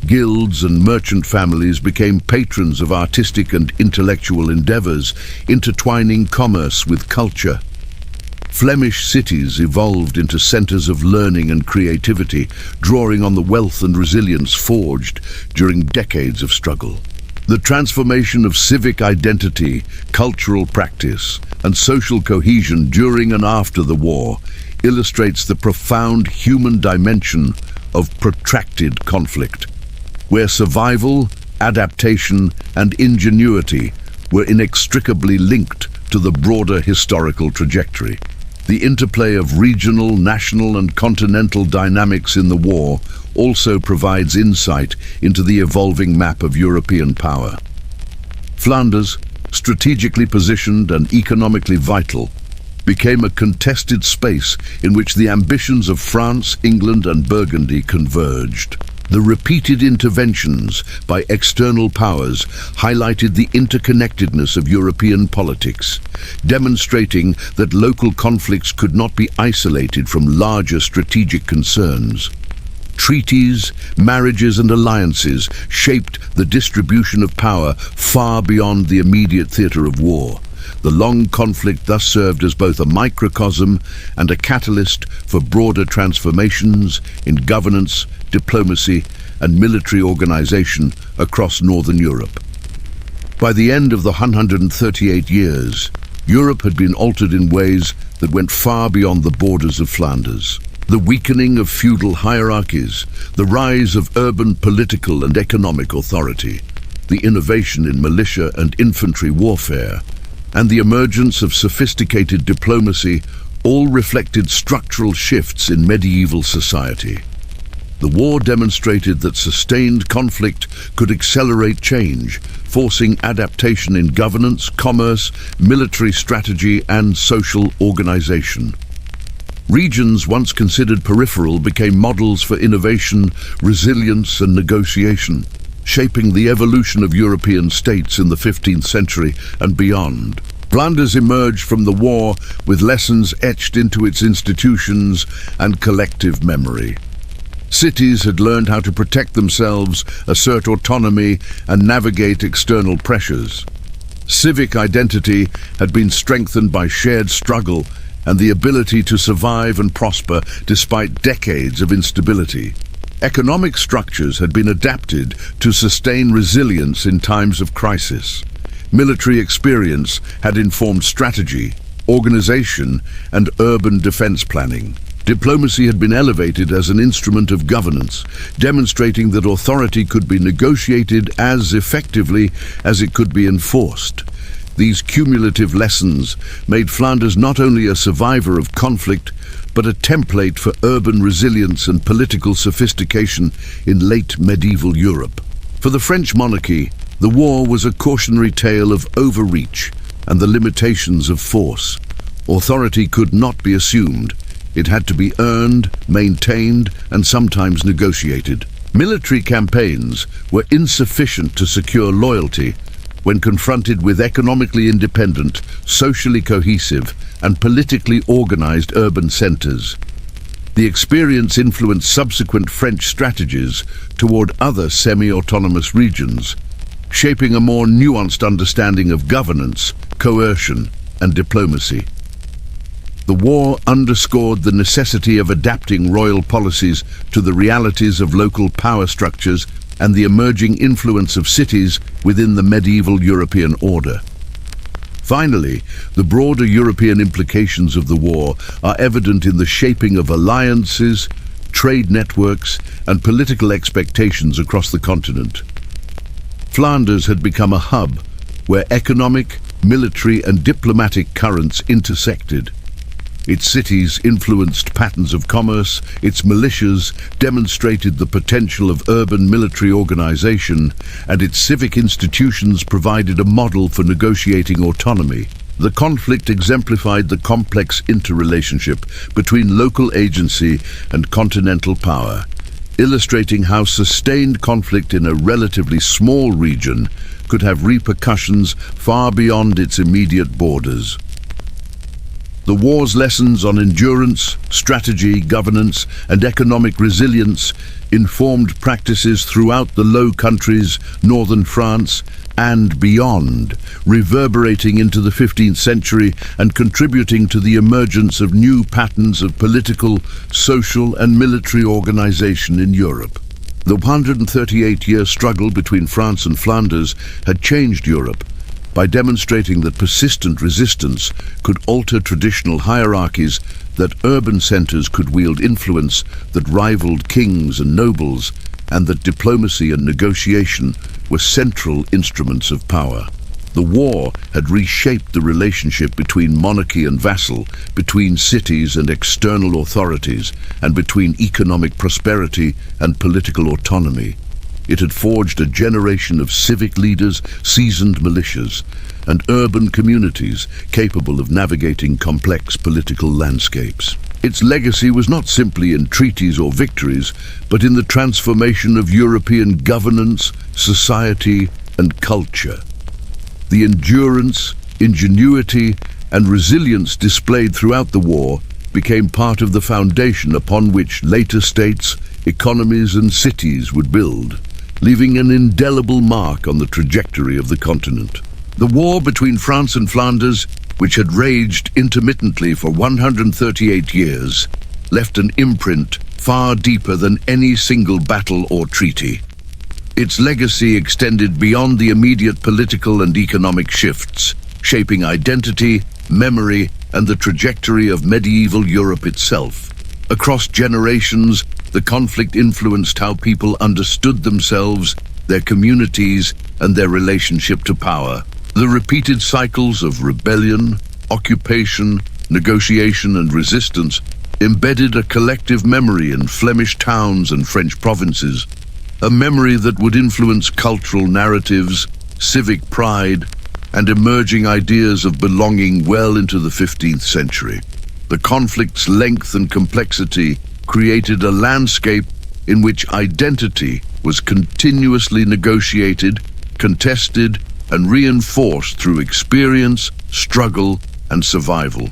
Guilds and merchant families became patrons of artistic and intellectual endeavors, intertwining commerce with culture. Flemish cities evolved into centers of learning and creativity, drawing on the wealth and resilience forged during decades of struggle. The transformation of civic identity, cultural practice, and social cohesion during and after the war illustrates the profound human dimension of protracted conflict, where survival, adaptation, and ingenuity were inextricably linked to the broader historical trajectory. The interplay of regional, national and continental dynamics in the war also provides insight into the evolving map of European power. Flanders, strategically positioned and economically vital, became a contested space in which the ambitions of France, England and Burgundy converged. The repeated interventions by external powers highlighted the interconnectedness of European politics, demonstrating that local conflicts could not be isolated from larger strategic concerns. Treaties, marriages and alliances shaped the distribution of power far beyond the immediate theatre of war. The long conflict thus served as both a microcosm and a catalyst for broader transformations in governance, diplomacy and military organization across Northern Europe. By the end of the 138 years, Europe had been altered in ways that went far beyond the borders of Flanders. The weakening of feudal hierarchies, the rise of urban political and economic authority, the innovation in militia and infantry warfare, and the emergence of sophisticated diplomacy all reflected structural shifts in medieval society. The war demonstrated that sustained conflict could accelerate change, forcing adaptation in governance, commerce, military strategy and social organization. Regions once considered peripheral became models for innovation, resilience and negotiation, shaping the evolution of European states in the 15th century and beyond. Flanders emerged from the war with lessons etched into its institutions and collective memory. Cities had learned how to protect themselves, assert autonomy, and navigate external pressures. Civic identity had been strengthened by shared struggle and the ability to survive and prosper despite decades of instability. Economic structures had been adapted to sustain resilience in times of crisis. Military experience had informed strategy, organization, and urban defense planning. Diplomacy had been elevated as an instrument of governance, demonstrating that authority could be negotiated as effectively as it could be enforced. These cumulative lessons made Flanders not only a survivor of conflict, but a template for urban resilience and political sophistication in late medieval Europe. For the French monarchy, the war was a cautionary tale of overreach and the limitations of force. Authority could not be assumed. It had to be earned, maintained, and sometimes negotiated. Military campaigns were insufficient to secure loyalty when confronted with economically independent, socially cohesive, and politically organized urban centers. The experience influenced subsequent French strategies toward other semi-autonomous regions, shaping a more nuanced understanding of governance, coercion, and diplomacy. The war underscored the necessity of adapting royal policies to the realities of local power structures and the emerging influence of cities within the medieval European order. Finally, the broader European implications of the war are evident in the shaping of alliances, trade networks, and political expectations across the continent. Flanders had become a hub where economic, military, and diplomatic currents intersected. Its cities influenced patterns of commerce, its militias demonstrated the potential of urban military organization, and its civic institutions provided a model for negotiating autonomy. The conflict exemplified the complex interrelationship between local agency and continental power, illustrating how sustained conflict in a relatively small region could have repercussions far beyond its immediate borders. The war's lessons on endurance, strategy, governance, and economic resilience informed practices throughout the Low Countries, northern France, and beyond, reverberating into the 15th century and contributing to the emergence of new patterns of political, social, and military organization in Europe. The 138-year struggle between France and Flanders had changed Europe by demonstrating that persistent resistance could alter traditional hierarchies, that urban centers could wield influence that rivaled kings and nobles, and that diplomacy and negotiation were central instruments of power. The war had reshaped the relationship between monarchy and vassal, between cities and external authorities, and between economic prosperity and political autonomy. It had forged a generation of civic leaders, seasoned militias, and urban communities capable of navigating complex political landscapes. Its legacy was not simply in treaties or victories, but in the transformation of European governance, society, and culture. The endurance, ingenuity, and resilience displayed throughout the war became part of the foundation upon which later states, economies, and cities would build, leaving an indelible mark on the trajectory of the continent. The war between France and Flanders, which had raged intermittently for 138 years, left an imprint far deeper than any single battle or treaty. Its legacy extended beyond the immediate political and economic shifts, shaping identity, memory, and the trajectory of medieval Europe itself. Across generations, the conflict influenced how people understood themselves, their communities, and their relationship to power. The repeated cycles of rebellion, occupation, negotiation, and resistance embedded a collective memory in Flemish towns and French provinces, a memory that would influence cultural narratives, civic pride, and emerging ideas of belonging well into the 15th century. The conflict's length and complexity created a landscape in which identity was continuously negotiated, contested, and reinforced through experience, struggle, and survival.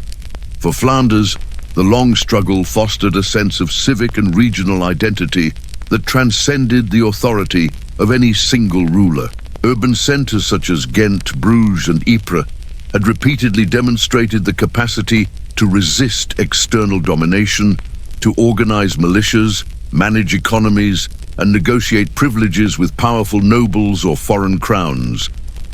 For Flanders, the long struggle fostered a sense of civic and regional identity that transcended the authority of any single ruler. Urban centres such as Ghent, Bruges, and Ypres had repeatedly demonstrated the capacity to resist external domination, to organize militias, manage economies, and negotiate privileges with powerful nobles or foreign crowns.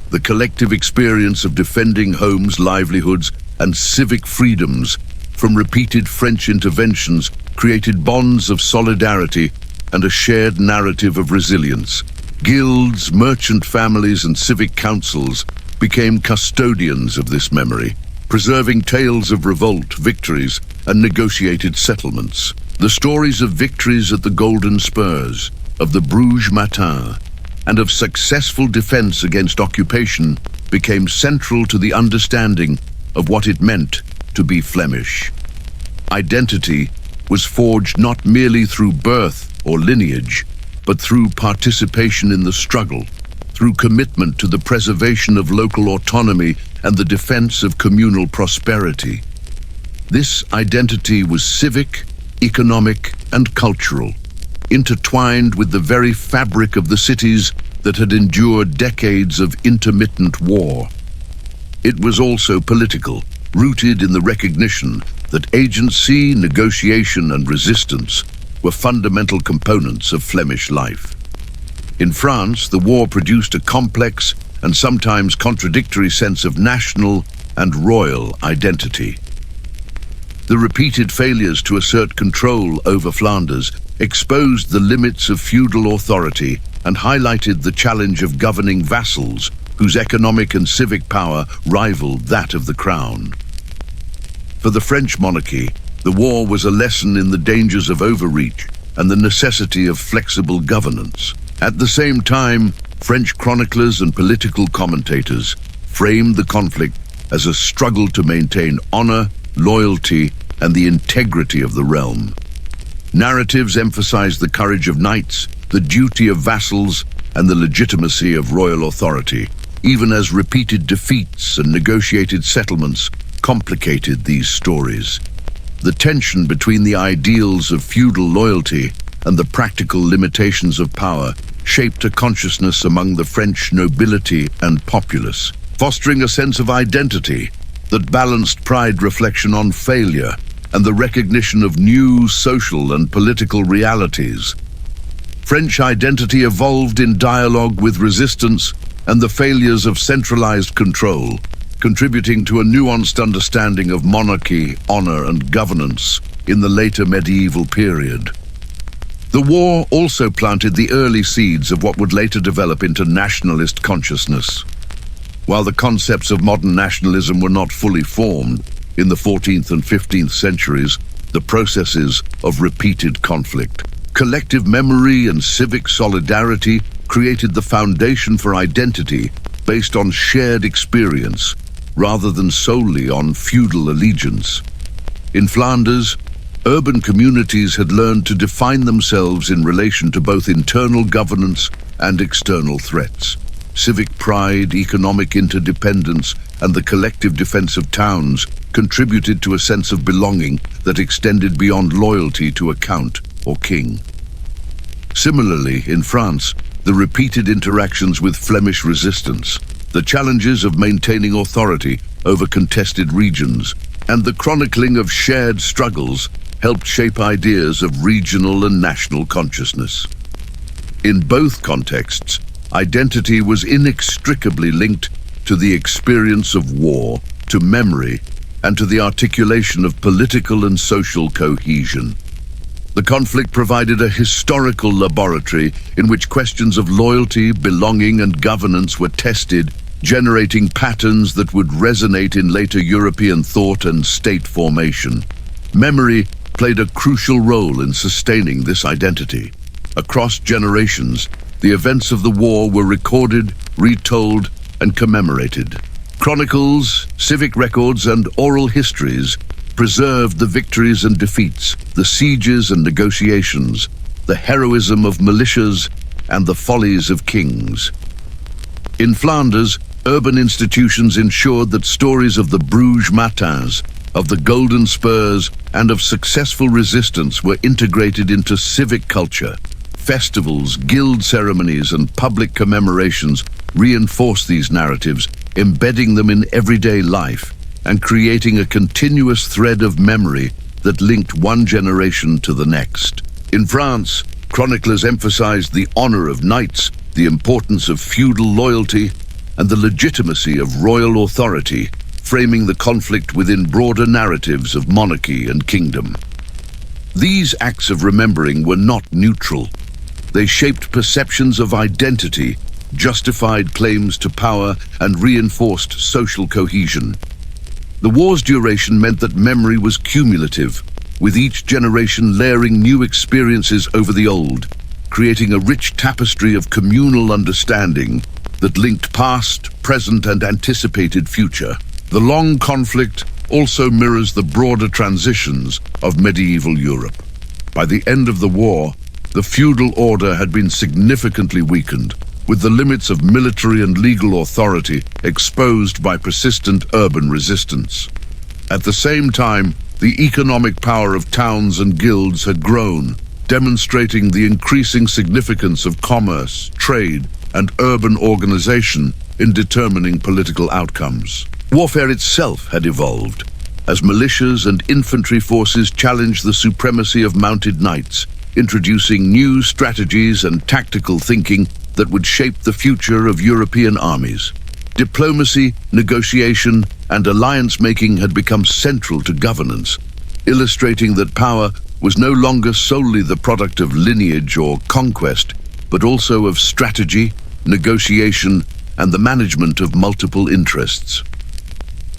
The collective experience of defending homes, livelihoods, and civic freedoms from repeated French interventions created bonds of solidarity and a shared narrative of resilience. Guilds, merchant families, and civic councils became custodians of this memory, preserving tales of revolt, victories, and negotiated settlements. The stories of victories at the Golden Spurs, of the Bruges Matins, and of successful defense against occupation became central to the understanding of what it meant to be Flemish. Identity was forged not merely through birth or lineage, but through participation in the struggle, through commitment to the preservation of local autonomy and the defense of communal prosperity. This identity was civic, economic, and cultural, intertwined with the very fabric of the cities that had endured decades of intermittent war. It was also political, rooted in the recognition that agency, negotiation, and resistance were fundamental components of Flemish life. In France, the war produced a complex and sometimes contradictory sense of national and royal identity. The repeated failures to assert control over Flanders exposed the limits of feudal authority and highlighted the challenge of governing vassals whose economic and civic power rivaled that of the crown. For the French monarchy, the war was a lesson in the dangers of overreach and the necessity of flexible governance. At the same time, French chroniclers and political commentators framed the conflict as a struggle to maintain honor, loyalty, and the integrity of the realm. Narratives emphasized the courage of knights, the duty of vassals, and the legitimacy of royal authority, even as repeated defeats and negotiated settlements complicated these stories. The tension between the ideals of feudal loyalty and the practical limitations of power shaped a consciousness among the French nobility and populace, fostering a sense of identity that balanced pride reflection on failure and the recognition of new social and political realities. French identity evolved in dialogue with resistance and the failures of centralized control, contributing to a nuanced understanding of monarchy, honor, and governance in the later medieval period. The war also planted the early seeds of what would later develop into nationalist consciousness. While the concepts of modern nationalism were not fully formed in the 14th and 15th centuries, the processes of repeated conflict, collective memory and civic solidarity created the foundation for identity based on shared experience rather than solely on feudal allegiance. In Flanders, urban communities had learned to define themselves in relation to both internal governance and external threats. Civic pride, economic interdependence, and the collective defense of towns contributed to a sense of belonging that extended beyond loyalty to a count or king. Similarly, in France, the repeated interactions with Flemish resistance, the challenges of maintaining authority over contested regions, and the chronicling of shared struggles helped shape ideas of regional and national consciousness. In both contexts, identity was inextricably linked to the experience of war, to memory, and to the articulation of political and social cohesion. The conflict provided a historical laboratory in which questions of loyalty, belonging, and governance were tested, generating patterns that would resonate in later European thought and state formation. Memory played a crucial role in sustaining this identity. Across generations, the events of the war were recorded, retold, and commemorated. Chronicles, civic records, and oral histories preserved the victories and defeats, the sieges and negotiations, the heroism of militias, and the follies of kings. In Flanders, urban institutions ensured that stories of the Bruges Matins, of the Golden Spurs, and of successful resistance were integrated into civic culture. Festivals, guild ceremonies, and public commemorations reinforced these narratives, embedding them in everyday life and creating a continuous thread of memory that linked one generation to the next. In France, chroniclers emphasized the honor of knights, the importance of feudal loyalty, and the legitimacy of royal authority, framing the conflict within broader narratives of monarchy and kingdom. These acts of remembering were not neutral. They shaped perceptions of identity, justified claims to power, and reinforced social cohesion. The war's duration meant that memory was cumulative, with each generation layering new experiences over the old, creating a rich tapestry of communal understanding that linked past, present, and anticipated future. The long conflict also mirrors the broader transitions of medieval Europe. By the end of the war, the feudal order had been significantly weakened, with the limits of military and legal authority exposed by persistent urban resistance. At the same time, the economic power of towns and guilds had grown, demonstrating the increasing significance of commerce, trade, and urban organization in determining political outcomes. Warfare itself had evolved, as militias and infantry forces challenged the supremacy of mounted knights, introducing new strategies and tactical thinking that would shape the future of European armies. Diplomacy, negotiation, and alliance-making had become central to governance, illustrating that power was no longer solely the product of lineage or conquest, but also of strategy, negotiation, and the management of multiple interests.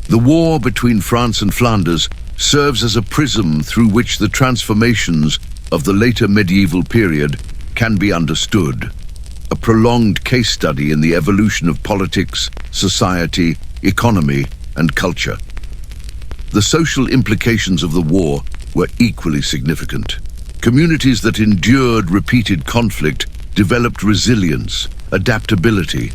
The war between France and Flanders serves as a prism through which the transformations of the later medieval period can be understood, a prolonged case study in the evolution of politics, society, economy, and culture. The social implications of the war were equally significant. Communities that endured repeated conflict developed resilience, adaptability,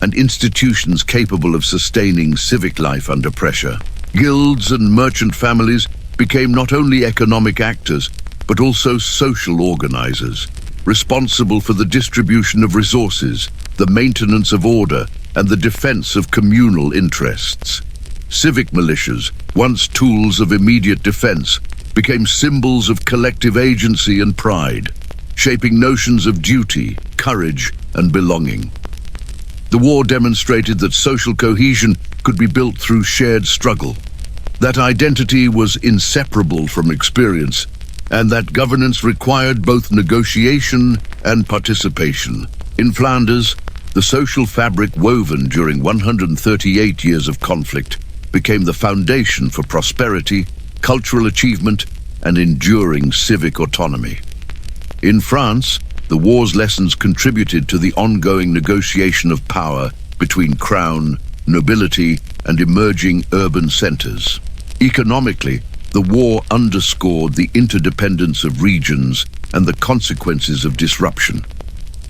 and institutions capable of sustaining civic life under pressure. Guilds and merchant families became not only economic actors, but also social organizers, responsible for the distribution of resources, the maintenance of order, and the defense of communal interests. Civic militias, once tools of immediate defense, became symbols of collective agency and pride, shaping notions of duty, courage, and belonging. The war demonstrated that social cohesion could be built through shared struggle, that identity was inseparable from experience, and that governance required both negotiation and participation. In Flanders, The social fabric woven during 138 years of conflict became the foundation for prosperity, cultural achievement, and enduring civic autonomy. In France, the war's lessons contributed to the ongoing negotiation of power between crown, nobility, and emerging urban centers. Economically, the war underscored the interdependence of regions and the consequences of disruption.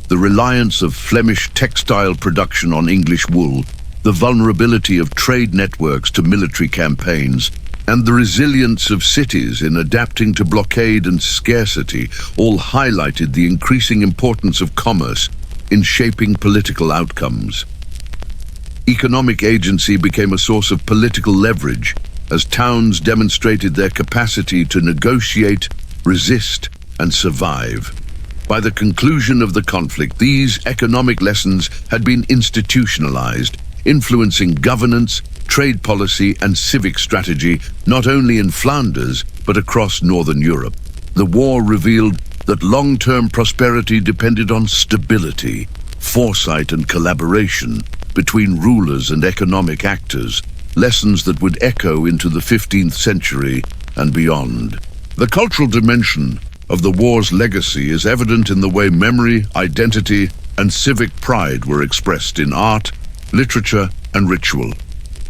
The reliance of Flemish textile production on English wool, the vulnerability of trade networks to military campaigns, and the resilience of cities in adapting to blockade and scarcity all highlighted the increasing importance of commerce in shaping political outcomes. Economic agency became a source of political leverage as towns demonstrated their capacity to negotiate, resist, and survive. By the conclusion of the conflict, these economic lessons had been institutionalized, influencing governance, trade policy, and civic strategy not only in Flanders but across Northern Europe. The war revealed that long-term prosperity depended on stability, foresight, and collaboration between rulers and economic actors, lessons that would echo into the 15th century and beyond. The cultural dimension of the war's legacy is evident in the way memory, identity, and civic pride were expressed in art, literature, and ritual.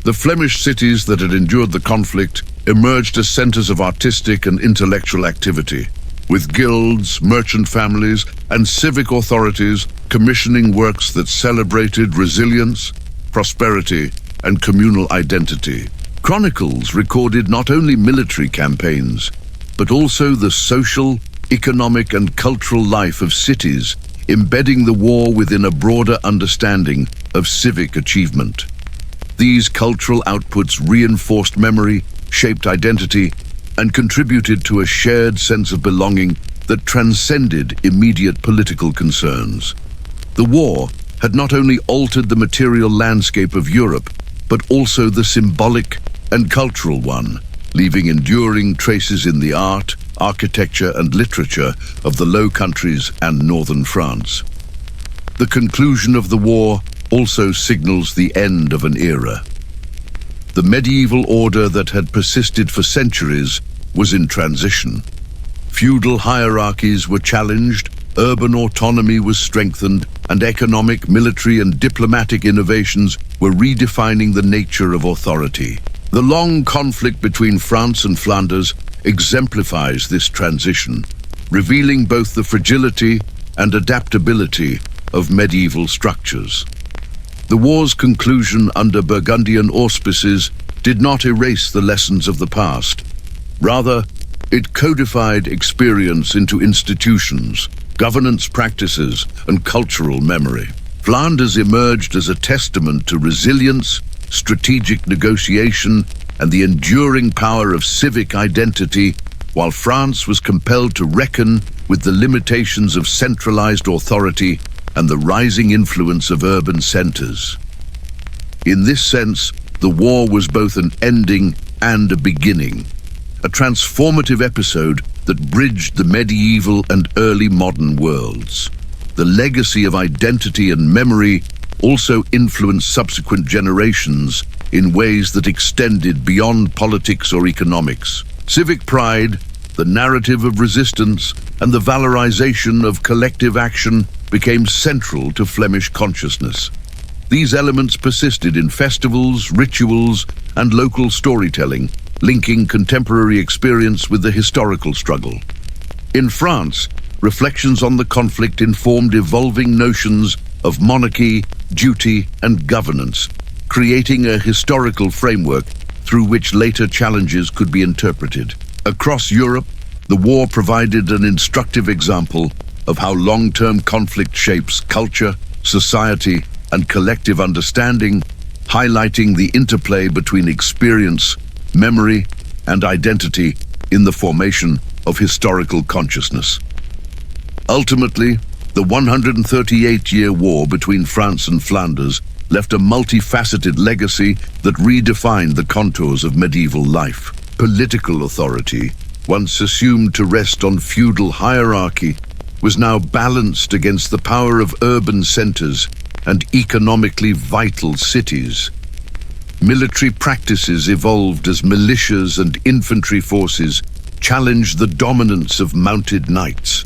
The Flemish cities that had endured the conflict emerged as centers of artistic and intellectual activity, with guilds, merchant families, and civic authorities commissioning works that celebrated resilience, prosperity, and communal identity. Chronicles recorded not only military campaigns, but also the social, economic, and cultural life of cities, embedding the war within a broader understanding of civic achievement. These cultural outputs reinforced memory, shaped identity, and contributed to a shared sense of belonging that transcended immediate political concerns. The war had not only altered the material landscape of Europe, but also the symbolic and cultural one, leaving enduring traces in the art, architecture, and literature of the Low Countries and northern France. The conclusion of the war also signals the end of an era. The medieval order that had persisted for centuries was in transition. Feudal hierarchies were challenged, urban autonomy was strengthened, and economic, military, and diplomatic innovations were redefining the nature of authority. The long conflict between France and Flanders exemplifies this transition, revealing both the fragility and adaptability of medieval structures. The war's conclusion under Burgundian auspices did not erase the lessons of the past. Rather, it codified experience into institutions, governance practices, and cultural memory. Flanders emerged as a testament to resilience, strategic negotiation, and the enduring power of civic identity, while France was compelled to reckon with the limitations of centralized authority and the rising influence of urban centers. In this sense, the war was both an ending and a beginning, a transformative episode that bridged the medieval and early modern worlds. The legacy of identity and memory also influenced subsequent generations in ways that extended beyond politics or economics. Civic pride, the narrative of resistance, and the valorization of collective action became central to Flemish consciousness. These elements persisted in festivals, rituals, and local storytelling, linking contemporary experience with the historical struggle. In France, reflections on the conflict informed evolving notions of monarchy, duty, and governance, creating a historical framework through which later challenges could be interpreted. Across Europe, the war provided an instructive example of how long-term conflict shapes culture, society, and collective understanding, highlighting the interplay between experience, memory, and identity in the formation of historical consciousness. Ultimately, the 138-year war between France and Flanders left a multifaceted legacy that redefined the contours of medieval life. Political authority, once assumed to rest on feudal hierarchy, was now balanced against the power of urban centers, and economically vital cities. Military practices evolved as militias and infantry forces challenged the dominance of mounted knights.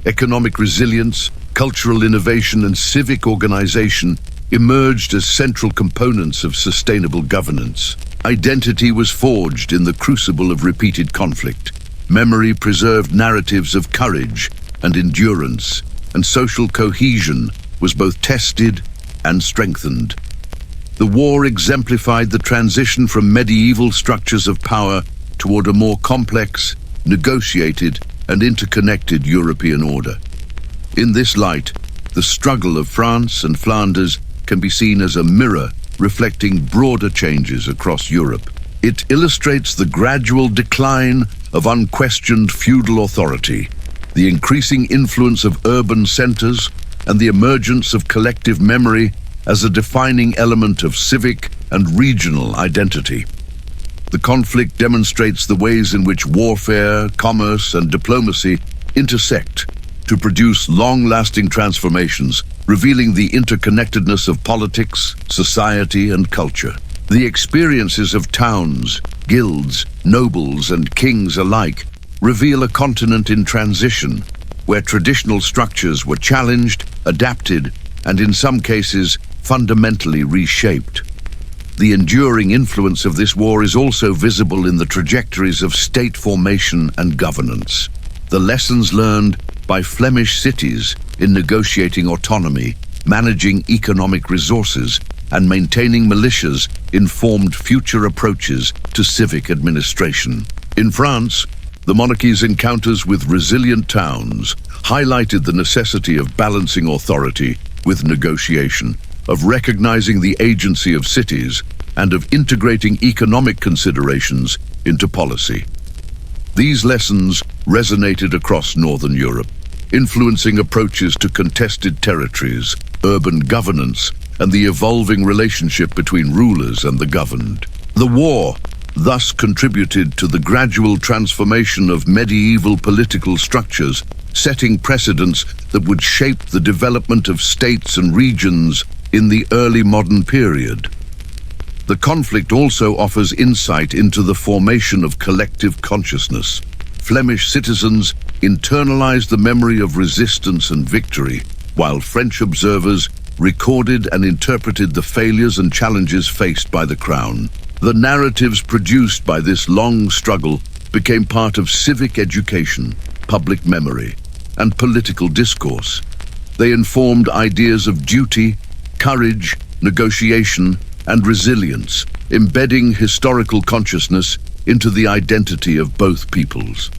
Economic resilience, cultural innovation, and civic organization emerged as central components of sustainable governance. Identity was forged in the crucible of repeated conflict. Memory preserved narratives of courage and endurance, and social cohesion was both tested and strengthened. The war exemplified the transition from medieval structures of power toward a more complex, negotiated, and interconnected European order. In this light, the struggle of France and Flanders can be seen as a mirror reflecting broader changes across Europe. It illustrates the gradual decline of unquestioned feudal authority, the increasing influence of urban centers, and the emergence of collective memory as a defining element of civic and regional identity. The conflict demonstrates the ways in which warfare, commerce, and diplomacy intersect to produce long-lasting transformations, revealing the interconnectedness of politics, society, and culture. The experiences of towns, guilds, nobles, and kings alike reveal a continent in transition, where traditional structures were challenged, adapted, and in some cases, fundamentally reshaped. The enduring influence of this war is also visible in the trajectories of state formation and governance. The lessons learned by Flemish cities in negotiating autonomy, managing economic resources, and maintaining militias informed future approaches to civic administration. In France, the monarchy's encounters with resilient towns highlighted the necessity of balancing authority with negotiation, of recognizing the agency of cities, and of integrating economic considerations into policy. These lessons resonated across Northern Europe, influencing approaches to contested territories, urban governance, and the evolving relationship between rulers and the governed. The war thus contributed to the gradual transformation of medieval political structures, setting precedents that would shape the development of states and regions in the early modern period. The conflict also offers insight into the formation of collective consciousness. Flemish citizens internalized the memory of resistance and victory, while French observers recorded and interpreted the failures and challenges faced by the crown. The narratives produced by this long struggle became part of civic education, public memory, and political discourse. They informed ideas of duty, courage, negotiation, and resilience, embedding historical consciousness into the identity of both peoples.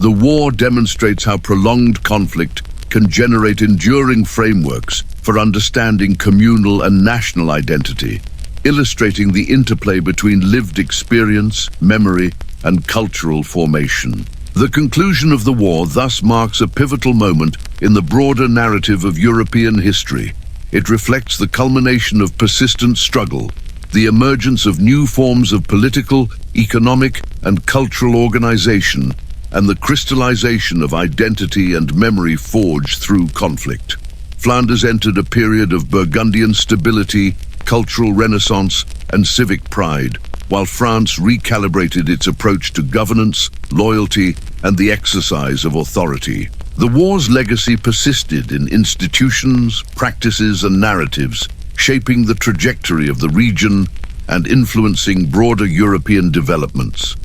The war demonstrates how prolonged conflict can generate enduring frameworks for understanding communal and national identity, illustrating the interplay between lived experience, memory, and cultural formation. The conclusion of the war thus marks a pivotal moment in the broader narrative of European history. It reflects the culmination of persistent struggle, the emergence of new forms of political, economic, and cultural organization, and the crystallization of identity and memory forged through conflict. Flanders entered a period of Burgundian stability, cultural renaissance, and civic pride, while France recalibrated its approach to governance, loyalty, and the exercise of authority. The war's legacy persisted in institutions, practices, and narratives, shaping the trajectory of the region and influencing broader European developments.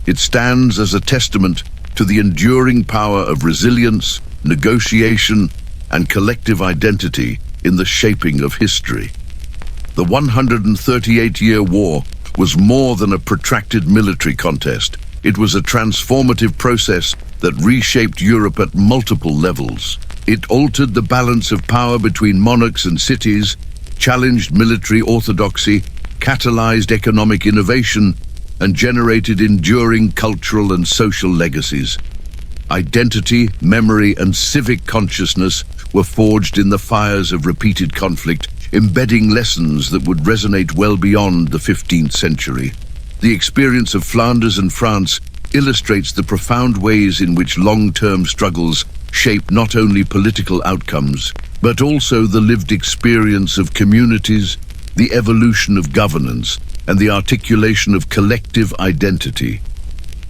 It stands as a testament to the enduring power of resilience, negotiation, and collective identity in the shaping of history. The 138-year war was more than a protracted military contest. It was a transformative process that reshaped Europe at multiple levels. It altered the balance of power between monarchs and cities, challenged military orthodoxy, catalyzed economic innovation, and generated enduring cultural and social legacies. Identity, memory, and civic consciousness were forged in the fires of repeated conflict, embedding lessons that would resonate well beyond the 15th century. The experience of Flanders and France illustrates the profound ways in which long-term struggles shape not only political outcomes, but also the lived experience of communities, the evolution of governance, and the articulation of collective identity.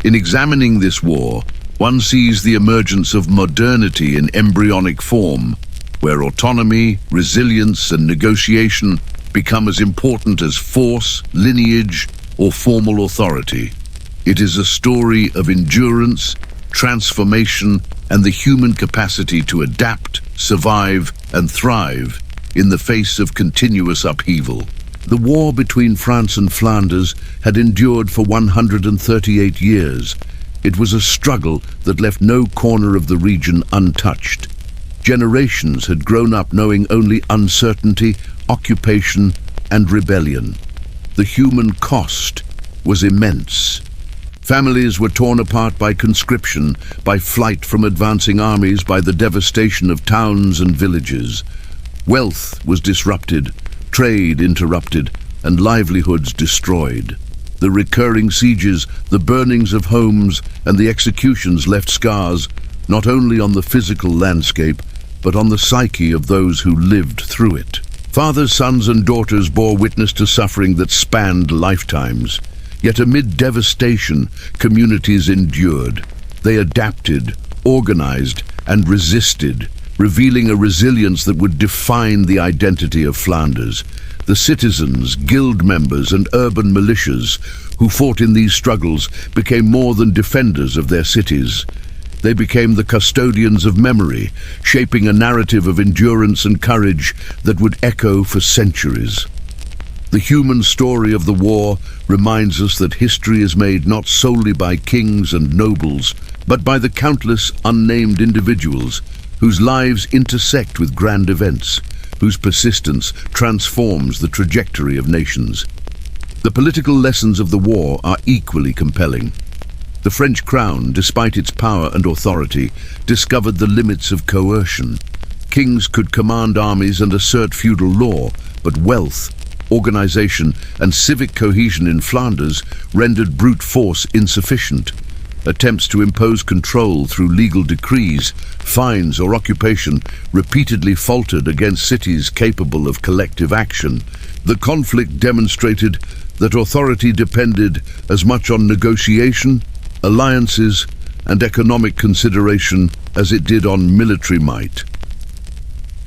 In examining this war, one sees the emergence of modernity in embryonic form, where autonomy, resilience, and negotiation become as important as force, lineage, or formal authority. It is a story of endurance, transformation, and the human capacity to adapt, survive, and thrive in the face of continuous upheaval. The war between France and Flanders had endured for 138 years. It was a struggle that left no corner of the region untouched. Generations had grown up knowing only uncertainty, occupation, and rebellion. The human cost was immense. Families were torn apart by conscription, by flight from advancing armies, by the devastation of towns and villages. Wealth was disrupted, trade interrupted, and livelihoods destroyed. The recurring sieges, the burnings of homes, and the executions left scars, not only on the physical landscape, but on the psyche of those who lived through it. Fathers, sons, and daughters bore witness to suffering that spanned lifetimes. Yet amid devastation, communities endured. They adapted, organized, and resisted, revealing a resilience that would define the identity of Flanders. The citizens, guild members, and urban militias who fought in these struggles became more than defenders of their cities. They became the custodians of memory, shaping a narrative of endurance and courage that would echo for centuries. The human story of the war reminds us that history is made not solely by kings and nobles, but by the countless unnamed individuals whose lives intersect with grand events, whose persistence transforms the trajectory of nations. The political lessons of the war are equally compelling. The French crown, despite its power and authority, discovered the limits of coercion. Kings could command armies and assert feudal law, but wealth, organization, and civic cohesion in Flanders rendered brute force insufficient. Attempts to impose control through legal decrees, fines, or occupation repeatedly faltered against cities capable of collective action. The conflict demonstrated that authority depended as much on negotiation, alliances, and economic consideration as it did on military might.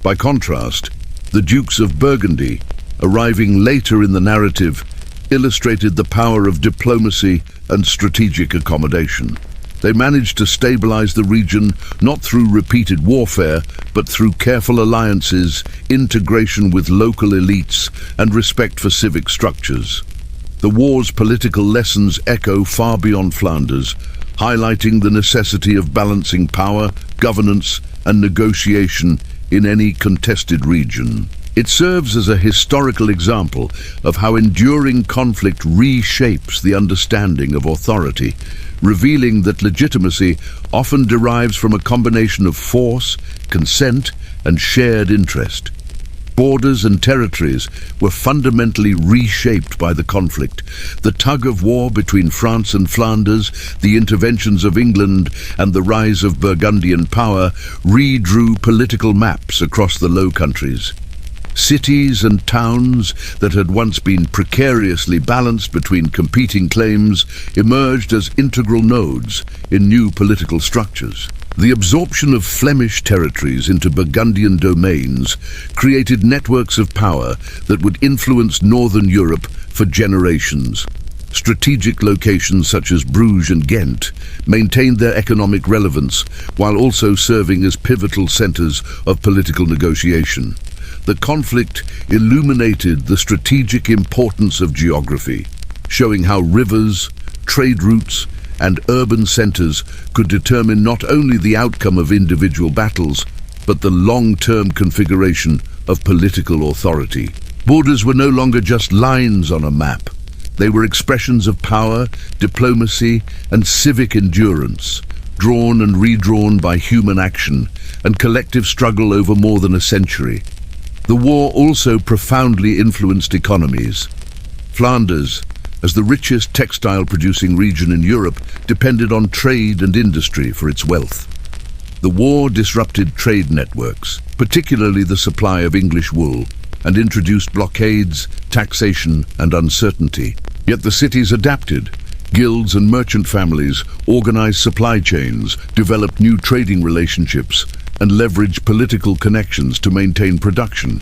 By contrast, the Dukes of Burgundy, arriving later in the narrative, illustrated the power of diplomacy and strategic accommodation. They managed to stabilize the region not through repeated warfare, but through careful alliances, integration with local elites, and respect for civic structures. The war's political lessons echo far beyond Flanders, highlighting the necessity of balancing power, governance, and negotiation in any contested region. It serves as a historical example of how enduring conflict reshapes the understanding of authority, revealing that legitimacy often derives from a combination of force, consent, and shared interest. Borders and territories were fundamentally reshaped by the conflict. The tug-of-war between France and Flanders, the interventions of England, and the rise of Burgundian power redrew political maps across the Low Countries. Cities and towns that had once been precariously balanced between competing claims emerged as integral nodes in new political structures. The absorption of Flemish territories into Burgundian domains created networks of power that would influence northern Europe for generations. Strategic locations such as Bruges and Ghent maintained their economic relevance while also serving as pivotal centers of political negotiation. The conflict illuminated the strategic importance of geography, showing how rivers, trade routes, and urban centers could determine not only the outcome of individual battles, but the long-term configuration of political authority. Borders were no longer just lines on a map. They were expressions of power, diplomacy, and civic endurance, drawn and redrawn by human action and collective struggle over more than a century. The war also profoundly influenced economies. Flanders, as the richest textile-producing region in Europe, depended on trade and industry for its wealth. The war disrupted trade networks, particularly the supply of English wool, and introduced blockades, taxation, and uncertainty. Yet the cities adapted. Guilds and merchant families organized supply chains, developed new trading relationships, and leveraged political connections to maintain production.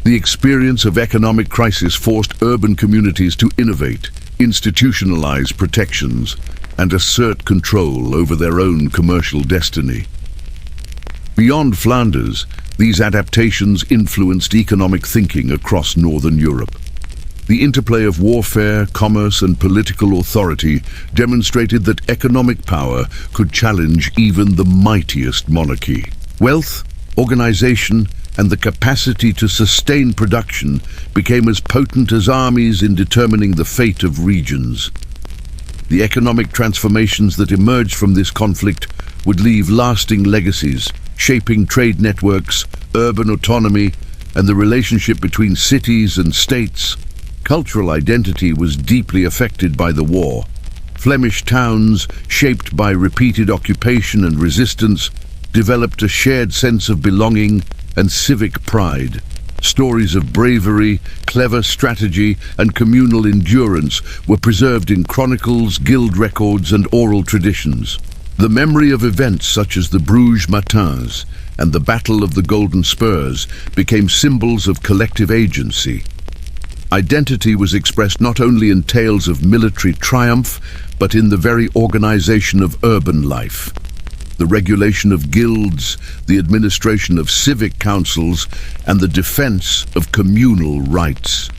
The experience of economic crisis forced urban communities to innovate, institutionalize protections, and assert control over their own commercial destiny. Beyond Flanders, these adaptations influenced economic thinking across Northern Europe. The interplay of warfare, commerce, and political authority demonstrated that economic power could challenge even the mightiest monarchy. Wealth, organization, and the capacity to sustain production became as potent as armies in determining the fate of regions. The economic transformations that emerged from this conflict would leave lasting legacies, shaping trade networks, urban autonomy, and the relationship between cities and states. Cultural identity was deeply affected by the war. Flemish towns, shaped by repeated occupation and resistance, developed a shared sense of belonging and civic pride. Stories of bravery, clever strategy, and communal endurance were preserved in chronicles, guild records, and oral traditions. The memory of events such as the Bruges Matins and the Battle of the Golden Spurs became symbols of collective agency. Identity was expressed not only in tales of military triumph, but in the very organization of urban life. The regulation of guilds, the administration of civic councils, and the defense of communal rights.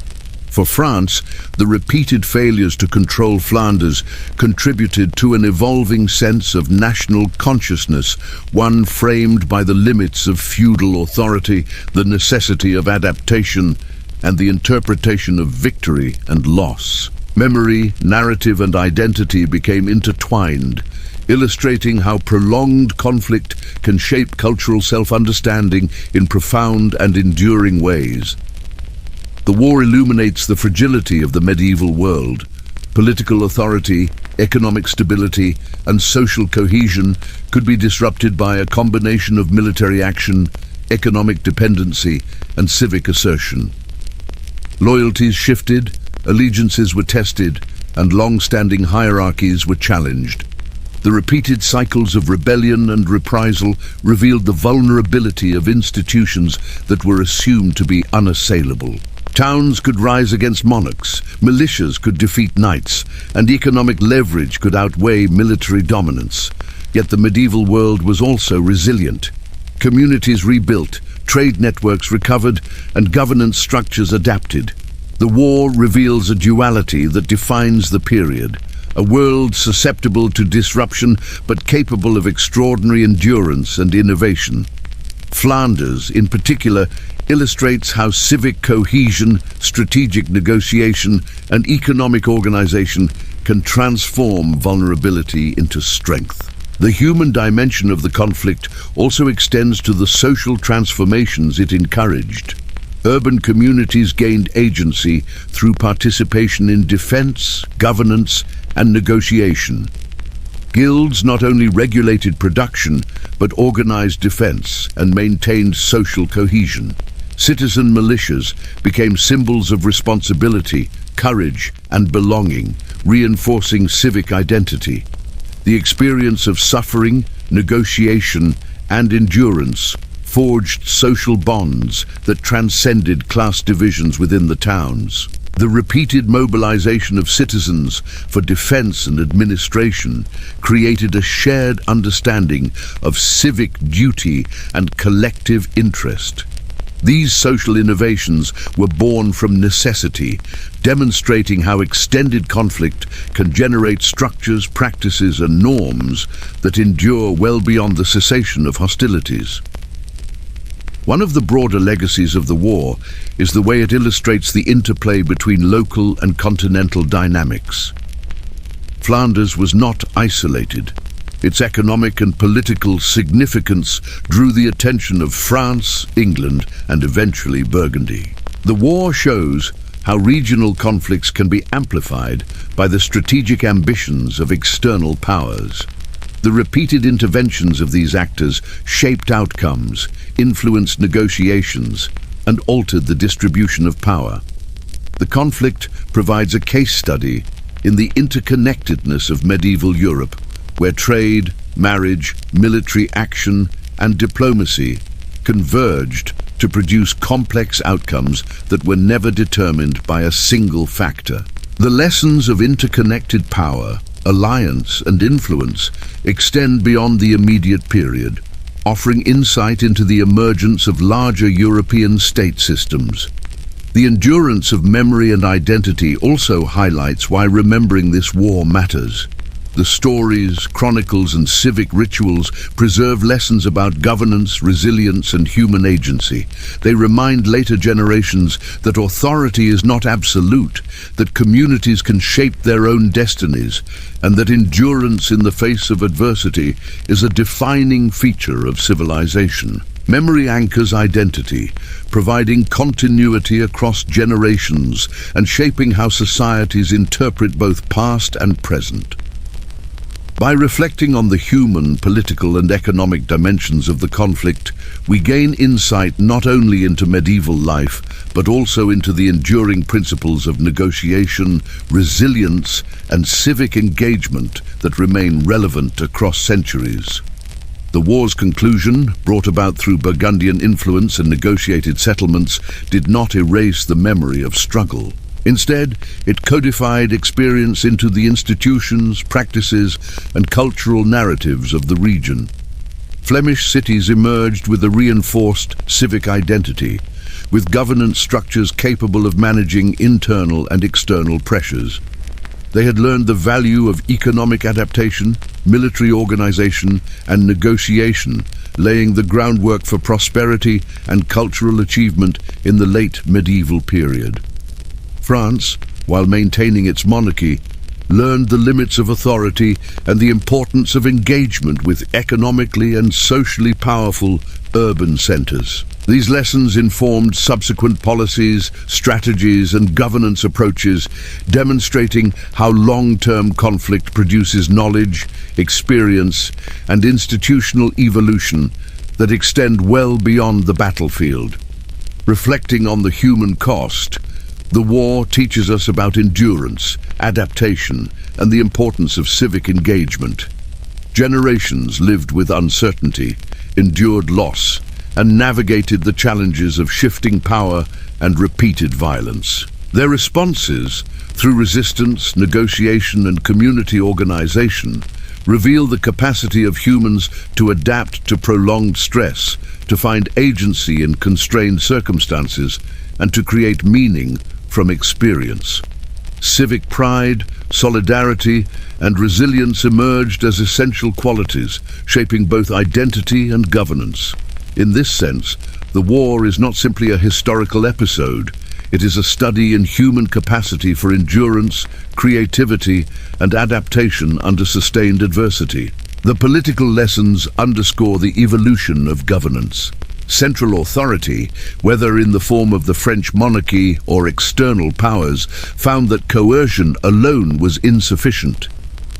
For France, the repeated failures to control Flanders contributed to an evolving sense of national consciousness, one framed by the limits of feudal authority, the necessity of adaptation, and the interpretation of victory and loss. Memory, narrative, and identity became intertwined, illustrating how prolonged conflict can shape cultural self-understanding in profound and enduring ways. The war illuminates the fragility of the medieval world. Political authority, economic stability, and social cohesion could be disrupted by a combination of military action, economic dependency, and civic assertion. Loyalties shifted, allegiances were tested, and long-standing hierarchies were challenged. The repeated cycles of rebellion and reprisal revealed the vulnerability of institutions that were assumed to be unassailable. Towns could rise against monarchs, militias could defeat knights, and economic leverage could outweigh military dominance. Yet the medieval world was also resilient. Communities rebuilt, trade networks recovered, and governance structures adapted. The war reveals a duality that defines the period. A world susceptible to disruption, but capable of extraordinary endurance and innovation. Flanders, in particular, illustrates how civic cohesion, strategic negotiation, and economic organization can transform vulnerability into strength. The human dimension of the conflict also extends to the social transformations it encouraged. Urban communities gained agency through participation in defense, governance, and negotiation. Guilds not only regulated production, but organized defense and maintained social cohesion. Citizen militias became symbols of responsibility, courage, and belonging, reinforcing civic identity. The experience of suffering, negotiation, and endurance forged social bonds that transcended class divisions within the towns. The repeated mobilization of citizens for defense and administration created a shared understanding of civic duty and collective interest. These social innovations were born from necessity, demonstrating how extended conflict can generate structures, practices, and norms that endure well beyond the cessation of hostilities. One of the broader legacies of the war is the way it illustrates the interplay between local and continental dynamics. Flanders was not isolated. Its economic and political significance drew the attention of France, England, and eventually Burgundy. The war shows how regional conflicts can be amplified by the strategic ambitions of external powers. The repeated interventions of these actors shaped outcomes, influenced negotiations, and altered the distribution of power. The conflict provides a case study in the interconnectedness of medieval Europe, where trade, marriage, military action, and diplomacy converged to produce complex outcomes that were never determined by a single factor. The lessons of interconnected power, alliance, and influence extend beyond the immediate period, offering insight into the emergence of larger European state systems. The endurance of memory and identity also highlights why remembering this war matters. The stories, chronicles, and civic rituals preserve lessons about governance, resilience, and human agency. They remind later generations that authority is not absolute, that communities can shape their own destinies, and that endurance in the face of adversity is a defining feature of civilization. Memory anchors identity, providing continuity across generations and shaping how societies interpret both past and present. By reflecting on the human, political, and economic dimensions of the conflict, we gain insight not only into medieval life, but also into the enduring principles of negotiation, resilience, and civic engagement that remain relevant across centuries. The war's conclusion, brought about through Burgundian influence and negotiated settlements, did not erase the memory of struggle. Instead, it codified experience into the institutions, practices, and cultural narratives of the region. Flemish cities emerged with a reinforced civic identity, with governance structures capable of managing internal and external pressures. They had learned the value of economic adaptation, military organization, and negotiation, laying the groundwork for prosperity and cultural achievement in the late medieval period. France, while maintaining its monarchy, learned the limits of authority and the importance of engagement with economically and socially powerful urban centers. These lessons informed subsequent policies, strategies, and governance approaches, demonstrating how long-term conflict produces knowledge, experience, and institutional evolution that extend well beyond the battlefield. Reflecting on the human cost, the war teaches us about endurance, adaptation, and the importance of civic engagement. Generations lived with uncertainty, endured loss, and navigated the challenges of shifting power and repeated violence. Their responses, through resistance, negotiation, and community organization, reveal the capacity of humans to adapt to prolonged stress, to find agency in constrained circumstances, and to create meaning from experience. Civic pride, solidarity, and resilience emerged as essential qualities, shaping both identity and governance. In this sense, the war is not simply a historical episode. It is a study in human capacity for endurance, creativity, and adaptation under sustained adversity. The political lessons underscore the evolution of governance. Central authority, whether in the form of the French monarchy or external powers, found that coercion alone was insufficient.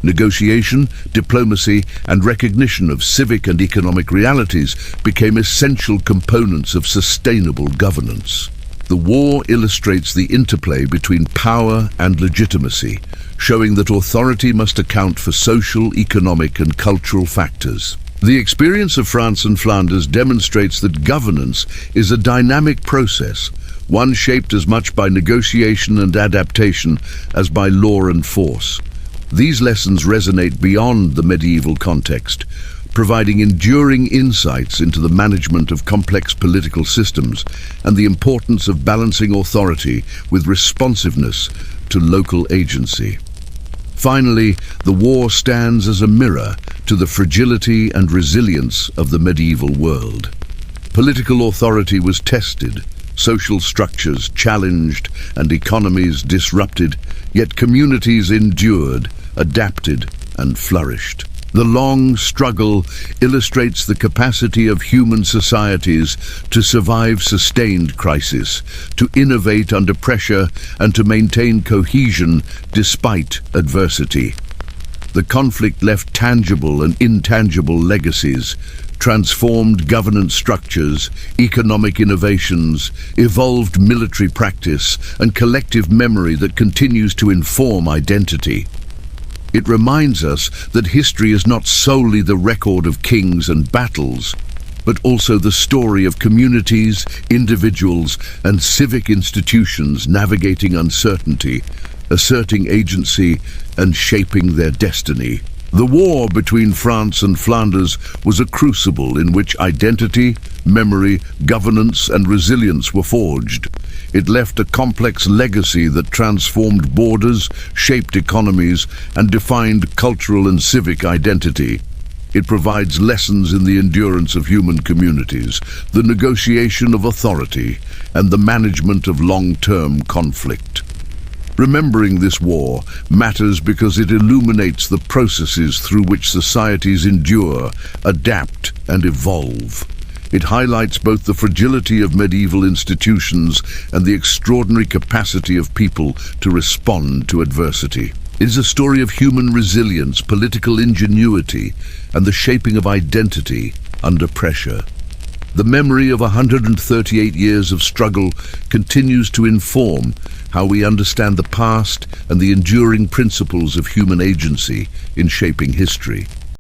Negotiation, diplomacy, and recognition of civic and economic realities became essential components of sustainable governance. The war illustrates the interplay between power and legitimacy, showing that authority must account for social, economic, and cultural factors. The experience of France and Flanders demonstrates that governance is a dynamic process, one shaped as much by negotiation and adaptation as by law and force. These lessons resonate beyond the medieval context, providing enduring insights into the management of complex political systems and the importance of balancing authority with responsiveness to local agency. Finally, the war stands as a mirror to the fragility and resilience of the medieval world. Political authority was tested, social structures challenged, and economies disrupted, yet communities endured, adapted, and flourished. The long struggle illustrates the capacity of human societies to survive sustained crisis, to innovate under pressure, and to maintain cohesion despite adversity. The conflict left tangible and intangible legacies, transformed governance structures, economic innovations, evolved military practice, and collective memory that continues to inform identity. It reminds us that history is not solely the record of kings and battles, but also the story of communities, individuals, and civic institutions navigating uncertainty, asserting agency, and shaping their destiny. The war between France and Flanders was a crucible in which identity, memory, governance, and resilience were forged. It left a complex legacy that transformed borders, shaped economies, and defined cultural and civic identity. It provides lessons in the endurance of human communities, the negotiation of authority, and the management of long-term conflict. Remembering this war matters because it illuminates the processes through which societies endure, adapt, and evolve. It highlights both the fragility of medieval institutions and the extraordinary capacity of people to respond to adversity. It is a story of human resilience, political ingenuity, and the shaping of identity under pressure. The memory of 138 years of struggle continues to inform how we understand the past and the enduring principles of human agency in shaping history.